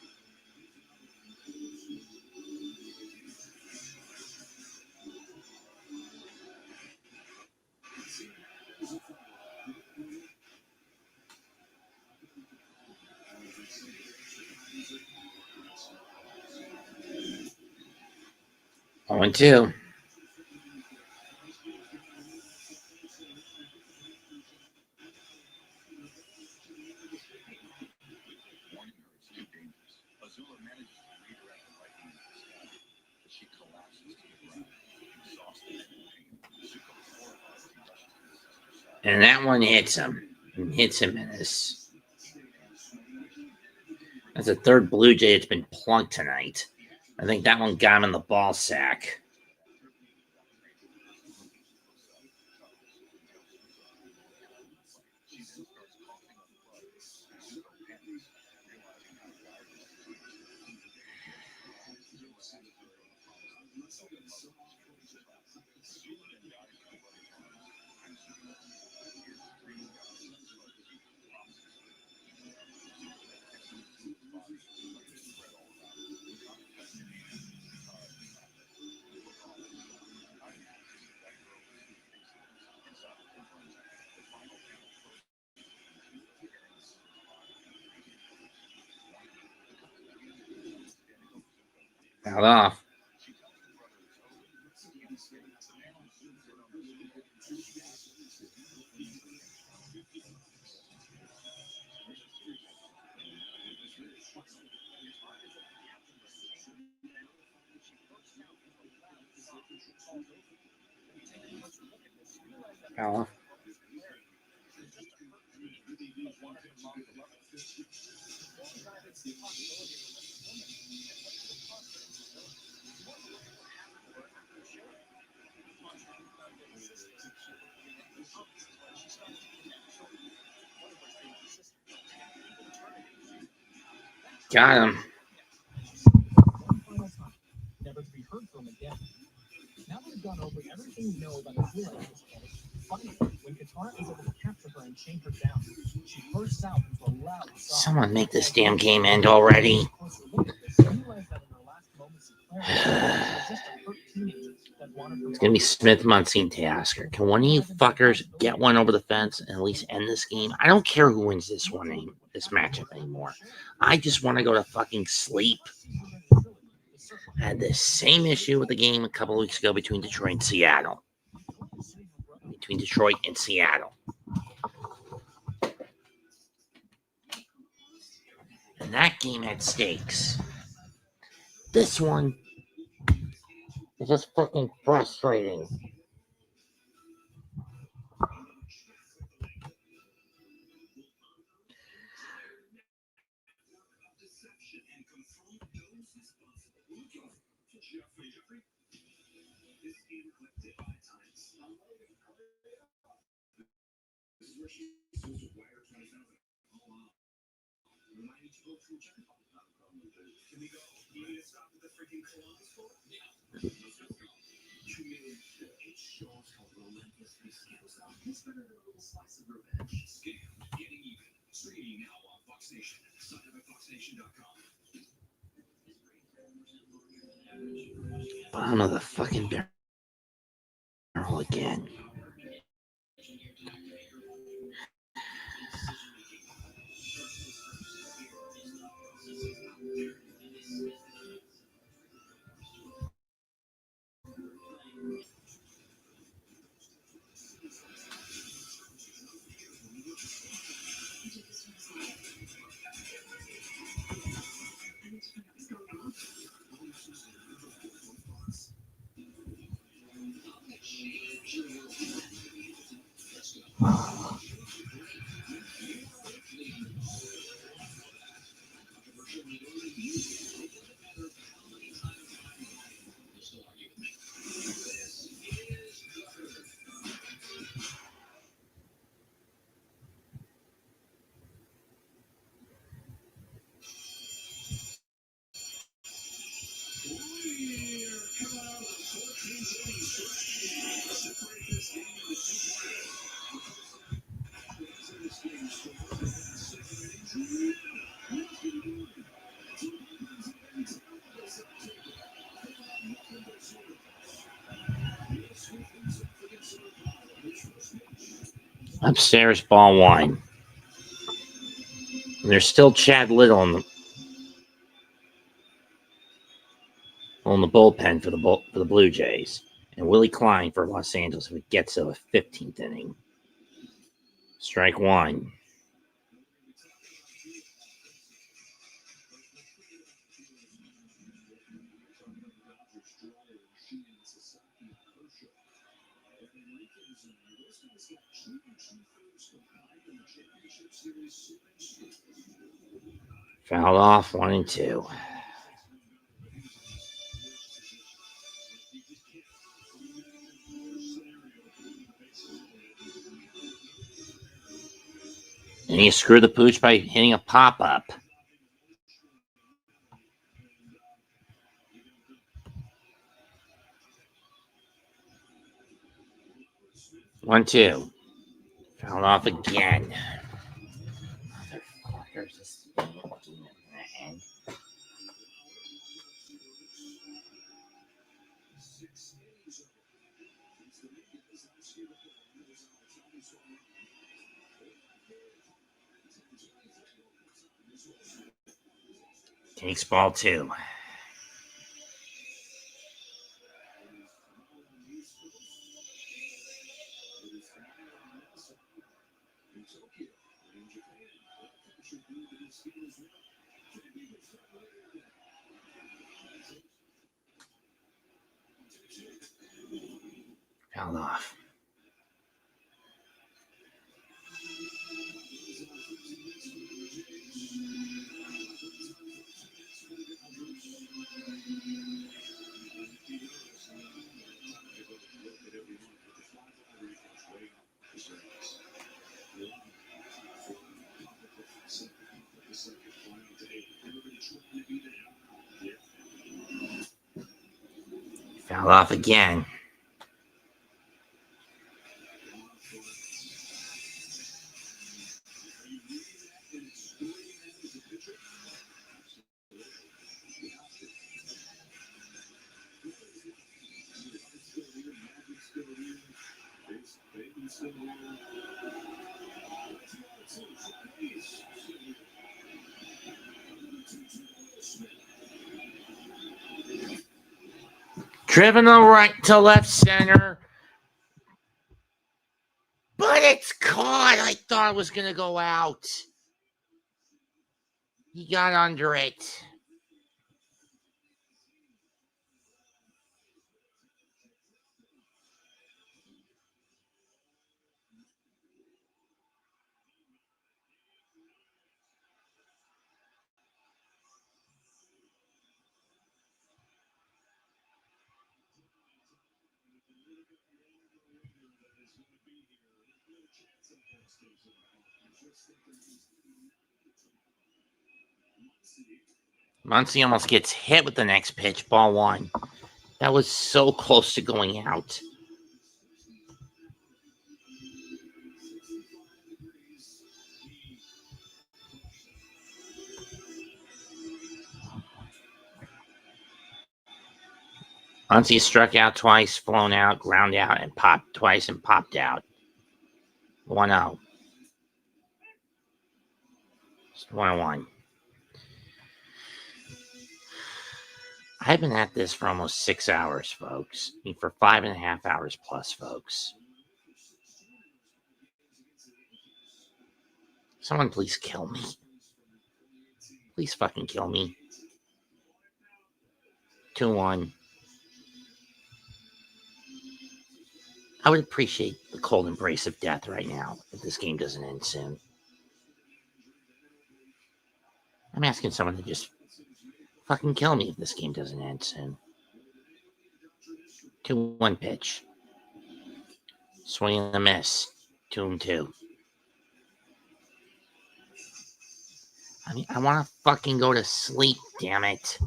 Oh, and 2. And that one hits him. And hits him in his. That's the third Blue Jay that's been plunked tonight. I think that one got him in the ball sack. Out off. Out off. Got him. Never to be heard from again. Now that we've gone over everything we know about the Blue Jays, finally, when Katara is able to capture her and chain her down, she bursts out into a loud sob. Someone make this damn game end already. It's gonna be Smith, Muncie, Tasker. Can one of you fuckers get one over the fence and at least end this game? I don't care who wins this matchup anymore. I just want to go to fucking sleep. I had the same issue with the game a couple weeks ago between Detroit and Seattle. And that game had stakes. This one is just fucking frustrating. Bottom of the fucking barrel again. Upstairs, ball one. And there's still Chad Little on the bullpen for the Blue Jays, and Willie Klein for Los Angeles if it gets to a 15th inning. Strike one. Fouled off 1 and 2. And he screwed the pooch by hitting a pop-up. One, two. Fouled off again. Motherfuckers. This game isn't gonna end. Takes ball 2. Fouled off. Fouled off again. Driven to right to left center. But it's caught. I thought it was going to go out. He got under it. Muncie almost gets hit with the next pitch. Ball 1. That was so close to going out. Muncie struck out twice, flown out, ground out, and popped twice and popped out. 1-0. It's 1-1. I've been at this for almost 6 hours, folks. I mean, for 5.5 hours plus, folks. Someone please kill me. Please fucking kill me. 2-1. I would appreciate the cold embrace of death right now if this game doesn't end soon. I'm asking someone to just fucking kill me if this game doesn't end soon. 2-1 pitch. Swing and a miss. 2-2. I mean, I want to fucking go to sleep, damn it.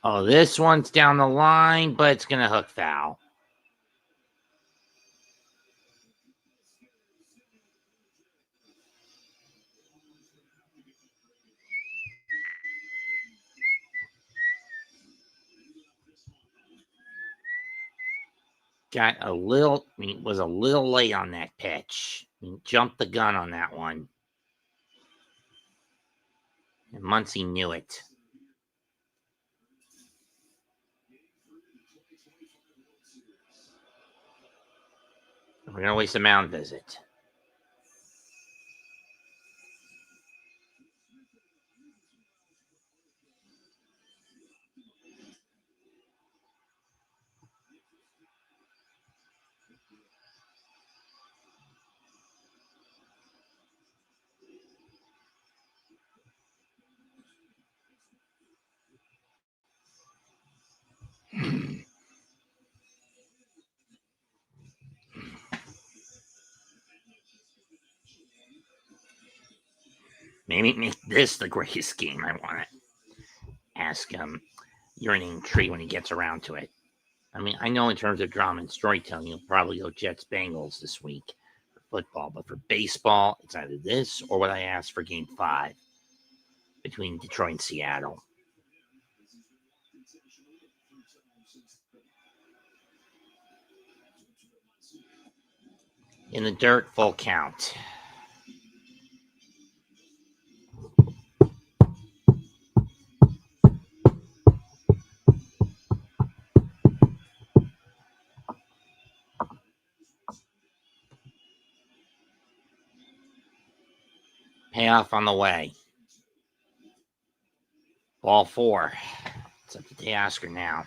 Oh, this one's down the line, but it's going to hook foul. Was a little late on that pitch. Jumped the gun on that one. And Muncie knew it. We're going to waste a mound visit. Maybe make this the greatest game. I want to ask Urinating Tree when he gets around to it. I mean, I know in terms of drama and storytelling, you'll probably go Jets Bengals this week for football, but for baseball, it's either this or what I asked for Game 5 between Detroit and Seattle. In the dirt, full count. Payoff on the way. Ball 4. It's up to Teoscar now.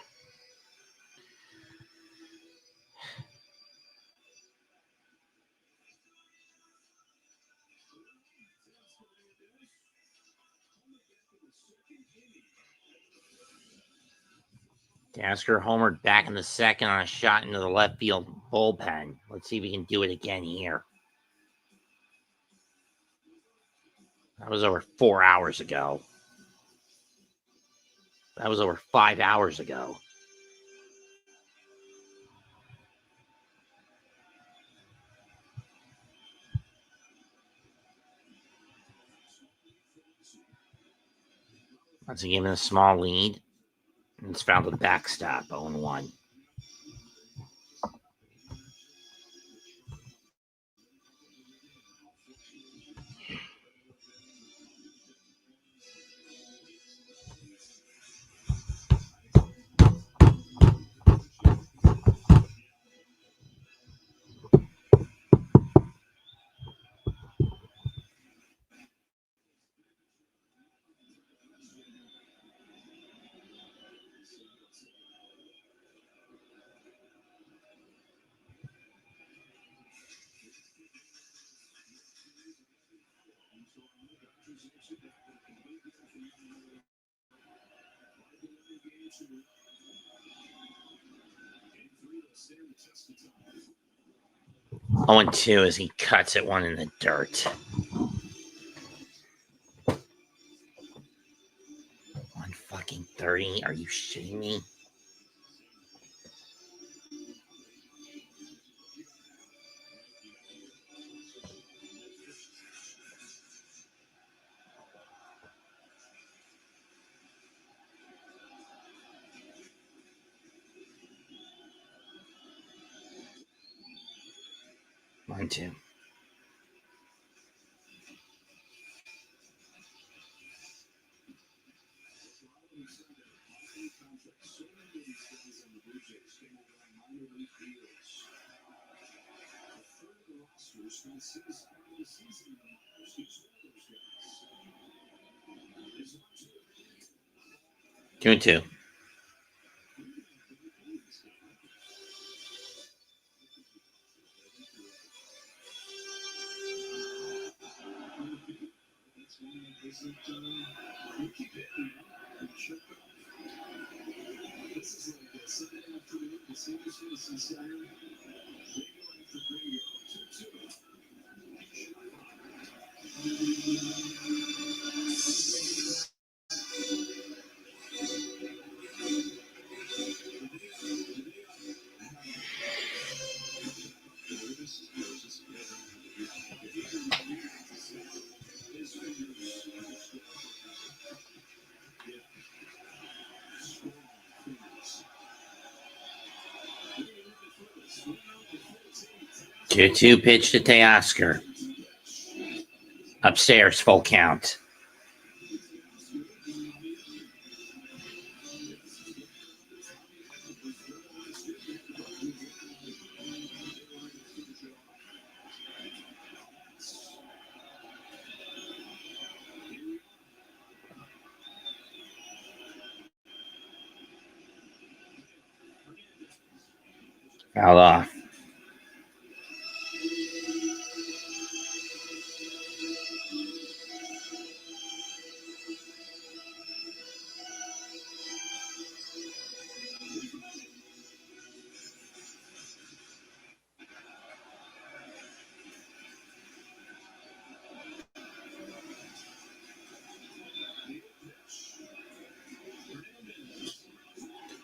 Teoscar homered back in the second on a shot into the left field bullpen. Let's see if we can do it again here. That was over 4 hours ago. That was over 5 hours ago. Once again, a small lead. And it's found the backstop, 0-1. Oh, and 2 as he cuts it one in the dirt. 1-30. Are you shitting me? One, 2. Two and 2. Two pitch to Teoscar. Upstairs, full count. Fouled off.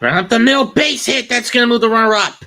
Run up the middle, base hit. That's going to move the runner up.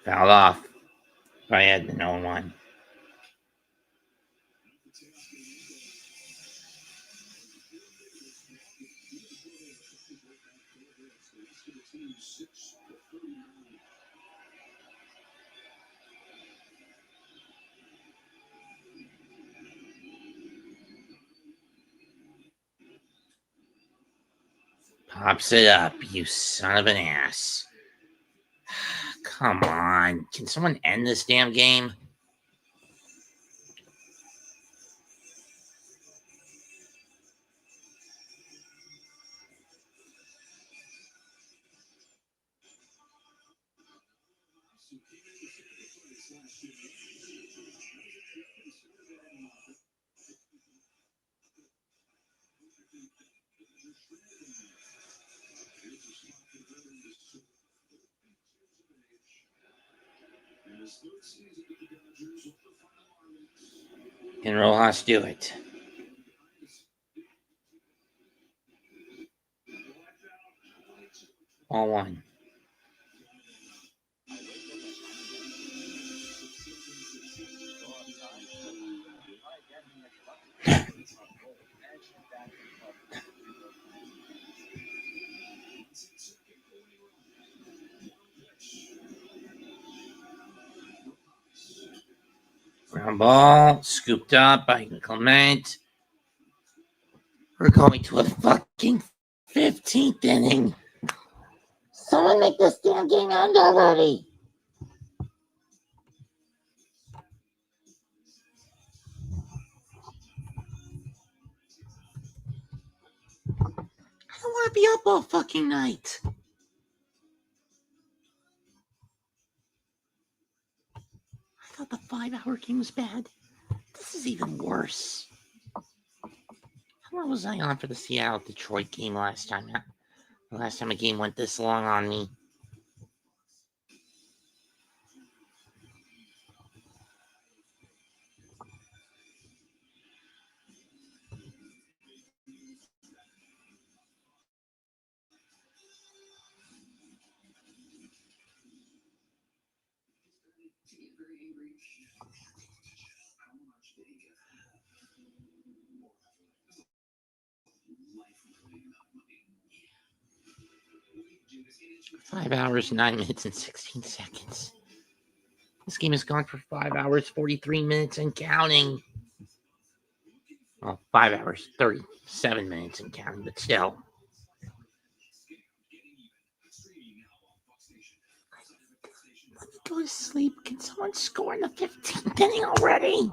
Fouled off. I had the 0-1. Pops it up, you son of an ass. Come on. Can someone end this damn game? Can Rojas do it? All one. Ground ball, scooped up by Clement. We're going to a fucking 15th inning. Someone make this damn game end already. I don't want to be up all fucking night. I thought the 5-hour game was bad. This is even worse. How long was I on for the Seattle-Detroit game last time? The last time a game went this long on me. Five 5 hours, 9 minutes, and 16 seconds. This game has gone for 5 hours, 43 minutes, and counting. Well, 5 hours, 37 minutes, and counting, but still. Let me go to sleep. Can someone score in the 15th inning already?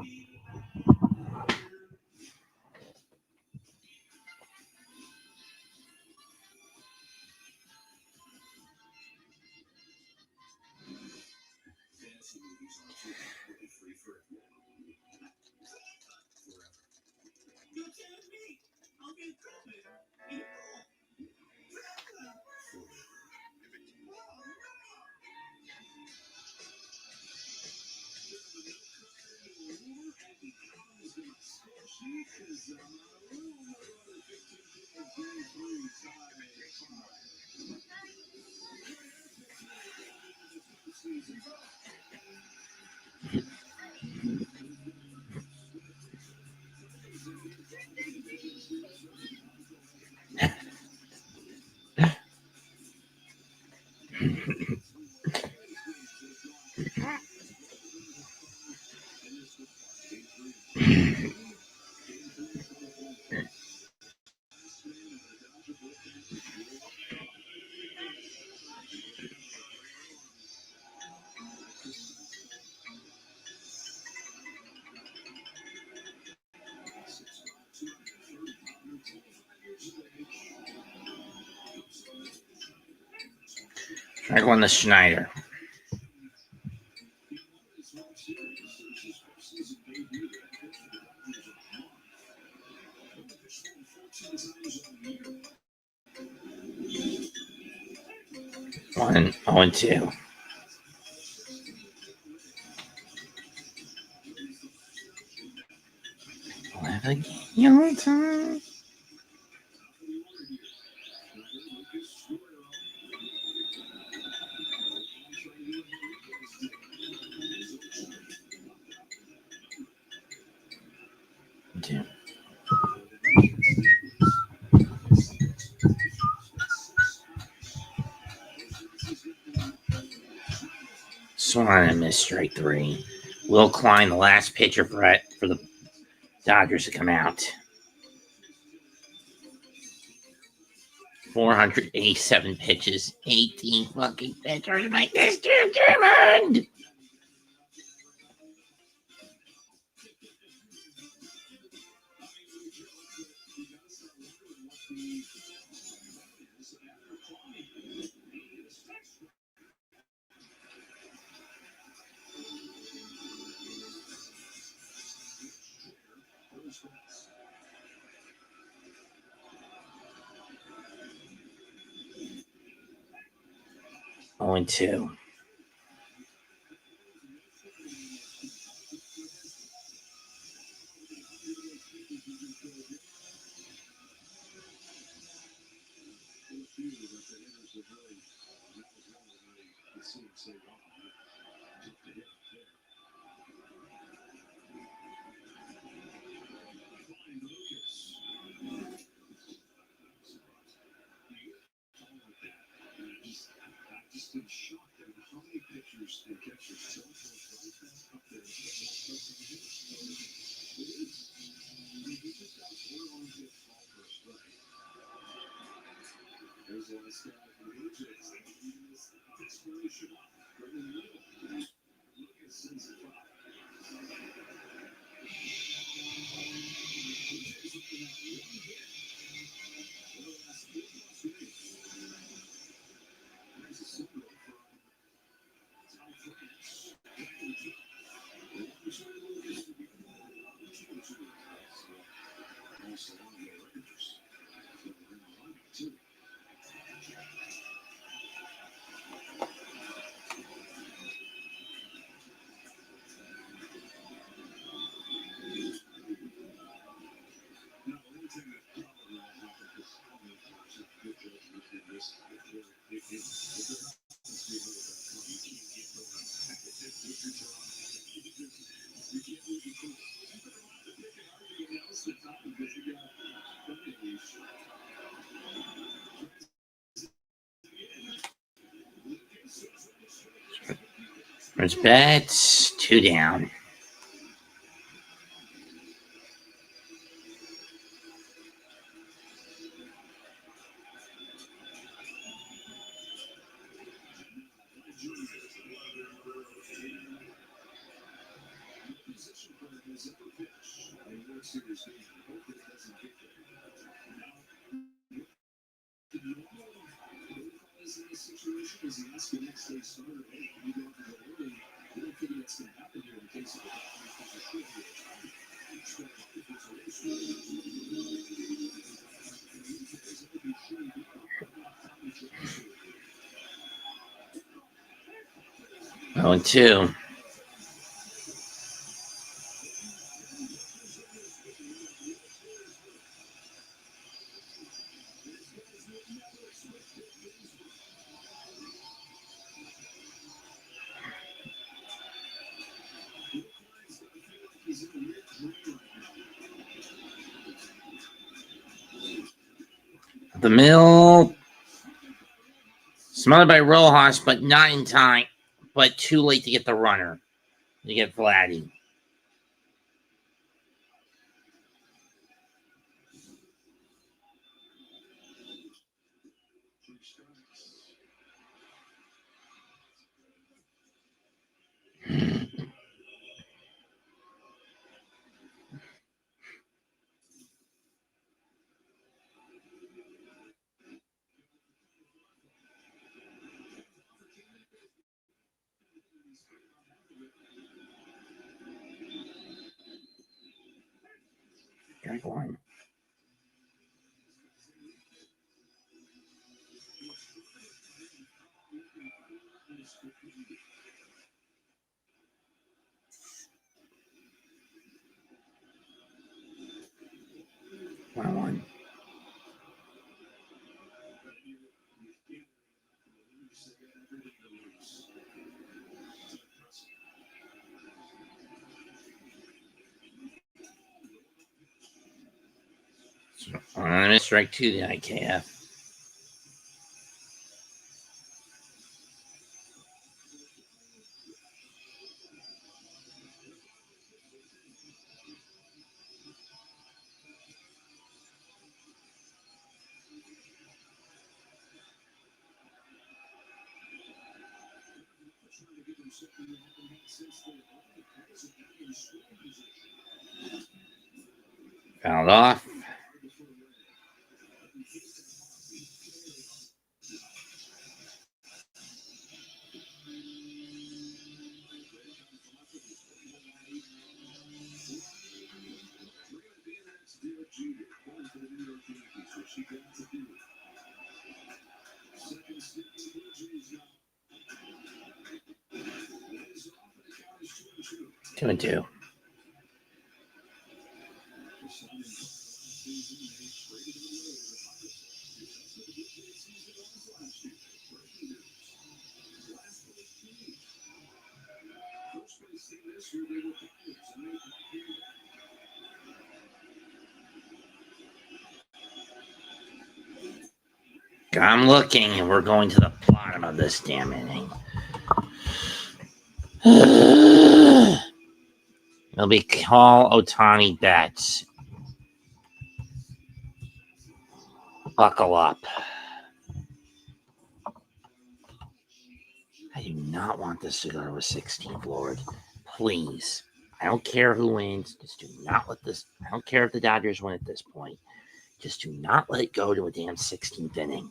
I go on the Schneider. One, 0-2. We'll have a yellow time. Two. Swan and missed strike 3. Will Klein, the last pitcher for the Dodgers to come out. 487 pitches, 18 fucking pitchers make this too determined. Oh, and 2. Just been shocked at how many pitchers and catchers tell up there. He just got 4 on his ball for a strike. There's a last guy from the Ajax. Exploration from the middle. Lucas sends it by. There's a single from Tom France. Also on the Rangers. Too. There's bats, 2 down. Oh, and 2. The mill. Smothered by Rojas, but not in time. But too late to get the runner. To get Vladdy. Strike one. One. I'm going to strike two, the IKF. Fouled off. Two and two. I'm looking, and we're going to the bottom of this damn inning. It'll be call Ohtani bets. Buckle up. I do not want this to go to a 16th, Lord. Please. I don't care who wins. Just do not let this. I don't care if the Dodgers win at this point. Just do not let it go to a damn 16th inning.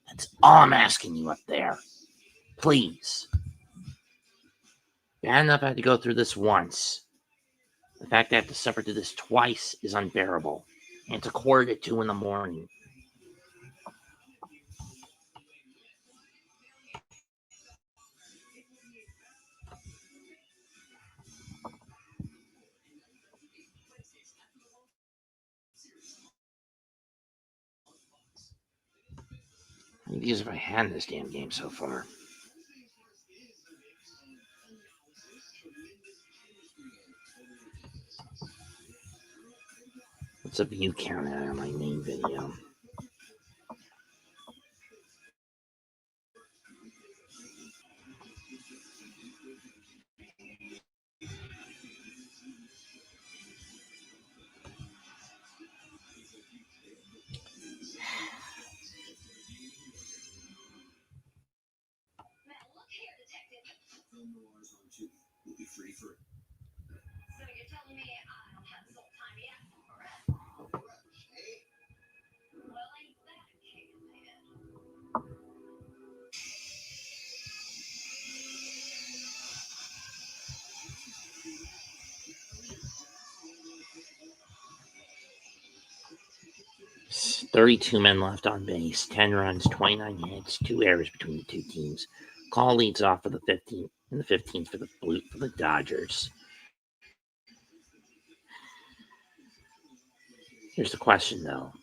That's all I'm asking you up there. Please. Bad enough I had to go through this once. The fact that I have to suffer through this twice is unbearable. And it's 1:45 in the morning. How many views have I had in this damn game so far? What's a view count at on my main video? So you're telling me I don't have soul time yet? Well, ain't that a kick in the head? It's 32 men left on base, 10 runs, 29 hits, 2 errors between the two teams. Call leads off for the 15th, and the 15th for the Dodgers. Here's the question, though.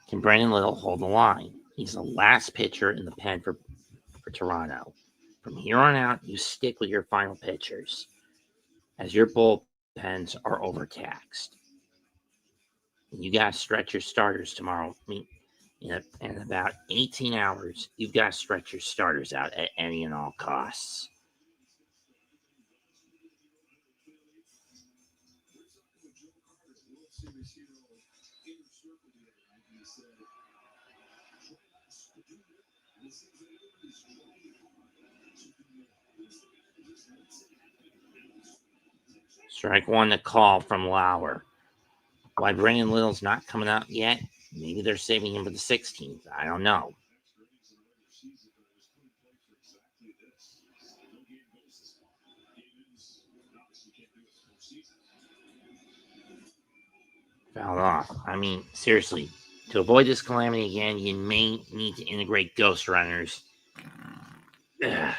Can Brandon Little hold the line? He's the last pitcher in the pen for Toronto. From here on out, you stick with your final pitchers, as your bullpens are overtaxed. You got to stretch your starters tomorrow. In about 18 hours, you've got to stretch your starters out at any and all costs. Strike one to call from Lauer. Why Brandon Little's not coming out yet? Maybe they're saving him for the 16th. I don't know. Fouled off. I mean, seriously, to avoid this calamity again, you may need to integrate ghost runners into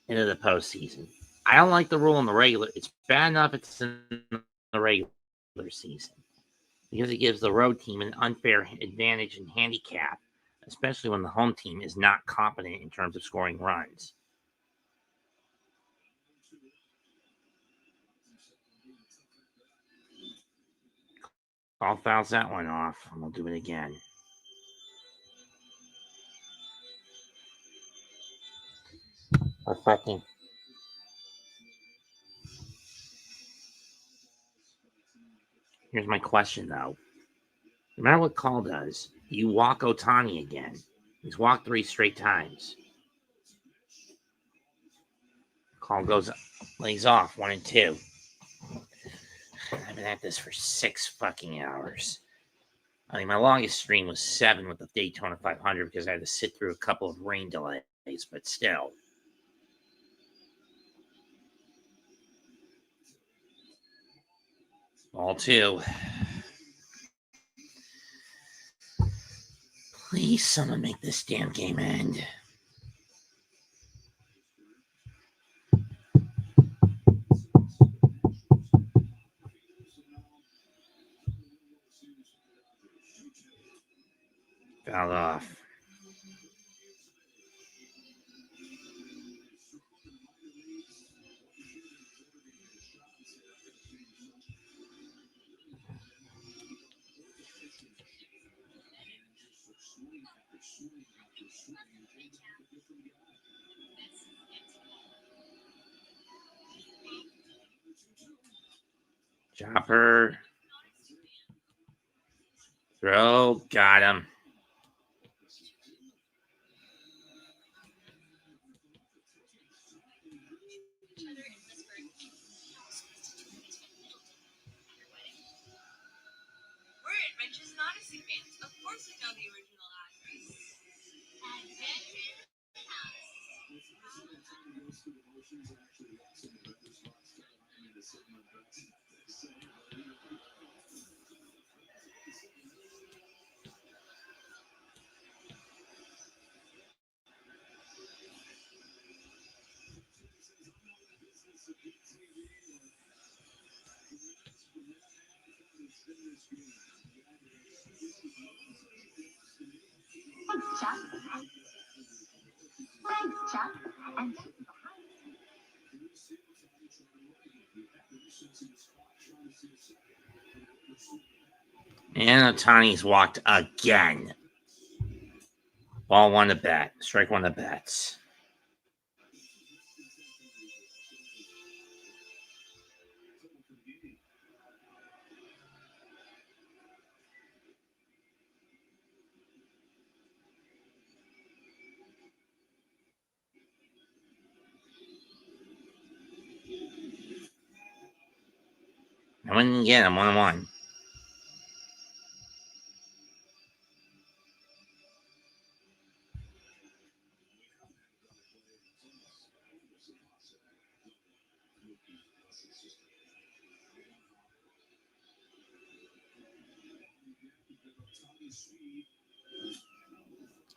the postseason. I don't like the rule in the regular. It's bad enough it's in the regular season because it gives the road team an unfair advantage and handicap, especially when the home team is not competent in terms of scoring runs. All fouls that one off, and we'll do it again. Fucking. Here's my question, though. No matter what call does, you walk Otani again. He's walked 3 straight times. Call goes, lays off 1 and 2. I've been at this for 6 fucking hours. I mean, my longest stream was 7 with the Daytona 500 because I had to sit through a couple of rain delays, but still. All 2. Please, someone make this damn game end. Fouled off. Chopper. Throw. Got him. We're Adventures in Odyssey fans. Of course we know the original actress. Adventures in Thanks, Chuck. And And Otani's walked again. Ball 1 to bat. Strike 1 to bats. I wouldn't get him 1-1.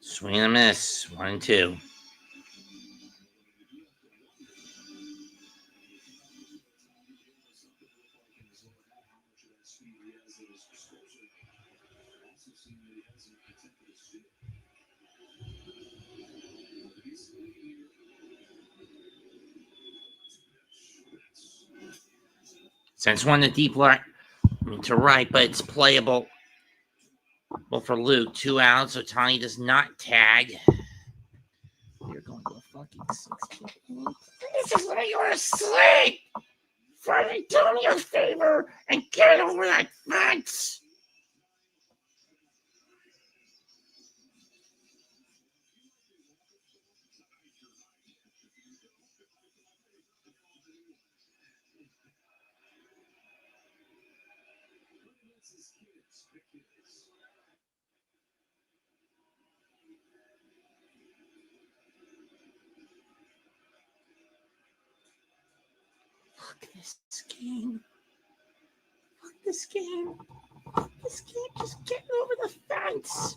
Swing and a miss. 1-2. Sends one to deep left, to right, but it's playable. Well, for Luke, 2 outs. Otani does not tag. You're going to a fucking 16. This is why you're asleep. Finally, do me a favor and get over that fence. Fuck this game. Fuck this game. This game just getting over the fence.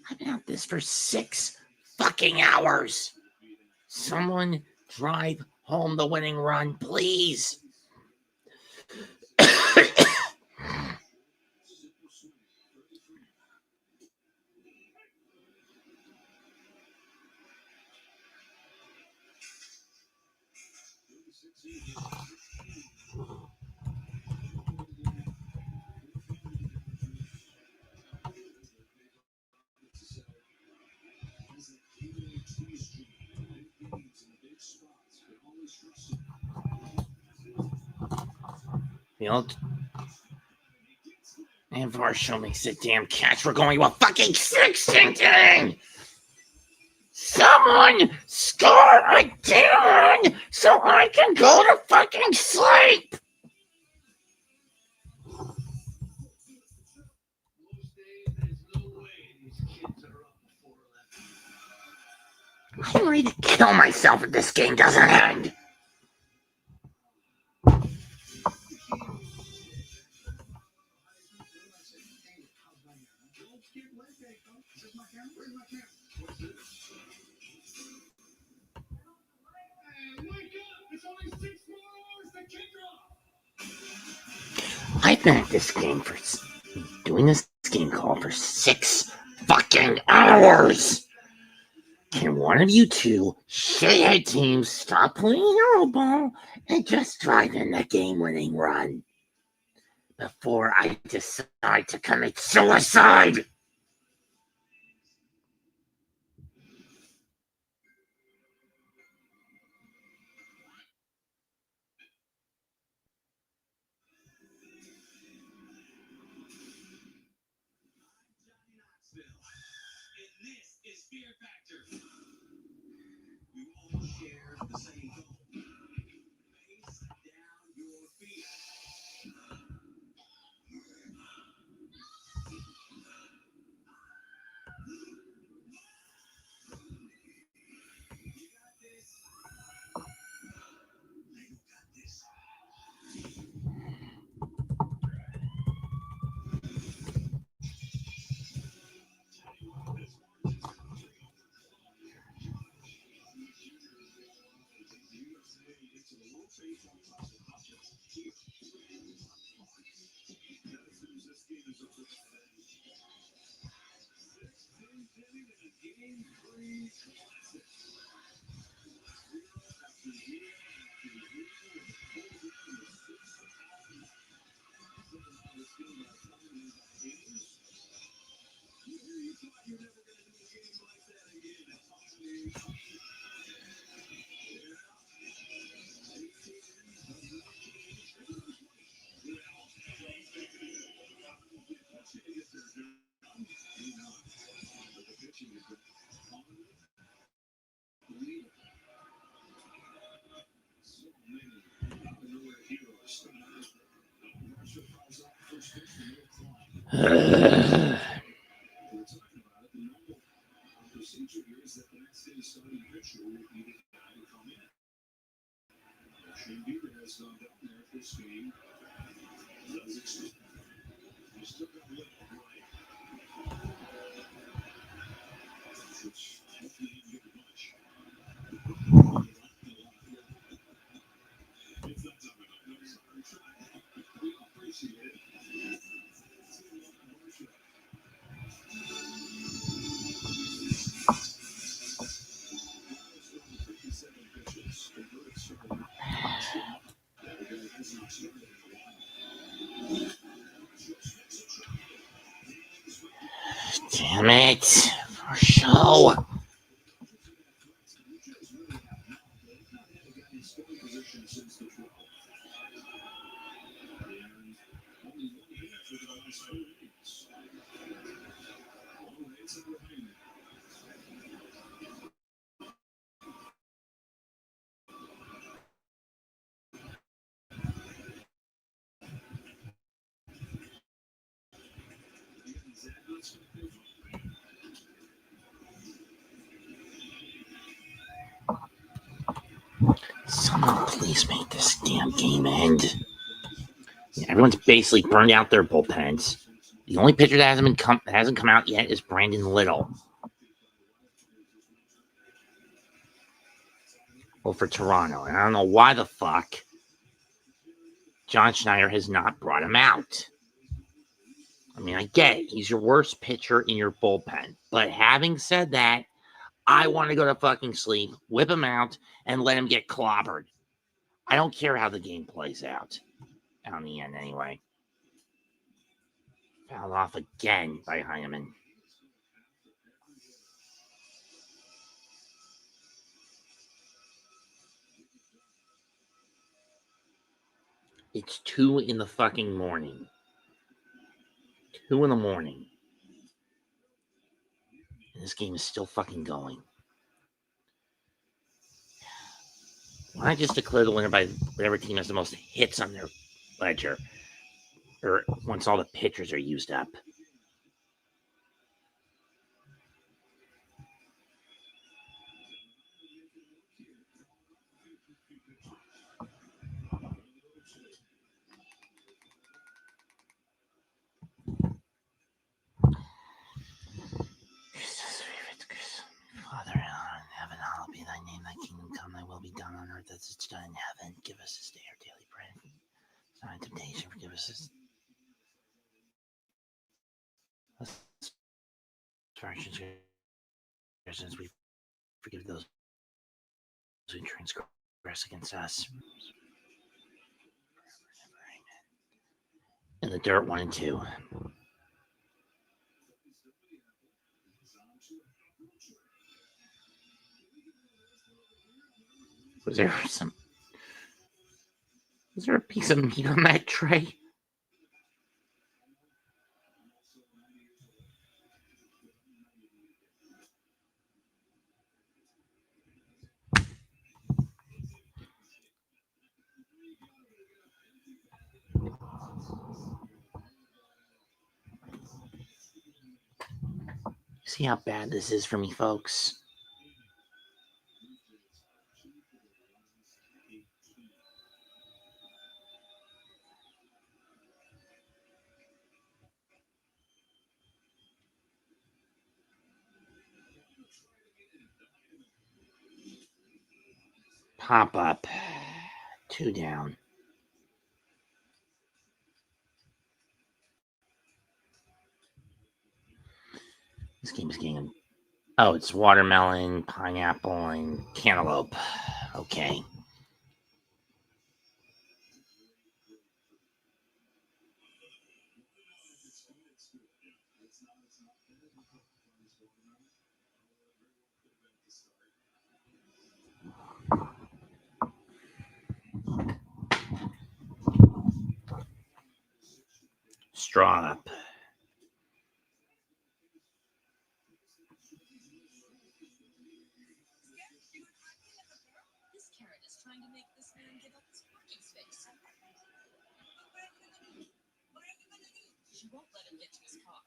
I've been at this for 6 fucking hours. Someone drive home the winning run, please. And Varsho makes a damn catch. We're going to a fucking 6 inning. Someone score a damn run so I can go to fucking sleep. I'm ready to kill myself if this game doesn't end. I've been at this game for doing this game call for 6 fucking hours. Can one of you two shithead teams stop playing hero ball and just drive in the game-winning run before I decide to commit suicide? Damn it. For show. Someone please make this damn game end. Everyone's basically burned out their bullpens. The only pitcher that hasn't come out yet is Brandon Little. Well, for Toronto, and I don't know why the fuck John Schneider has not brought him out. I mean, I get it. He's your worst pitcher in your bullpen. But having said that, I want to go to fucking sleep, whip him out, and let him get clobbered. I don't care how the game plays out. On the end, anyway. Fouled off again by Heineman. It's 2 in the fucking morning. 2 in the morning. And this game is still fucking going. Why not just declare the winner by whatever team has the most hits on their ledger? Or once all the pitchers are used up. Father in heaven, hallowed be thy name, thy kingdom come, thy will be done on earth as it's done in heaven. Give us this day our daily bread. Not in temptation, forgive us this. As we forgive those who transgress against us. In the dirt, 1 and 2. Was there a piece of meat on that tray? See how bad this is for me, folks? Pop up. 2 down. This game is getting... Oh, it's watermelon, pineapple, and cantaloupe. Okay. Straw up. This carrot is trying to make this man give up his parking space. She won't let him get to his car.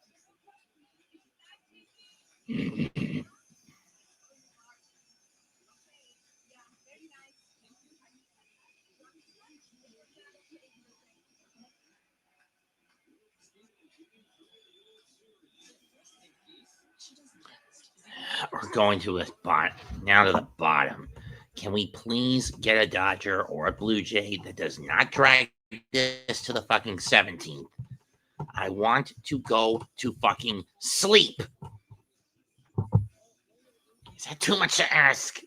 We're going to the bottom. Now to the bottom. Can we please get a Dodger or a Blue Jay that does not drag this to the fucking 17th? I want to go to fucking sleep. Is that too much to ask?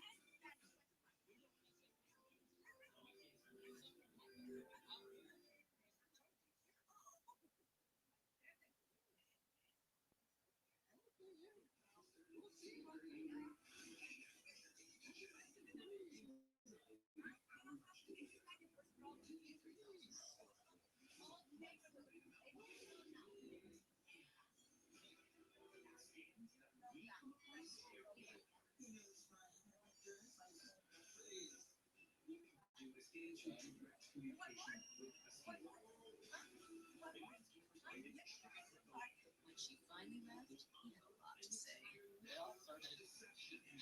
when she finally left, he had a lot to say. They all started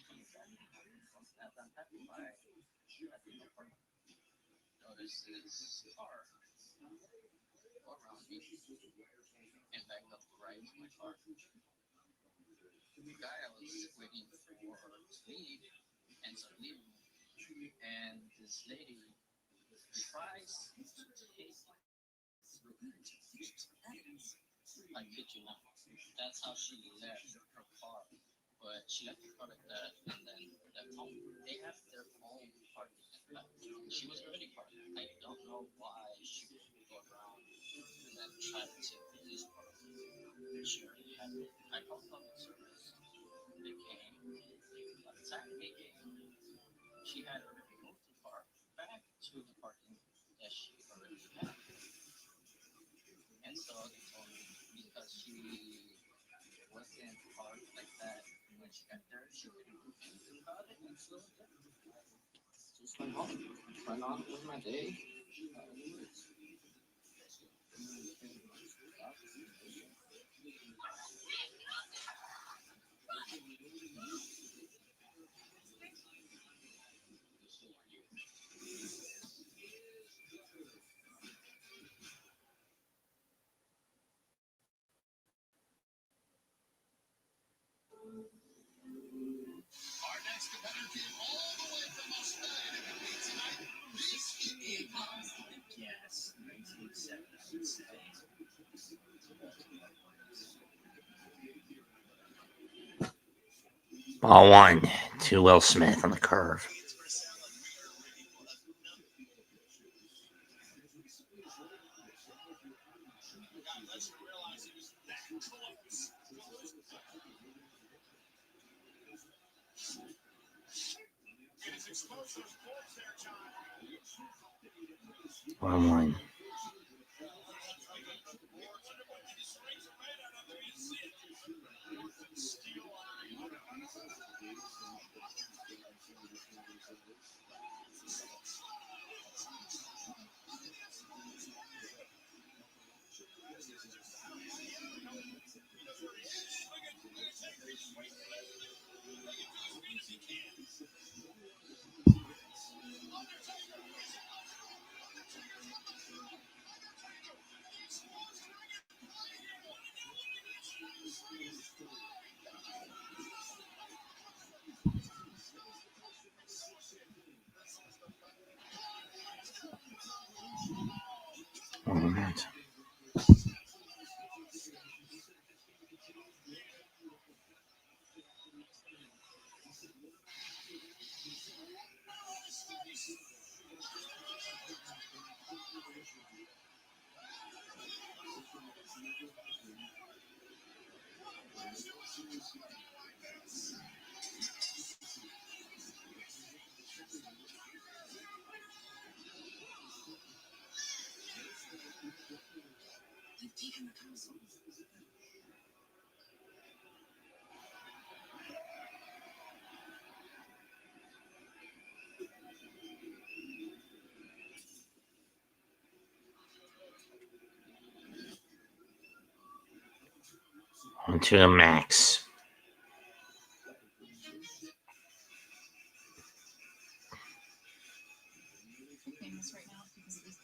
coming back. As I'm passing by at the apartment, noticed his car go around me and back up right into my car. The guy I was waiting for to leave ends up leaving, and this lady tries to take I kid you not. That's how she left her car. But she left the car like that and then left home. They have their own parking lot. She was already parked. I don't know why she would go around and then try to take this car. She already had it. I called public service. They came. By the time they came, she had already moved the car back to the parking that she already had. And so they told me because she wasn't parked like that when she got there, she couldn't do anything about it. And so just went home. Went on with my day. Our next competitor came all the way from Australia to compete tonight. This is Yes, 1977. Ball one to Will Smith on the curve. Ball one. One moment. They've taken the castle. On to the max. I'm famous right now because of this.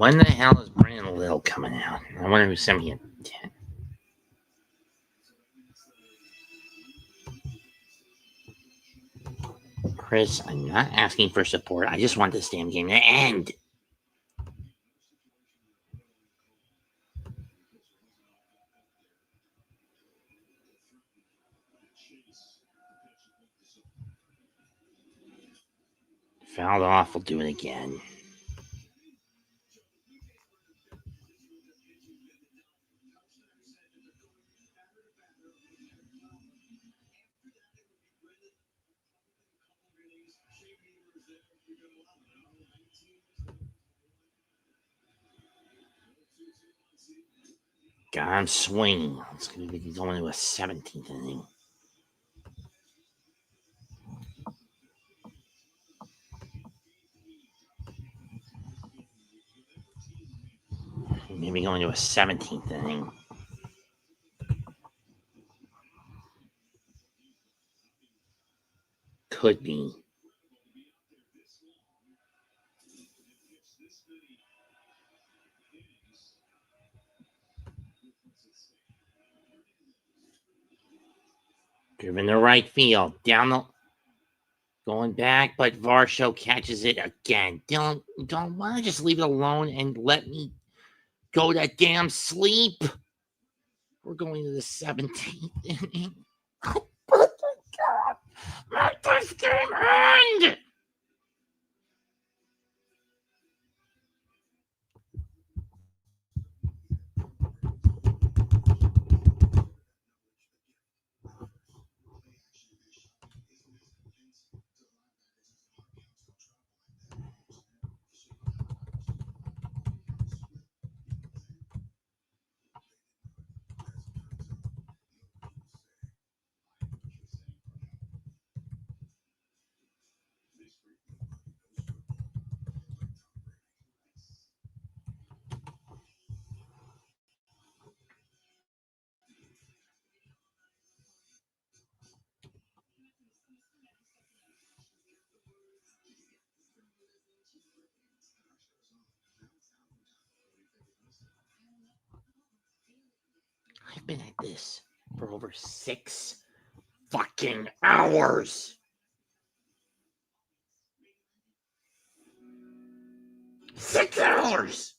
When the hell is Brandon Lil coming out? I wonder who sent me a 10. Chris, I'm not asking for support. I just want this damn game to end. Fouled off. We'll do it again. God, I'm swinging. It's going to be going into a 17th inning. Maybe going to a 17th inning. Could be. Driven to right field. Down the... Going back, but Varsho catches it again. Don't want to just leave it alone and let me go to damn sleep. We're going to the 17th inning. Oh my God. Let this game end. I've been at this for over 6 fucking hours. 6 hours.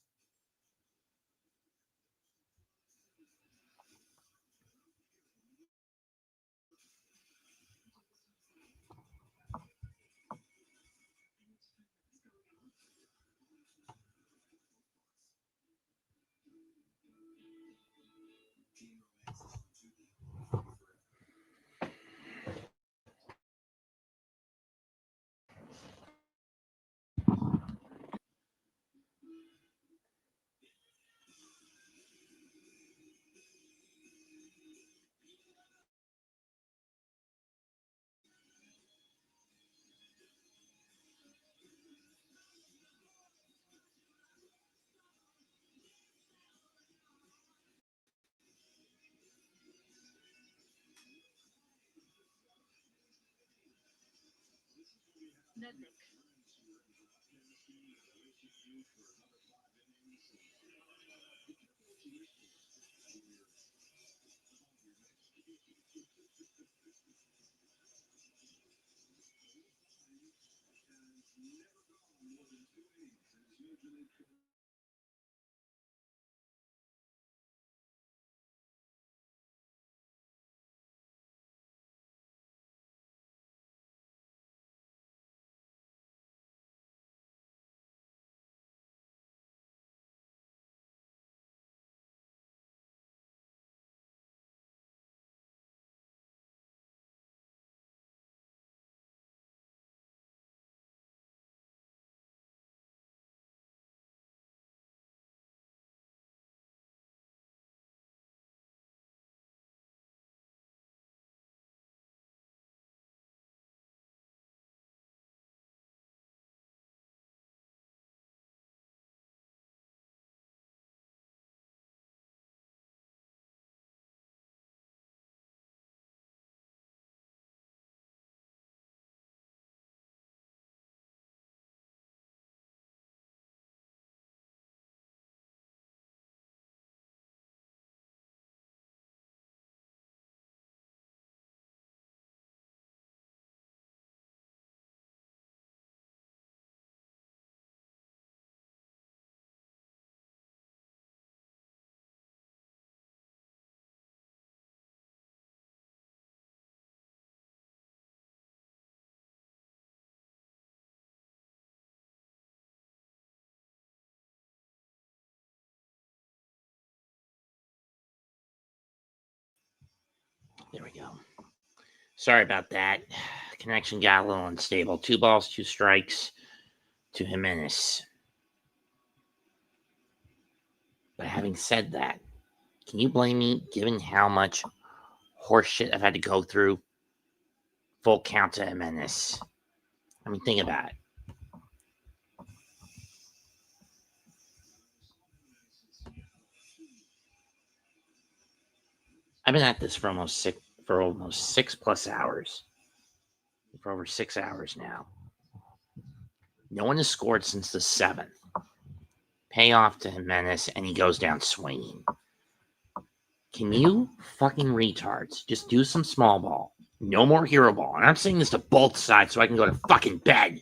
There we go. Sorry about that. Connection got a little unstable. 2 balls, 2 strikes to Jimenez. But having said that, can you blame me given how much horseshit I've had to go through? Full count to Jimenez. I mean, think about it. I've been at this for almost 6+ hours. For over 6 hours now. No one has scored since the 7th. Payoff to Jimenez, and he goes down swinging. Can you fucking retards just do some small ball? No more hero ball. And I'm saying this to both sides so I can go to fucking bed.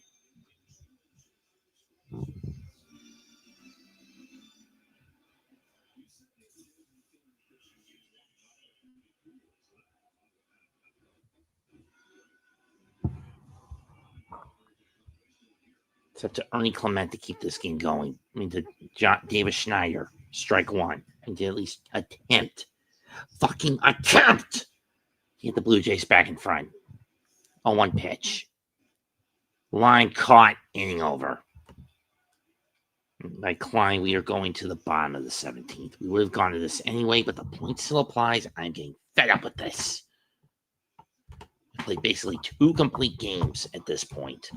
It's up to Ernie Clement to keep this game going. I mean, to Davis Schneider, strike 1. And to at least attempt. Fucking attempt! To get the Blue Jays back in front. On 1 pitch. Line caught, inning over. By Klein, we are going to the bottom of the 17th. We would have gone to this anyway, but the point still applies. I'm getting fed up with this. We played basically 2 complete games at this point.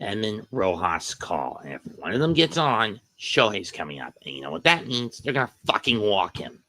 Edmund Rojas call. And if one of them gets on, Shohei's coming up. And you know what that means? They're going to fucking walk him.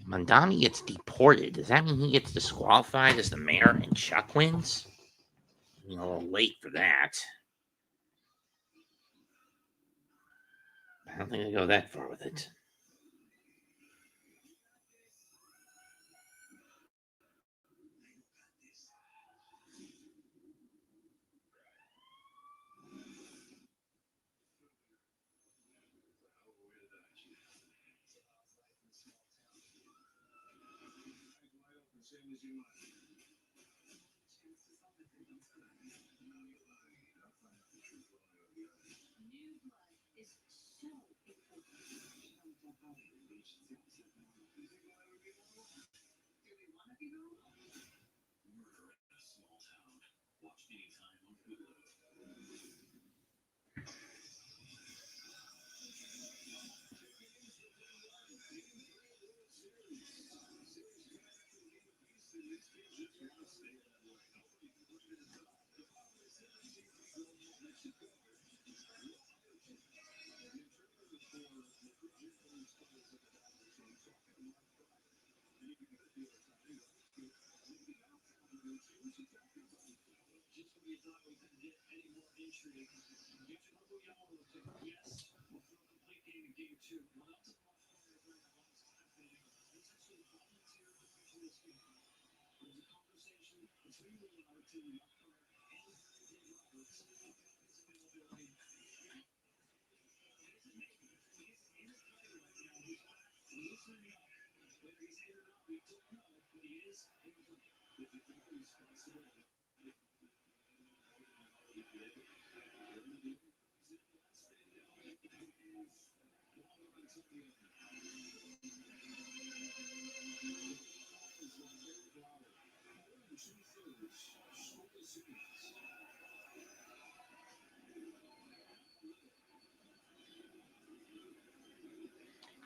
Mondani gets deported. Does that mean he gets disqualified as the mayor and Chuck wins? I'm a little late for that. I don't think I go that far with it.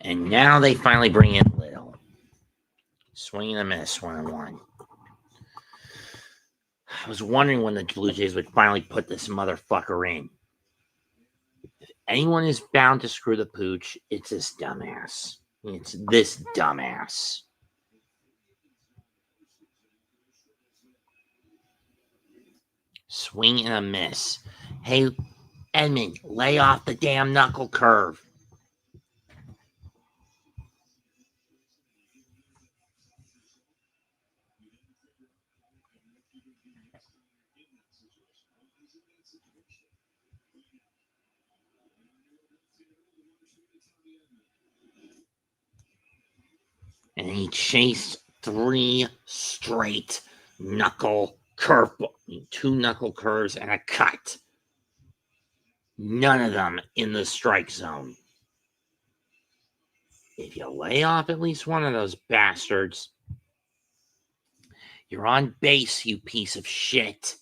And now they finally bring in Little. Swing and a miss, 1-1. I was wondering when the Blue Jays would finally put this motherfucker in. If anyone is bound to screw the pooch, it's this dumbass. It's this dumbass. Swing and a miss. Hey, Edmund, lay off the damn knuckle curve. And he chased 3 straight knuckle curve, 2 knuckle curves and a cut. None of them in the strike zone. If you lay off at least one of those bastards, you're on base, you piece of shit.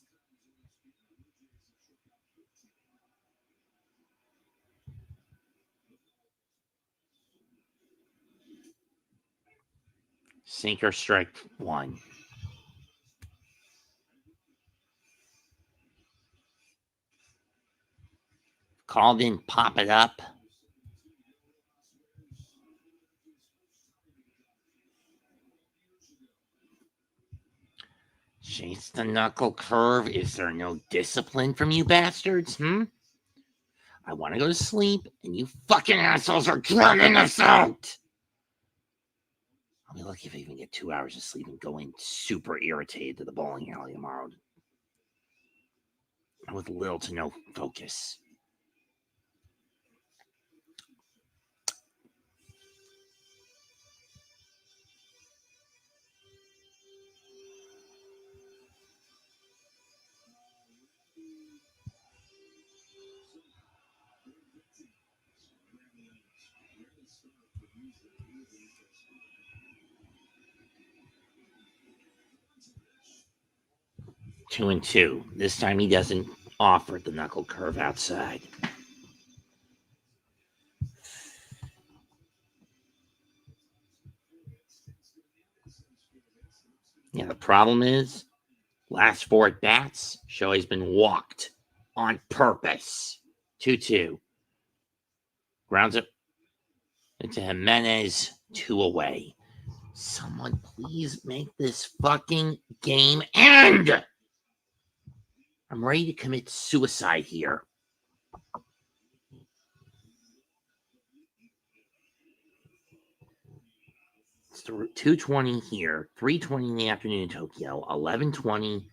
Sinker, strike 1. Called in, pop it up. Chase the knuckle curve. Is there no discipline from you bastards? I want to go to sleep, and you fucking assholes are drowning us out. I'll be lucky if I even get 2 hours of sleep and go in super irritated to the bowling alley tomorrow. With little to no focus. Two and two. This time he doesn't offer the knuckle curve outside. Yeah, the problem is, last 4 at bats, Shohei's been walked on purpose. 2-2. Grounds it into Jimenez, 2 away. Someone please make this fucking game end. I'm ready to commit suicide here. It's 2:20 here, 3:20 in the afternoon in Tokyo, 11:20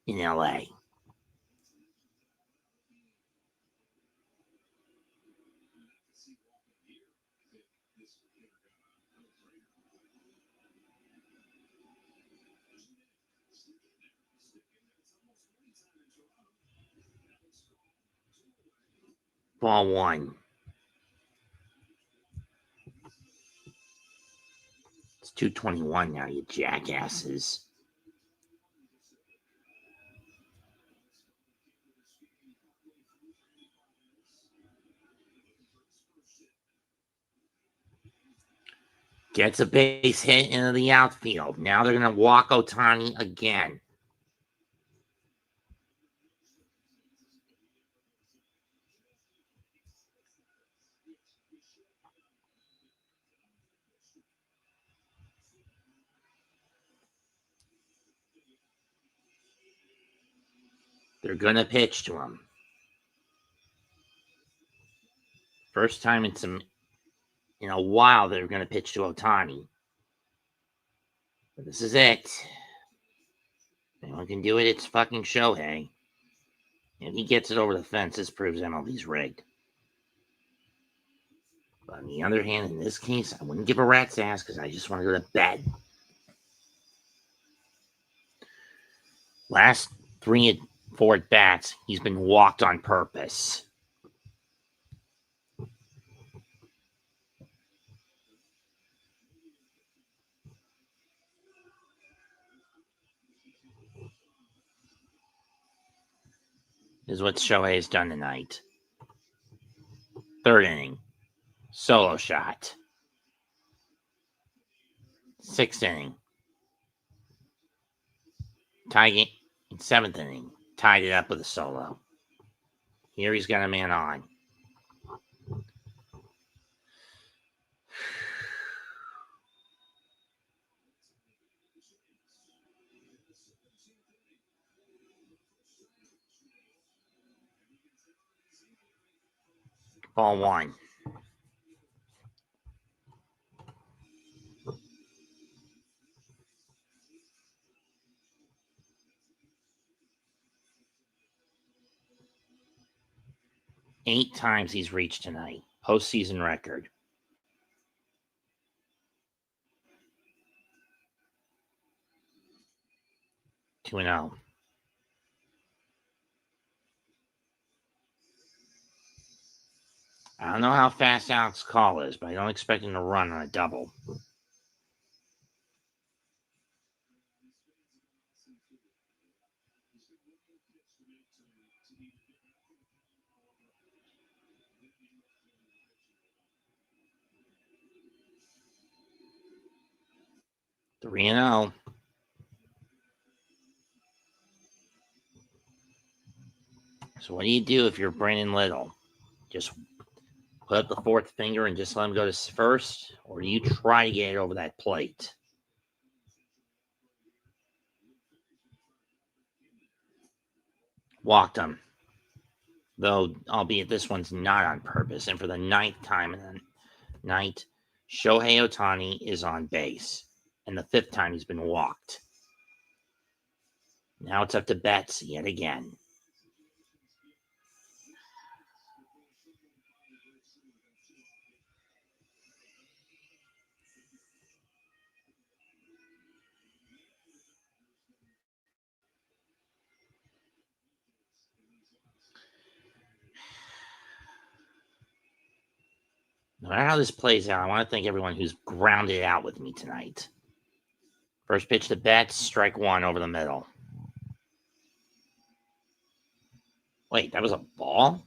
in LA. Ball 1. It's 2:21 now, you jackasses. Gets a base hit into the outfield. Now they're going to walk Ohtani again. They're going to pitch to him. First time in a while they're going to pitch to Ohtani. But this is it. If anyone can do it, it's fucking Shohei. If he gets it over the fence, this proves MLB's rigged. But on the other hand, in this case, I wouldn't give a rat's ass because I just want to go to bed. Last 3 and 4 at bats, he's been walked on purpose. This is what Shohei has done tonight. 3rd inning, solo shot. 6th inning, tie game. 7th inning, tied it up with a solo. Here he's got a man on. Ball 1. Eight times he's reached tonight. Postseason record. 2-0. I don't know how fast Alex Call is, but I don't expect him to run on a double. Three and 0. So what do you do if you're Brandon Little? Just put up the fourth finger and just let him go to first, or do you try to get it over that plate? Walked him, though, albeit this one's not on purpose. And for the 9th time in the night, Shohei Ohtani is on base, and the 5th time he's been walked. Now it's up to Betts yet again. No matter how this plays out, I want to thank everyone who's grounded out with me tonight. First pitch to Betts, strike one over the middle. Wait, that was a ball?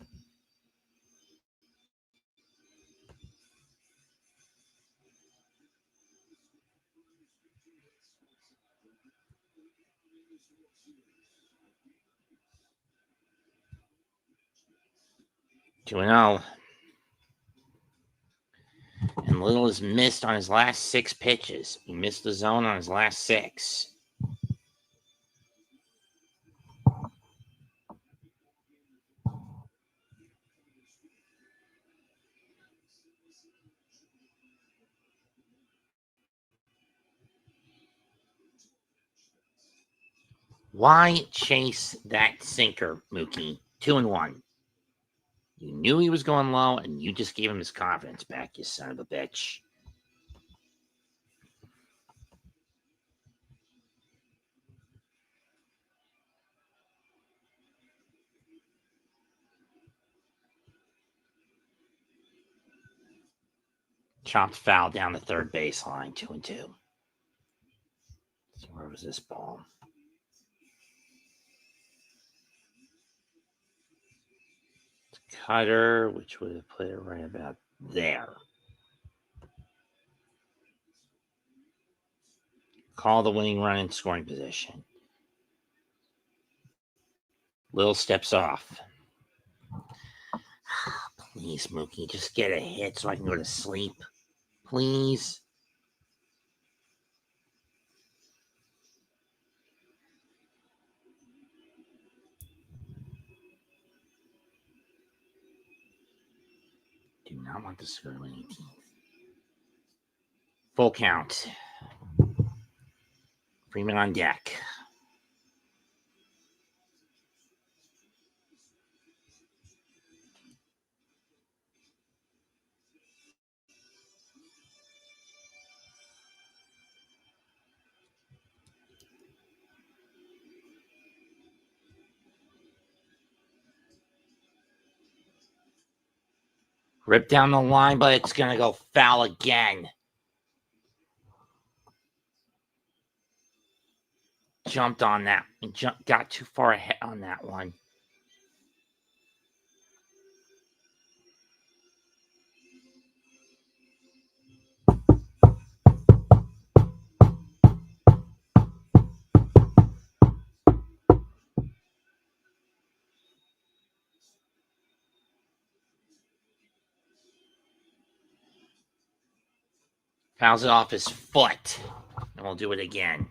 Two and 0. And Little has missed on his last 6 pitches. He missed the zone on his last 6. Why chase that sinker, Mookie? 2 and 1. You knew he was going low, and you just gave him his confidence back, you son of a bitch. Chopped foul down the third baseline, 2 and 2. So where was this ball? Cutter, which would have put it right about there. Call the winning run in scoring position. Little steps off. Please, Mookie, just get a hit so I can go to sleep. Please. Do not want to score any 18th. Full count. Freeman on deck. Rip down the line, but it's going to go foul again. Jumped on that. Got too far ahead on that one. Fouls it off his foot. And we'll do it again.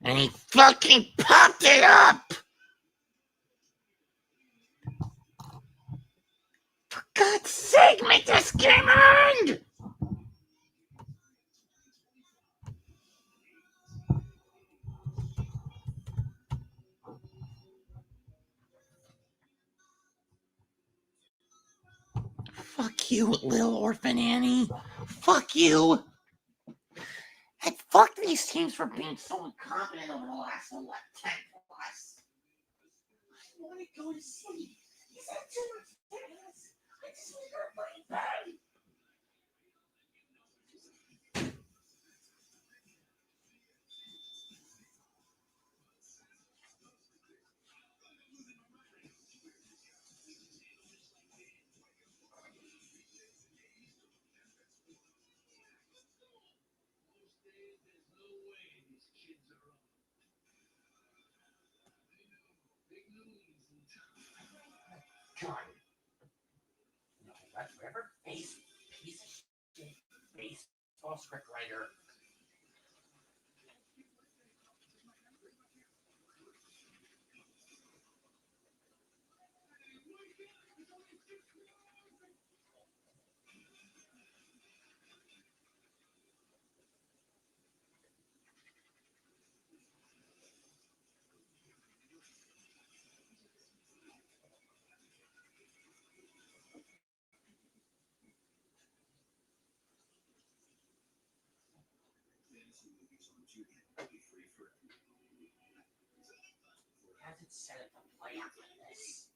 And he fucking popped it up! For God's sake, make this game earned! Fuck you, little orphan Annie. Fuck you. And fuck these teams for being so incompetent over the last, 10 plus. I want to go to sleep. Is that too much tennis? I just want to go to my bed. John. No, that's whatever. Piece of shit. Baseball scriptwriter. Hasn't set up a play out like this.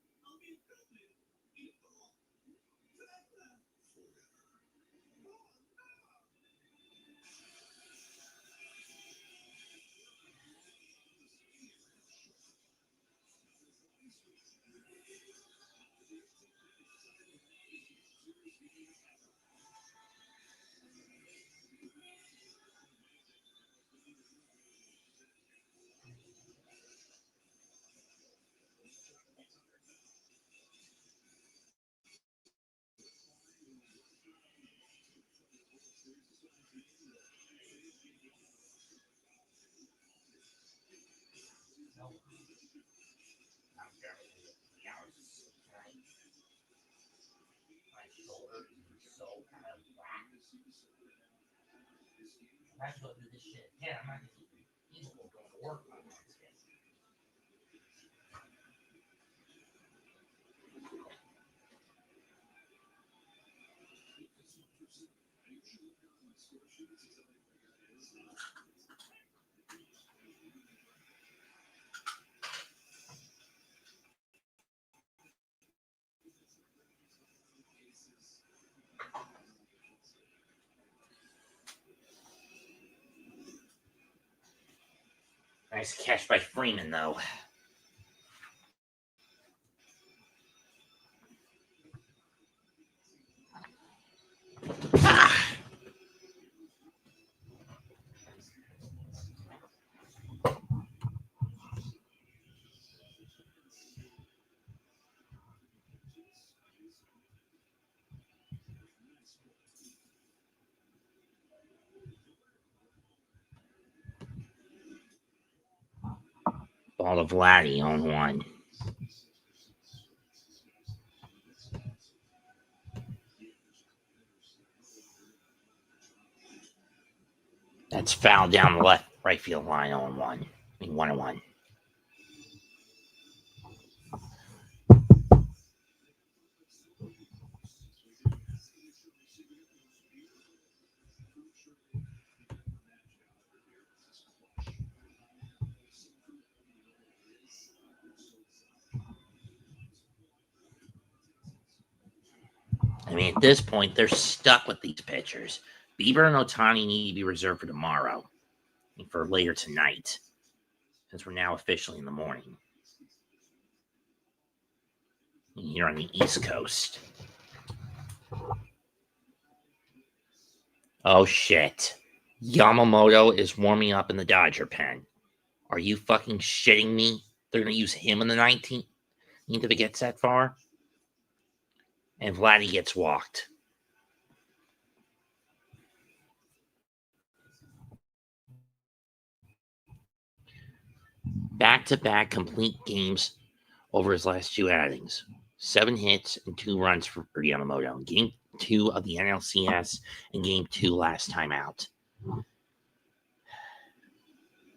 I have to go through this shit. Yeah, I'm not going to keep people going to work on Wednesday. Nice catch by Freeman, though. Ah! Ball to Vladdy on one. That's foul down the left right field line on one. I mean 1-1. I mean, at this point, they're stuck with these pitchers. Bieber and Ohtani need to be reserved for tomorrow and for later tonight, since we're now officially in the morning here on the East Coast. Oh, shit. Yamamoto is warming up in the Dodger pen. Are you fucking shitting me? They're going to use him in the 19th if it gets that far? And Vladdy gets walked. back-to-back complete games over his last 2 outings. 7 hits and 2 runs for Yamamoto in Game 2 of the NLCS and Game 2 last time out.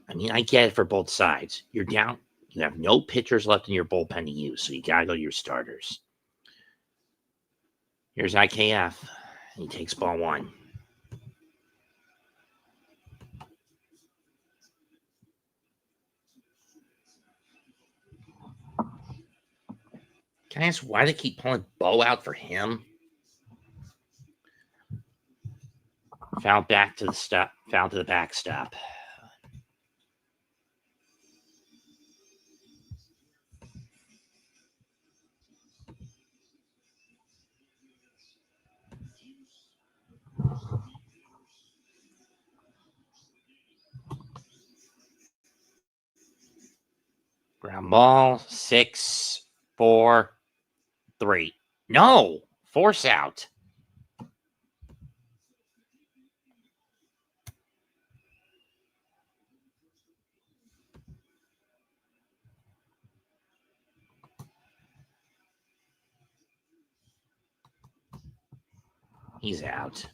I mean, I get it for both sides. You're down. You have no pitchers left in your bullpen to use, so you got to go to your starters. Here's IKF. He takes ball 1. Can I ask why they keep pulling Bo out for him? Foul back to the stop. Foul to the backstop. Ground ball, 6, 4, 3. No, force out. He's out.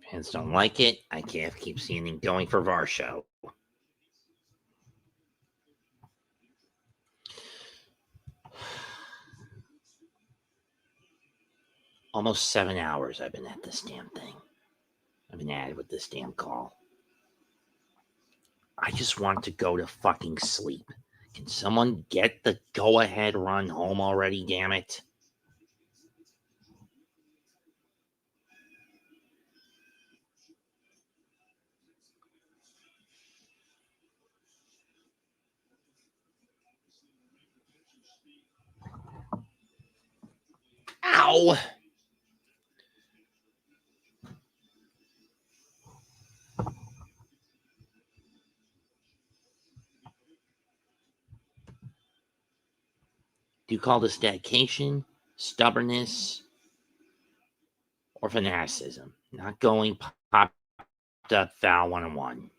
Fans don't like it. IKF keeps seeing him going for Varsho. Almost 7 hours I've been at this damn thing. I've been at it with this damn call. I just want to go to fucking sleep. Can someone get the go-ahead run home already, damn it? Ow! Do you call this dedication, stubbornness, or fanaticism? Not going popped up foul 1-1.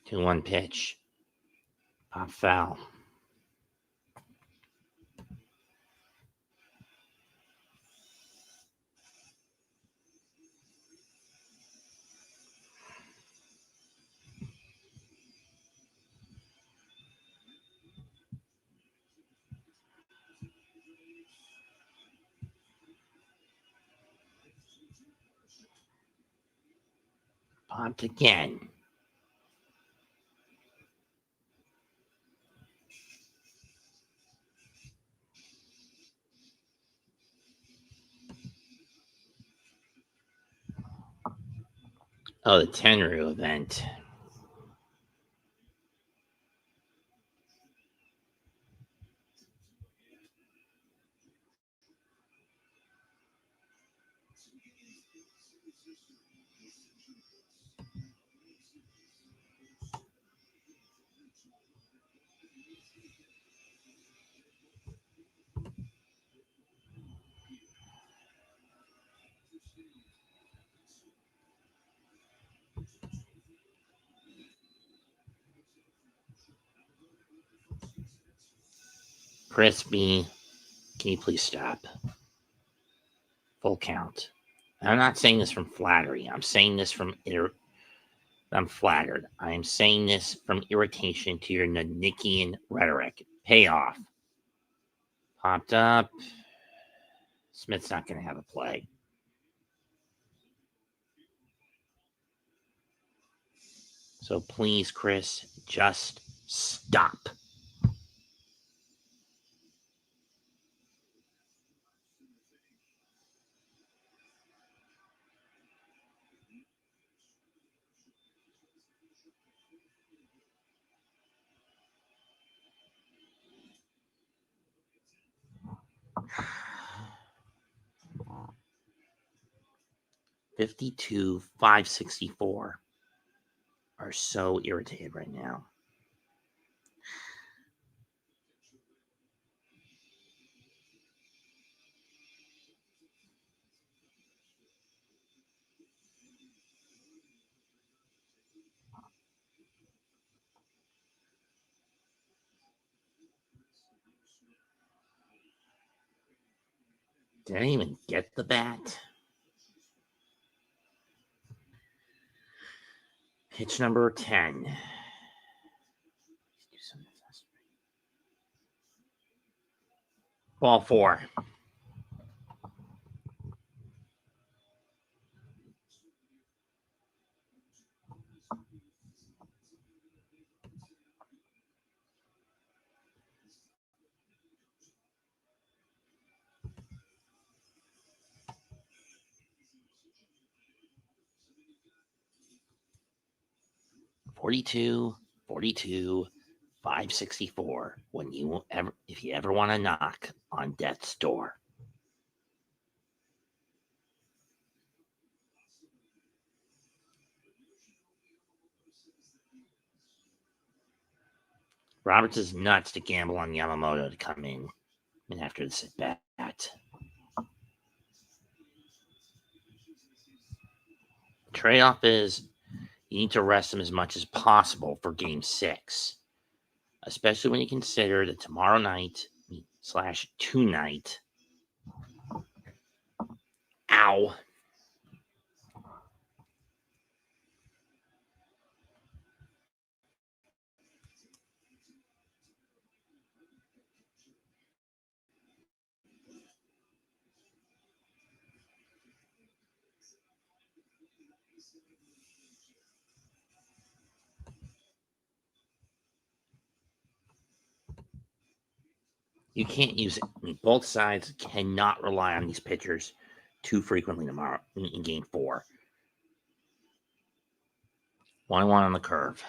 Two one pitch. Pop foul. Popped again. Oh, the Tenru event. Crispy, can you please stop? Full count. I'm not saying this from flattery. I'm saying this from I'm flattered. I am saying this from irritation to your Nanikian rhetoric. Payoff. Popped up. Smith's not going to have a play. So please, Chris, just stop. $52, $564 are so irritated right now. Did I even get the bat? Pitch number 10. Ball 4. $42, $564. If you ever want to knock on death's door. Roberts is nuts to gamble on Yamamoto to come in and after this at bat. Trade-off is you need to rest him as much as possible for Game 6, especially when you consider that tomorrow night / tonight. Ow. You can't use it. I mean, both sides cannot rely on these pitchers too frequently tomorrow in Game 4. 1-1 on the curve.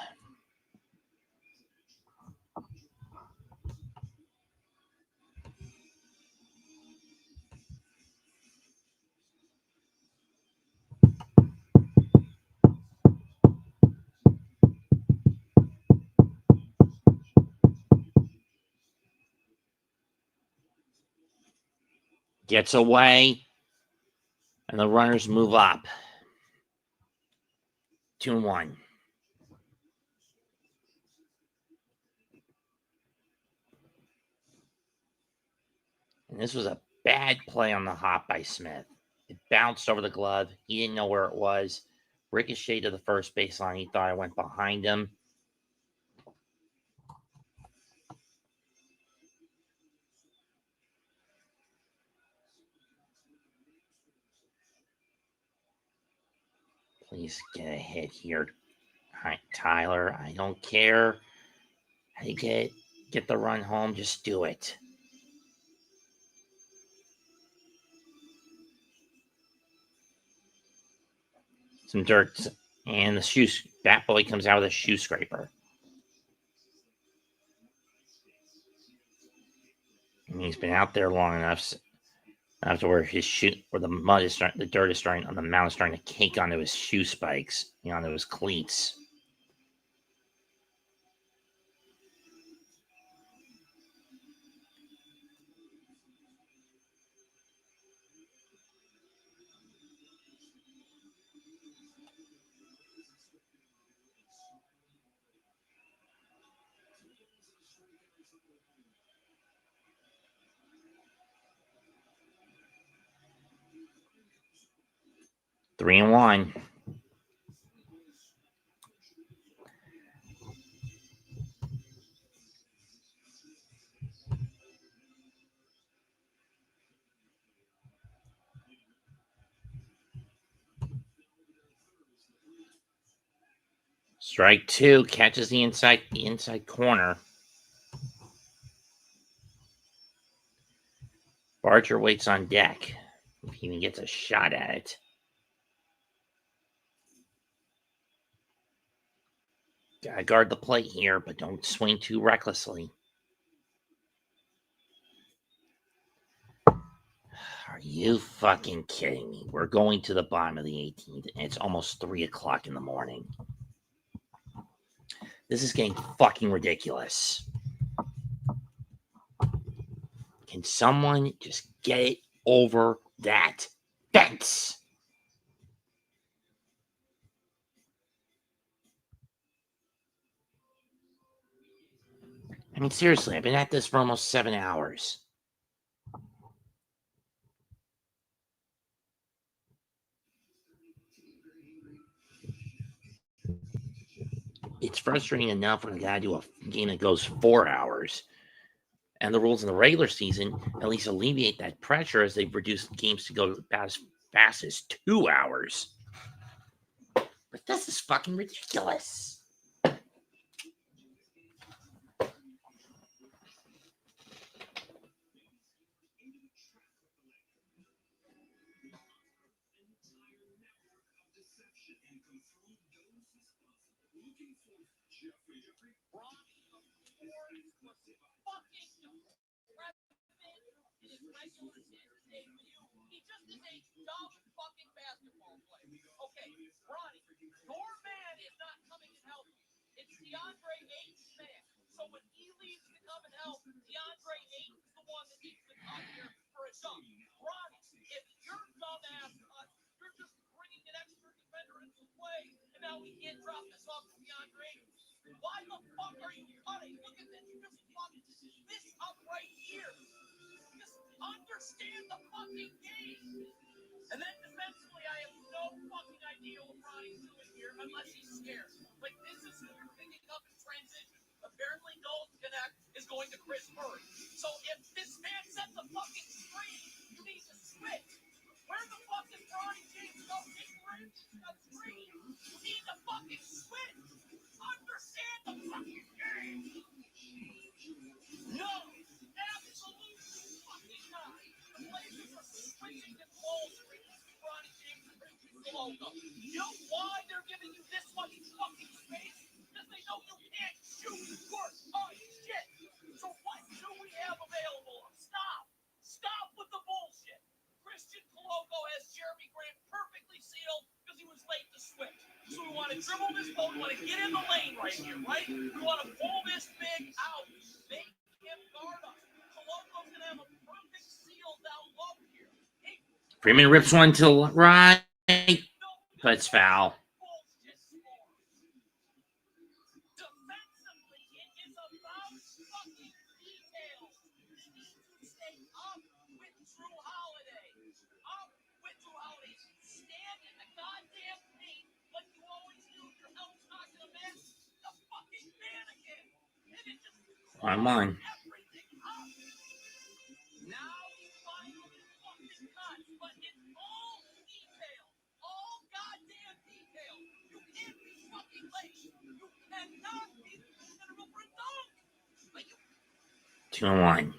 Gets away, and the runners move up. 2-1. And this was a bad play on the hop by Smith. It bounced over the glove. He didn't know where it was. Ricocheted to the first baseline. He thought I went behind him. Please get a hit here. All right, Tyler, I don't care how you get the run home. Just do it. Some dirt, and the shoes. Bat Boy comes out with a shoe scraper. And he's been out there long enough to where his shoe, where the mud is starting, the dirt is starting on the mound is starting to cake onto his shoe spikes, onto his cleats. Three and one. Strike two, catches the inside corner. Barger waits on deck. If he even gets a shot at it. Gotta guard the plate here, but don't swing too recklessly. Are you fucking kidding me? We're going to the bottom of the 18th, and it's almost 3 o'clock in the morning. This is getting fucking ridiculous. Can someone just get it over that fence? I mean, seriously, I've been at this for almost 7 hours. It's frustrating enough when I gotta do a game that goes 4 hours. And the rules in the regular season at least alleviate that pressure as they've reduced games to go as fast as 2 hours. But this is fucking ridiculous. He just is a dumb fucking basketball player. Okay, Ronnie, your man is not coming and helping. It's DeAndre Ayton's man. So when he leaves to come and help, DeAndre Ayton's the one that needs to come here for a dunk. Ronnie, if you're dumbass, you're just bringing an extra defender into play, and now we can't drop this off to DeAndre Ayton. Why the fuck are you cutting? Look at this. You just fucked this up right here. Just understand the fucking game. And then defensively, I have no fucking idea what Ronnie's doing here unless he's scared. Like, this is who you're picking up in transition. Apparently, Nolan's connect is going to Chris Murray. So if this man sets a fucking screen, you need to switch. Where the fuck is Ronnie James go? A screen. You need to fucking switch. Understand the fucking game. No, absolutely fucking not. The Blazers are switching and bolstering Ronnie James and Richard Colombo. You know why they're giving you this much fucking space? Because they know you can't shoot worth shit. So what do we have available? Stop. Stop with the bullshit. Christian Colombo has Jeremy Grant perfectly sealed because he was late to switch. So we want to dribble this ball. We want to get in the lane right here, right? We want to pull this big out. Make him guard us. Colombo's going to have a perfect seal down low here. Freeman rips one to right, but it's foul. Defensively, it is about fucking details. You need to stay up with Drew Holiday. Up with Drew Holiday. Stand in the goddamn paint like you always do. Your help's not going to match the fucking mannequin. And it just Come on. everything up. Now he finally fucking cuts, but it's all detail. All goddamn detail. 2-1.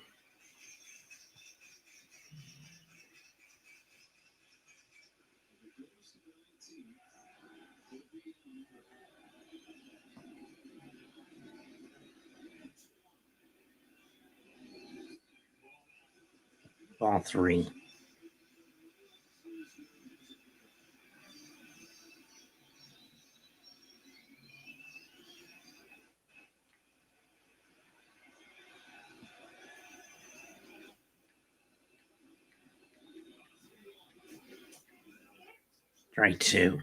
Ball 3. Strike 2.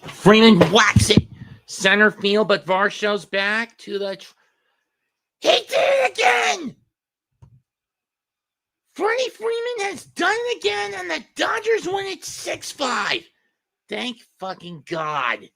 Freeman whacks it. Center field, but Varsho's back to the... He did it again! Freddie Freeman has done it again, and the Dodgers win it 6-5. Thank fucking God.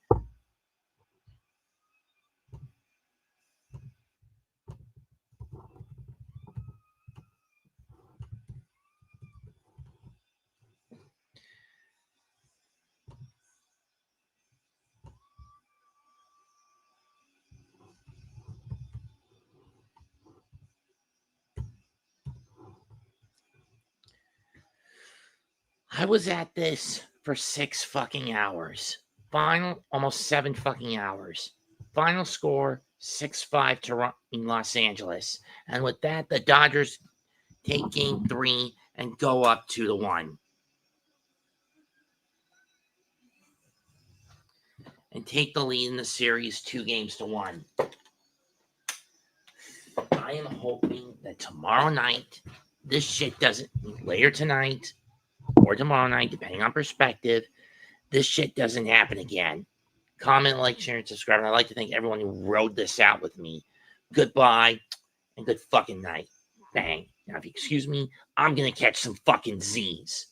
I was at this for 6 fucking hours. Final, almost 7 fucking hours. Final score, 6-5 in Los Angeles. And with that, the Dodgers take game 3 and go up 2-1. And take the lead in the series 2-1. I am hoping that tomorrow night, this shit doesn't, later tonight or tomorrow night, depending on perspective, this shit doesn't happen again. Comment, like, share, and subscribe. And I'd like to thank everyone who rode this out with me. Goodbye and good fucking night. Bang. Now, if you excuse me, I'm going to catch some fucking Z's.